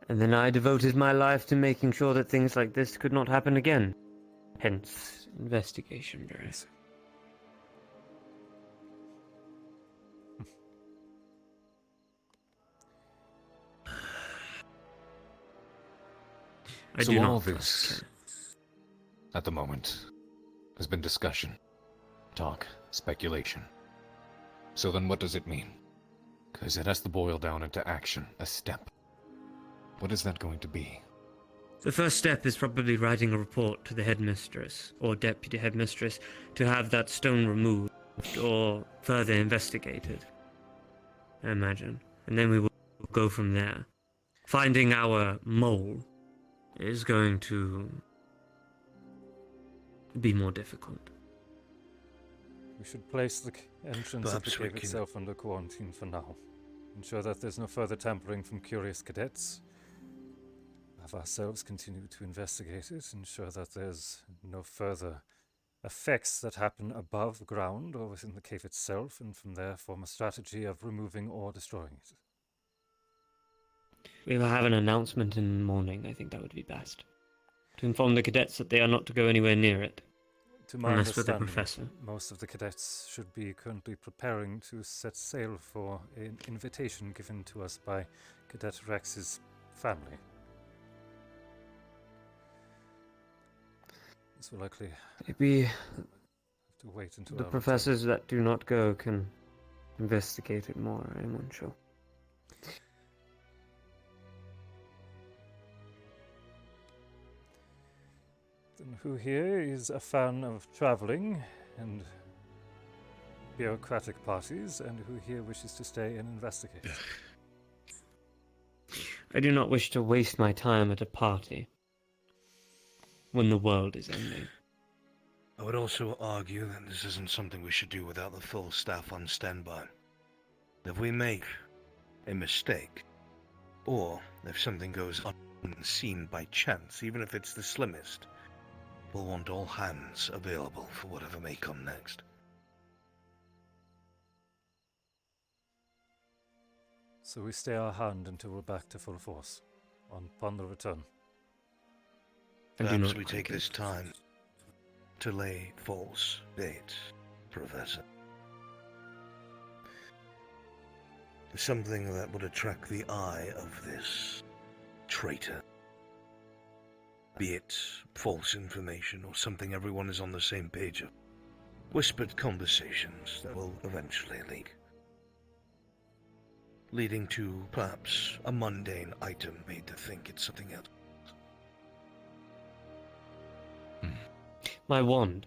Speaker 11: And then I devoted my life to making sure that things like this could not happen again. Hence, investigation, Berion.
Speaker 15: Yes.
Speaker 11: I
Speaker 7: So
Speaker 11: do
Speaker 7: all
Speaker 11: not
Speaker 7: this,
Speaker 11: trust him.
Speaker 7: at the moment, has been discussion, talk, speculation. So then what does it mean? Because it has to boil down into action, a step. What is that going to be?
Speaker 11: The first step is probably writing a report to the headmistress, or deputy headmistress, to have that stone removed, or further investigated. I imagine. And then we will go from there. Finding our mole is going to be more difficult.
Speaker 15: We should place the entrance of the
Speaker 10: Perhaps we
Speaker 15: cave
Speaker 10: can-
Speaker 15: itself under quarantine for now. Ensure that there's no further tampering from curious cadets. Have ourselves continue to investigate it. Ensure that there's no further effects that happen above ground or within the cave itself, and from there form a strategy of removing or destroying it.
Speaker 11: We will have an announcement in the morning. I think that would be best. To inform the cadets that they are not to go anywhere near it.
Speaker 15: To my
Speaker 11: Unless with the
Speaker 15: understanding,
Speaker 11: professor.
Speaker 15: most of the cadets should be currently preparing to set sail for an invitation given to us by Cadet Rex's family. This will likely
Speaker 11: Maybe
Speaker 15: have to wait until
Speaker 11: the
Speaker 15: our
Speaker 11: professors that do not go can investigate it more, I'm unsure.
Speaker 15: Then who here is a fan of traveling and bureaucratic parties, and who here wishes to stay and investigate?
Speaker 11: I do not wish to waste my time at a party when the world is ending.
Speaker 10: I would also argue that this isn't something we should do without the full staff on standby. If we make a mistake, or if something goes unseen by chance, even if it's the slimmest, we'll want all hands available for whatever may come next.
Speaker 15: So we stay our hand until we're back to full force upon the return.
Speaker 10: Perhaps we take this time to lay false bait, Professor. Something that would attract the eye of this traitor. Be it false information or something everyone is on the same page of. Whispered conversations that will eventually leak. Leading to, perhaps, a mundane item made to think it's something else.
Speaker 11: My wand.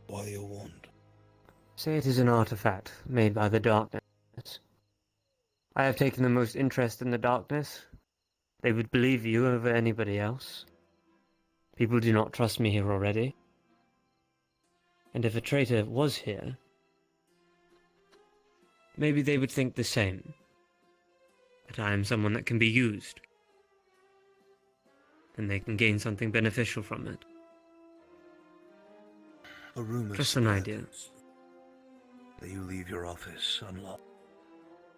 Speaker 10: Why your wand?
Speaker 11: Say it is an artifact made by the darkness. I have taken the most interest in the darkness. They would believe you over anybody else. People do not trust me here already. And if a traitor was here, maybe they would think the same. That I am someone that can be used. And they can gain something beneficial from it.
Speaker 10: A rumor
Speaker 11: Just an idea.
Speaker 10: That you leave your office unlocked.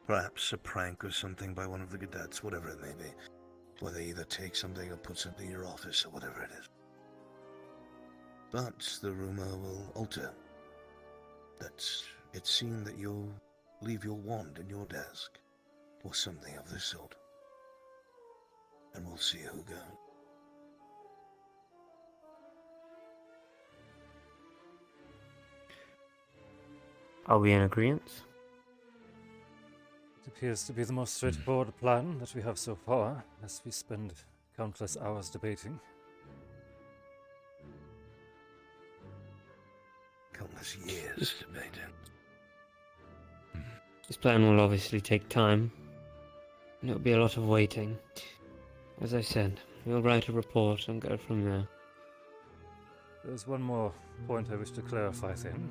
Speaker 10: Perhaps a prank or something by one of the cadets, whatever it may be. Where they either take something or put something in your office or whatever it is. But the rumor will alter. That it's seen that you'll leave your wand in your desk. Or something of this sort. And we'll see who goes.
Speaker 11: Are we in agreement?
Speaker 15: It appears to be the most straightforward plan that we have so far, as we spend countless hours debating.
Speaker 10: Countless years debating.
Speaker 11: This plan will obviously take time. And it'll be a lot of waiting. As I said, we'll write a report and go from there.
Speaker 15: There's one more point I wish to clarify then.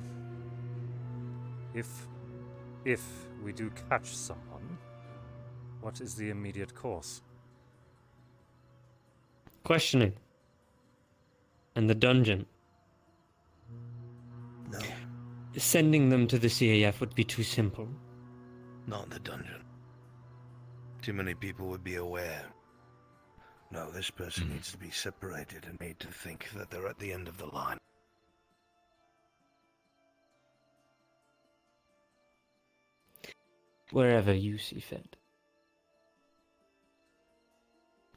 Speaker 15: If we do catch someone, what is the immediate course?
Speaker 11: Questioning. And the dungeon.
Speaker 10: No.
Speaker 11: Sending them to the CAF would be too simple.
Speaker 10: Not the dungeon. Too many people would be aware. No, this person needs to be separated and made to think that they're at the end of the line.
Speaker 11: Wherever you see fit.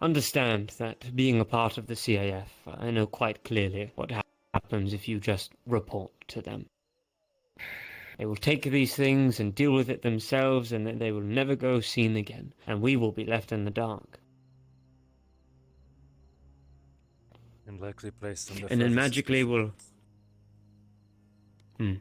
Speaker 11: Understand that being a part of the CAF, I know quite clearly what happens if you just report to them. They will take these things and deal with it themselves, and then they will never go seen again, and we will be left in the dark.
Speaker 15: And likely placed under
Speaker 11: And then
Speaker 15: further
Speaker 11: magically
Speaker 15: suspicion.
Speaker 11: we'll...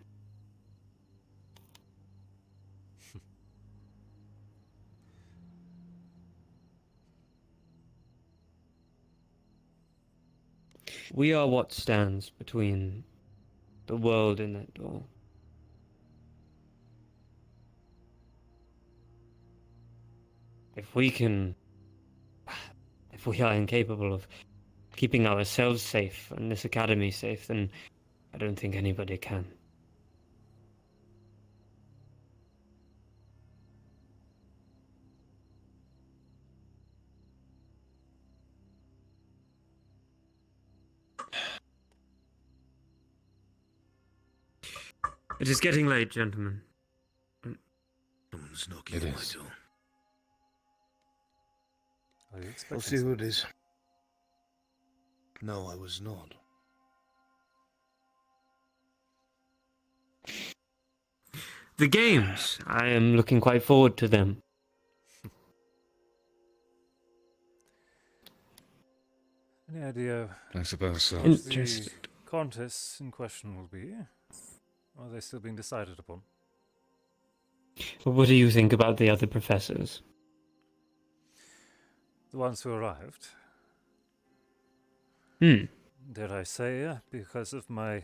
Speaker 11: We are what stands between the world and that door. If we are incapable of keeping ourselves safe and this academy safe, then I don't think anybody can. It is getting late, gentlemen.
Speaker 10: Someone's knocking
Speaker 7: It
Speaker 10: at my
Speaker 7: is.
Speaker 10: door.
Speaker 15: Are you
Speaker 10: We'll
Speaker 15: expecting
Speaker 10: see who it is. No, I was not.
Speaker 11: The games. I am looking quite forward to them.
Speaker 15: Any idea
Speaker 7: I suppose so.
Speaker 15: what the
Speaker 11: Interesting.
Speaker 15: contests in question will be? Or are they still being decided upon?
Speaker 11: What do you think about the other professors?
Speaker 15: The ones who arrived? Dare I say, because of my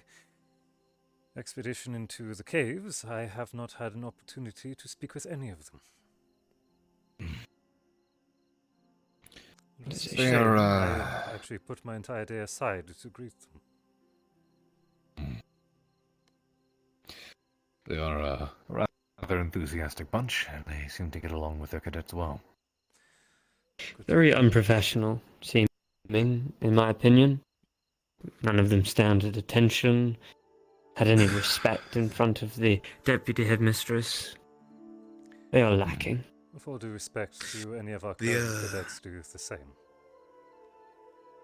Speaker 15: expedition into the caves, I have not had an opportunity to speak with any of them. It's a
Speaker 7: They
Speaker 15: shame.
Speaker 7: are,
Speaker 15: I actually put my entire day aside to greet them.
Speaker 7: They are a rather enthusiastic bunch, and they seem to get along with their cadets well.
Speaker 11: Very unprofessional, seeming, in my opinion. None of them stand at attention, had any respect in front of the deputy headmistress. They are lacking.
Speaker 15: With all due respect to any of our current cadets do the same.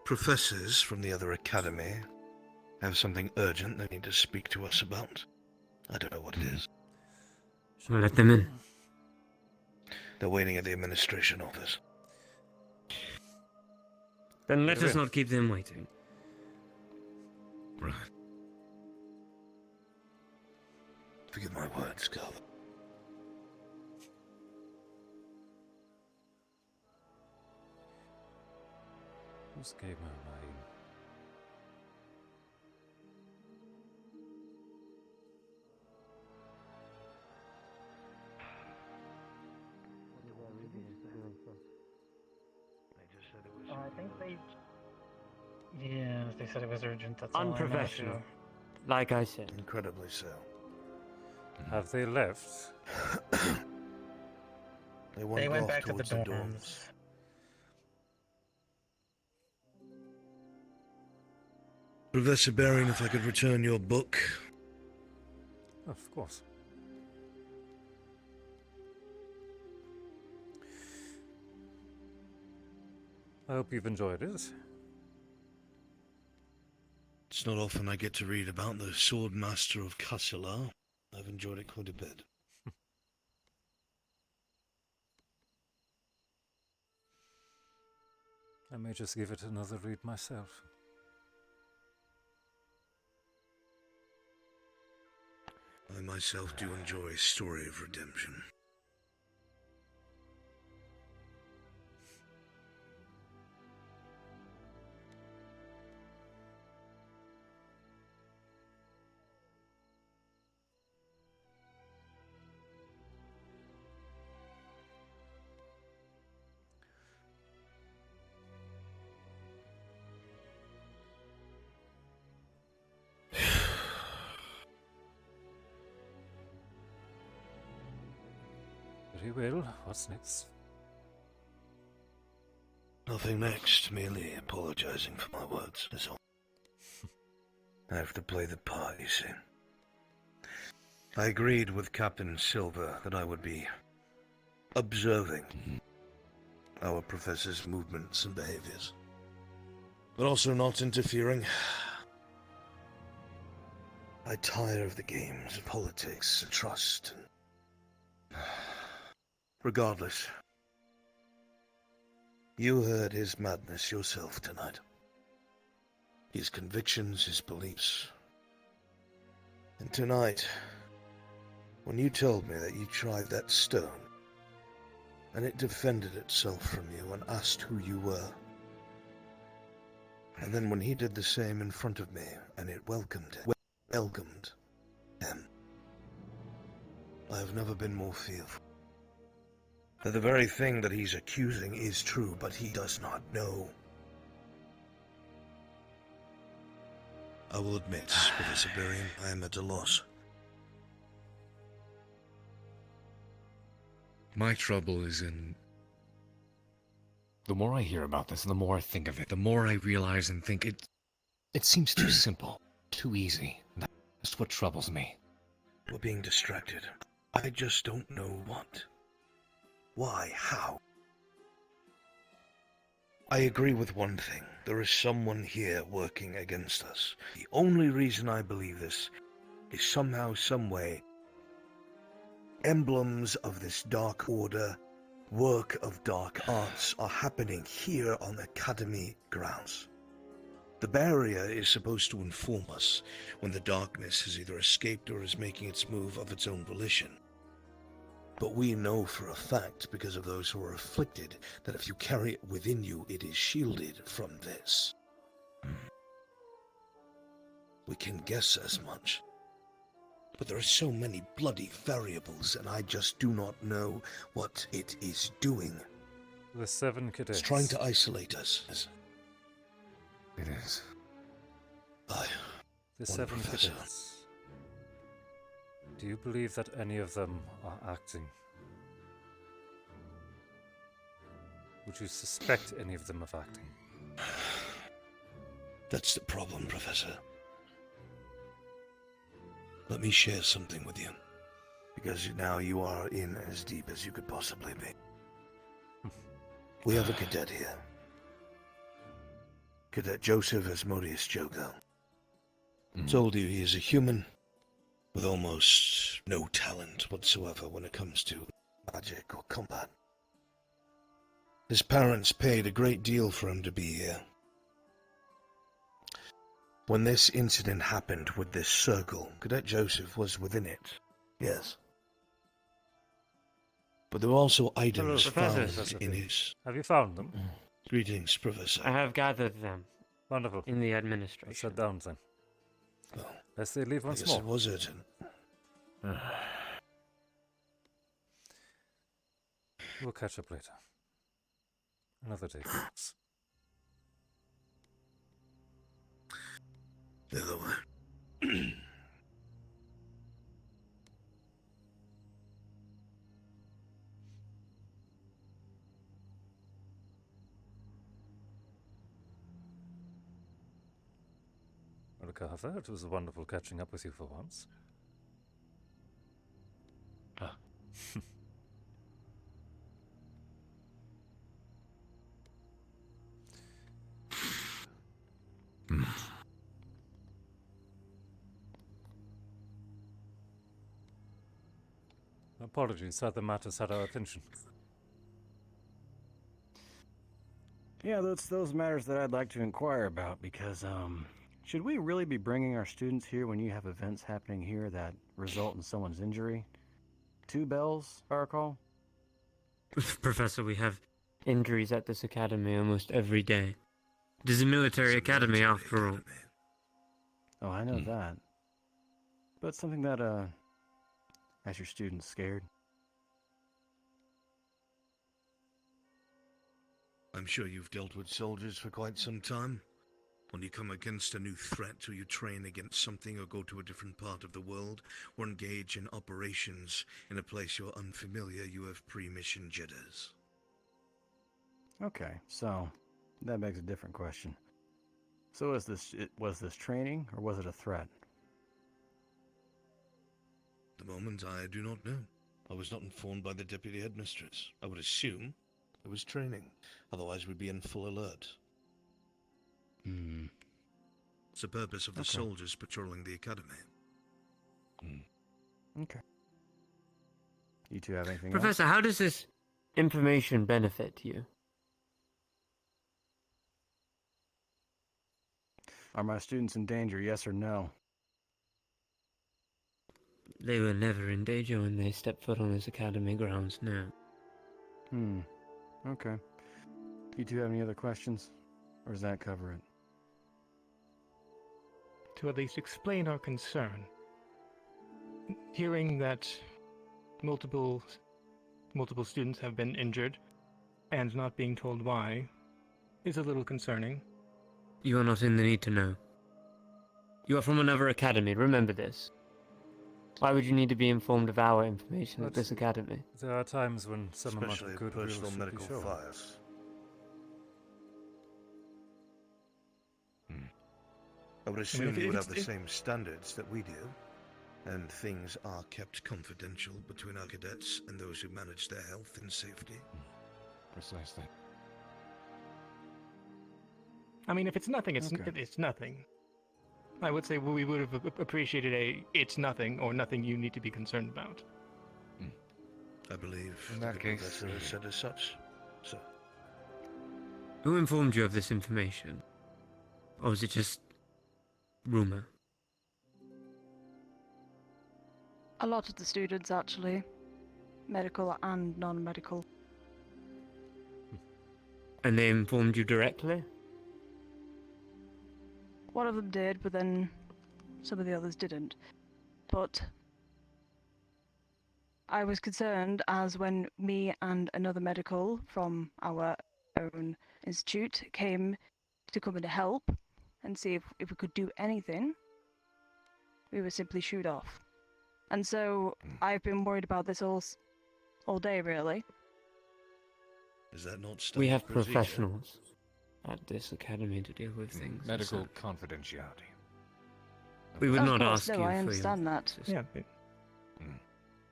Speaker 10: Professors from the other academy have something urgent they need to speak to us about. I don't know what it is.
Speaker 11: We'll let them in.
Speaker 10: They're waiting at the administration office.
Speaker 11: Then let us not keep them waiting.
Speaker 10: Right. Forgive my words, Carver.
Speaker 15: Whose game am I in?
Speaker 24: I think they. Yeah, they said it was urgent. That's all I know,
Speaker 11: Unprofessional.
Speaker 24: too.
Speaker 11: Like I said.
Speaker 10: Incredibly so.
Speaker 15: Have they left?
Speaker 10: They
Speaker 24: went
Speaker 10: off
Speaker 24: back to the
Speaker 10: towards
Speaker 24: dorms.
Speaker 10: Professor Berion, if I could return your book.
Speaker 15: Of course. I hope you've enjoyed it.
Speaker 10: It's not often I get to read about the Sword Master of Kasselar. I've enjoyed it quite a bit.
Speaker 15: I may just give it another read myself.
Speaker 10: I myself do enjoy a story of redemption.
Speaker 15: Very well. What's next?
Speaker 10: Nothing next, merely apologizing for my words, is all. I have to play the part, you see. I agreed with Captain Silver that I would be observing our professor's movements and behaviors, but also not interfering. I tire of the games of politics and trust. Regardless, you heard his madness yourself tonight. His convictions, his beliefs. And tonight, when you told me that you tried that stone, and it defended itself from you and asked who you were, and then when he did the same in front of me, and it welcomed him, I have never been more fearful. That the very thing that he's accusing is true, but he does not know. I will admit, Professor Berion, I am at a loss.
Speaker 7: My trouble is in... The more I hear about this, the more I think of it, the more I realize and think it seems too simple, too easy. That's what troubles me.
Speaker 10: We're being distracted. I just don't know what. Why? How? I agree with one thing. There is someone here working against us. The only reason I believe this is somehow, someway, emblems of this dark order, work of dark arts are happening here on Academy grounds. The barrier is supposed to inform us when the darkness has either escaped or is making its move of its own volition. But we know for a fact, because of those who are afflicted, that if you carry it within you, it is shielded from this. We can guess as much. But there are so many bloody variables, and I just do not know what it is doing.
Speaker 15: The 7 cadets.
Speaker 10: It's trying to isolate us.
Speaker 7: It is.
Speaker 15: The 7 cadets. Do you believe that any of them are acting? Would you suspect any of them of acting?
Speaker 10: That's the problem, Professor. Let me share something with you. Because now you are in as deep as you could possibly be. We have a cadet here. Cadet Joseph Asmodeus Jogo. Told you he is a human with almost no talent whatsoever when it comes to magic or combat. His parents paid a great deal for him to be here. When this incident happened with this circle, Cadet Joseph was within it. Yes. But there were also items found in his...
Speaker 15: Have you found them?
Speaker 10: Greetings, Professor.
Speaker 11: I have gathered them.
Speaker 15: Wonderful.
Speaker 11: In the administration.
Speaker 15: Let's sit down then. Lest they leave once
Speaker 10: I guess
Speaker 15: more.
Speaker 10: it was urgent.
Speaker 15: We'll catch up later. Another day, perhaps.
Speaker 10: The other way.
Speaker 15: Well, Carver, it was wonderful catching up with you for once. Apologies, other matters had our attention.
Speaker 6: Yeah, that's those matters that I'd like to inquire about, because, should we really be bringing our students here when you have events happening here that result in someone's injury? 2 bells, if I recall?
Speaker 11: Professor, we have injuries at this academy almost every day. It is a military academy, after all.
Speaker 6: Oh, I know that. But something that, has your students scared?
Speaker 10: I'm sure you've dealt with soldiers for quite some time. When you come against a new threat, or you train against something, or go to a different part of the world, or engage in operations in a place you're unfamiliar, you have pre-mission jitters.
Speaker 6: Okay, so that begs a different question. So was this training, or was it a threat?
Speaker 10: At the moment, I do not know. I was not informed by the deputy headmistress. I would assume it was training, otherwise we'd be in full alert. It's the purpose of the soldiers patrolling the academy.
Speaker 6: Okay. You two have anything
Speaker 11: Professor, how does this information benefit you?
Speaker 6: Are my students in danger, yes or no?
Speaker 11: They were never in danger when they stepped foot on this academy grounds now.
Speaker 6: Okay. You two have any other questions? Or does that cover it?
Speaker 13: To at least explain our concern. Hearing that multiple students have been injured and not being told why is a little concerning.
Speaker 11: You are not in the need to know. You are from another academy, remember this. Why would you need to be informed of our information at this academy?
Speaker 15: There are times when some amount of goodwill
Speaker 10: personal
Speaker 15: should
Speaker 10: medical
Speaker 15: be shown.
Speaker 10: files. I would assume you would have the same standards that we do. and things are kept confidential between our cadets and those who manage their health and safety.
Speaker 3: Precisely.
Speaker 13: I mean, if it's nothing, it's
Speaker 3: Okay.
Speaker 13: it's nothing. I would say we would have appreciated a "it's nothing" or "nothing you need to be concerned about."
Speaker 10: I believe
Speaker 3: In
Speaker 10: the
Speaker 3: that case,
Speaker 10: professor has said as such, sir.
Speaker 11: Who informed you of this information? Or was it just rumor?
Speaker 16: A lot of the students, actually. Medical and non-medical.
Speaker 11: And they informed you directly?
Speaker 16: One of them did, but then some of the others didn't. But I was concerned as when me and another medical from our own institute came to come and help and see if we could do anything, we were simply shooed off. And so I've been worried about this all day, really.
Speaker 10: Is that not
Speaker 11: We
Speaker 10: standard
Speaker 11: have
Speaker 10: procedure?
Speaker 11: professionals at this academy to deal with things.
Speaker 7: Medical
Speaker 11: so
Speaker 7: confidentiality.
Speaker 11: we would
Speaker 16: Of
Speaker 11: not
Speaker 16: course,
Speaker 11: ask
Speaker 16: no,
Speaker 11: you
Speaker 16: I
Speaker 11: for your
Speaker 16: understand that.
Speaker 13: Yeah.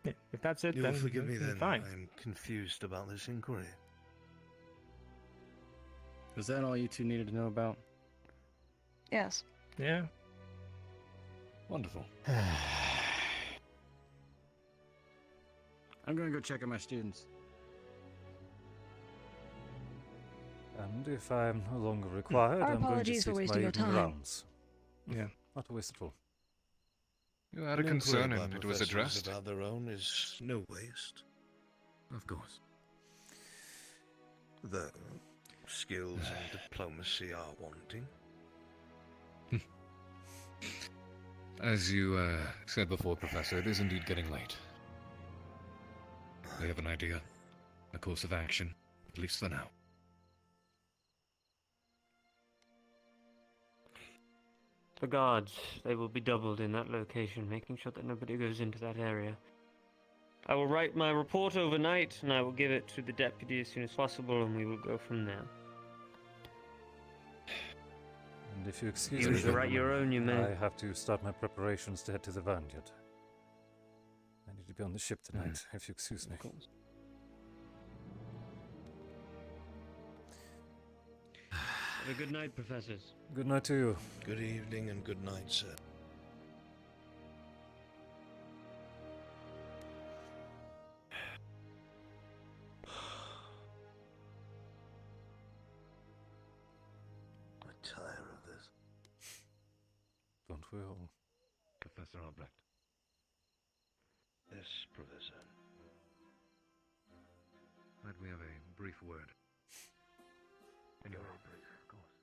Speaker 13: Yeah, if that's it,
Speaker 10: You'll
Speaker 13: then
Speaker 10: forgive me then.
Speaker 13: fine.
Speaker 10: I'm confused about this inquiry.
Speaker 6: Was that all you two needed to know about?
Speaker 16: Yes.
Speaker 13: Yeah.
Speaker 6: Wonderful. I'm gonna go check on my students.
Speaker 15: And if I'm no longer required,
Speaker 16: Our
Speaker 15: I'm going to
Speaker 16: apologies for
Speaker 15: cease
Speaker 16: wasting
Speaker 15: my
Speaker 16: your
Speaker 15: evening
Speaker 16: time.
Speaker 15: rounds.
Speaker 13: Yeah.
Speaker 15: Not a waste at all.
Speaker 3: You had a
Speaker 10: An
Speaker 3: concern
Speaker 10: inquiry
Speaker 3: and
Speaker 10: by
Speaker 3: it was
Speaker 10: professors
Speaker 3: addressed.
Speaker 10: about their own is no waste.
Speaker 7: Of course.
Speaker 10: Though skills and diplomacy are wanting.
Speaker 7: As you said before, Professor, it is indeed getting late. We have an idea, a course of action, at least for now.
Speaker 11: The guards, they will be doubled in that location, making sure that nobody goes into that area. I will write my report overnight, and I will give it to the deputy as soon as possible, and we will go from there.
Speaker 15: And if you excuse
Speaker 11: You
Speaker 15: me,
Speaker 11: wish to write your own, you may.
Speaker 15: I have to start my preparations to head to the Vineyard. I need to be on the ship tonight, if you excuse me.
Speaker 11: Have a good night, professors.
Speaker 15: Good night to you.
Speaker 10: Good evening and good night, sir. I'm tired of this.
Speaker 15: Don't we all?
Speaker 7: Professor Albrecht.
Speaker 10: Yes, Professor.
Speaker 7: Might we have a brief word? In your own brief, of course.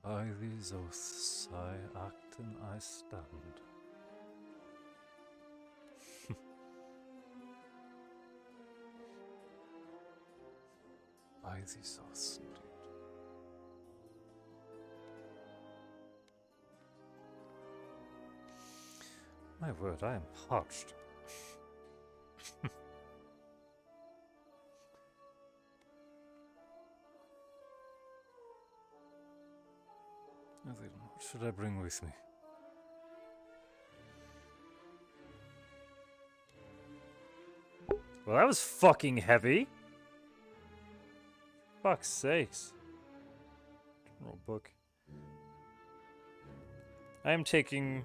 Speaker 15: By these oaths I act and I stand. By these oaths, indeed. My word, I am parched. Now then, what should I bring with me? Well, that was fucking heavy. Fuck's sakes. General book. I am taking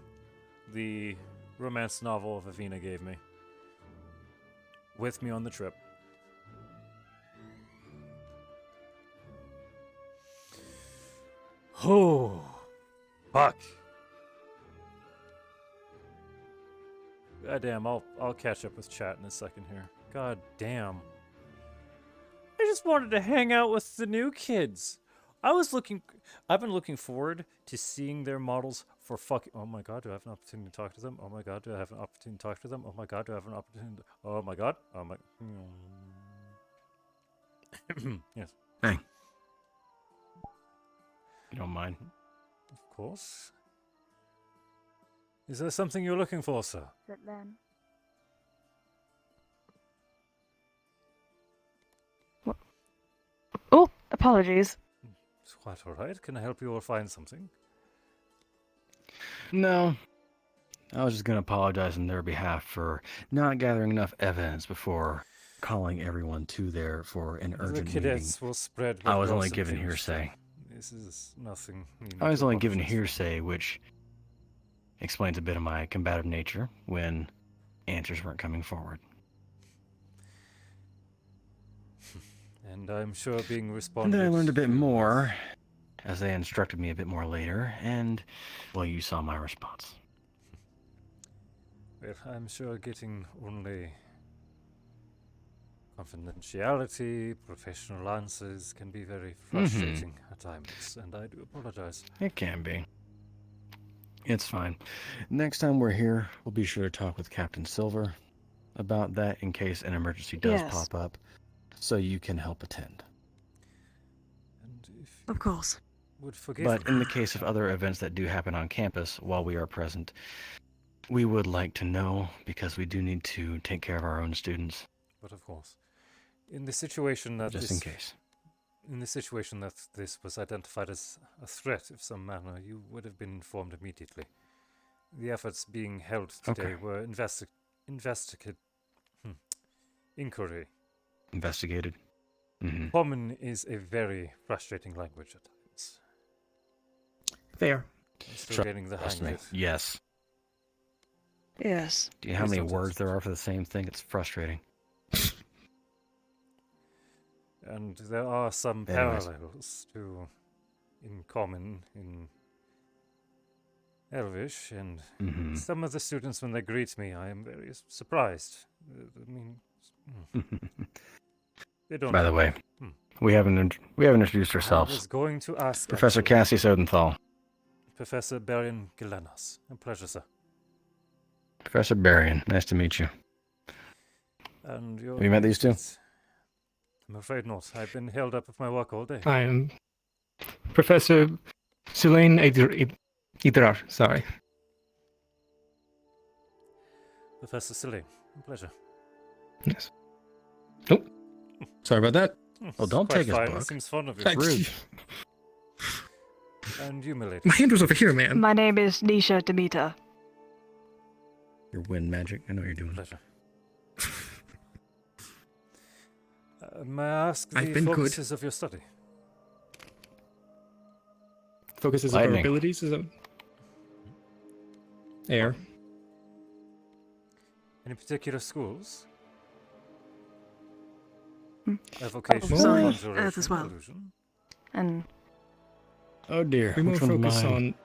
Speaker 15: the romance novel Vivina gave me with me on the trip. Oh, fuck. God damn, I'll catch up with chat in a second here. God damn. I just wanted to hang out with the new kids. I've been looking forward to seeing their models for oh my god, do I have an opportunity to talk to them? Oh my god, do I have an opportunity to talk to them? Oh my god, do I have an opportunity oh my god, oh my... Yes.
Speaker 6: Hey. You don't mind?
Speaker 15: Of course. Is there something you're looking for, sir?
Speaker 21: Sit then.
Speaker 16: Oh, apologies.
Speaker 15: quite alright. Can I help you all find something?
Speaker 6: No. I was just going to apologize on their behalf for not gathering enough evidence before calling everyone to there for an urgent
Speaker 15: the
Speaker 6: meeting.
Speaker 15: cadets will spread
Speaker 6: I was
Speaker 15: what
Speaker 6: only
Speaker 15: gossip
Speaker 6: given
Speaker 15: they wish to.
Speaker 6: hearsay.
Speaker 15: This is nothing. You need
Speaker 6: I was
Speaker 15: to
Speaker 6: only given
Speaker 15: apologize for.
Speaker 6: hearsay, which explains a bit of my combative nature when answers weren't coming forward.
Speaker 15: And I'm sure being
Speaker 6: And
Speaker 15: responded.
Speaker 6: then I learned a bit more, as they instructed me a bit more later, and, well, you saw my response.
Speaker 15: Well, I'm sure getting only confidentiality, professional answers can be very frustrating at times, and I do apologize.
Speaker 6: It can be. It's fine. Next time we're here, we'll be sure to talk with Captain Silver about that in case an emergency does pop up, so you can help attend.
Speaker 15: And if
Speaker 4: Of course.
Speaker 15: would forgive
Speaker 6: But
Speaker 15: me.
Speaker 6: in the case of other events that do happen on campus while we are present, we would like to know, because we do need to take care of our own students.
Speaker 15: But of course, in the situation that
Speaker 6: Just in case.
Speaker 15: In the situation that this was identified as a threat of some manner, you would have been informed immediately. The efforts being held today were inquiry.
Speaker 6: Investigated. Mm-hmm.
Speaker 15: Common is a very frustrating language at times.
Speaker 20: Fair.
Speaker 15: I'm still getting the hang of it.
Speaker 6: Yes.
Speaker 16: Yes.
Speaker 6: Do you know how many words there are for the same thing? It's frustrating.
Speaker 15: And there are some
Speaker 6: Anyways.
Speaker 15: parallels to in common in Elvish, and some of the students, when they greet me, I am very surprised. I mean, they don't.
Speaker 6: By the way, we haven't introduced
Speaker 15: I was
Speaker 6: ourselves.
Speaker 15: going to ask
Speaker 6: Professor
Speaker 15: actually.
Speaker 6: Cassie Sodenthal.
Speaker 15: Professor Berion Gilenas. A pleasure, sir.
Speaker 6: Professor Berion, nice to meet you.
Speaker 15: And your
Speaker 6: Have you met these two?
Speaker 15: I'm afraid not. I've been held up with my work all day.
Speaker 13: I am Professor Sulain Idrar, sorry.
Speaker 15: Professor Silly. A pleasure.
Speaker 13: Yes. Oh, sorry about that.
Speaker 6: Well, don't
Speaker 15: Quite
Speaker 6: take his
Speaker 15: fine.
Speaker 6: book.
Speaker 15: It seems fond of you.
Speaker 13: Thanks.
Speaker 6: Rude.
Speaker 15: And you, milady.
Speaker 13: My hand was over here, man.
Speaker 16: My name is Nisha Demeter.
Speaker 6: Your wind magic. I know what you're doing.
Speaker 15: Pleasure. May I ask the
Speaker 13: I've been good.
Speaker 15: focuses of your study?
Speaker 13: Focuses of our abilities is that air.
Speaker 15: Any particular schools?
Speaker 16: Sorry,
Speaker 15: Evocation, conjuration,
Speaker 16: Earth as well.
Speaker 15: illusion.
Speaker 16: And
Speaker 6: Oh dear.
Speaker 13: We more
Speaker 6: Which one's
Speaker 13: focus
Speaker 6: mine?
Speaker 13: on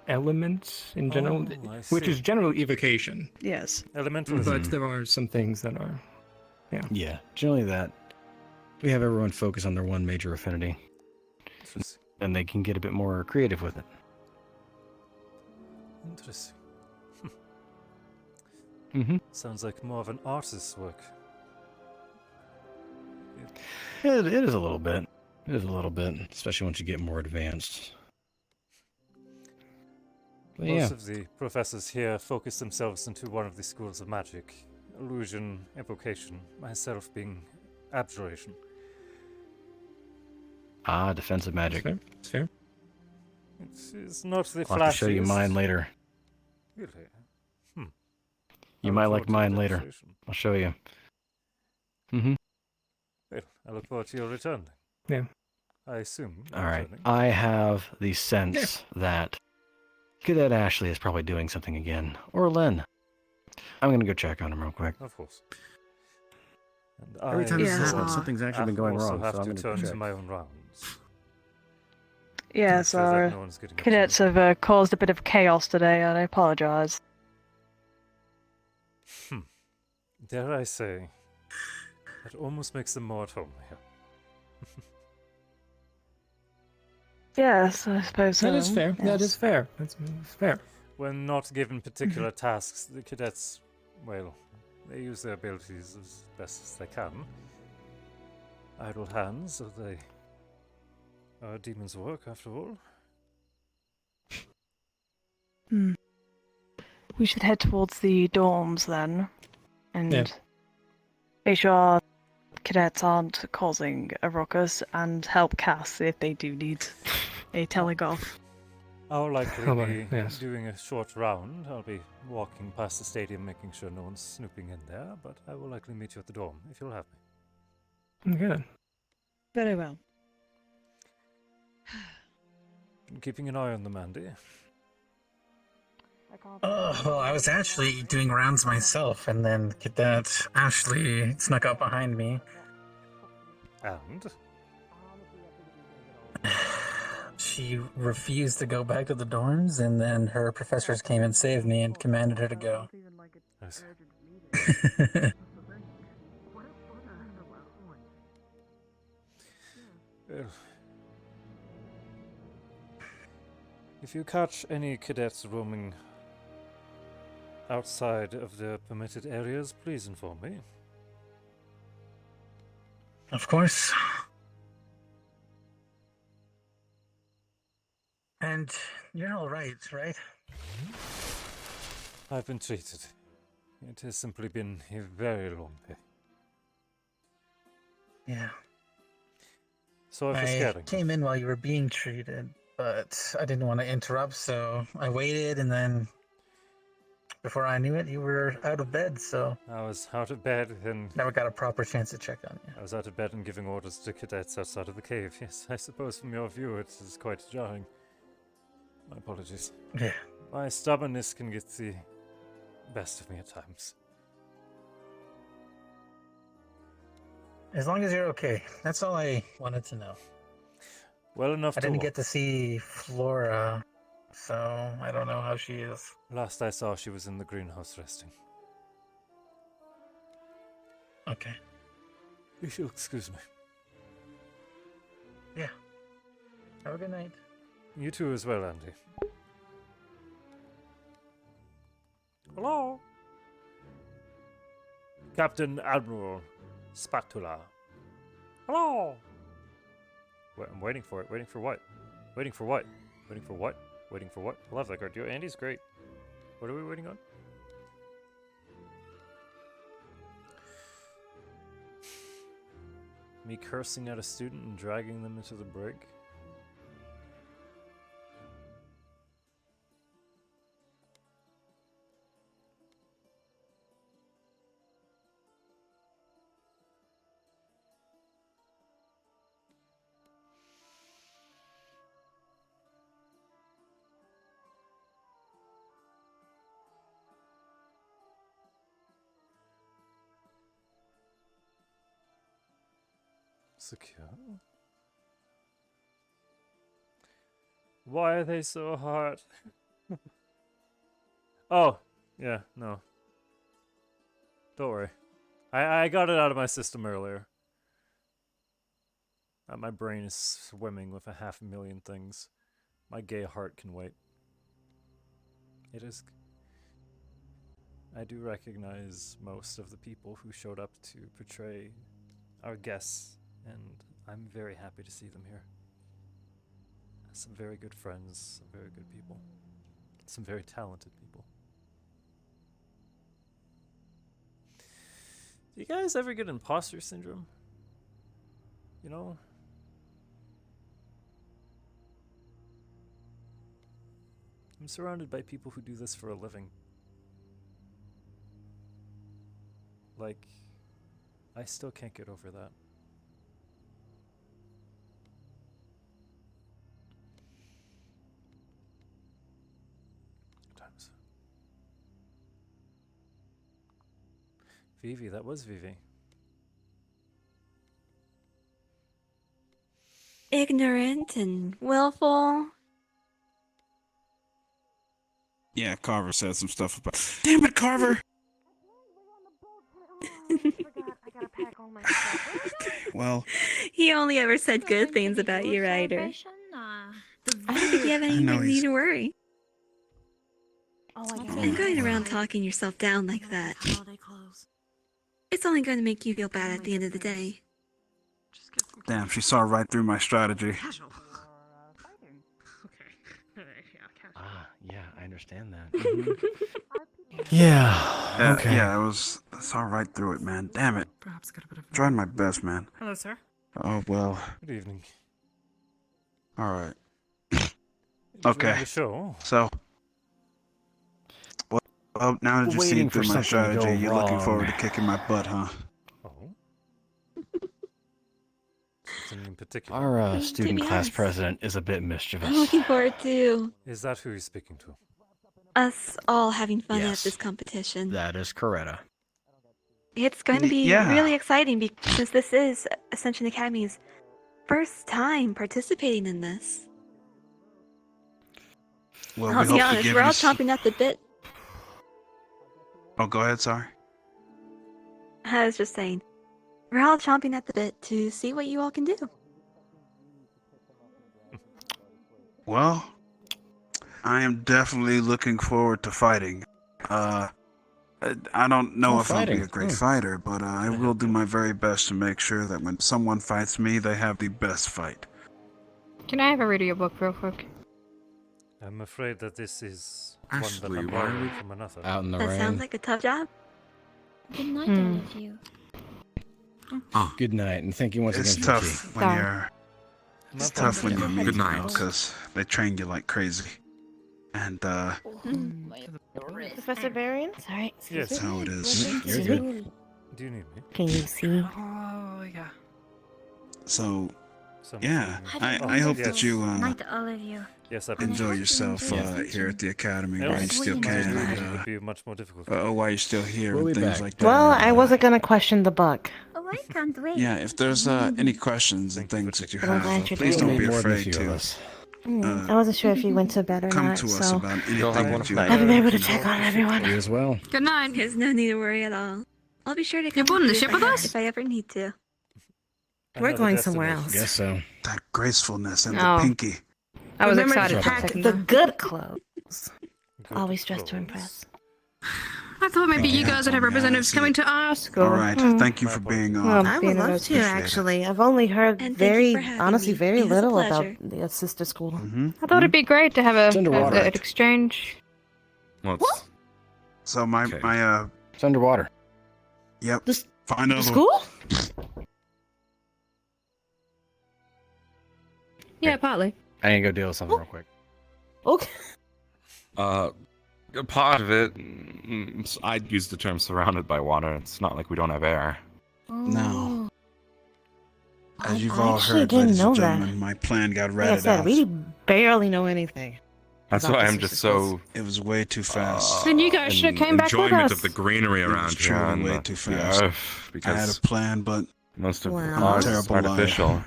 Speaker 13: elements in general,
Speaker 15: Oh, I
Speaker 13: which
Speaker 15: see.
Speaker 13: is generally evocation.
Speaker 16: yes.
Speaker 15: Elementalism.
Speaker 13: But there are some things that are,
Speaker 6: Yeah, generally that. We have everyone focus on their one major affinity,
Speaker 15: Interesting.
Speaker 6: and they can get a bit more creative with it.
Speaker 15: Interesting.
Speaker 6: Mm-hmm.
Speaker 15: Sounds like more of an artist's work.
Speaker 6: It is a little bit. It is a little bit, especially once you get more advanced. But
Speaker 15: Most
Speaker 6: yeah.
Speaker 15: of the professors here focus themselves into one of the schools of magic. Illusion, evocation, myself being abjuration.
Speaker 6: Ah, defensive magic.
Speaker 13: It's fair.
Speaker 15: It's not the
Speaker 6: I'll have to show you
Speaker 15: flashiest.
Speaker 6: mine later.
Speaker 15: Really?
Speaker 6: You
Speaker 15: I
Speaker 6: might
Speaker 15: look
Speaker 6: like
Speaker 15: forward to
Speaker 6: mine
Speaker 15: the
Speaker 6: later.
Speaker 15: demonstration.
Speaker 6: I'll show you. Mm-hmm.
Speaker 15: Well, I look forward to your return.
Speaker 13: Yeah.
Speaker 15: I assume. you're
Speaker 6: All right.
Speaker 15: returning.
Speaker 6: I have the sense that Cadet Ashley is probably doing something again. Or Len. I'm going to go check on him real quick.
Speaker 15: Of course. And
Speaker 6: Every time this
Speaker 4: Yeah.
Speaker 6: has happened, something's actually been going
Speaker 15: also
Speaker 6: wrong,
Speaker 15: have
Speaker 6: so I'm
Speaker 15: to
Speaker 6: going to
Speaker 15: turn to
Speaker 6: check.
Speaker 15: my own rounds.
Speaker 16: Yes,
Speaker 15: Make sure that
Speaker 16: our
Speaker 15: no one's getting up to
Speaker 16: cadets
Speaker 15: me.
Speaker 16: have caused a bit of chaos today, and I apologize.
Speaker 15: Dare I say, that almost makes them more at home here.
Speaker 16: Yes, I suppose so.
Speaker 13: That is fair. That
Speaker 16: yes.
Speaker 13: is fair. That's fair.
Speaker 15: When not given particular tasks, the cadets, well, they use their abilities as best as they can. Idle hands, are they are demons' work, after all?
Speaker 16: We should head towards the dorms then, and
Speaker 13: Yeah.
Speaker 16: make sure our cadets aren't causing a ruckus, and help Cass if they do need a telegraph.
Speaker 15: I'll likely
Speaker 13: Oh,
Speaker 15: be
Speaker 13: yes.
Speaker 15: doing a short round. I'll be walking past the stadium, making sure no one's snooping in there, but I will likely meet you at the dorm, if you'll have me.
Speaker 13: Good.
Speaker 16: Very well.
Speaker 15: I'm keeping an eye on them, Andy.
Speaker 24: Well, I was actually doing rounds myself, and then Cadet Ashley snuck up behind me.
Speaker 15: And?
Speaker 24: She refused to go back to the dorms, and then her professors came and saved me and commanded her to go.
Speaker 15: Well, if you catch any cadets roaming outside of the permitted areas, please inform me.
Speaker 24: Of course. And you're all right, right?
Speaker 15: I've been treated. It has simply been a very long day.
Speaker 24: Yeah.
Speaker 15: Sorry for
Speaker 24: I
Speaker 15: scaring.
Speaker 24: came in while you were being treated, but I didn't want to interrupt, so I waited, and then before I knew it, you were out of bed, so
Speaker 15: I was out of bed and
Speaker 24: never got a proper chance to check on you.
Speaker 15: I was out of bed and giving orders to cadets outside of the cave. Yes, I suppose from your view it is quite jarring. My apologies.
Speaker 24: Yeah.
Speaker 15: My stubbornness can get the best of me at times.
Speaker 24: As long as you're okay. That's all I wanted to know.
Speaker 15: Well enough
Speaker 24: I
Speaker 15: to
Speaker 24: didn't get to see Flora, so I don't know how she is.
Speaker 15: Last I saw, she was in the greenhouse resting.
Speaker 24: Okay.
Speaker 15: If you'll excuse me.
Speaker 24: Yeah. Have a good night.
Speaker 15: You too as well, Andy. Hello? Captain Admiral Spatula. Hello? Wait, I'm waiting for it. Waiting for what? Waiting for what? Waiting for what? Waiting for what? I love that card. Andy's great. What are we waiting on? Me cursing at a student and dragging them into the brig? Secure. Why are they so hard? Oh, yeah, no. Don't worry. I got it out of my system earlier. My brain is swimming with 500,000 things. My gay heart can wait. It is... I do recognize most of the people who showed up to portray our guests, and I'm very happy to see them here. Some very good friends, some very good people, some very talented people. Do you guys ever get imposter syndrome? You know? I'm surrounded by people who do this for a living. Like, I still can't get over that. Times. Vivi, that was Vivi.
Speaker 8: Ignorant and willful.
Speaker 12: Yeah, Carver said some stuff about. Damn it, Carver! Well,
Speaker 8: He only ever said good things about you, Ryder. I don't think you have any reason to worry. And going around talking yourself down like that, it's only going to make you feel bad at the end of the day.
Speaker 12: damn, she saw right through my strategy.
Speaker 6: Ah, yeah, I understand that.
Speaker 12: Yeah. Okay. Yeah, it was I saw right through it, man. Damn it.
Speaker 1: Perhaps got a bit of.
Speaker 12: Trying my best, man.
Speaker 1: Hello, sir.
Speaker 12: Oh, well.
Speaker 15: Good evening.
Speaker 12: Alright.
Speaker 15: Enjoying
Speaker 12: Okay.
Speaker 15: the show?
Speaker 12: So. Well, now that you've seen
Speaker 6: Waiting for
Speaker 12: through my
Speaker 6: something to go
Speaker 12: strategy, you're looking
Speaker 6: wrong.
Speaker 12: forward to kicking my butt, huh?
Speaker 15: Oh. Something in particular.
Speaker 6: Our student
Speaker 8: be
Speaker 6: class
Speaker 8: honest,
Speaker 6: president is a bit mischievous.
Speaker 8: I'm looking forward to
Speaker 15: Is that who he's speaking to?
Speaker 8: us all having fun
Speaker 6: Yes.
Speaker 8: at this competition.
Speaker 6: That is Coretta.
Speaker 8: It's going to be
Speaker 12: Yeah.
Speaker 8: really exciting because this is Ascension Academy's first time participating in this.
Speaker 12: Well,
Speaker 8: I'll
Speaker 12: we
Speaker 8: be
Speaker 12: hope to
Speaker 8: honest,
Speaker 12: give
Speaker 8: we're all
Speaker 12: you
Speaker 8: chomping at the bit.
Speaker 12: Oh, go ahead, sorry.
Speaker 8: I was just saying, we're all chomping at the bit to see what you all can do.
Speaker 12: Well, I am definitely looking forward to fighting. I don't know if I'll be a great fighter, but I will do my very best to make sure that when someone fights me, they have the best fight.
Speaker 14: Can I have a read of your book real quick?
Speaker 15: I'm afraid that this is
Speaker 3: Ashley,
Speaker 15: one that I'm
Speaker 3: why are
Speaker 15: borrowing
Speaker 3: we
Speaker 15: from another.
Speaker 6: Out in the
Speaker 8: That
Speaker 6: rain.
Speaker 8: sounds like a tough job.
Speaker 21: Good night, all of you.
Speaker 6: Good night, and thank you once
Speaker 12: It's
Speaker 6: again,
Speaker 12: tough
Speaker 6: Vicky.
Speaker 12: when you're. It's tough when you're
Speaker 3: Good
Speaker 12: meeting
Speaker 3: night.
Speaker 12: because they train you like crazy, and
Speaker 14: Professor Berion? Sorry, excuse
Speaker 12: that's
Speaker 14: me.
Speaker 12: how it is.
Speaker 6: You're good.
Speaker 15: Do you need me?
Speaker 14: Can you see?
Speaker 1: Oh, yeah.
Speaker 12: So,
Speaker 15: Something-
Speaker 12: yeah,
Speaker 21: How do
Speaker 12: I hope
Speaker 15: yes.
Speaker 12: that you
Speaker 21: Night, all of you.
Speaker 15: Yes, I
Speaker 12: enjoy yourself here at the academy
Speaker 15: I
Speaker 12: while you
Speaker 15: also
Speaker 12: still
Speaker 15: imagine
Speaker 12: can.
Speaker 15: it
Speaker 12: And,
Speaker 15: would be much more difficult.
Speaker 12: while you're still here
Speaker 6: We'll
Speaker 12: and
Speaker 6: be
Speaker 12: things
Speaker 6: back.
Speaker 12: like that.
Speaker 14: Well, I wasn't gonna question the book.
Speaker 21: Oh, I can't wait.
Speaker 12: Yeah, if there's any questions and things that you
Speaker 14: Well, I'm
Speaker 12: have,
Speaker 14: glad you're
Speaker 12: please
Speaker 14: doing
Speaker 12: don't
Speaker 14: it.
Speaker 12: be
Speaker 6: More than a
Speaker 12: afraid
Speaker 6: few of
Speaker 12: to
Speaker 6: us.
Speaker 14: I wasn't sure if you went to bed or
Speaker 12: come
Speaker 14: not,
Speaker 12: to us
Speaker 14: so
Speaker 12: about anything
Speaker 3: have one
Speaker 12: that you
Speaker 3: night.
Speaker 14: I haven't been able to
Speaker 15: Thank you.
Speaker 14: check on everyone.
Speaker 6: You as well.
Speaker 22: Good night.
Speaker 8: There's no need to worry at all. I'll be sure to come
Speaker 22: You're boarding the
Speaker 8: with you
Speaker 22: ship
Speaker 8: if
Speaker 22: with
Speaker 8: I-
Speaker 22: us?
Speaker 8: if I ever need to.
Speaker 14: We're
Speaker 15: Another
Speaker 14: going somewhere
Speaker 15: destination.
Speaker 14: else.
Speaker 6: Guess so.
Speaker 12: That gracefulness and
Speaker 14: No.
Speaker 12: the pinky.
Speaker 14: I was
Speaker 22: Remember to
Speaker 14: excited to
Speaker 22: pack
Speaker 14: check
Speaker 22: the-
Speaker 14: the good clothes.
Speaker 15: Good
Speaker 14: Always dressed to
Speaker 15: clothes.
Speaker 14: impress.
Speaker 22: I thought maybe you
Speaker 12: Yeah,
Speaker 22: guys would have
Speaker 12: yeah,
Speaker 22: representatives
Speaker 12: I see
Speaker 22: coming
Speaker 12: it.
Speaker 22: to our school.
Speaker 12: All right, thank you for being
Speaker 14: Well,
Speaker 12: on.
Speaker 14: I would love to,
Speaker 12: Appreciate it.
Speaker 14: actually. I've only heard
Speaker 8: And thank you
Speaker 14: very,
Speaker 8: for having
Speaker 14: honestly,
Speaker 8: me.
Speaker 14: very
Speaker 8: It was a
Speaker 14: little about
Speaker 8: pleasure.
Speaker 14: the sister school.
Speaker 22: I thought it'd be great to have
Speaker 6: It's underwater.
Speaker 22: an exchange.
Speaker 3: What's
Speaker 12: So my
Speaker 3: Okay.
Speaker 12: my
Speaker 6: It's underwater.
Speaker 12: yep.
Speaker 14: The
Speaker 12: Find out.
Speaker 14: school?
Speaker 22: Yeah, partly.
Speaker 6: I need to go deal with something real quick.
Speaker 14: Okay.
Speaker 3: part of it? I'd use the term surrounded by water. It's not like we don't have air.
Speaker 12: No. As you've
Speaker 14: I
Speaker 12: all
Speaker 14: actually
Speaker 12: heard,
Speaker 14: didn't
Speaker 12: ladies
Speaker 14: know
Speaker 12: and
Speaker 14: that.
Speaker 12: gentlemen, my plan got
Speaker 14: Like I
Speaker 12: ratted
Speaker 14: said,
Speaker 12: off.
Speaker 14: we barely know anything.
Speaker 3: That's
Speaker 14: about
Speaker 3: why
Speaker 14: the
Speaker 3: I'm just
Speaker 14: sister schools.
Speaker 3: so
Speaker 12: It was way too fast.
Speaker 22: Then you guys should have came back with
Speaker 3: enjoyment
Speaker 22: us.
Speaker 3: of the greenery
Speaker 12: It was
Speaker 3: around here.
Speaker 12: truly
Speaker 3: And
Speaker 12: way too fast. I
Speaker 3: because
Speaker 12: had a plan, but
Speaker 3: most of
Speaker 14: Well,
Speaker 3: ours is
Speaker 12: terrible lie.
Speaker 3: artificial.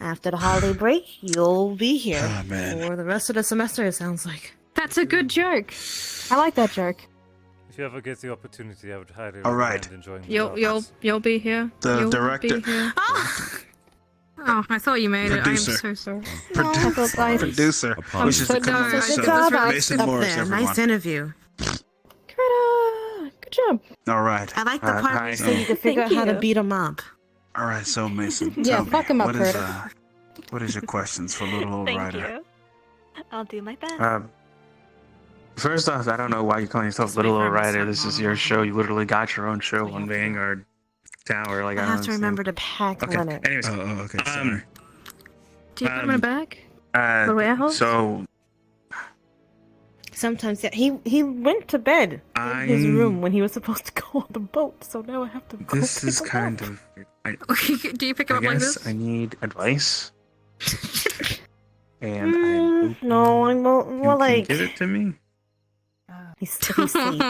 Speaker 14: After the holiday break, you'll be here
Speaker 12: Ah, man.
Speaker 14: for the rest of the semester, it sounds like.
Speaker 22: That's a good joke. I like that joke.
Speaker 15: If you ever get the opportunity, I would highly
Speaker 12: All right.
Speaker 15: recommend enjoying the
Speaker 22: You'll be here.
Speaker 12: The
Speaker 22: You'll
Speaker 12: director-
Speaker 22: Be here. Oh, I thought you made
Speaker 12: Producer.
Speaker 22: it. I'm so sorry.
Speaker 12: Producer.
Speaker 22: I'm
Speaker 12: Wishes
Speaker 22: so
Speaker 12: to come
Speaker 22: sorry.
Speaker 12: on
Speaker 22: Good
Speaker 12: myself.
Speaker 22: job,
Speaker 12: Mason
Speaker 14: up
Speaker 12: Morris,
Speaker 14: there.
Speaker 12: everyone.
Speaker 14: Nice interview.
Speaker 22: Greta, good job.
Speaker 12: All right.
Speaker 14: I like the part where you said you could figure out
Speaker 8: Thank
Speaker 14: how to
Speaker 8: you.
Speaker 14: beat him up.
Speaker 12: All right, so Mason,
Speaker 22: Yeah,
Speaker 12: tell me,
Speaker 22: fuck him up,
Speaker 12: what is
Speaker 22: Curtis.
Speaker 12: what is your questions for little old
Speaker 8: Thank
Speaker 12: Ryder?
Speaker 8: you. I'll do my best.
Speaker 17: First off, I don't know why you're calling yourself Little Old Rider. This is your show. You literally got your own show on Vanguard Tower. Like,
Speaker 14: I
Speaker 17: I
Speaker 14: have
Speaker 17: don't
Speaker 14: to remember to pack
Speaker 17: Okay.
Speaker 14: linen.
Speaker 17: Anyways,
Speaker 12: okay, sorry.
Speaker 22: Do you put him in a bag? The warehouse?
Speaker 17: so
Speaker 14: Sometimes, yeah, he went to bed in his
Speaker 17: I'm-
Speaker 14: room when he was supposed to go on the boat, so now I have to go
Speaker 17: this
Speaker 14: pick
Speaker 17: is
Speaker 14: him
Speaker 17: kind
Speaker 14: up.
Speaker 17: of. I
Speaker 22: Do you pick him up like
Speaker 17: guess
Speaker 22: this?
Speaker 17: I need advice. And I
Speaker 14: No, I'm more
Speaker 17: you can
Speaker 14: like...
Speaker 17: give it to me.
Speaker 14: He's asleep.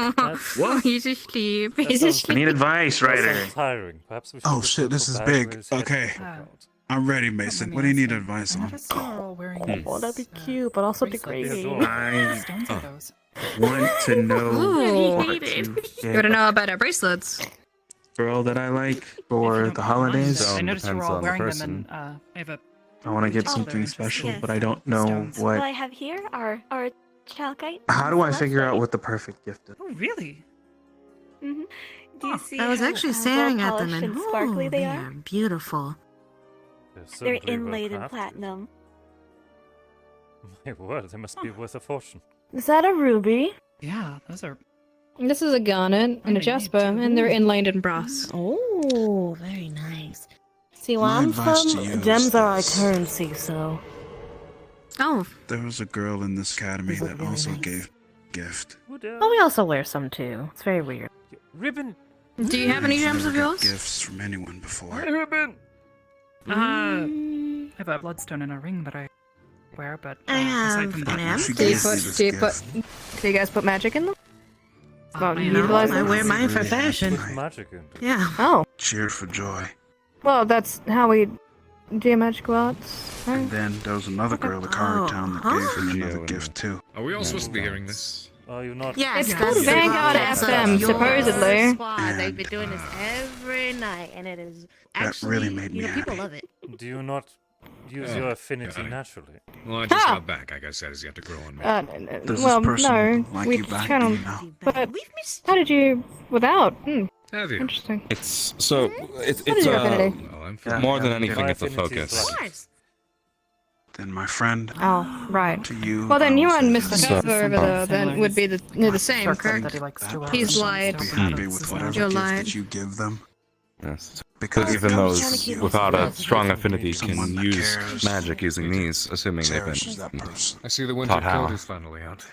Speaker 12: What?
Speaker 22: He's asleep.
Speaker 15: That
Speaker 22: He's
Speaker 15: sounds-
Speaker 17: I
Speaker 22: asleep.
Speaker 17: need advice,
Speaker 15: That
Speaker 17: Ryder.
Speaker 15: sounds tiring. Perhaps we should
Speaker 12: Oh
Speaker 15: just
Speaker 12: shit, this
Speaker 15: circle
Speaker 12: is
Speaker 15: back
Speaker 12: big.
Speaker 15: where his head
Speaker 12: Okay,
Speaker 15: shook out.
Speaker 12: I'm ready, Mason. What do you need advice
Speaker 1: I
Speaker 12: on?
Speaker 1: noticed you are all wearing
Speaker 14: Oh, that'd be
Speaker 1: these,
Speaker 14: cute, but also
Speaker 1: bracelets.
Speaker 14: degrading.
Speaker 17: I
Speaker 1: Stones are those?
Speaker 17: want to know
Speaker 22: Ooh.
Speaker 17: what
Speaker 22: You
Speaker 17: to
Speaker 22: want to
Speaker 17: get
Speaker 22: know about our bracelets?
Speaker 17: girl that I like for the holidays.
Speaker 1: I noticed you were
Speaker 3: depends
Speaker 1: all
Speaker 3: on the
Speaker 1: wearing them,
Speaker 3: person.
Speaker 1: and I have a.
Speaker 17: I want to get
Speaker 1: Oh,
Speaker 17: something
Speaker 1: they're
Speaker 17: special,
Speaker 8: interesting.
Speaker 17: but I don't know
Speaker 1: Stones.
Speaker 8: What
Speaker 17: what.
Speaker 8: I have here are chalkite.
Speaker 17: How do I figure out what the perfect gift is?
Speaker 1: Oh, really?
Speaker 8: Mm-hmm. Do you see?
Speaker 14: I was
Speaker 8: how-
Speaker 14: actually
Speaker 8: how
Speaker 14: staring at them
Speaker 8: well-polished
Speaker 14: and
Speaker 8: sparkly they
Speaker 14: they're
Speaker 8: are?
Speaker 14: beautiful.
Speaker 15: They're
Speaker 8: They're
Speaker 15: certainly
Speaker 8: inlaid in
Speaker 15: well-crafted.
Speaker 8: platinum.
Speaker 15: My word, they must be worth a fortune.
Speaker 14: Is that a ruby?
Speaker 1: Yeah, those are
Speaker 2: This is a garnet and a jasper, and they're inlaid in brass.
Speaker 14: Oh, very nice. See, where
Speaker 12: My
Speaker 14: I'm
Speaker 12: advice to
Speaker 14: from,
Speaker 12: you is
Speaker 14: gems are our
Speaker 12: this.
Speaker 14: currency, so.
Speaker 2: Oh.
Speaker 12: There was a girl in this academy
Speaker 14: These look
Speaker 12: that
Speaker 14: really
Speaker 12: also
Speaker 14: nice.
Speaker 12: gave gift.
Speaker 14: Oh, we also wear some too. It's very weird.
Speaker 15: Ribbon.
Speaker 2: Do you have any gems
Speaker 12: Never
Speaker 2: of
Speaker 12: got
Speaker 2: yours?
Speaker 12: gifts from anyone before.
Speaker 15: Ribbon.
Speaker 1: I have a bloodstone and a ring that I wear, but
Speaker 2: I
Speaker 1: aside
Speaker 2: have
Speaker 1: from
Speaker 2: an
Speaker 1: that,
Speaker 2: amethyst.
Speaker 12: Do you put-
Speaker 2: Do you guys put magic in them? Well,
Speaker 14: You know,
Speaker 2: utilize
Speaker 14: I
Speaker 2: them?
Speaker 14: wear mine for fashion.
Speaker 15: Magic in.
Speaker 2: Yeah. Oh.
Speaker 12: Cheered for joy.
Speaker 2: Well, that's how we do magical arts.
Speaker 12: And then there was another girl at Kari Town that gave him another gift too.
Speaker 7: Are we all supposed to be hearing this?
Speaker 15: Are you not?
Speaker 2: Yes,
Speaker 14: Yes,
Speaker 2: it's Vanguard FM, supposedly.
Speaker 14: Squad, they've been doing this every night, and it is
Speaker 12: That
Speaker 14: actually,
Speaker 12: really made me
Speaker 14: people
Speaker 12: happy.
Speaker 14: love it.
Speaker 15: Do you not use your affinity naturally?
Speaker 7: Well, I just got back. Like I said, it's yet to grow on me.
Speaker 12: Does
Speaker 2: Well,
Speaker 12: this person
Speaker 2: no,
Speaker 12: like
Speaker 2: we
Speaker 12: you back?
Speaker 2: kind
Speaker 12: Do
Speaker 2: of.
Speaker 12: you know?
Speaker 2: But how did you without?
Speaker 7: Have you?
Speaker 2: Interesting.
Speaker 3: It's so it's
Speaker 2: What is your affinity?
Speaker 3: more than
Speaker 12: Yeah,
Speaker 3: anything,
Speaker 15: my
Speaker 3: it's a
Speaker 15: affinity is
Speaker 3: focus.
Speaker 15: light.
Speaker 12: Then my friend,
Speaker 2: Oh, right.
Speaker 12: to you.
Speaker 2: Well, then
Speaker 12: I
Speaker 2: you
Speaker 12: will
Speaker 2: and
Speaker 12: say
Speaker 2: Mr.
Speaker 12: this.
Speaker 2: Cooper over there then would be the same,
Speaker 1: Shortcut
Speaker 2: correct?
Speaker 1: that he likes to
Speaker 2: He's
Speaker 12: Person
Speaker 2: light.
Speaker 12: will be happy with whatever
Speaker 2: You're
Speaker 12: gift
Speaker 2: light.
Speaker 12: that you give them.
Speaker 3: Yes.
Speaker 12: Because
Speaker 3: Even
Speaker 12: it comes
Speaker 3: those
Speaker 12: from you.
Speaker 3: without a strong affinity
Speaker 12: Someone
Speaker 3: can
Speaker 12: that
Speaker 3: use
Speaker 12: cares,
Speaker 3: magic using these, assuming they've
Speaker 12: cherishes that
Speaker 3: been
Speaker 12: person.
Speaker 7: I see the winter
Speaker 3: taught how.
Speaker 7: coat is finally out.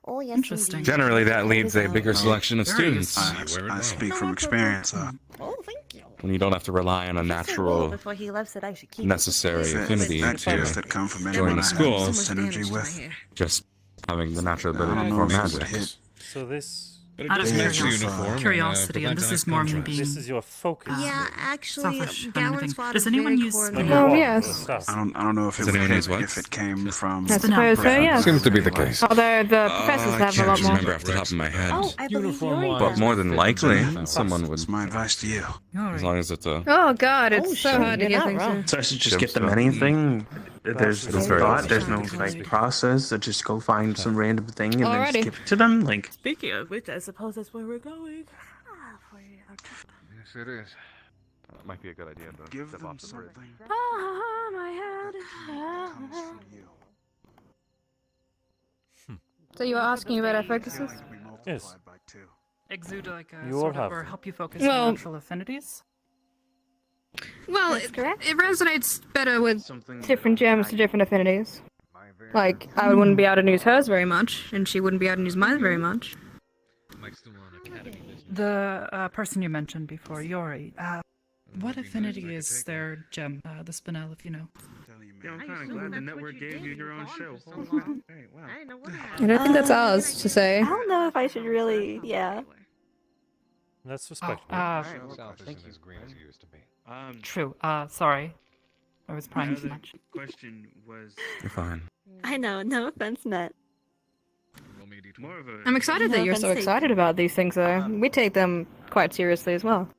Speaker 14: Oh, yes,
Speaker 1: Interesting.
Speaker 3: Generally, that leads a bigger selection of students.
Speaker 12: I speak from experience.
Speaker 14: Oh, thank you.
Speaker 3: When you don't have to rely on a natural,
Speaker 14: Before he left, said I should keep
Speaker 3: necessary
Speaker 12: That-
Speaker 3: affinity
Speaker 12: that gifts
Speaker 3: to
Speaker 12: that come from
Speaker 3: join
Speaker 12: anyone
Speaker 3: the
Speaker 12: I have
Speaker 3: school,
Speaker 12: synergy with.
Speaker 3: just having the natural
Speaker 12: I
Speaker 3: ability
Speaker 12: don't
Speaker 3: to
Speaker 12: know
Speaker 3: perform
Speaker 12: if it would
Speaker 3: magic.
Speaker 12: hit.
Speaker 15: So this.
Speaker 7: But it
Speaker 1: Out
Speaker 7: does
Speaker 1: of
Speaker 7: match the
Speaker 12: curiosity-
Speaker 7: uniform.
Speaker 1: curiosity, and this is more me being
Speaker 15: This is your focus.
Speaker 14: Yeah, actually,
Speaker 1: selfish and
Speaker 14: Gowron's
Speaker 1: everything.
Speaker 14: father
Speaker 1: Does
Speaker 14: is
Speaker 1: anyone
Speaker 14: very
Speaker 1: use
Speaker 14: corny.
Speaker 1: spinel?
Speaker 2: Oh,
Speaker 15: Walk,
Speaker 2: yes.
Speaker 15: stuff.
Speaker 12: I don't know if it
Speaker 3: Does
Speaker 12: would
Speaker 3: anyone
Speaker 12: hit
Speaker 3: use what?
Speaker 12: if it came from.
Speaker 2: I suppose so, yes.
Speaker 3: Seems to be the case.
Speaker 2: Although the professors
Speaker 3: I
Speaker 2: have a
Speaker 3: can't
Speaker 2: lot more.
Speaker 3: remember off the top of my head.
Speaker 14: Oh, I believe Yuri
Speaker 3: But
Speaker 14: does.
Speaker 3: more than likely, someone would,
Speaker 12: It's my advice to you.
Speaker 3: as long as it's a.
Speaker 2: Oh God, it's
Speaker 14: Oh,
Speaker 2: so
Speaker 14: shit,
Speaker 2: hard to
Speaker 14: you're
Speaker 2: get
Speaker 14: not
Speaker 2: things
Speaker 14: wrong.
Speaker 2: in.
Speaker 17: So I should just
Speaker 3: Gemstone.
Speaker 17: get them anything. There's no
Speaker 3: That's very
Speaker 17: thought.
Speaker 3: awesome.
Speaker 17: There's no like process. So just go find some random thing and then
Speaker 2: Alrighty.
Speaker 17: just give it to them. Like
Speaker 14: Speaking of which, I suppose that's where we're going.
Speaker 7: Yes, it is.
Speaker 3: That might be a good idea to
Speaker 12: Give
Speaker 3: step
Speaker 12: them
Speaker 3: off the bridge.
Speaker 12: something
Speaker 14: Ah, my head.
Speaker 12: that comes from you.
Speaker 2: So you were asking about our focuses?
Speaker 12: Can be
Speaker 15: Yes.
Speaker 12: multiplied by 2.
Speaker 1: exude like a
Speaker 15: You all
Speaker 1: sort
Speaker 15: have
Speaker 1: of, or
Speaker 15: them.
Speaker 1: help you focus
Speaker 2: Well-
Speaker 1: on natural affinities?
Speaker 2: Well,
Speaker 14: That's
Speaker 2: it
Speaker 14: correct.
Speaker 2: resonates better with
Speaker 17: something
Speaker 2: different gems to different affinities. Like, I wouldn't be able to use hers very much, and she wouldn't be able to use mine very much.
Speaker 1: The person you mentioned before, Yori, what affinity is their gem, the spinel, if you know?
Speaker 17: Yeah, I'm kind of glad the network gave you your own show. Hey, wow.
Speaker 2: I don't think that's ours to say.
Speaker 4: I don't know if I should really. Yeah.
Speaker 15: That's respectful.
Speaker 7: South isn't as green as it used to be.
Speaker 1: True. Sorry. I was prying too much.
Speaker 17: Question was
Speaker 3: You're fine.
Speaker 4: I know. No offense, Net.
Speaker 17: more of a.
Speaker 2: I'm excited that
Speaker 4: No
Speaker 2: you're so
Speaker 4: offense
Speaker 2: excited about these things, though. We take them quite seriously as well.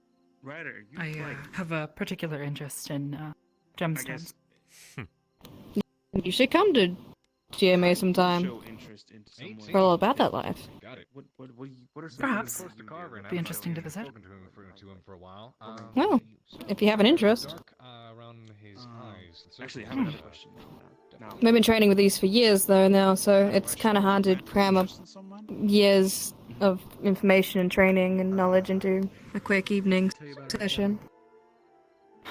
Speaker 17: Ryder, you
Speaker 1: I have a particular interest in gemstones.
Speaker 2: You should come to GMA sometime.
Speaker 17: show interest into someone.
Speaker 2: We're all about that life.
Speaker 7: Got it.
Speaker 17: What are some
Speaker 1: Perhaps.
Speaker 17: of the
Speaker 1: Be interesting to visit.
Speaker 7: Spoken to him for a while.
Speaker 2: Well, if you have an interest.
Speaker 7: Dark around his eyes.
Speaker 17: Actually, I have another question. Now,
Speaker 2: We've been training with these for years, though, now, so it's kind of hard to cram up years of information and training and knowledge into a quick evening session.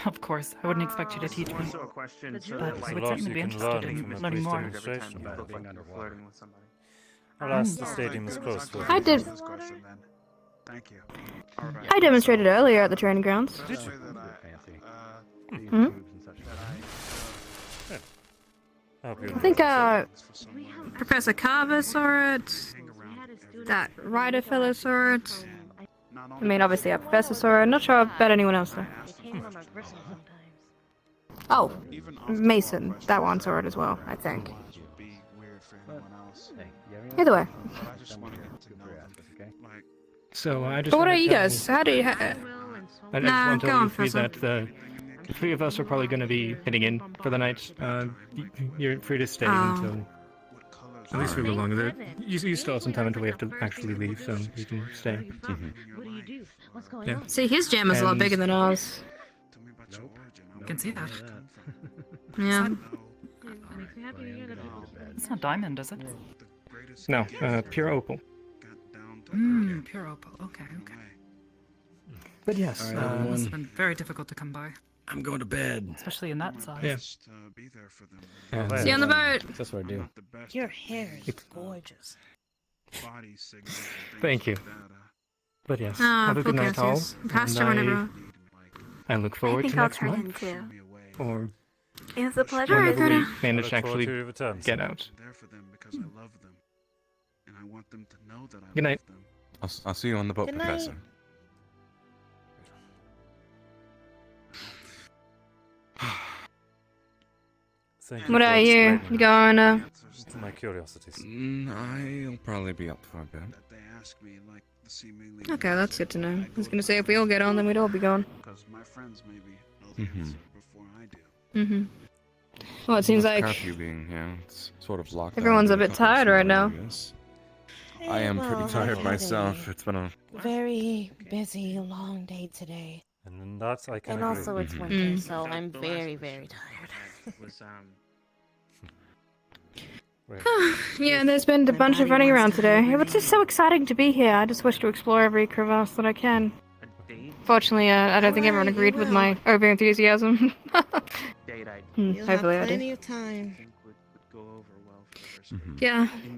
Speaker 1: Of course, I wouldn't expect you to teach me.
Speaker 17: also a question. So
Speaker 1: But
Speaker 17: that,
Speaker 1: I
Speaker 17: like,
Speaker 1: would
Speaker 15: lot
Speaker 1: certainly
Speaker 15: you
Speaker 1: be
Speaker 15: can
Speaker 1: interested
Speaker 15: learn
Speaker 1: in
Speaker 15: from a
Speaker 1: learning
Speaker 15: police
Speaker 1: more.
Speaker 15: demonstration.
Speaker 17: you look like you're flirting with somebody.
Speaker 15: Alas, the stadium is closed for
Speaker 2: I did.
Speaker 12: This question, then. Thank you. All right.
Speaker 2: I demonstrated earlier at the training grounds.
Speaker 15: Did you?
Speaker 2: Hmm?
Speaker 15: I hope you
Speaker 2: I think Professor Carver saw it. That Ryder fellow saw it. I mean, obviously our professor saw it. I'm not sure about anyone else though. Oh, Mason. That one saw it as well, I think. Either way.
Speaker 13: So I just.
Speaker 2: But what
Speaker 13: wanted
Speaker 2: are you
Speaker 13: to-
Speaker 2: guys? How do you?
Speaker 13: I just
Speaker 2: Nah,
Speaker 13: want to
Speaker 2: go on,
Speaker 13: leave you
Speaker 2: Professor.
Speaker 13: that the three of us are probably going to be heading in for the night. You're free to stay
Speaker 2: Oh.
Speaker 13: until. At least for a little longer. You still have some time until we have to actually leave, so you can stay. Yeah.
Speaker 2: See, his jam is a lot
Speaker 13: And-
Speaker 2: bigger than ours.
Speaker 1: I can see that.
Speaker 2: Yeah.
Speaker 1: It's not diamond, is it?
Speaker 13: No, pure opal.
Speaker 1: Pure opal. Okay.
Speaker 13: But yes,
Speaker 6: All right, everyone.
Speaker 1: Must have been very difficult to come by.
Speaker 6: I'm going to bed.
Speaker 1: Especially in that size.
Speaker 13: Yeah.
Speaker 12: Be there for them.
Speaker 13: And,
Speaker 2: See you on the boat.
Speaker 6: That's what I do.
Speaker 14: Your hair is gorgeous.
Speaker 12: Body signals and things
Speaker 13: Thank you.
Speaker 12: like that,
Speaker 13: But yes,
Speaker 2: Ah,
Speaker 13: have a good
Speaker 2: full
Speaker 13: night, all.
Speaker 2: Cassius. Pastor whenever.
Speaker 13: I look forward
Speaker 4: think
Speaker 13: to
Speaker 4: I'll
Speaker 13: next
Speaker 4: turn in
Speaker 13: month,
Speaker 4: too.
Speaker 13: or
Speaker 4: It's a pleasure.
Speaker 13: whenever we
Speaker 2: Alright,
Speaker 13: manage to
Speaker 15: I look forward
Speaker 13: actually
Speaker 15: to your return,
Speaker 13: get
Speaker 15: sir.
Speaker 13: out.
Speaker 12: there for them because I love them, and I want them to know that I
Speaker 13: Good night.
Speaker 12: love them.
Speaker 3: I'll see you on the boat,
Speaker 14: Good night.
Speaker 3: Professor.
Speaker 15: Thank you
Speaker 2: What
Speaker 15: for
Speaker 2: are you?
Speaker 15: explaining
Speaker 2: You going,
Speaker 15: to my curiosities.
Speaker 3: I'll probably be up for a bit.
Speaker 12: That they ask me like the seemingly
Speaker 2: Okay, that's good to know. I was gonna say, if we all get on, then we'd all be gone.
Speaker 12: because my friends maybe know the
Speaker 3: Mm-hmm.
Speaker 12: answer before I do.
Speaker 2: Mm-hmm. Well, it seems
Speaker 3: With
Speaker 2: like
Speaker 3: curfew being here, it's sort of locked down
Speaker 2: everyone's
Speaker 3: to
Speaker 2: a bit
Speaker 3: couple of
Speaker 2: tired right
Speaker 3: small
Speaker 2: now.
Speaker 3: areas. I am pretty
Speaker 14: Well,
Speaker 3: tired
Speaker 14: I've had
Speaker 3: myself.
Speaker 14: a
Speaker 3: It's been a
Speaker 14: very busy, long day today.
Speaker 15: And that I can
Speaker 14: And
Speaker 15: agree.
Speaker 14: also it's
Speaker 3: Mhm.
Speaker 14: winter, so I'm very, very tired.
Speaker 15: Right.
Speaker 2: Yeah, there's been a
Speaker 14: My
Speaker 2: bunch of
Speaker 14: body
Speaker 2: running
Speaker 14: wants
Speaker 2: around
Speaker 14: to
Speaker 2: today.
Speaker 14: hibernate.
Speaker 2: It's just so exciting to be here. I just wish to explore every crevasse that I can. Fortunately, I don't think everyone
Speaker 14: Alright, you
Speaker 2: agreed with
Speaker 14: will.
Speaker 2: my
Speaker 14: You'll
Speaker 2: over-enthusiasm.
Speaker 14: have
Speaker 2: Hopefully I did.
Speaker 14: plenty of time.
Speaker 3: Mhm.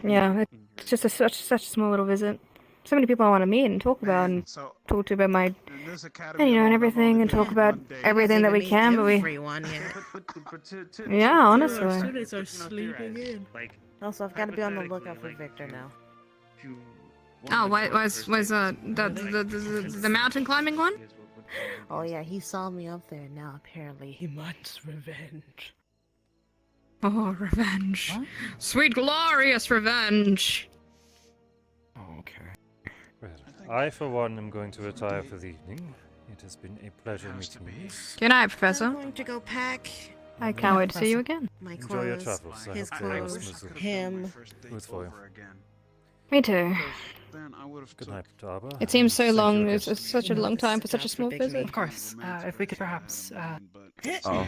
Speaker 2: Yeah, it's just such a small little visit. So many people I want to meet and talk about and
Speaker 12: So
Speaker 2: talk to about my,
Speaker 12: in this
Speaker 2: and,
Speaker 12: academy,
Speaker 2: you know, and
Speaker 12: I'll
Speaker 2: everything,
Speaker 12: only
Speaker 2: and
Speaker 12: do
Speaker 2: talk
Speaker 12: it
Speaker 2: about
Speaker 12: one day.
Speaker 2: everything that we can, but we,
Speaker 14: Everyone yet.
Speaker 2: yeah, honestly.
Speaker 14: Students are sleeping in. Also, I've got to be on the lookout for Victor now.
Speaker 2: Oh, why's the mountain climbing one?
Speaker 14: Oh yeah, he saw me up there. Now apparently he wants revenge.
Speaker 2: Oh, revenge. Sweet, glorious revenge.
Speaker 3: Oh, okay.
Speaker 15: Well, I, for one, am going to retire for the evening. It has been a pleasure meeting you.
Speaker 2: Good night,
Speaker 14: I'm
Speaker 2: Professor.
Speaker 14: going to go pack
Speaker 2: I can't wait to see you again.
Speaker 14: my
Speaker 15: Enjoy your
Speaker 14: clothes,
Speaker 15: travels. I
Speaker 14: his
Speaker 15: hope they are
Speaker 14: clothes,
Speaker 15: smooth.
Speaker 14: him.
Speaker 15: Smooth for you.
Speaker 2: Me too.
Speaker 12: Then I would have
Speaker 15: Good night, Taba.
Speaker 2: It seems so
Speaker 15: Thank you
Speaker 2: long.
Speaker 15: again.
Speaker 2: It's such a long time for such a small visit.
Speaker 1: Of course. If we could perhaps
Speaker 3: Oh.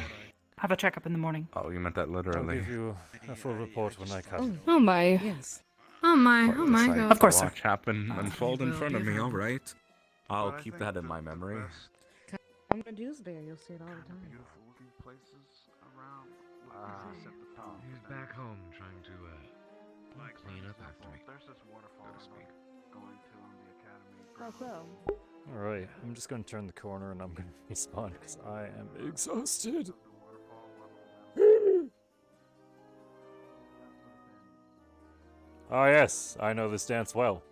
Speaker 1: have a checkup in the morning.
Speaker 3: Oh, you meant that
Speaker 15: I'll
Speaker 3: literally.
Speaker 15: give you a full report when I catch it.
Speaker 2: Oh my.
Speaker 14: Yes.
Speaker 2: Oh my.
Speaker 3: Quite
Speaker 2: Oh
Speaker 3: the
Speaker 2: my
Speaker 3: sight
Speaker 2: god.
Speaker 3: to
Speaker 1: Of course, sir.
Speaker 3: watch happen unfold in
Speaker 1: will
Speaker 3: front of
Speaker 1: be
Speaker 3: me. All
Speaker 1: available.
Speaker 3: right. I'll keep that in my memory.
Speaker 14: I'm gonna Dewsbury. You'll see it all the time.
Speaker 7: He's back home trying to clean up after me, so to speak.
Speaker 14: How so?
Speaker 15: Alright, I'm just going to turn the corner and I'm going to respawn because I am exhausted. Ah yes, I know this dance well.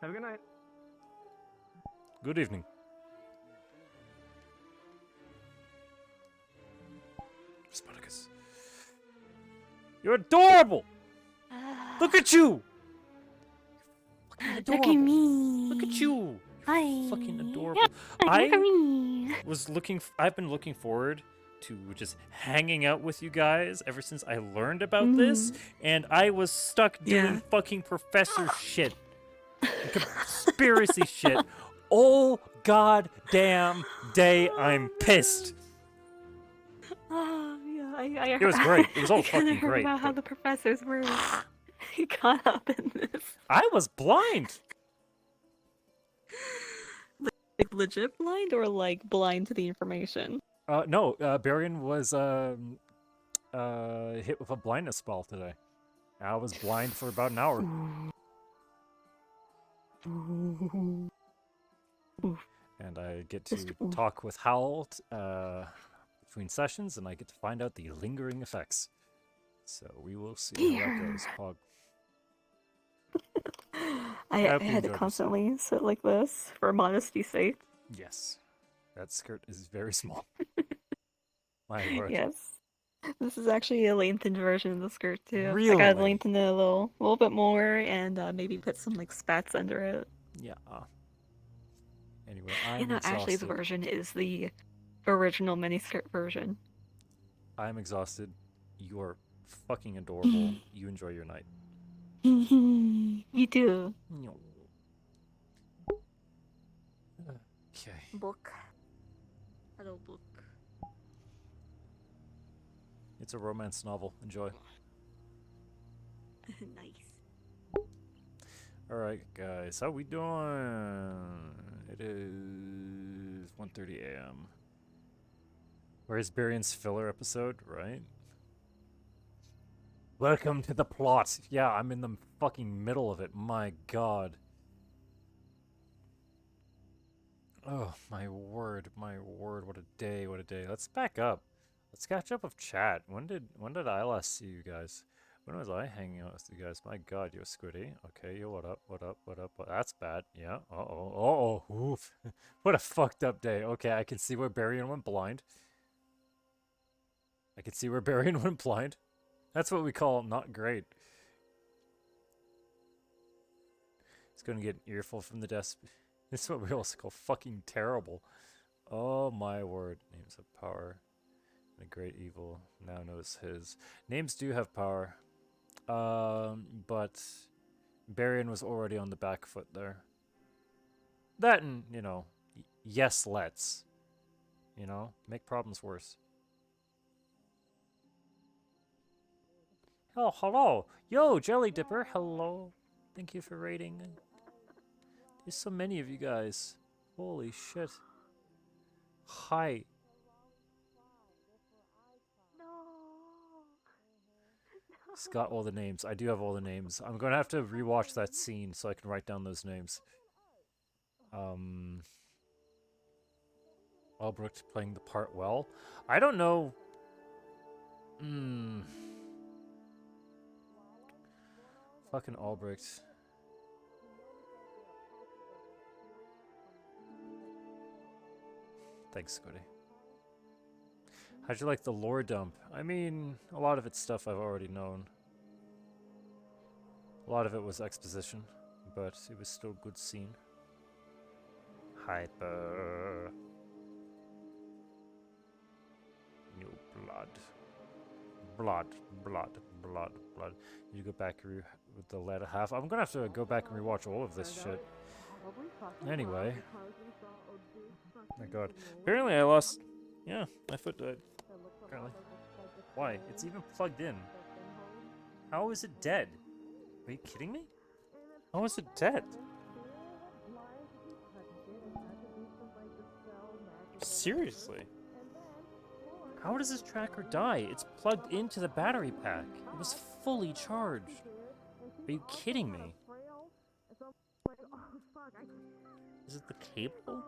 Speaker 13: Have a good night.
Speaker 15: Good evening. Spartacus. You're adorable! Look at you!
Speaker 21: Look at me.
Speaker 15: Look at you!
Speaker 21: Hi.
Speaker 15: Fucking adorable.
Speaker 21: Yeah, look at me.
Speaker 15: I've been looking forward to just hanging out with you guys ever since I learned about this, and I was stuck doing fucking professor shit. Conspiracy shit. All goddamn day I'm pissed.
Speaker 21: Oh, yeah, I
Speaker 15: It was great. It was all
Speaker 21: I kinda
Speaker 15: fucking
Speaker 21: heard
Speaker 15: great.
Speaker 21: about how the professors were caught up in this.
Speaker 15: I was blind.
Speaker 16: Like legit blind or like blind to the information?
Speaker 15: No, Berion was hit with a blindness spell today. I was blind for about an hour. And I get to talk with Howl between sessions, and I get to find out the lingering effects. So we will see how that goes. Pog.
Speaker 16: I
Speaker 15: hope you
Speaker 16: had to
Speaker 15: enjoyed
Speaker 16: constantly sit like this for modesty's sake.
Speaker 15: Yes, that skirt is very small. My lord.
Speaker 16: Yes. This is actually a lengthened version of the skirt too. I
Speaker 15: Really?
Speaker 16: gotta lengthen it a little bit more and maybe put some like spats under it.
Speaker 15: Yeah. Anyway, I'm
Speaker 16: You know,
Speaker 15: exhausted.
Speaker 16: Ashley's version is the original miniskirt version.
Speaker 15: I'm exhausted. You're fucking adorable. You enjoy your night.
Speaker 16: You do.
Speaker 15: Okay.
Speaker 16: Book. Hello, book.
Speaker 15: It's a romance novel. Enjoy.
Speaker 8: Nice.
Speaker 15: Alright, guys. How we doing? It is 1:30 a.m. Where's Berion's filler episode, right? Welcome to the plot. Yeah, I'm in the fucking middle of it. My god. Oh, my word, what a day, what a day. Let's back up. Let's catch up with chat. When did I last see you guys? When was I hanging out with you guys? My god, you're Squiddy. Okay, yo, what up, what up, what up? That's bad. Yeah, uh-oh, oof. What a fucked up day. Okay, I can see where Berion went blind. That's what we call not great. He's gonna get an earful from the desk. This is what we also call fucking terrible. Oh my word. Names have power. And a great evil now knows his. Names do have power. But Berion was already on the back foot there. That and, you know, yes, let's. You know, make problems worse. Oh, hello. Yo, Jelly Dipper, hello. Thank you for raiding. There's so many of you guys. Holy shit. Hi. It's got all the names. I do have all the names. I'm going to have to rewatch that scene so I can write down those names. Albrecht playing the part well. I don't know. Fucking Albrecht. Thanks, Scotty. How'd you like the lore dump? I mean, a lot of it's stuff I've already known. A lot of it was exposition, but it was still a good scene. Hyper. New blood. Blood. You go back with the latter half. I'm gonna have to go back and rewatch all of this shit. Anyway. My god. Apparently I lost... Yeah, my foot died. Apparently. Why? It's even plugged in. How is it dead? Are you kidding me? How is it dead? Seriously? How does this tracker die? It's plugged into the battery pack. It was fully charged. Are you kidding me? Is it the cable?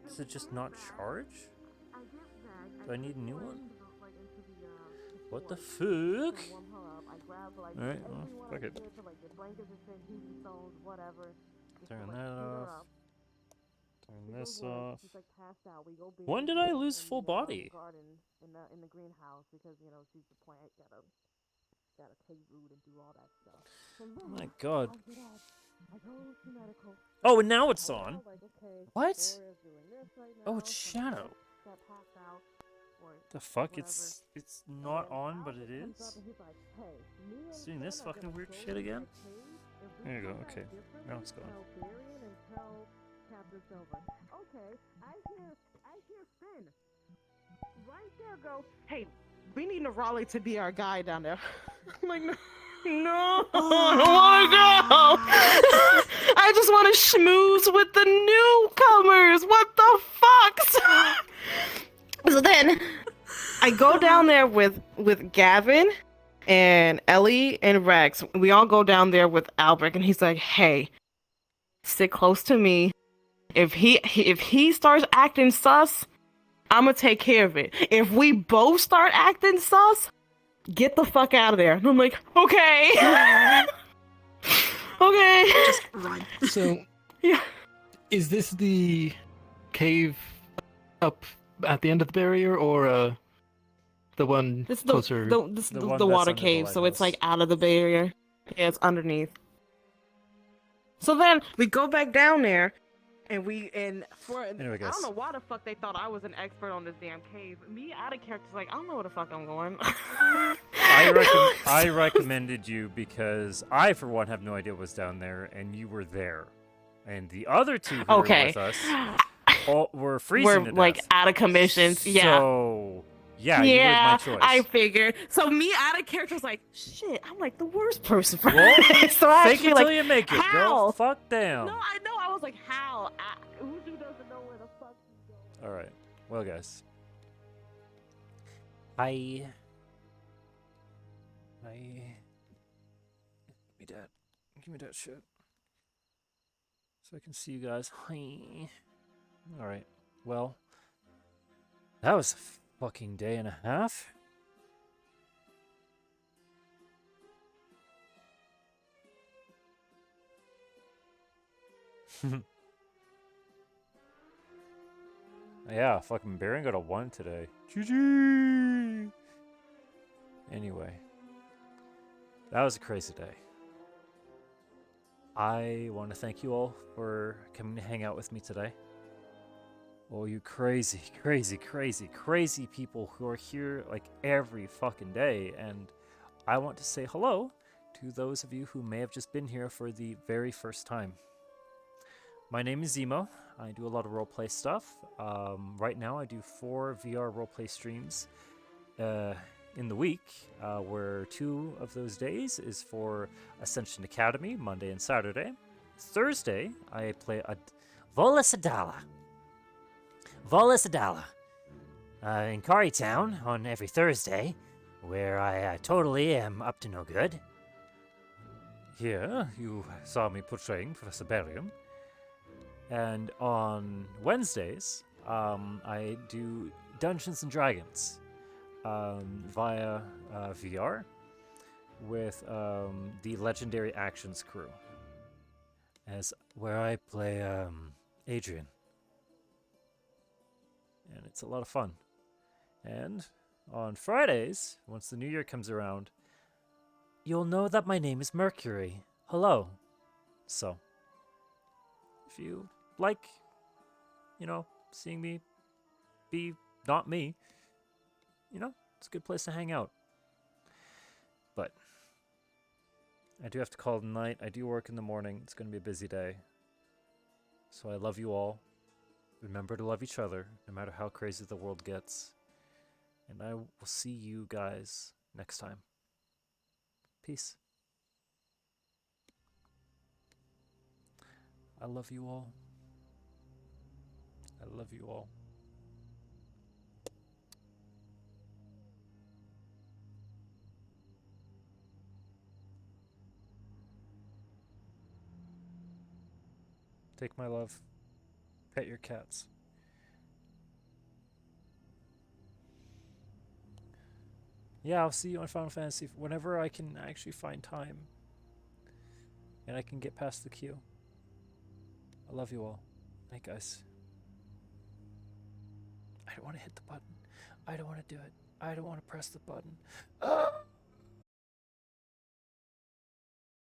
Speaker 15: Does it just not charge? Do I need a new one? What the fuck? Alright, well, fuck it. Turn that off. Turn this off. When did I lose full body?
Speaker 14: In the greenhouse because she's the plant gotta take root and do all that stuff.
Speaker 15: Oh my god. Oh, and now it's on. What? Oh, it's Shadow. The fuck? It's not on, but it is? It's doing this fucking weird shit again? There you go, okay. Now it's gone.
Speaker 14: Okay, I hear Finn. Right there go, hey, we need Raleigh to be our guy down there. I'm like, no, I don't want to go. I just want to schmooze with the newcomers. What the fuck? So then I go down there with Gavin and Ellie and Rex. We all go down there with Albrecht, and he's like, hey, stick close to me. If he starts acting sus, I'm gonna take care of it. If we both start acting sus, get the fuck out of there. And I'm like, okay. Okay.
Speaker 8: Just run.
Speaker 20: So,
Speaker 14: yeah.
Speaker 20: Is this the cave up at the end of the barrier, or the one
Speaker 14: This is
Speaker 20: closer?
Speaker 14: the water cave, so it's like out of the barrier. Yeah, it's underneath. So then we go back down there, and
Speaker 15: Anyway, guys.
Speaker 14: I don't know why the fuck they thought I was an expert on this damn cave. Me out of character's like, I don't know where the fuck I'm going.
Speaker 15: I recommended you because I, for one, have no idea what was down there, and you were there. And the other two who were with us were freezing to death.
Speaker 14: Like out of commissions. Yeah.
Speaker 15: So Yeah, you were my
Speaker 14: Yeah,
Speaker 15: choice.
Speaker 14: I figured. So me out of character was like, shit, I'm like the worst person for
Speaker 15: Well,
Speaker 14: this. So I
Speaker 15: fake
Speaker 14: actually
Speaker 15: it
Speaker 14: like,
Speaker 15: till you make it,
Speaker 14: how?
Speaker 15: girl. Fuck down.
Speaker 14: No, I know. I was like, how? Who doesn't know where the fuck he's going?
Speaker 15: All right. Well, guys. Hi. Give me that shit. So I can see you guys. Hi. All right. Well, that was a fucking day and a half. Yeah, fucking Berion got a 1 today. GG! Anyway. That was a crazy day. I want to thank you all for coming to hang out with me today. Oh, you crazy, crazy, crazy, crazy people who are here like every fucking day. And I want to say hello to those of you who may have just been here for the very first time. My name is Zemo. I do a lot of roleplay stuff. Right now I do 4 VR roleplay streams in the week, where 2 of those days is for Ascension Academy, Monday and Saturday. Thursday, I play a Volasadala in Kari Town on every Thursday, where I totally am up to no good. Here, you saw me portraying Professor Berion. And on Wednesdays, I do Dungeons and Dragons via VR with the Legendary Actions crew, where I play Adrian. And it's a lot of fun. And on Fridays, once the new year comes around, you'll know that my name is Mercury. Hello. So, if you like, seeing me be not me, it's a good place to hang out. But I do have to call it a night. I do work in the morning. It's going to be a busy day. So I love you all. Remember to love each other, no matter how crazy the world gets. And I will see you guys next time. Peace. I love you all. I love you all. Take my love. Pet your cats. Yeah, I'll see you on Final Fantasy whenever I can actually find time. And I can get past the queue. I love you all. Night, guys. I don't want to hit the button. I don't want to do it. I don't want to press the button.